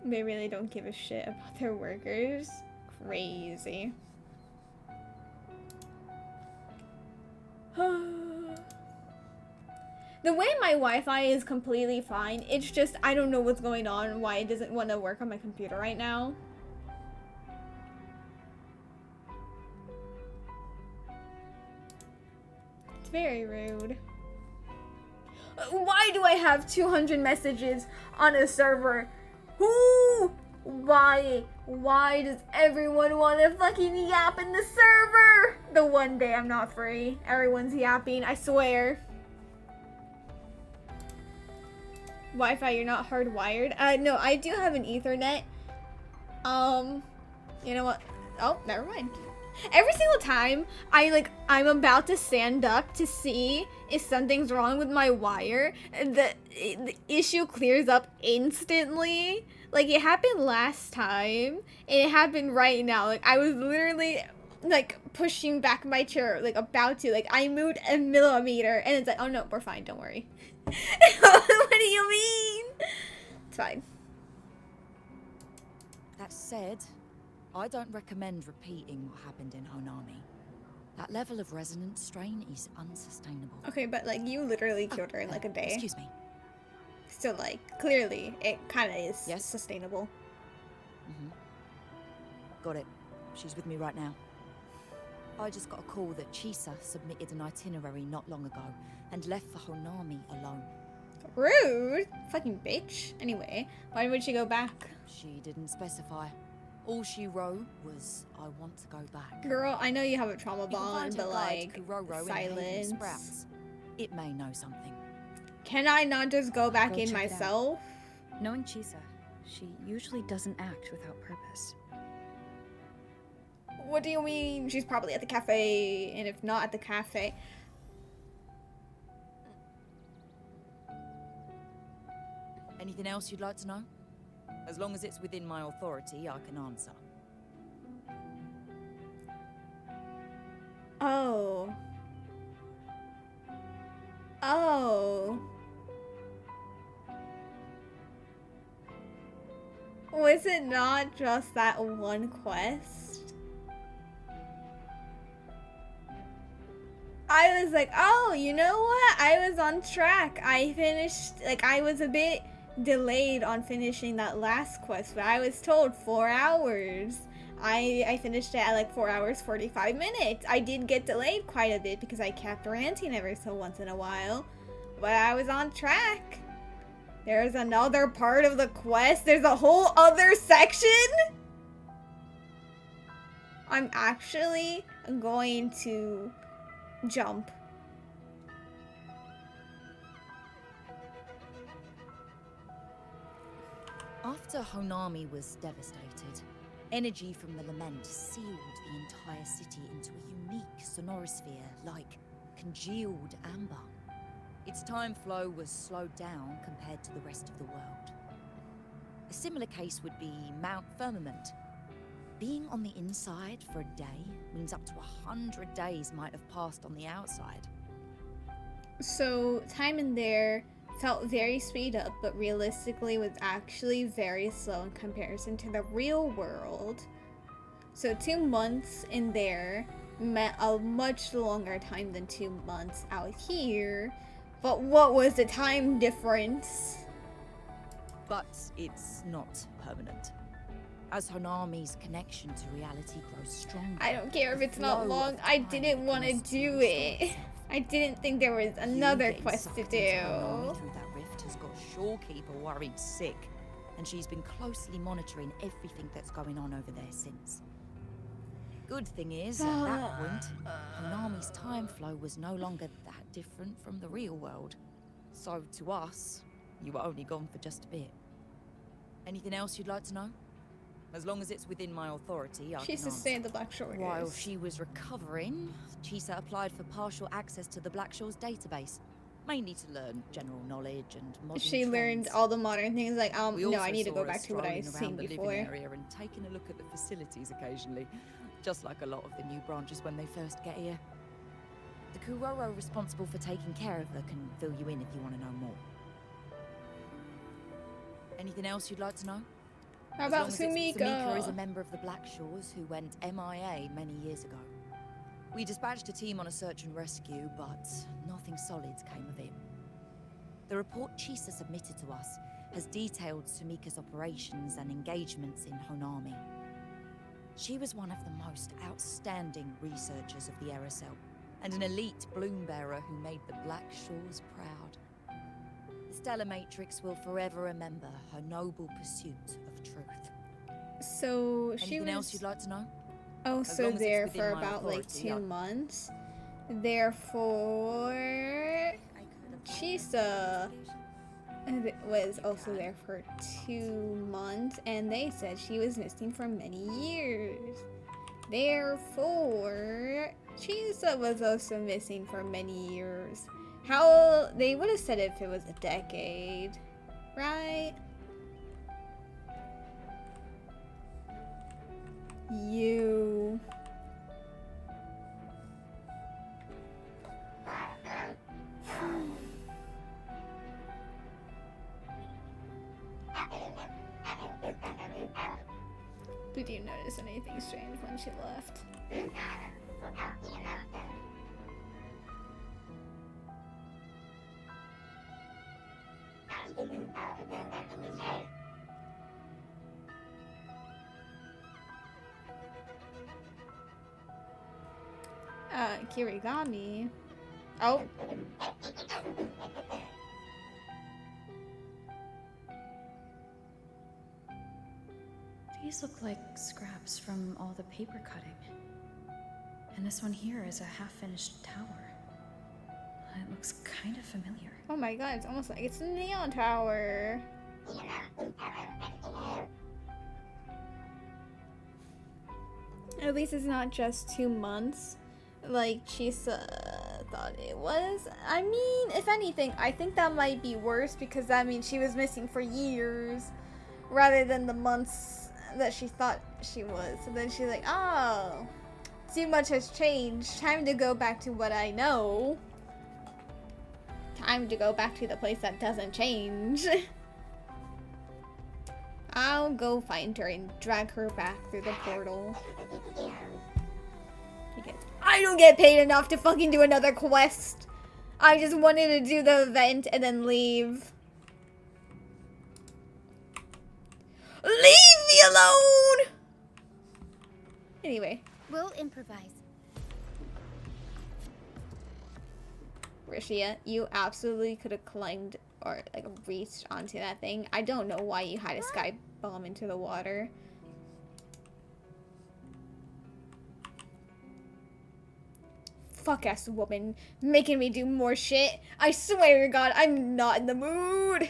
They really don't give a shit about their workers. Crazy. The way my Wi-Fi is completely fine, it's just I don't know what's going on and why it doesn't want to work on my computer right now. It's very rude. Why do I have 200 messages on a server? Who? Why? Why does everyone want to fucking yap in the server? The one day I'm not free, everyone's yapping, I swear. Wi-Fi, you're not hardwired? No, I do have an Ethernet. You know what? Oh, never mind. Every single time I'm about to stand up to see if something's wrong with my wire, the issue clears up instantly. Like, it happened last time, and it happened right now. Like, I was literally, like, pushing back my chair, like, about to. Like, I moved a millimeter, and it's like, oh no, we're fine, don't worry. What do you mean? It's fine. That said, I don't recommend repeating what happened in Honami. That level of resonance strain is unsustainable. Okay, but, like, you literally killed her in, like, a day. Excuse me. So, like, clearly, it kind of is sustainable. Got it. She's with me right now. I just got a call that Chisa submitted an itinerary not long ago and left for Honami alone. Rude! Fucking bitch. Anyway, why would she go back? She didn't specify. All she wrote was, I want to go back. Girl, I know you have a trauma You can bond, find but her guide like, to Kuroro in Haven silence. Sprouts. It may know something. Can I not just go back Go in check it out. myself? Knowing Chisa, she usually doesn't act without purpose. What do you mean? She's probably at the cafe, and if not at the cafe... Anything else you'd like to know? As long as it's within my authority, I can answer. Oh. Oh. Was it not just that one quest? I was like, oh, you know what? I was on track. I finished, like, I was a bit delayed on finishing that last quest, but I was told 4 hours. I finished it at like 4 hours 45 minutes. I did get delayed quite a bit because I kept ranting every so once in a while, but I was on track. There's another part of the quest. There's a whole other section. I'm actually going to jump. After Honami was devastated, energy from the lament sealed the entire city into a unique sonorosphere like congealed amber. Its time flow was slowed down compared to the rest of the world. A similar case would be Mount Firmament. Being on the inside for a day means up to 100 days might have passed on the outside. So time in there felt very speed up, but realistically was actually very slow in comparison to the real world. So 2 months in there meant a much longer time than 2 months out here. But what was the time difference? But it's not permanent. As Hanami's connection to reality grows stronger, I don't care if the it's not flow long. of I time didn't want to begins do restore it. itself. I didn't think there was You another getting quest to sucked into Hanami do. through that rift has got Shorekeeper worried sick, and she's been closely monitoring everything that's going on over there since. Good thing is, at that point, Hanami's time flow was no longer that different from the real world. So to us, you were only gone for just a bit. Anything else you'd like to know? As long as it's within my authority, I She's can to stay in answer. the Black Shores. While she was recovering, Chisa applied for partial access to the Black Shores database, mainly to learn general knowledge and modern She learned trends. all the modern things like, We no, also I need to saw go her back to what I've strolling seen around the before. living area and taking a look at the facilities occasionally, just like a lot of the new branches when they first get here. The Kuroro responsible for taking care of her can fill you in if you want to know more. Anything else you'd like to know? How As about long as it's- Sumika is a Sumika? member of the Black Shores who went MIA many years ago. We dispatched a team on a search and rescue, but nothing solid came of it. The report Chisa submitted to us has detailed Sumika's operations and engagements in Honami. She was one of the most outstanding researchers of the Aerocell, and an elite bloom bearer who made the Black Shores proud. The Stellar Matrix will forever remember her noble pursuit of truth. So she Anything was else you'd like to know? also long as it's there within for my about like authority, 2 months. Therefore, Chisa was also there for 2 months, and they said she was missing for many years. Therefore, Chisa was also missing for many years. How they would have said if it was a decade, right? You. Did you notice anything strange when she left? Kirigami. Oh. These look like scraps from all the paper cutting. And this one here is a half-finished tower. It looks kind of familiar. Oh my god, it's almost like it's a neon tower. At least it's not just 2 months like Chisa thought it was. I mean, if anything, I think that might be worse because that means she was missing for years rather than the months that she thought she was. So then she's like, oh, too much has changed. Time to go back to what I know. Time to go back to the place that doesn't change. I'll go find her and drag her back through the portal. Because I don't get paid enough to fucking do another quest. I just wanted to do the event and then leave. Leave me alone! Anyway. We'll improvise. Rishia, you absolutely could have climbed or like reached onto that thing. I don't know why you had a sky bomb into the water. Fuck ass woman, making me do more shit. I swear to God, I'm not in the mood.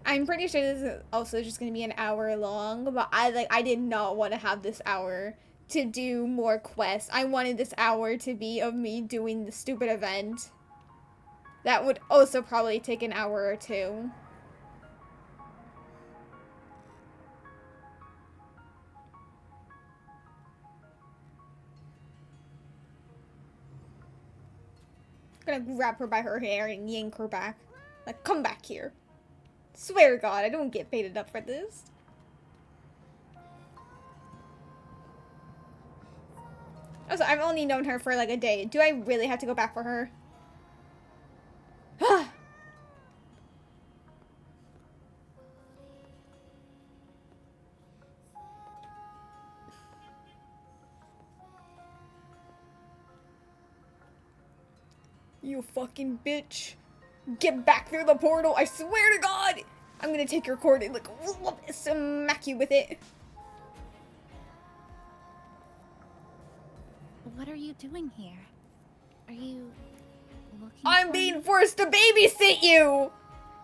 I'm pretty sure this is also just gonna be an hour long, but I did not want to have this hour to do more quests. I wanted this hour to be of me doing the stupid event. That would also probably take an hour or two. I'm gonna grab her by her hair and yank her back. Like, come back here. Swear to God, I don't get paid enough for this. Also, I've only known her for like a day. Do I really have to go back for her? You fucking bitch. Get back through the portal, I swear to God! I'm gonna take your cord and like smack you with it. What are you doing here? Are you looking I'm for being me? forced to babysit you!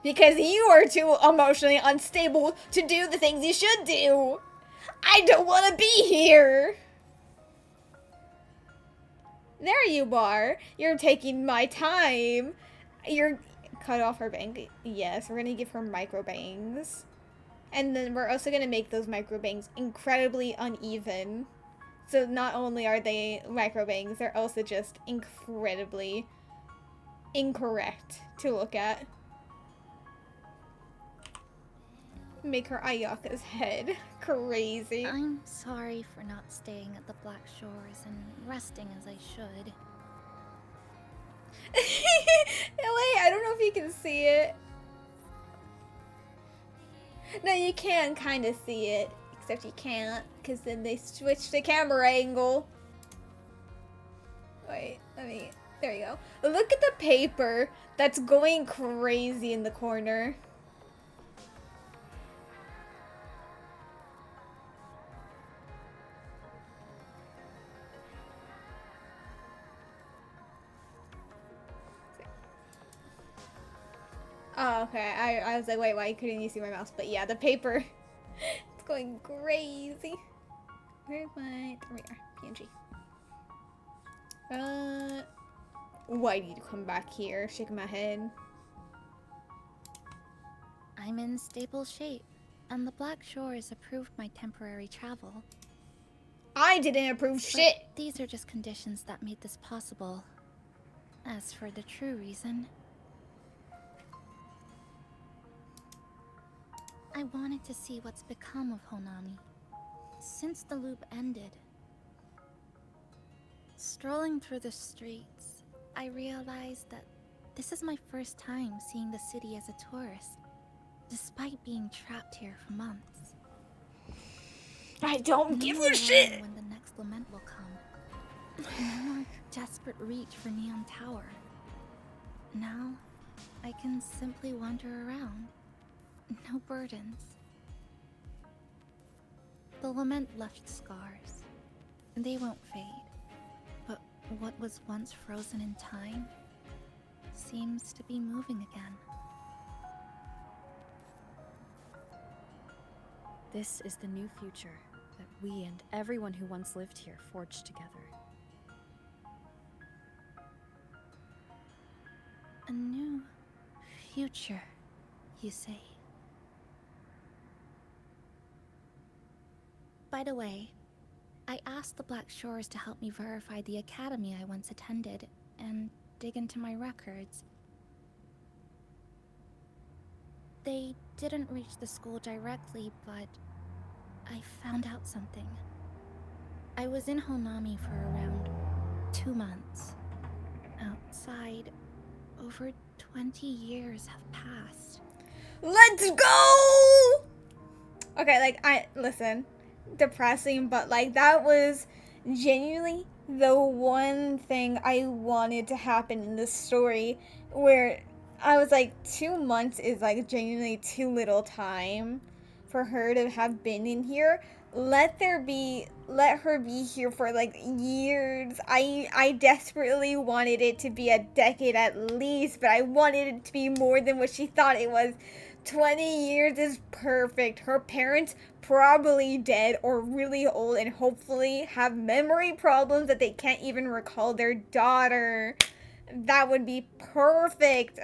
Because you are too emotionally unstable to do the things you should do. I don't want to be here. There you are. You're taking my time. You're... Cut off her bang. Yes, we're gonna give her micro bangs. And then we're also gonna make those micro bangs incredibly uneven. So not only are they micro bangs, they're also just incredibly incorrect to look at. Make her Ayaka's head. Crazy. I'm sorry for not staying at the Black Shores and resting as I should. Wait, I don't know if you can see it. No, you can kind of see it. Except you can't, because then they switched the camera angle. Wait, there you go. Look at the paper that's going crazy in the corner. Oh, okay. I was like, wait, why couldn't you see my mouse? But yeah, the paper, it's going crazy. Where's my... There we are. PNG. Why did you come back here? Shaking my head. I'm in stable shape, and the Black Shores approved my temporary travel. I didn't approve shit! These are just conditions that made this possible. As for the true reason, I wanted to see what's become of Honami. Since the loop ended, strolling through the streets, I realized that this is my first time seeing the city as a tourist, despite being trapped here for months. I don't give a shit! When the next lament will come. No more desperate reach for Neon Tower. Now, I can simply wander around. No burdens. The lament left scars. They won't fade. But what was once frozen in time seems to be moving again. This is the new future that we and everyone who once lived here forged together. A new future, you say? By the way, I asked the Black Shores to help me verify the academy I once attended and dig into my records. They didn't reach the school directly, but I found out something. I was in Honami for around 2 months. Outside, over 20 years have passed. Let's go! Okay, like, listen, depressing, but like, that was genuinely the one thing I wanted to happen in this story, where I was like, 2 months is like genuinely too little time for her to have been in here. Let her be here for like years. I desperately wanted it to be a decade at least, but I wanted it to be more than what she thought it was. 20 years is perfect. Her parents probably dead or really old and hopefully have memory problems that they can't even recall their daughter. That would be perfect.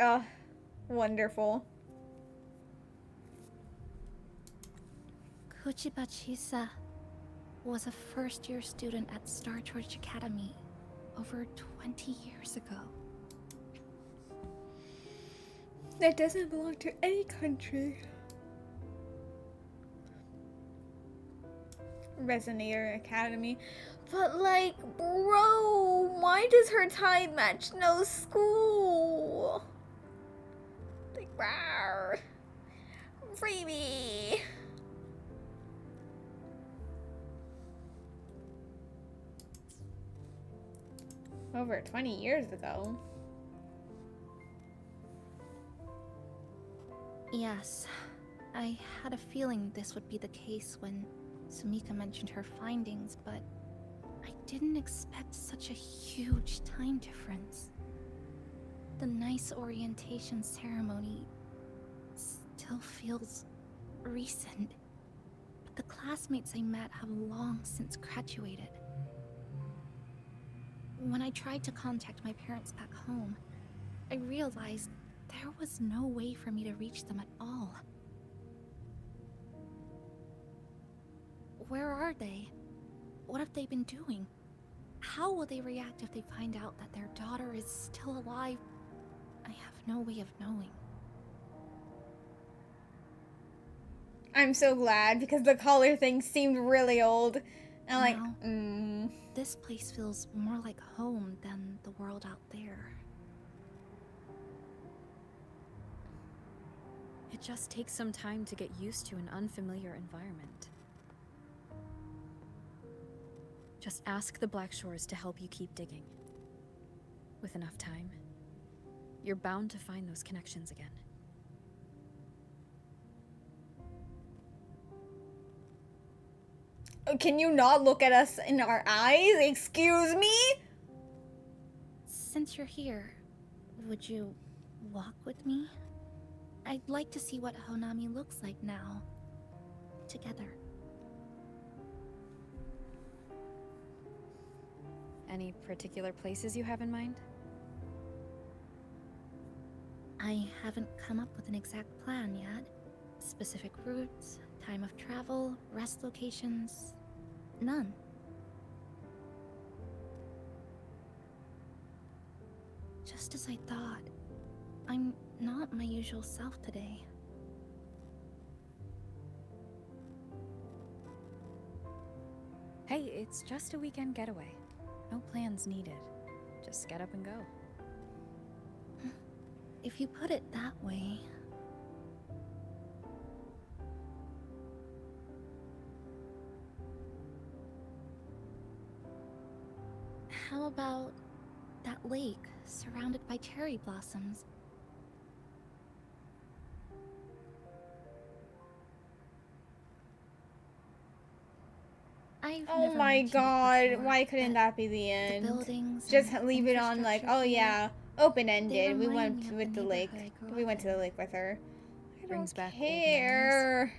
Wonderful. Kuchiba Chisa was a first-year student at Star George Academy over 20 years ago. that doesn't belong to any country. Resonator Academy. But like, bro, why does her time match no school? Like, rawr. Free me. Over 20 years ago. Yes, I had a feeling this would be the case when Sumika mentioned her findings, but I didn't expect such a huge time difference. The nice orientation ceremony still feels recent, but the classmates I met have long since graduated. When I tried to contact my parents back home, I realized there was no way for me to reach them at all. Where are they? What have they been doing? How will they react if they find out that their daughter is still alive? I have no way of knowing. I'm so glad because the color thing seemed really old. And Now, this place feels more like home than the world out there. It just takes some time to get used to an unfamiliar environment. Just ask the Black Shores to help you keep digging. With enough time, you're bound to find those connections again. Can you not look at us in our eyes? Excuse me? Since you're here, would you walk with me? I'd like to see what Honami looks like now. Together. Any particular places you have in mind? I haven't come up with an exact plan yet. Specific routes, time of travel, rest locations, none. Just as I thought, I'm not my usual self today. Hey, it's just a weekend getaway. No plans needed. Just get up and go. If you put it that way... How about that lake surrounded by cherry blossoms? Oh my god, why couldn't that be the end? Just leave it on like, oh yeah, open-ended. We went with the lake. We went to the lake with her. I Brings back care.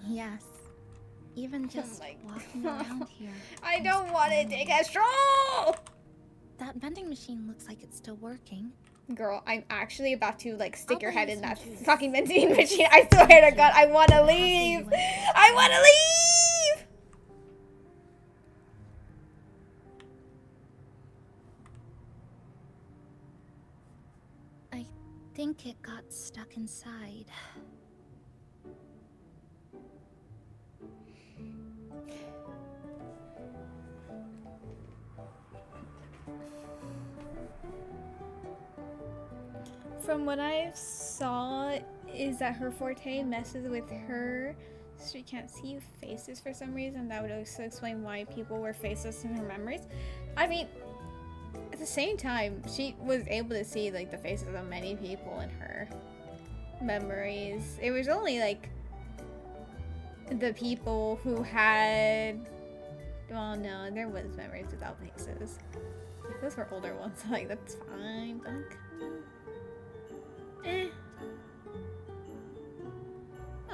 Yes. Even just walking around here. I don't want to take a stroll! That vending machine looks like it's still working. Girl, I'm actually about to like stick your head in that fucking vending machine. I swear to God, I want to leave. I want to leave. I think it got stuck inside. From what I saw is that her forte messes with her so she can't see faces for some reason. That would also explain why people were faceless in her memories. I mean, at the same time, she was able to see like the faces of many people in her memories. It was only like the people who had, well, no, there was memories without faces. Those were older ones. Like, that's fine, but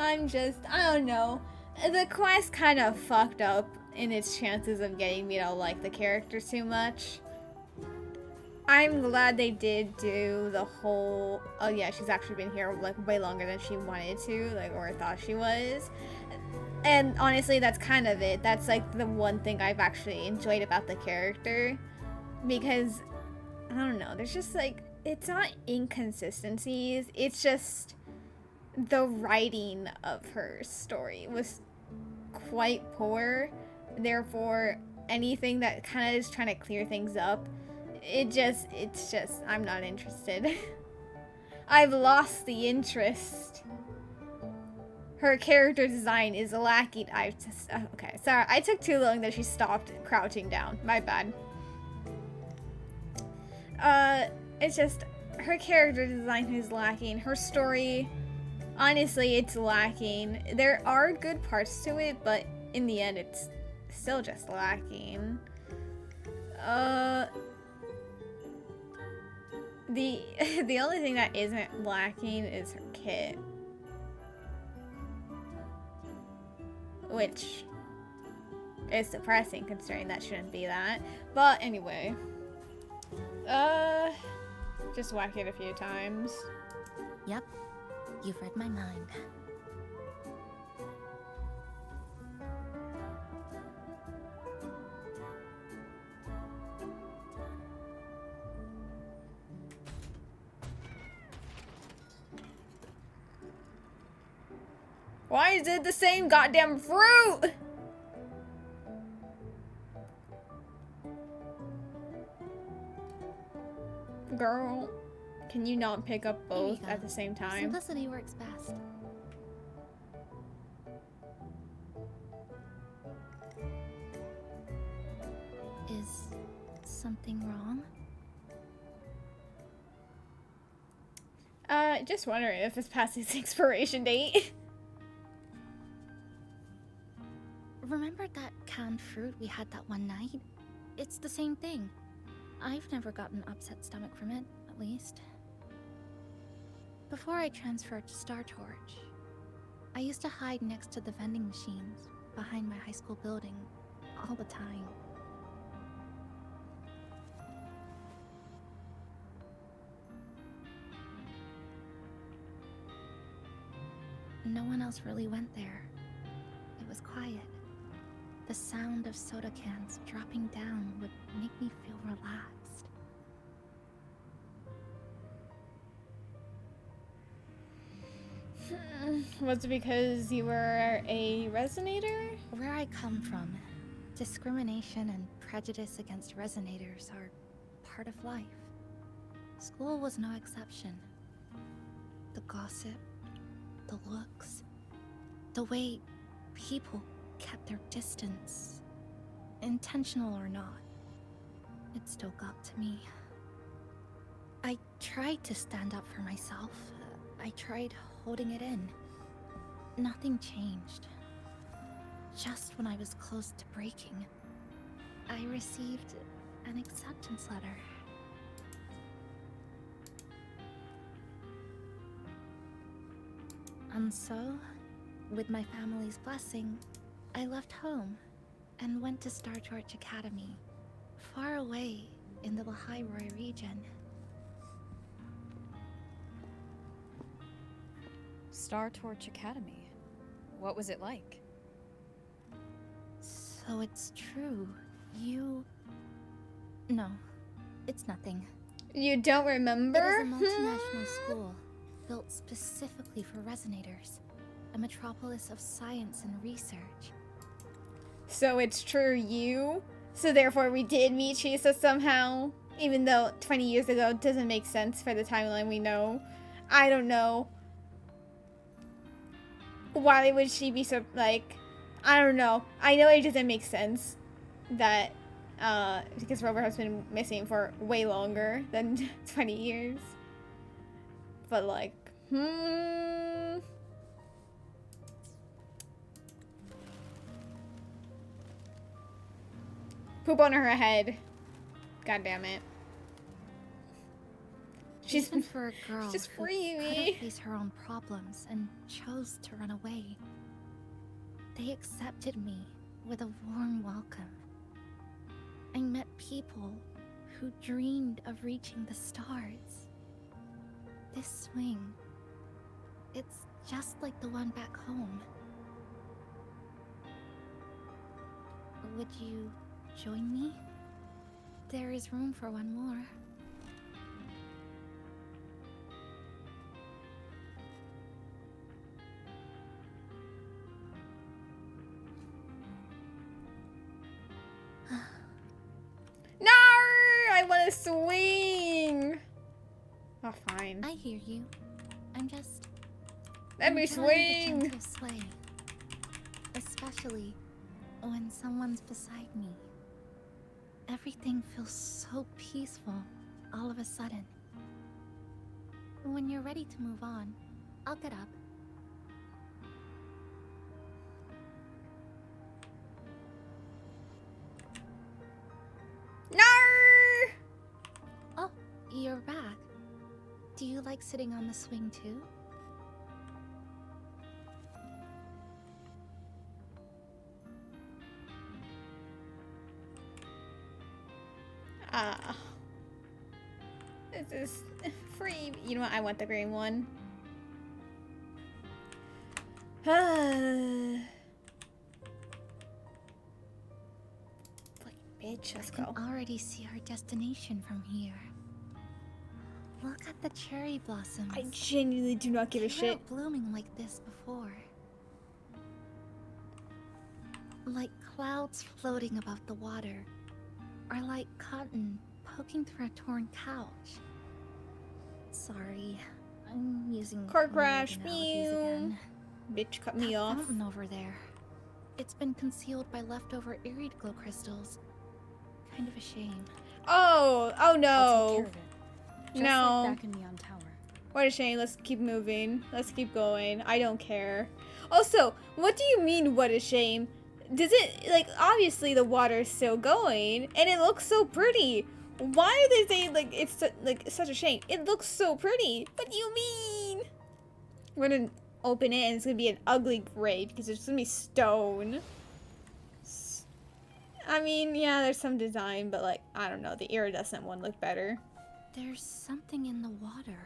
I don't know. The quest kind of fucked up in its chances of getting me to like the characters too much. I'm glad they did do the whole, oh yeah, she's actually been here like way longer than she wanted to, like, or thought she was. And honestly, that's kind of it. That's like the one thing I've actually enjoyed about the character. Because, I don't know, there's just like, it's not inconsistencies, it's just the writing of her story was quite poor. Therefore, anything that kind of is trying to clear things up, it's just, I'm not interested. I've lost the interest. Her character design is lacking. Okay, sorry, I took too long that she stopped crouching down. My bad. It's just, her character design is lacking. Her story, honestly, it's lacking. There are good parts to it, but in the end, it's still just lacking. The only thing that isn't lacking is her kit. Which is depressing considering that shouldn't be that. But anyway. Just whack it a few times. Yep, you've read my mind. Why is it the same goddamn fruit? Girl, can you not pick up both at the same time? Simplicity works best. Is something wrong? Just wondering if it's past its expiration date. Remember that canned fruit we had that one night? It's the same thing. I've never gotten upset stomach from it, at least. Before I transferred to Star Torch, I used to hide next to the vending machines behind my high school building all the time. No one else really went there. It was quiet. The sound of soda cans dropping down would make me feel relaxed. Was it because you were a resonator? Where I come from, discrimination and prejudice against resonators are part of life. School was no exception. The gossip, the looks, the way people kept their distance, intentional or not, it still got to me. I tried to stand up for myself. I tried holding it in. Nothing changed. Just when I was close to breaking, I received an acceptance letter. And so, with my family's blessing, I left home and went to Star Torch Academy, far away in the Lahai region. Star Torch Academy. What was it like? So it's true. You... No, it's nothing. You don't remember? It is a multinational school, built specifically for resonators. A metropolis of science and research. So it's true, you? So therefore we did meet Chisa somehow? Even though 20 years ago doesn't make sense for the timeline we know. I don't know. Why would she be so, like... I don't know. I know it doesn't make sense that, because Rover has been missing for way longer than 20 years. But like, Poop on her head. God damn it. She's Even for a girl she's just who free couldn't me. face her own problems and chose to run away. They accepted me with a warm welcome. I met people who dreamed of reaching the stars. This swing, it's just like the one back home. Would you join me? There is room for one more. wanna swing. Oh, fine. I hear you. I'm just... Let me enjoying swing. the gentle sway. Especially when someone's beside me. Everything feels so peaceful all of a sudden. When you're ready to move on, I'll get up. No! Oh, you're back. Do you like sitting on the swing too? Ah. This is free. You know what? I want the green one. Bitch, let's go. I can already see our destination from here. Look at the cherry blossoms. I genuinely do not give a They shit. weren't blooming like this before. Like clouds floating above the water. Or like cotton poking through a torn couch. Sorry, I'm using Car weird crash. analogies Meow. again. Bitch cut me That off. fountain over there. It's been concealed by leftover irid glow crystals. Kind of a shame. Oh, oh no. I'll take care of it. Just No. like back in Neon Tower. What a shame. Let's keep moving. Let's keep going. I don't care. Also, what do you mean, what a shame? Does it, like, obviously the water's still going, and it looks so pretty. Why are they saying, like, it's, like, such a shame? It looks so pretty. What do you mean? We're gonna open it, and it's gonna be an ugly grave, because it's gonna be stone. I mean, yeah, there's some design, but, like, I don't know. The iridescent one looked better. There's something in the water.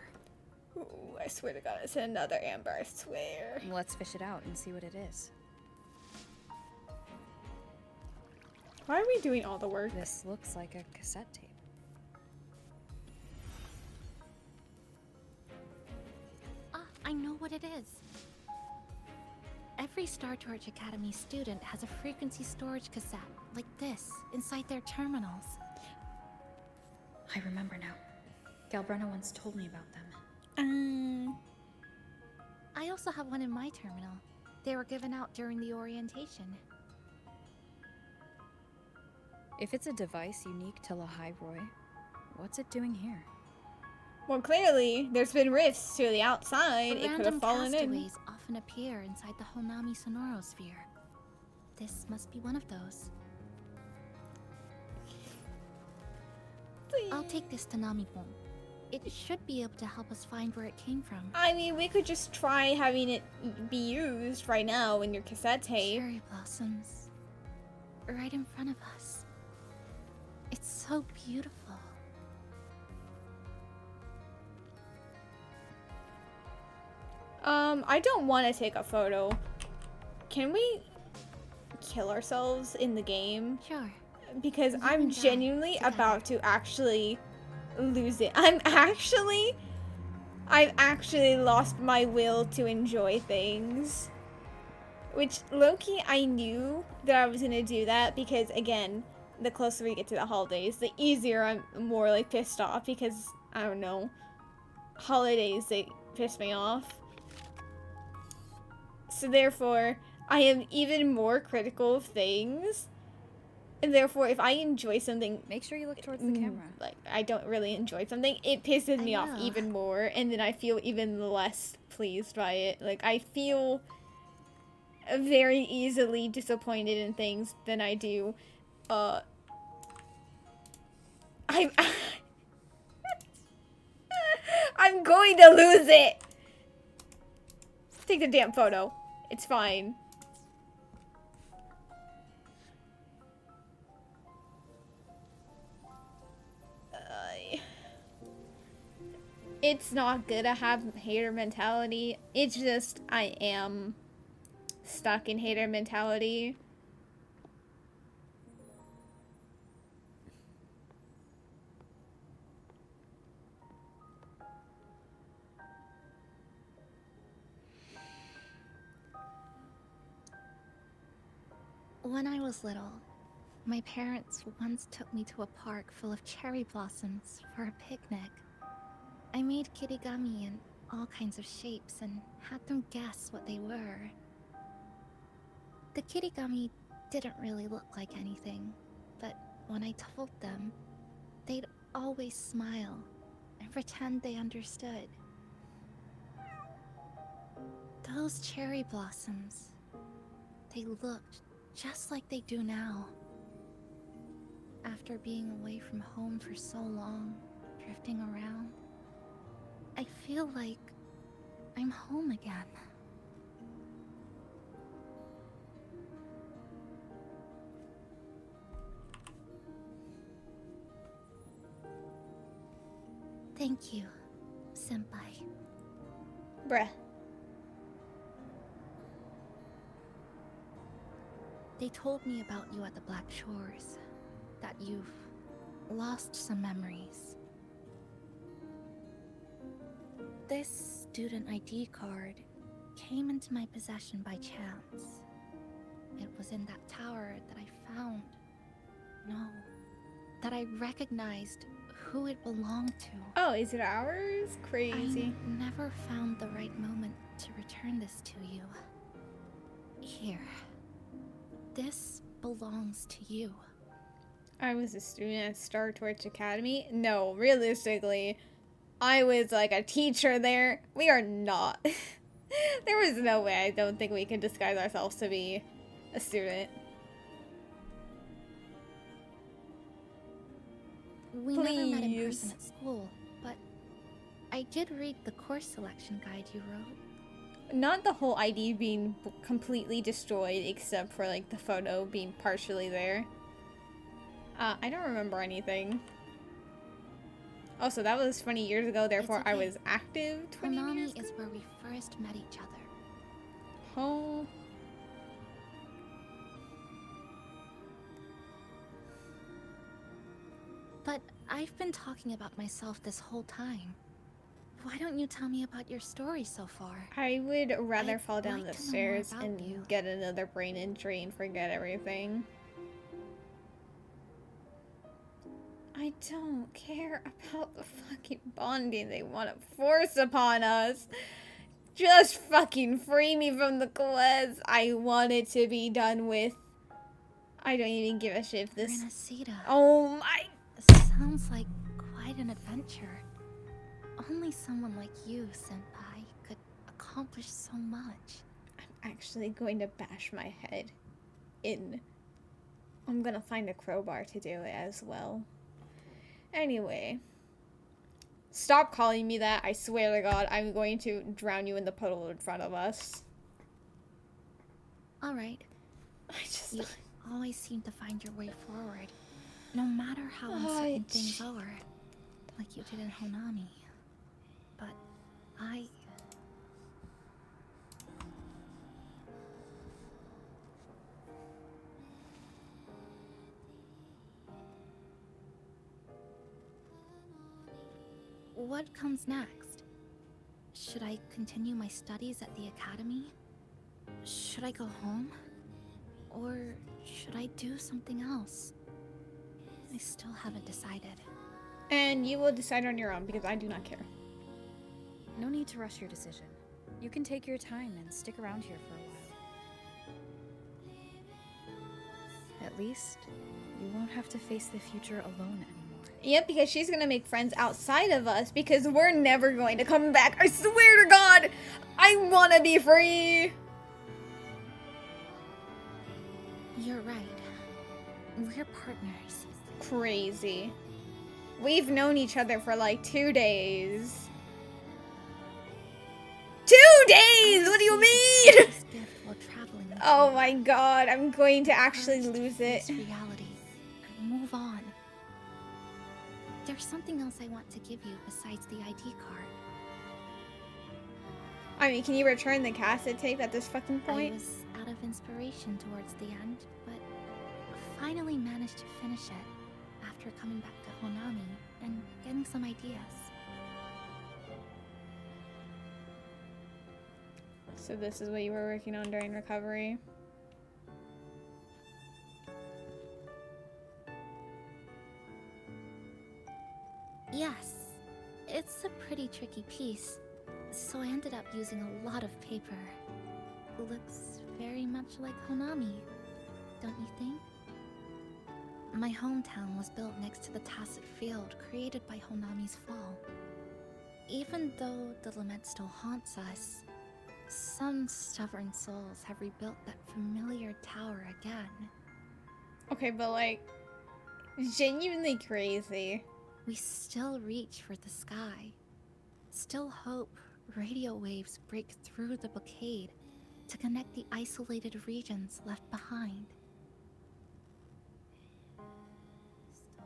Ooh, I swear to God, it's another amber, I swear. Let's fish it out and see what it is. Why are we doing all the work? This looks like a cassette tape. Ah, I know what it is. Every Star Torch Academy student has a frequency storage cassette, like this, inside their terminals. I remember now. Galbrenna once told me about them. I also have one in my terminal. They were given out during the orientation. If it's a device unique to Lahairoi, what's it doing here? Well, clearly, there's been rifts to the outside. It could have Random fallen in. castaways often appear inside the Honami Sonorosphere. This must be one of those. I'll take this to Namipon. It should be able to help us find where it came from. I mean, we could just try having it be used right now in your cassette tape. Cherry blossoms. Right in front of us. It's so beautiful. I don't want to take a photo. Can we kill ourselves in the game? Sure. Because I'm and die genuinely together. about to actually lose it. I've actually lost my will to enjoy things. Which, low-key, I knew that I was gonna do that because, again, the closer we get to the holidays, the easier I'm more, like, pissed off because, I don't know, holidays, they piss me off. So therefore, I am even more critical of things. And therefore, if I enjoy something... Make sure you look towards the camera. Like, I don't really enjoy something, it pisses me off even more. And then I feel even less pleased by it. Like, I feel very easily disappointed in things than I do. I'm going to lose it! Take the damn photo. It's fine. It's not good to have hater mentality. It's just I am stuck in hater mentality. When I was little, My parents once took me to a park full of cherry blossoms for a picnic. I made kirigami in all kinds of shapes and had them guess what they were. The kirigami didn't really look like anything, but when I told them, they'd always smile and pretend they understood. Those cherry blossoms, they looked just like they do now. After being away from home for so long, drifting around, I feel like I'm home again. Thank you, Senpai. Bruh. They told me about you at the Black Shores, that you've lost some memories. This student ID card came into my possession by chance. It was in that tower that I found. No, that I recognized who it belonged to. Oh, is it ours? Crazy. I never found the right moment to return this to you. Here. This belongs to you. I was a student at Star Torch Academy. No, realistically, I was like a teacher there. We are not. There was no way. I don't think we can disguise ourselves to be a student. We never met in person at school, but I did read the course selection guide you wrote. Not the whole ID being completely destroyed, except for like the photo being partially there. I don't remember anything. Also, that was 20 years ago, therefore okay. I was active 20 years Honami ago. is where we first met each other. Oh. But I've been talking about myself this whole time. Why don't you tell me about your story so far? I would rather fall down like the to know more stairs about and you. get another brain injury and forget everything. I don't care about the fucking bonding they want to force upon us. Just fucking free me from the quest. I want it to be done with. I don't even give a shit if this. Renesita. Oh my. This sounds like quite an adventure. Only someone like you, Senpai, could accomplish so much. I'm actually going to bash my head in. I'm gonna find a crowbar to do it as well. Anyway. Stop calling me that. I swear to God, I'm going to drown you in the puddle in front of us. Alright. You always seem to find your way forward, no matter how uncertain things are, like you did in Honami. But I... What comes next? Should I continue my studies at the academy? Should I go home? Or should I do something else? I still haven't decided. And you will decide on your own because I do not care. No need to rush your decision. You can take your time and stick around here for a while. At least, you won't have to face the future alone anymore. Yep, because she's gonna make friends outside of us because we're never going to come back. I swear to God, I wanna be free. You're right. We're partners. Crazy. We've known each other for like 2 days. 2 days? What do you mean? Oh my God, I'm going to actually lose it. Reality and move on. There's something else I want to give you besides the ID card. I mean, can you return the cassette tape at this fucking point? I was out of inspiration towards the end, but finally managed to finish it after coming back to Honami and getting some ideas. So this is what you were working on during recovery? Yes, it's a pretty tricky piece, so I ended up using a lot of paper. Looks very much like Honami, don't you think? My hometown was built next to the tacit field created by Honami's fall. Even though the lament still haunts us, some stubborn souls have rebuilt that familiar tower again. Okay, but like, genuinely crazy. We still reach for the sky. Still hope radio waves break through the blockade to connect the isolated regions left behind.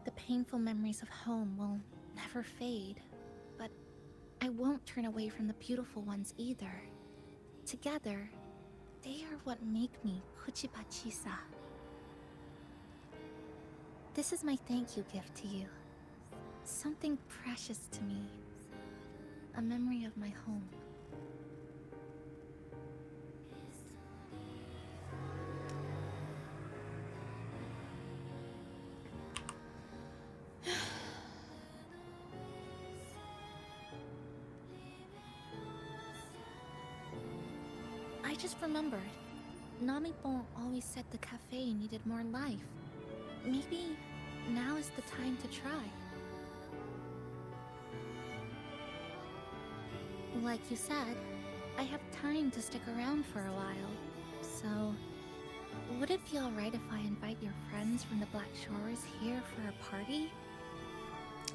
The painful memories of home will never fade, but I won't turn away from the beautiful ones either. Together, they are what make me Kuchibachisa. This is my thank you gift to you. Something precious to me. A memory of my home. I just remembered. Namipon always said the cafe needed more life. Maybe now is the time to try. Like you said, I have time to stick around for a while. So, would it be alright if I invite your friends from the Black Shores here for a party?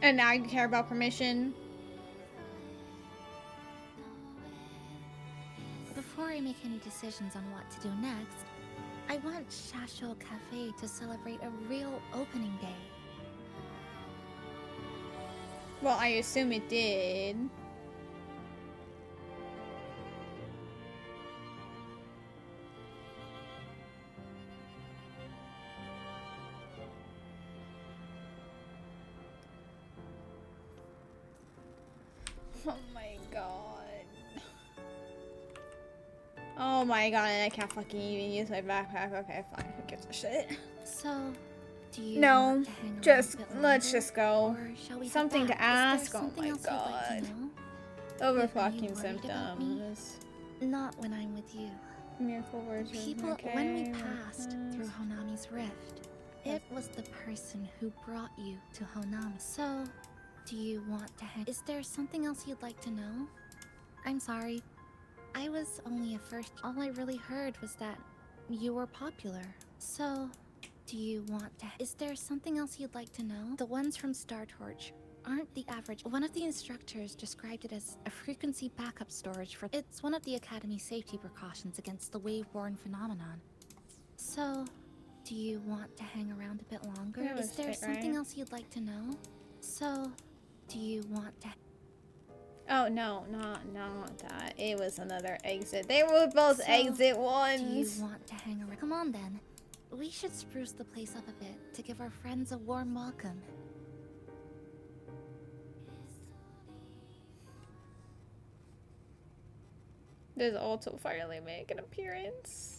And now you care about permission? Before I make any decisions on what to do next, I want Shasho Cafe to celebrate a real opening day. Well, I assume it did. Oh my god. Oh my god, and I can't fucking even use my backpack. Okay, fine. Who gives a shit? So, do you No, want to hang around just a bit let's longer, just go. or shall we head Something back? to ask. Is there Oh something my else you'd like to god. know? Overclocking Are you worried about me? symptoms. Not when I'm with you. Miracle words. People, Okay, when we passed through Honami's rift, it was the person who brought you to Honami. So, do you want to hang? Is there something else you'd like to know? I'm sorry. I was only a first. All I really heard was that you were popular. So, do you want to? Is there something else you'd like to know? The ones from Star Torch aren't the average. One of the instructors described it as a frequency backup storage for. It's one of the Academy's safety precautions against the wave-borne phenomenon. So, do you want to hang around a bit longer? That Is was there it, something right? else you'd like to know? So, do you want to? Oh no, not that. It was another exit. They were both exit ones. Do you want to hang around? Come on then. We should spruce the place up a bit to give our friends a warm welcome. Does Alto finally make an appearance?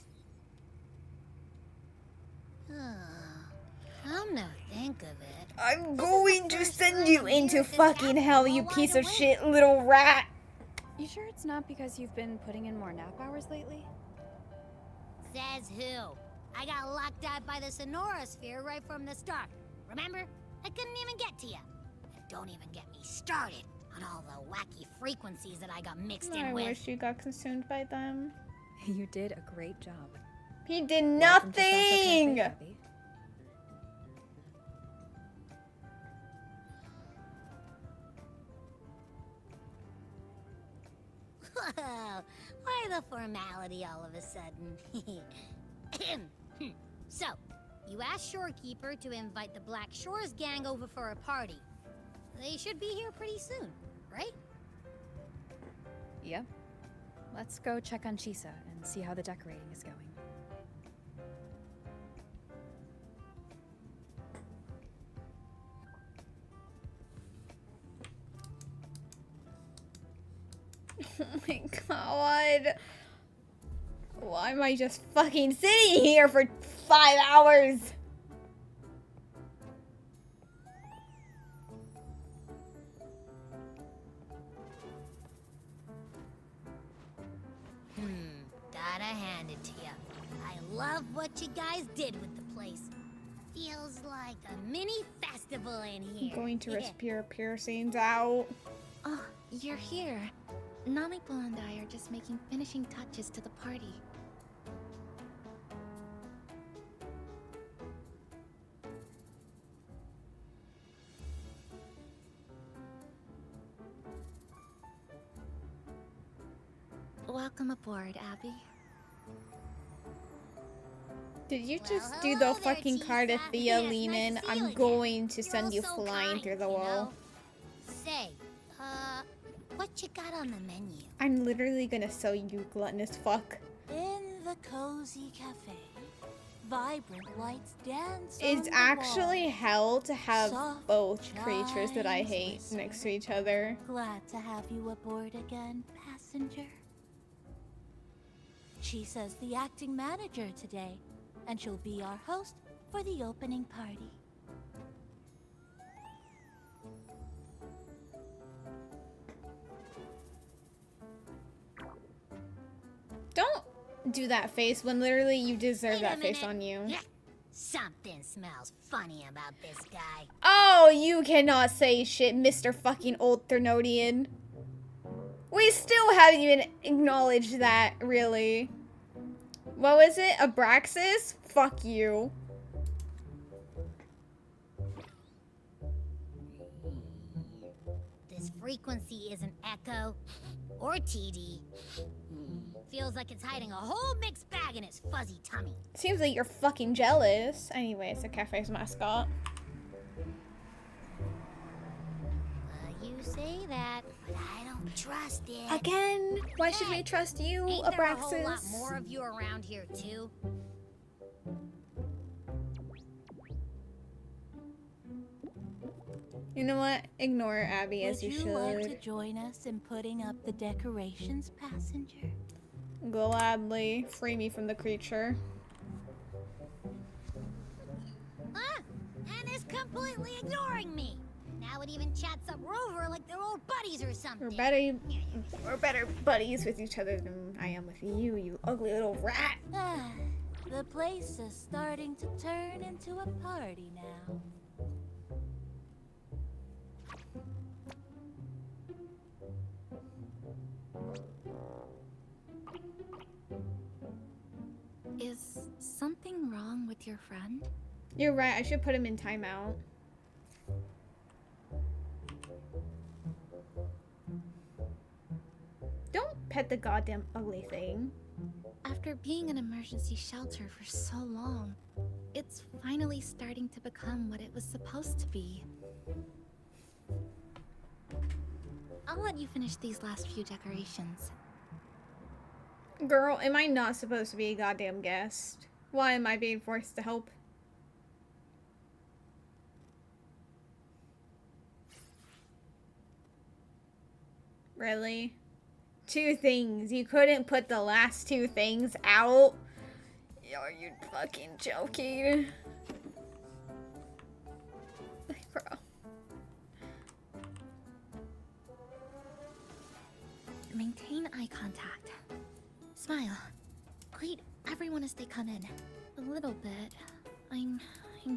Come to think of it, I'm going to send you into fucking hell, you piece of shit little rat! You sure it's not because you've been putting in more nap hours lately? says who? I got locked out by the Sonora Sphere right from the start. Remember? I couldn't even get to you. And don't even get me started on all the wacky frequencies that I got mixed in I with. wish you got consumed by them. You did a great job. He did Welcome to Shasho nothing! Cafe, Abby. Whoa, why the formality all of a sudden? So, you asked Shorekeeper to invite the Black Shores gang over for a party. They should be here pretty soon, right? Yep. Let's go check on Chisa and see how the decorating is going. Oh my god. Why am I just fucking sitting here for 5 hours? to you. I love what you guys did with the place. Feels like a mini festival in here. I'm going to rip your piercings out. Oh, you're here. Naniko and I are just making finishing touches to the party. Welcome aboard, Abby. Did you just do the fucking Cardathea lean in? I'm going to send you flying through the wall. Say, what you got on the menu? I'm literally gonna sell you gluttonous fuck. In the cozy cafe, vibrant lights dance. It's actually hell to have both creatures that I hate next to each other. Glad to have you aboard again, passenger. Chisa's the acting manager today, and she'll be our host for the opening party. Don't do that face when literally you deserve that face on you. Something smells funny about this guy. Oh, you cannot say shit, Mr. fucking Old Threnodian. We still haven't even acknowledged that, really. What was it? Abraxas? Fuck you. This frequency isn't echo or TD. Feels like it's hiding a whole mixed bag in its fuzzy tummy. Seems like you're fucking jealous. Anyway, it's a cafe's mascot. You say that, but I don't trust it. Again? Why should we trust you, Ain't there a Abraxas? whole lot more of you around here, too? You know what? Ignore Abby as you should. Would you like to join us in putting up the decorations, passenger? Gladly. Free me from the creature. Ah! And is completely ignoring me. Now it even chats up Rover like they're old buddies or something. We're better buddies with each other than I am with you, you ugly little rat. Ah, the place is starting to turn into a party now. Is something wrong with your friend? You're right, I should put him in timeout. Don't pet the goddamn ugly thing. After being an emergency shelter for so long, it's finally starting to become what it was supposed to be. I'll let you finish these last few decorations. Girl, am I not supposed to be a goddamn guest? Why am I being forced to help? Really? 2 things. You couldn't put the last 2 things out? Are you fucking joking? Bro. Maintain eye contact. Smile. Greet everyone as they come in. A little bit. I'm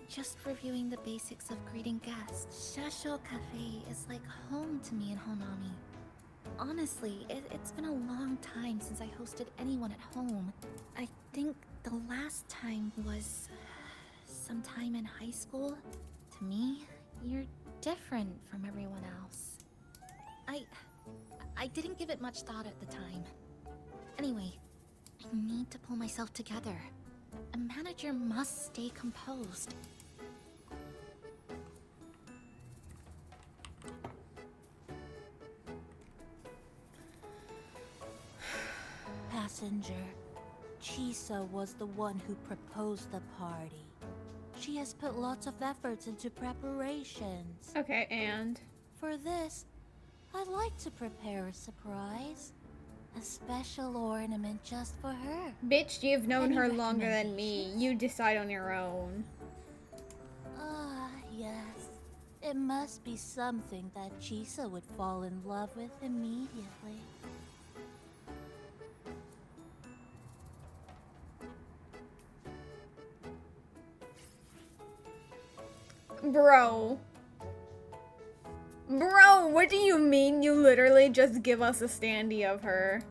just reviewing the basics of greeting guests. Shasho Cafe is like home to me in Honami. Honestly, it's been a long time since I hosted anyone at home. I think the last time was sometime in high school. To me, you're different from everyone else. I didn't give it much thought at the time. Anyway, I need to pull myself together. A manager must stay composed. Passenger, Chisa was the one who proposed the party. She has put lots of efforts into preparations. Okay, and? For this, I'd like to prepare a surprise. A special ornament just for her. Bitch, you've known her longer than me. You decide on your own. Ah, yes. It must be something that Chisa would fall in love with immediately. Bro. Bro, what do you mean you literally just give us a standee of her?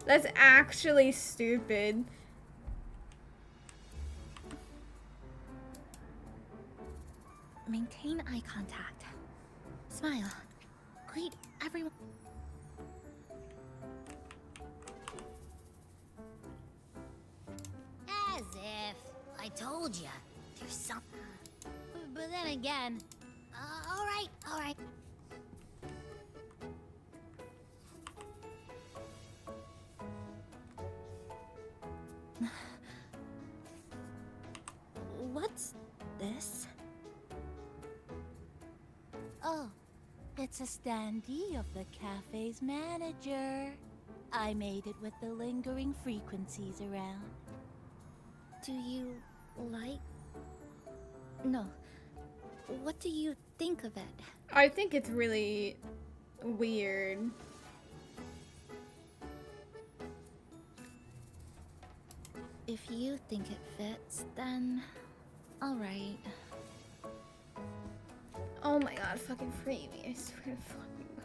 That's actually stupid. Maintain eye contact. Smile. Greet everyone. As if. I told ya. There's some... But then again... alright, alright. What's this? Oh, it's a standee of the cafe's manager. I made it with the lingering frequencies around. Do you like... No. What do you think of it? I think it's really weird. If you think it fits, then... alright. Oh my god, fucking free me. I swear to fucking god.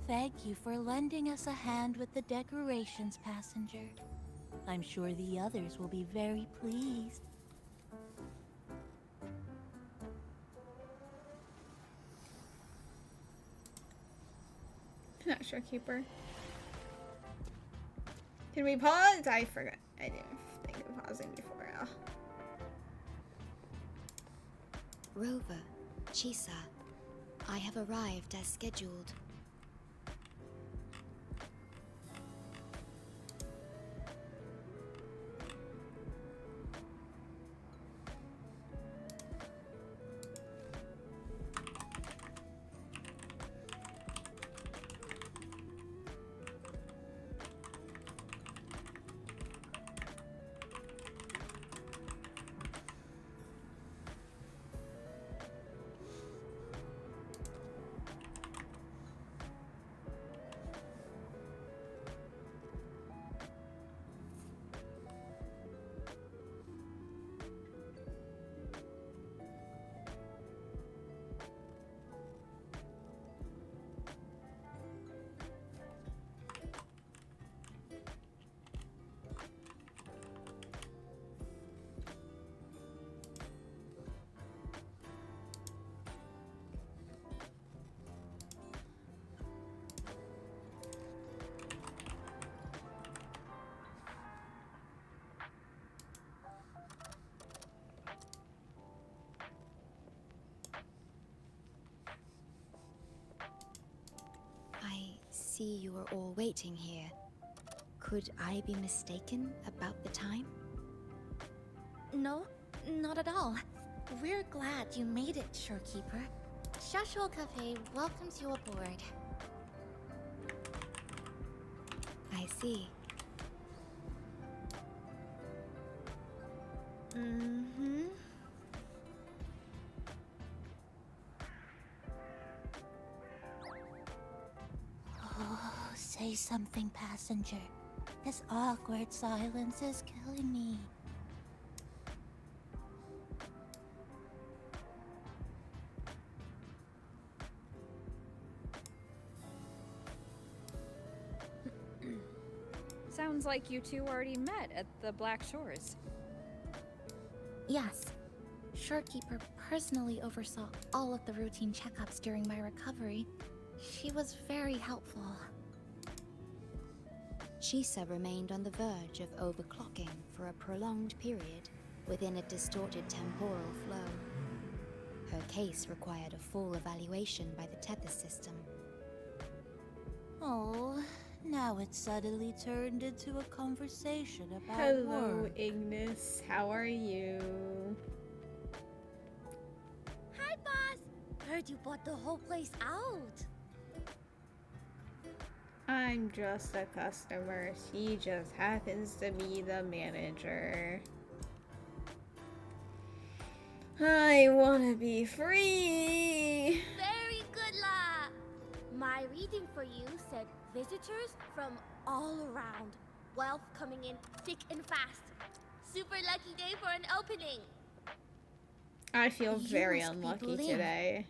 Thank you for lending us a hand with the decorations, passenger. I'm sure the others will be very pleased. Not sure, Keeper. Can we pause? I forgot. I didn't think of pausing before. Rover, Chisa, I have arrived as scheduled. See you are all waiting here. Could I be mistaken about the time? No, not at all. We're glad you made it, Shorekeeper. Shashuo Cafe welcomes you aboard. I see. Mm-hmm. Say something, passenger. This awkward silence is killing me. Sounds like you two already met at the Black Shores. Yes. Shorekeeper personally oversaw all of the routine checkups during my recovery. She was very helpful. Shisa remained on the verge of overclocking for a prolonged period within a distorted temporal flow. Her case required a full evaluation by the Tethys system. Oh, now it's suddenly turned into a conversation about Hello, work. Ignis. How are you? Hi, boss. Heard you bought the whole place out. I'm just a customer. She just happens to be the manager. I wanna be free. Very good, La. My reading for you said visitors from all around. Wealth coming in thick and fast. Super lucky day for an opening. I feel You very must be unlucky Blim. today.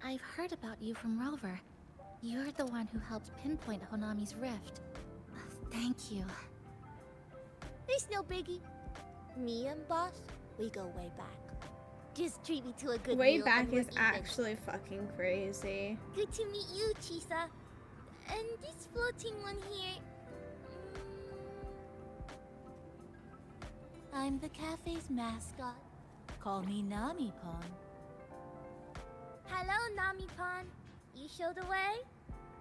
I've heard about you from Rover. You're the one who helped pinpoint Honami's rift. Thank you. It's no biggie. Me and boss, we go way back. Just treat me to a good Way meal back and we're is even. actually fucking crazy. Good to meet you, Chisa. And this floating one here. I'm the cafe's mascot. Call me Nami-pon. Hello, Nami-pon. You show the way?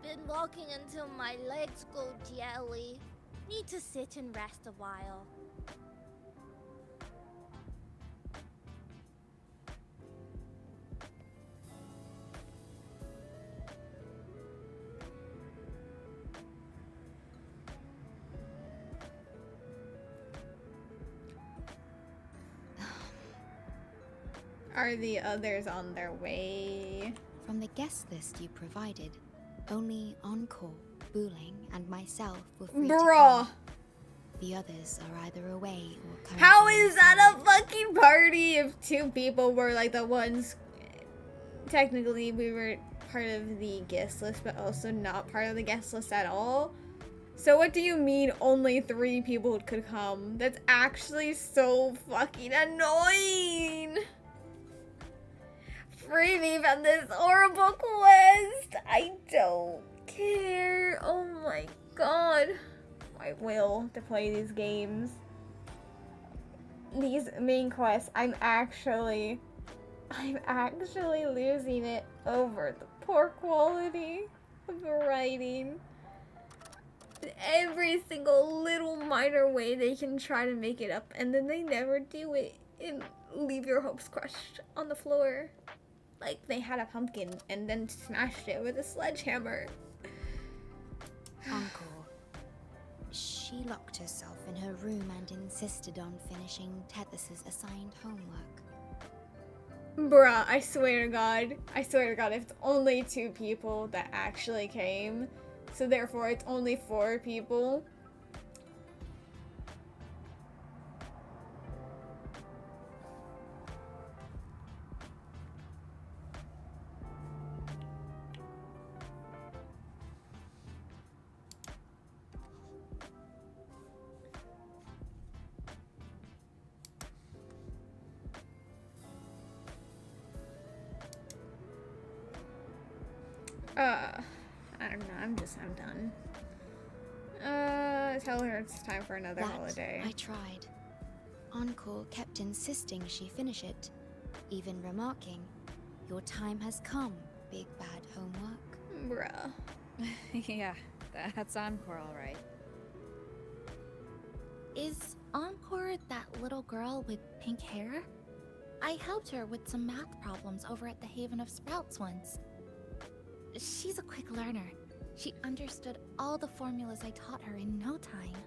Been walking until my legs go jelly. Need to sit and rest a while. Are the others on their way? From the guest list you provided, only Encore, Booling, and myself were free to Bruh. come. The others are either away or currently How is that a fucking party if two people were like the ones? Technically, we were part of the guest list, but also not part of the guest list at all. So what do you mean only 3 people could come? That's actually so fucking annoying. Free me from this horrible quest. I don't care. Oh my god. I will to play these games. These main quests, I'm actually losing it over the poor quality of the writing. Every single little minor way they can try to make it up, and then they never do it and leave your hopes crushed on the floor. Like they had a pumpkin and then smashed it with a sledgehammer. Encore. She locked herself in her room and insisted on finishing Tethys's assigned homework. Bruh, I swear to God, if it's only 2 people that actually came, so therefore it's only 4 people. I don't know, I'm done. Tell her it's time for another holiday. I tried. Encore kept insisting she finish it, even remarking, "Your time has come, big bad homework." Bruh. Yeah, that's Encore, all right. Is Encore that little girl with pink hair? I helped her with some math problems over at the Haven of Sprouts once. She's a quick learner. She understood all the formulas I taught her in no time.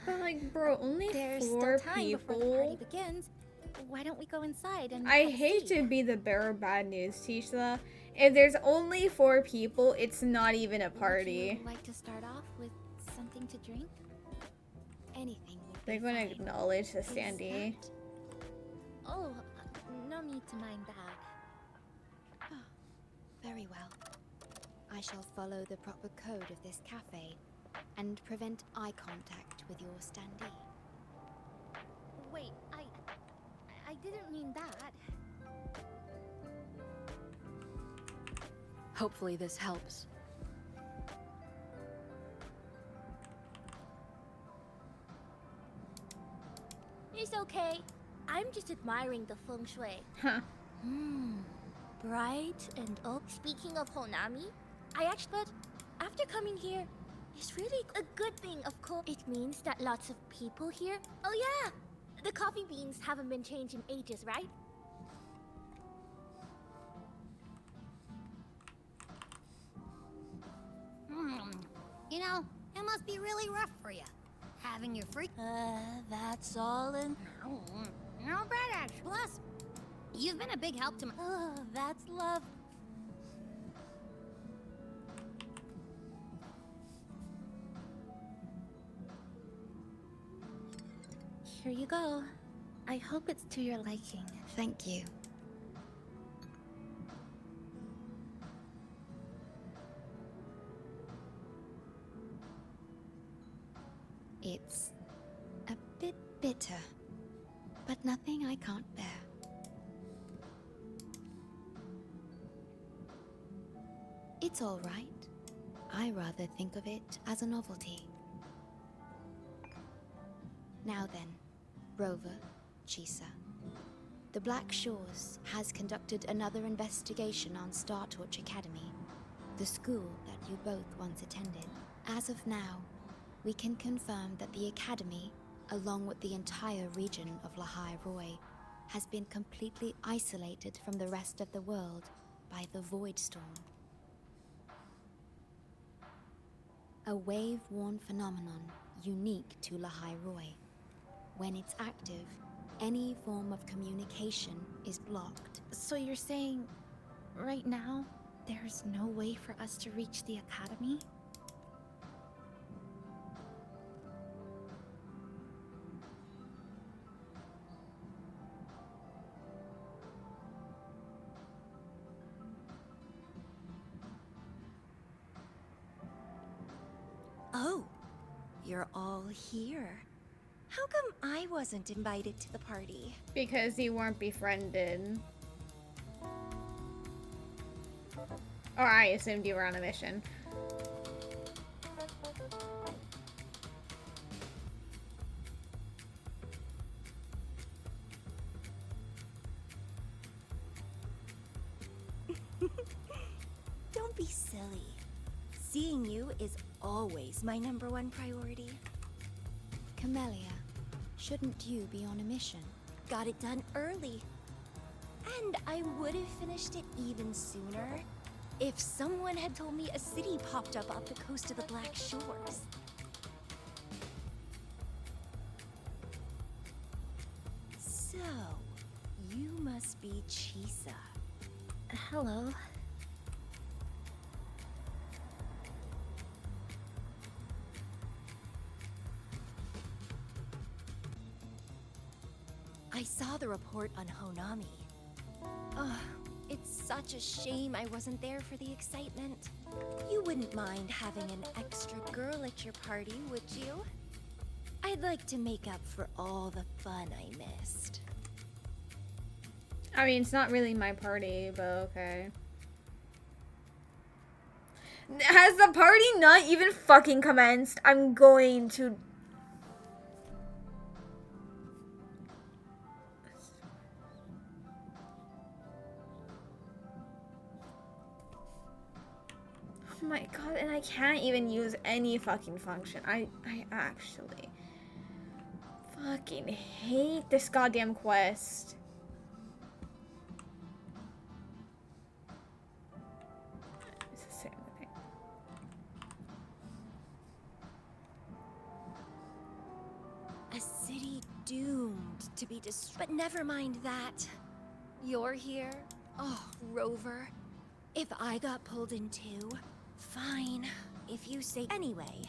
But like, bro, only There's 4 still time people? before the party begins. why don't we go inside and I have a hate seat? to be the bearer of bad news, Tisha. If there's only 4 people, it's not even a Would party. you like to start off with something to drink? Anything would They're be gonna fine. acknowledge the Is standee. that- Oh, no need to mind that. Very well. I shall follow the proper code of this cafe and prevent eye contact with your standee. Wait, I didn't mean that. Hopefully this helps. It's okay. I'm just admiring the feng shui. Huh. Bright and oak. Speaking of Honami, but after coming here, it's really a good thing, of course. It means that lots of people here. Oh yeah, the coffee beans haven't been changed in ages, right? You know, it must be really rough for you. Having your freak. That's all in. No bad action. Plus, you've been a big help to my. Oh, that's love. Here you go. I hope it's to your liking. Thank you. It's a bit bitter, but nothing I can't bear. It's all right. I rather think of it as a novelty. Now then, Rover, Chisa. The Black Shores has conducted another investigation on Star Torch Academy, the school that you both once attended. As of now, we can confirm that the Academy, along with the entire region of Lahai Roy, has been completely isolated from the rest of the world by the Void Storm. A wave-worn phenomenon unique to Lahai Roy. When it's active, any form of communication is blocked. So you're saying, right now, there's no way for us to reach the Academy? Oh, you're all here. How come I wasn't invited to the party? Because you weren't befriended. Or I assumed you were on a mission. Don't be silly. Seeing you is always my #1 priority. Camellia, shouldn't you be on a mission? Got it done early. And I would have finished it even sooner if someone had told me a city popped up off the coast of the Black Shores. So, you must be Chisa. Hello. I saw the report on Honami. Ugh, it's such a shame I wasn't there for the excitement. You wouldn't mind having an extra girl at your party, would you? I'd like to make up for all the fun I missed. I mean, it's not really my party, but okay. Has the party not even fucking commenced? I'm going to... Oh my god, and I can't even use any fucking function. I actually fucking hate this goddamn quest. It's the same thing. A city doomed to be destroyed. But never mind that. You're here. Oh, Rover. If I got pulled in too, fine. If you say anyway.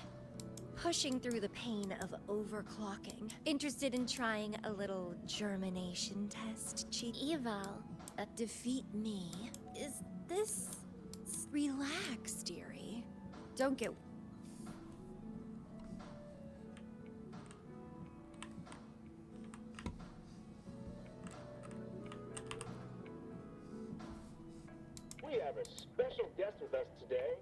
Pushing through the pain of overclocking. Interested in trying a little germination test, Chief? Eval. Defeat me? Is this... Relax, dearie. Don't get... We have a special guest with us today.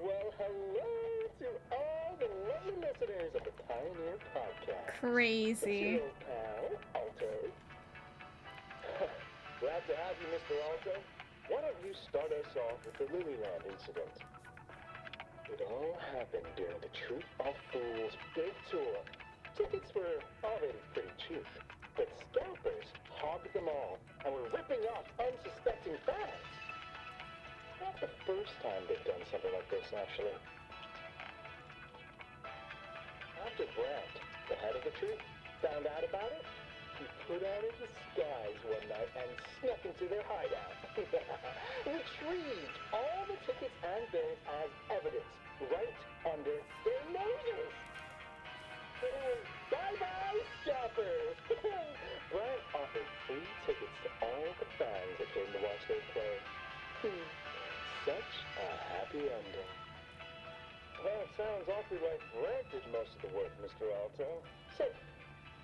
Well, hello to all the lovely listeners of the Pioneer Podcast. Crazy. It's your old pal, Alto. Glad to have you, Mr. Alto. Why don't you start us off with the Lilyland incident? It all happened during the Troop of Fools big tour. Tickets were already pretty cheap, but scalpers hogged them all and were ripping off unsuspecting fans. Not the first time they've done something like this, actually. After Brant, the head of the troop, found out about it, he put on a disguise one night and snuck into their hideout. Retrieved all the tickets and bills as evidence right under their noses. Bye-bye, scalpers! Brant offered free tickets to all the fans that came to watch their play. Such a happy ending. Well, it sounds awfully like Brant did most of the work, Mr. Alto.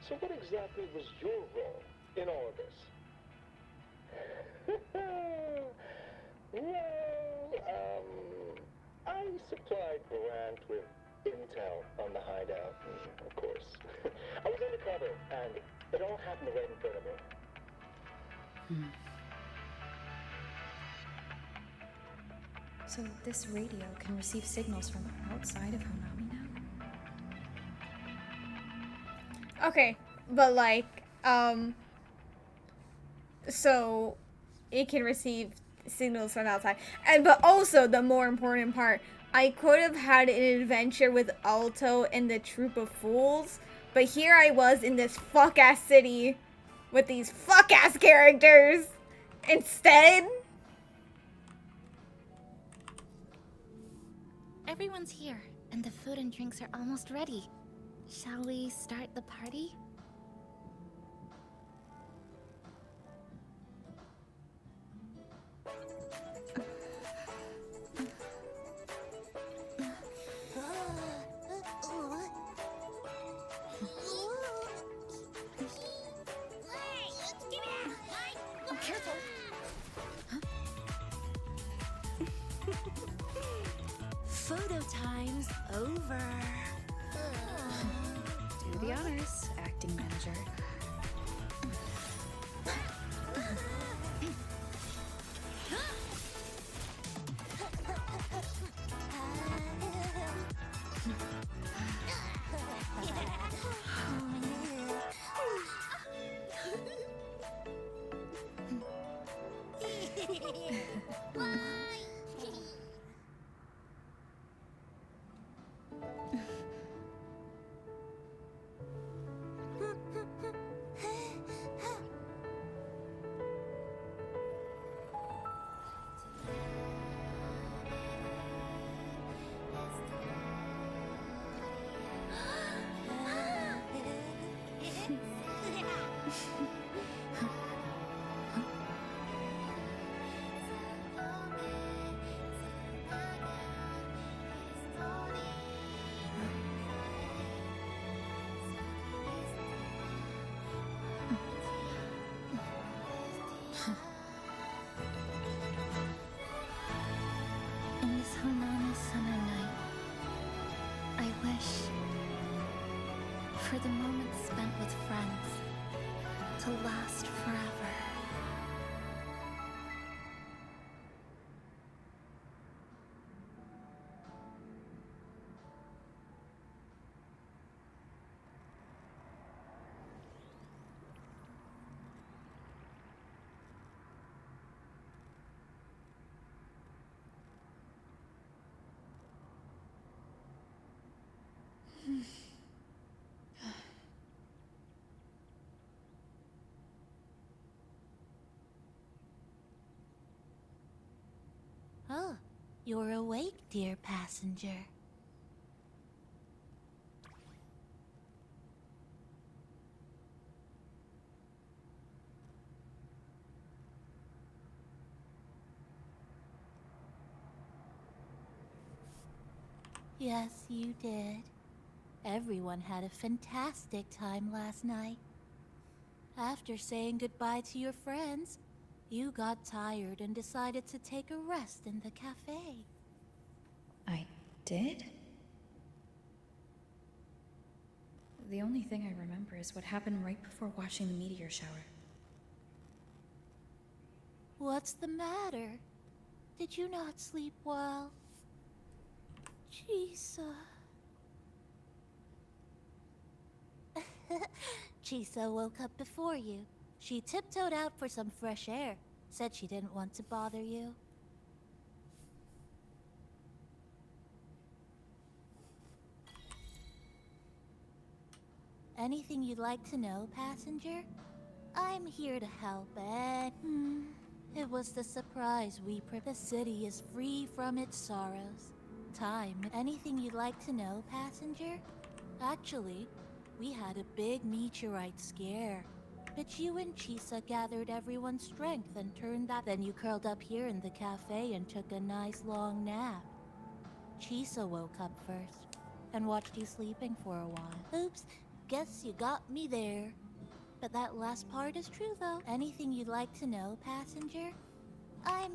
So what exactly was your role in all of this? Well, I supplied Brant with intel on the hideout, of course. I was undercover, and it all happened right in front of me. So this radio can receive signals from outside of Honami now? Okay, but like, so it can receive signals from outside, but also the more important part, I could have had an adventure with Alto and the Troop of Fools, but here I was in this fuck-ass city with these fuck-ass characters instead. Everyone's here, and the food and drinks are almost ready. Shall we start the party? Photo time's over. Do the honors, acting manager. In this Honami summer night, I wish for the moments spent with friends to last forever. Oh, you're awake, dear passenger. Yes, you did. Everyone had a fantastic time last night. After saying goodbye to your friends, you got tired and decided to take a rest in the cafe. I did? The only thing I remember is what happened right before watching the meteor shower. What's the matter? Did you not sleep well? Chisa. Chisa woke up before you. She tiptoed out for some fresh air. Said she didn't want to bother you. Anything you'd like to know, passenger? I'm here to help, and it was the surprise the city is free from its sorrows. Time. Anything you'd like to know, passenger? Actually, we had a big meteorite scare. But you and Chisa gathered everyone's strength and turned that. Then you curled up here in the cafe and took a nice long nap. Chisa woke up first and watched you sleeping for a while. Oops, guess you got me there. But that last part is true, though. Anything you'd like to know, passenger? I'm...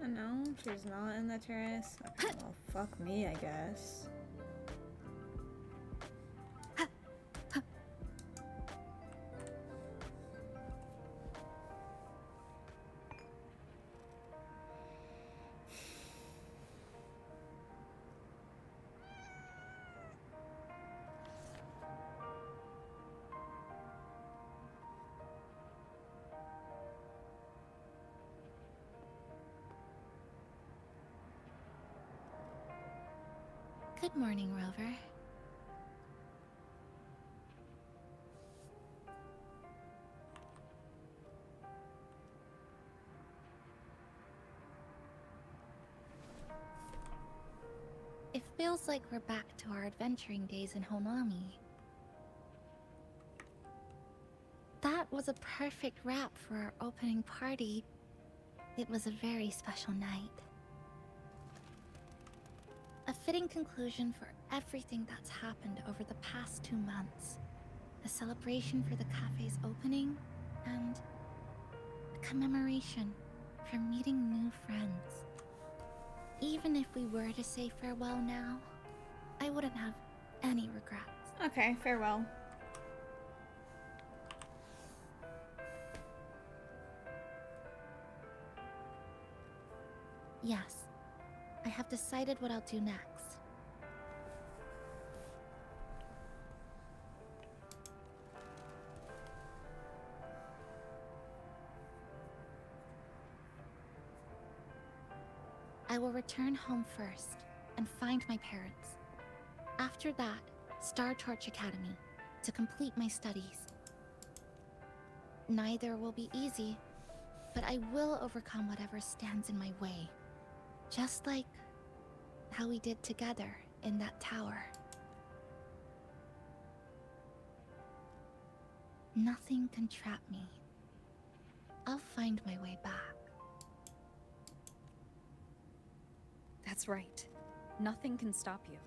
No, she's not in the terrace. Okay, well, fuck me, I guess. Good morning, Rover. It feels like we're back to our adventuring days in Honami. That was a perfect wrap for our opening party. It was a very special night. A fitting conclusion for everything that's happened over the past 2 months. A celebration for the cafe's opening, and a commemoration for meeting new friends. Even if we were to say farewell now, I wouldn't have any regrets. Okay, farewell. Yes, I have decided what I'll do next. I will return home first and find my parents. After that, Star Torch Academy to complete my studies. Neither will be easy, but I will overcome whatever stands in my way. Just like how we did together in that tower. Nothing can trap me. I'll find my way back. That's right. Nothing can stop you.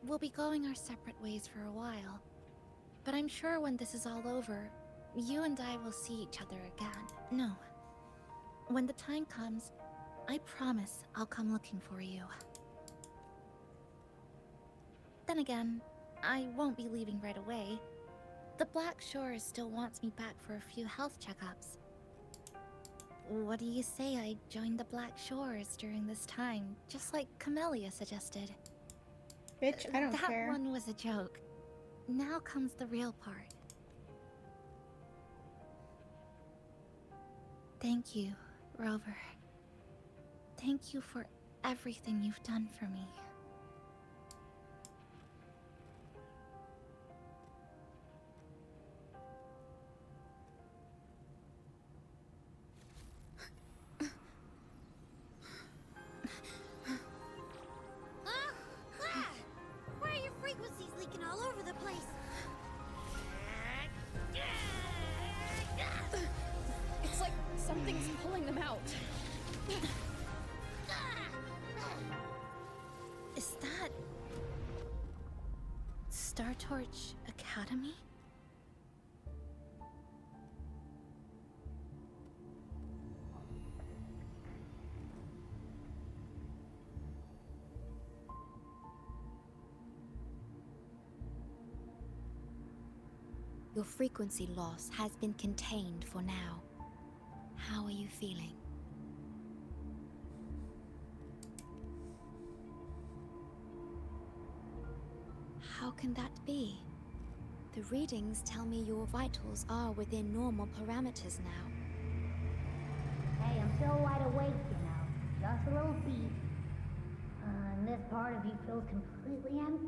We'll be going our separate ways for a while. But I'm sure when this is all over, you and I will see each other again. No. When the time comes, I promise I'll come looking for you. Then again, I won't be leaving right away. The Black Shores still wants me back for a few health checkups. What do you say I join the Black Shores during this time, just like Camellia suggested? Bitch, I don't care. That one was a joke. Now comes the real part. Thank you, Rover. Thank you for everything you've done for me. Why are your frequencies leaking all over the place? It's like something's pulling them out. Is that Star Torch Academy? Your frequency loss has been contained for now. How are you feeling? How can that be? The readings tell me your vitals are within normal parameters now. Hey, I'm still wide awake, you know. Just a little beat. And this part of you feels completely empty.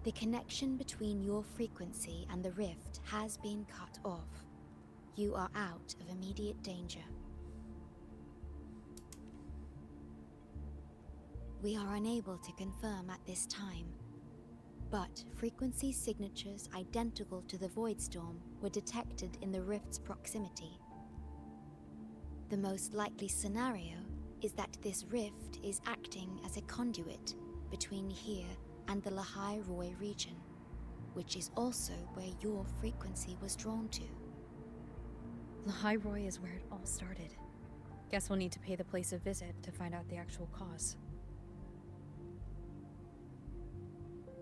The connection between your frequency and the rift has been cut off. You are out of immediate danger. We are unable to confirm at this time, but frequency signatures identical to the Void Storm were detected in the rift's proximity. The most likely scenario is that this rift is acting as a conduit between here and the Lahai Roy region, which is also where your frequency was drawn to. Lahai Roy is where it all started. Guess we'll need to pay the place a visit to find out the actual cause.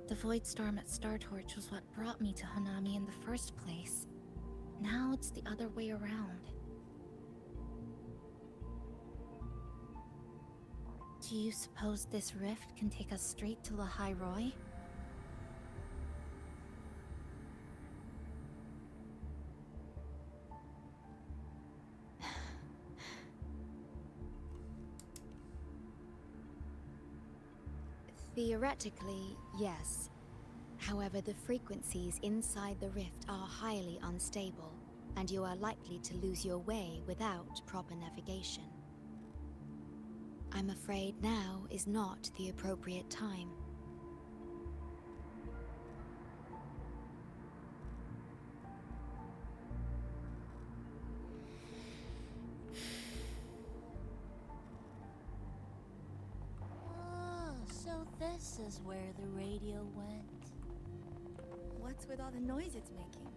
The Void Storm at Star Torch was what brought me to Hanami in the first place. Now it's the other way around. Do you suppose this rift can take us straight to Lahai Roy? Theoretically, yes. However, the frequencies inside the rift are highly unstable, and you are likely to lose your way without proper navigation. I'm afraid now is not the appropriate time. Oh, so this is where the radio went. What's with all the noise it's making?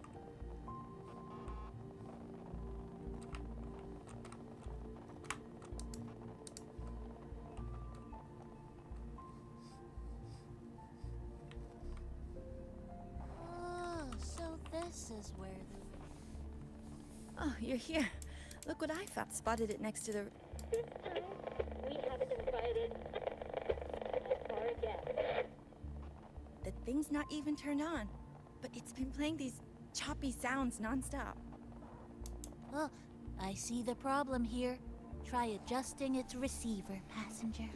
Oh, so this is where the... Oh, you're here. Look what I found. Spotted it next to the... This time, we haven't invited our guest. The thing's not even turned on, but it's been playing these choppy sounds nonstop. Oh, I see the problem here. Try adjusting its receiver, passenger.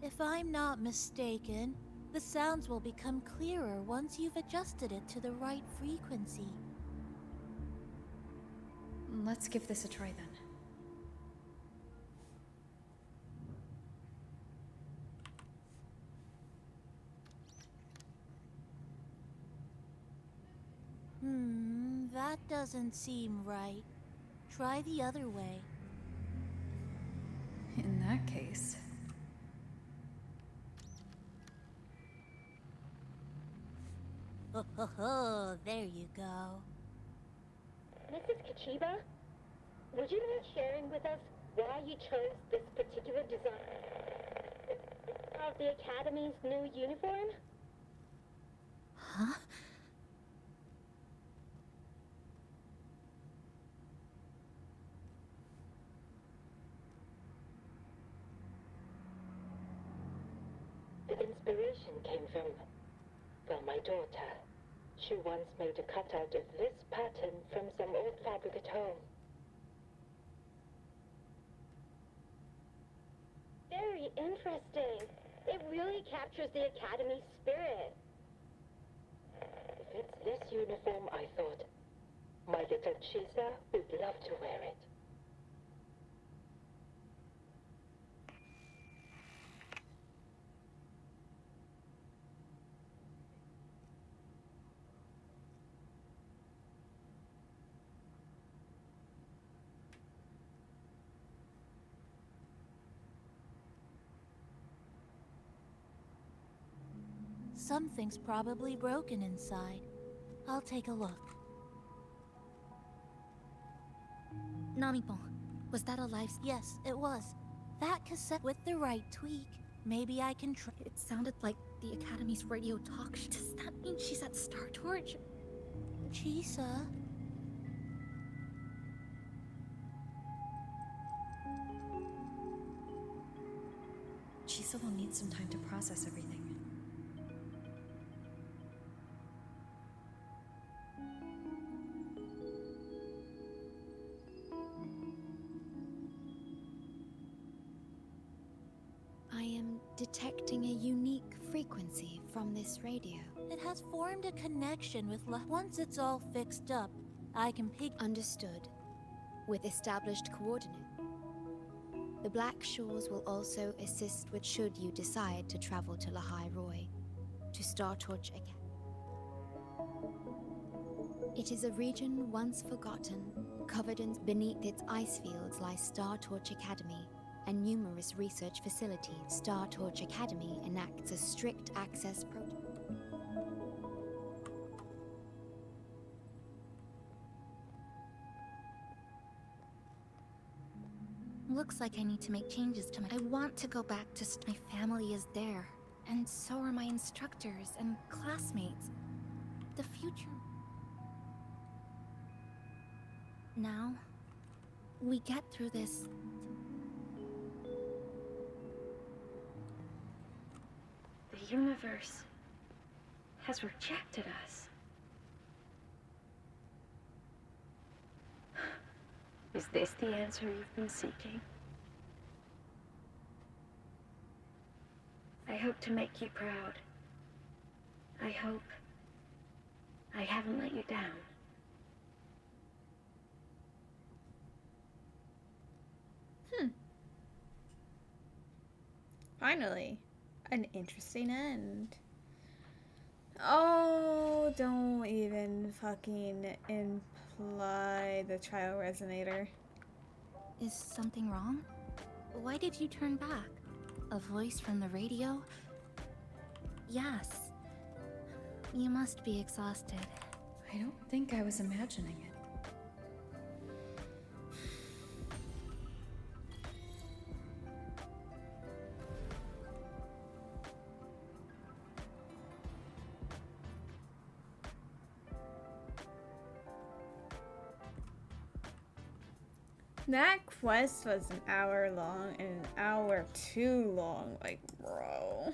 If I'm not mistaken, the sounds will become clearer once you've adjusted it to the right frequency. Let's give this a try then. That doesn't seem right. Try the other way. In that case... There you go. Mrs. Kachiba, would you mind sharing with us why you chose this particular design of the Academy's new uniform? Huh? The inspiration came from, well, my daughter. She once made a cutout of this pattern from some old fabric at home. Very interesting. It really captures the Academy spirit. If it's this uniform, I thought, my little Chisa would love to wear it. Something's probably broken inside. I'll take a look. Namipon, was that a live? Yes, it was. That cassette with the right tweak. Maybe I can try. It sounded like the Academy's radio talk. Does that mean she's at Star Torch? Chisa? Chisa will need some time to process everything. I am detecting a unique frequency from this radio. It has formed a connection with once it's all fixed up, I can pick. Understood. With established coordinates. The Black Shores will also assist with should you decide to travel to Lahai Roy, to Star Torch Academy. It is a region once forgotten, covered in beneath its ice fields lies Star Torch Academy and numerous research facilities. Star Torch Academy enacts a strict access protocol. Looks like I need to make changes to my... I want to go back to... My family is there. And so are my instructors and classmates. The future... Now, we get through this. The universe has rejected us. Is this the answer you've been seeking? I hope to make you proud. I hope I haven't let you down. Finally, an interesting end. Oh, don't even fucking imply the trial resonator. Is something wrong? Why did you turn back? A voice from the radio? Yes. You must be exhausted. I don't think I was imagining it. That quest was an hour long and an hour too long. Like, bro.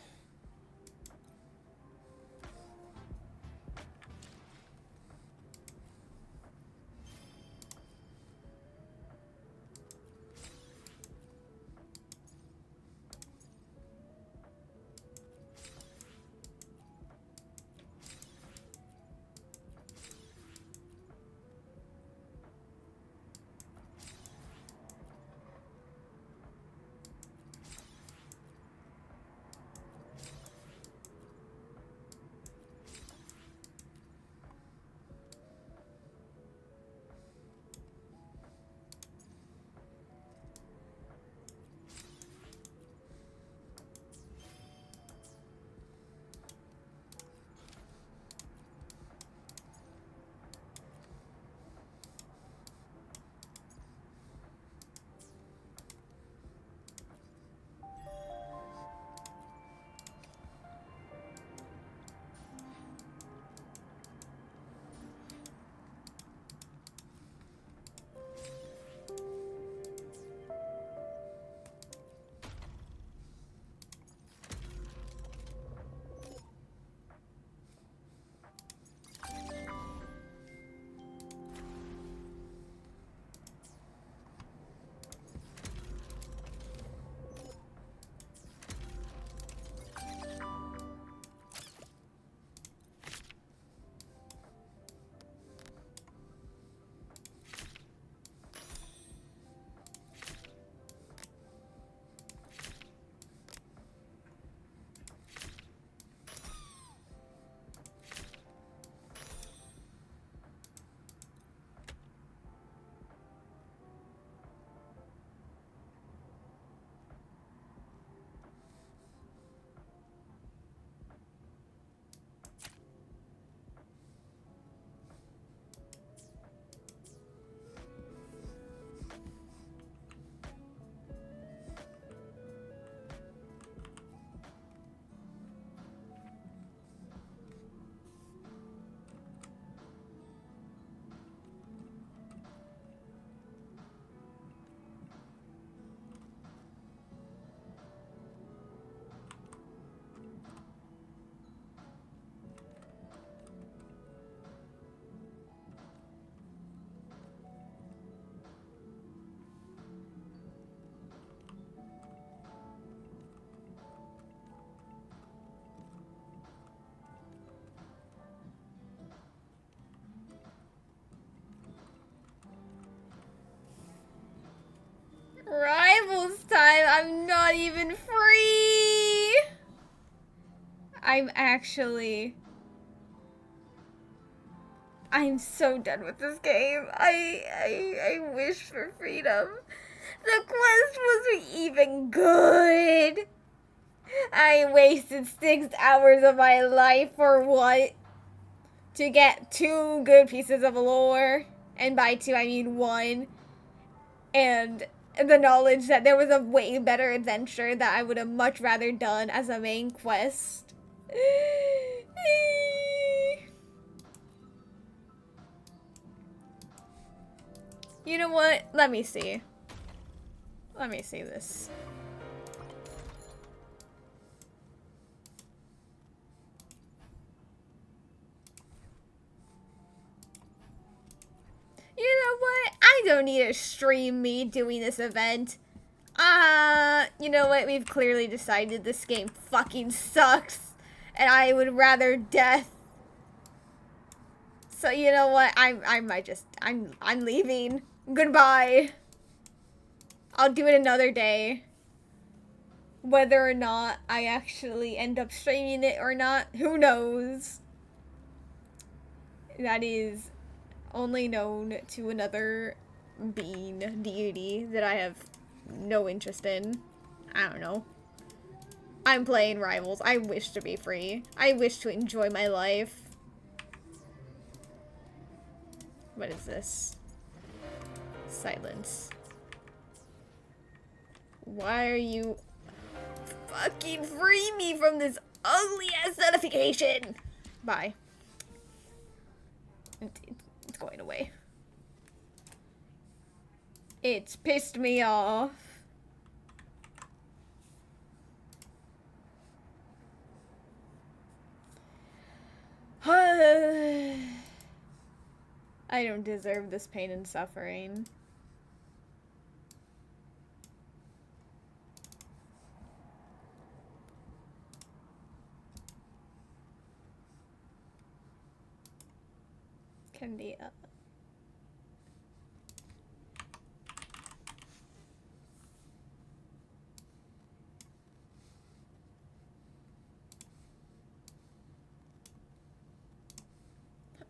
I'm not even free. I'm so done with this game. I wish for freedom. The quest wasn't even good. I wasted 6 hours of my life for what? To get 2 good pieces of lore. And by 2 I mean 1. And the knowledge that there was a way better adventure that I would have much rather done as a main quest. You know what? Let me see. Let me see this. You know what? I don't need to stream me doing this event. You know what? We've clearly decided this game fucking sucks. And I would rather death. So you know what? I'm leaving. Goodbye. I'll do it another day. Whether or not I actually end up streaming it or not, who knows? That is only known to another being, deity, that I have no interest in. I don't know. I'm playing Rivals. I wish to be free. I wish to enjoy my life. What is this? Silence. Why are you... Fucking free me from this ugly ass notification! Bye. It's going away. It's pissed me off. I don't deserve this pain and suffering. Can be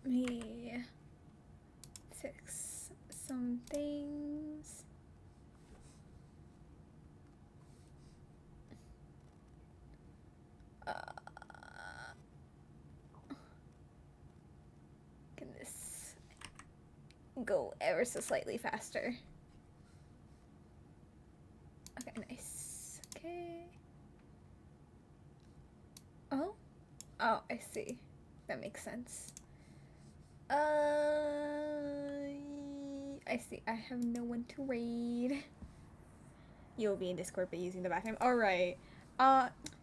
Let me fix some things. Can this go ever so slightly faster? Okay, nice. Okay. Oh? Oh, I see. That makes sense. I see. I have no one to raid. You'll be in Discord but using the bathroom. Alright.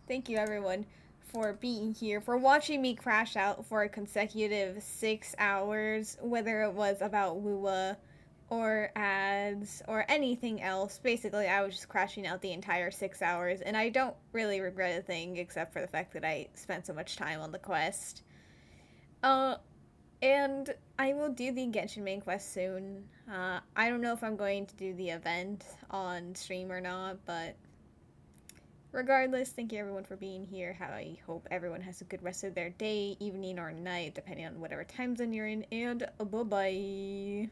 Thank you everyone for being here, for watching me crash out for a consecutive 6 hours, whether it was about Wua or ads or anything else. Basically, I was just crashing out the entire 6 hours, and I don't really regret a thing except for the fact that I spent so much time on the quest. And I will do the Genshin main quest soon. I don't know if I'm going to do the event on stream or not, but regardless, thank you everyone for being here. I hope everyone has a good rest of their day, evening, or night, depending on whatever time zone you're in, and bye-bye.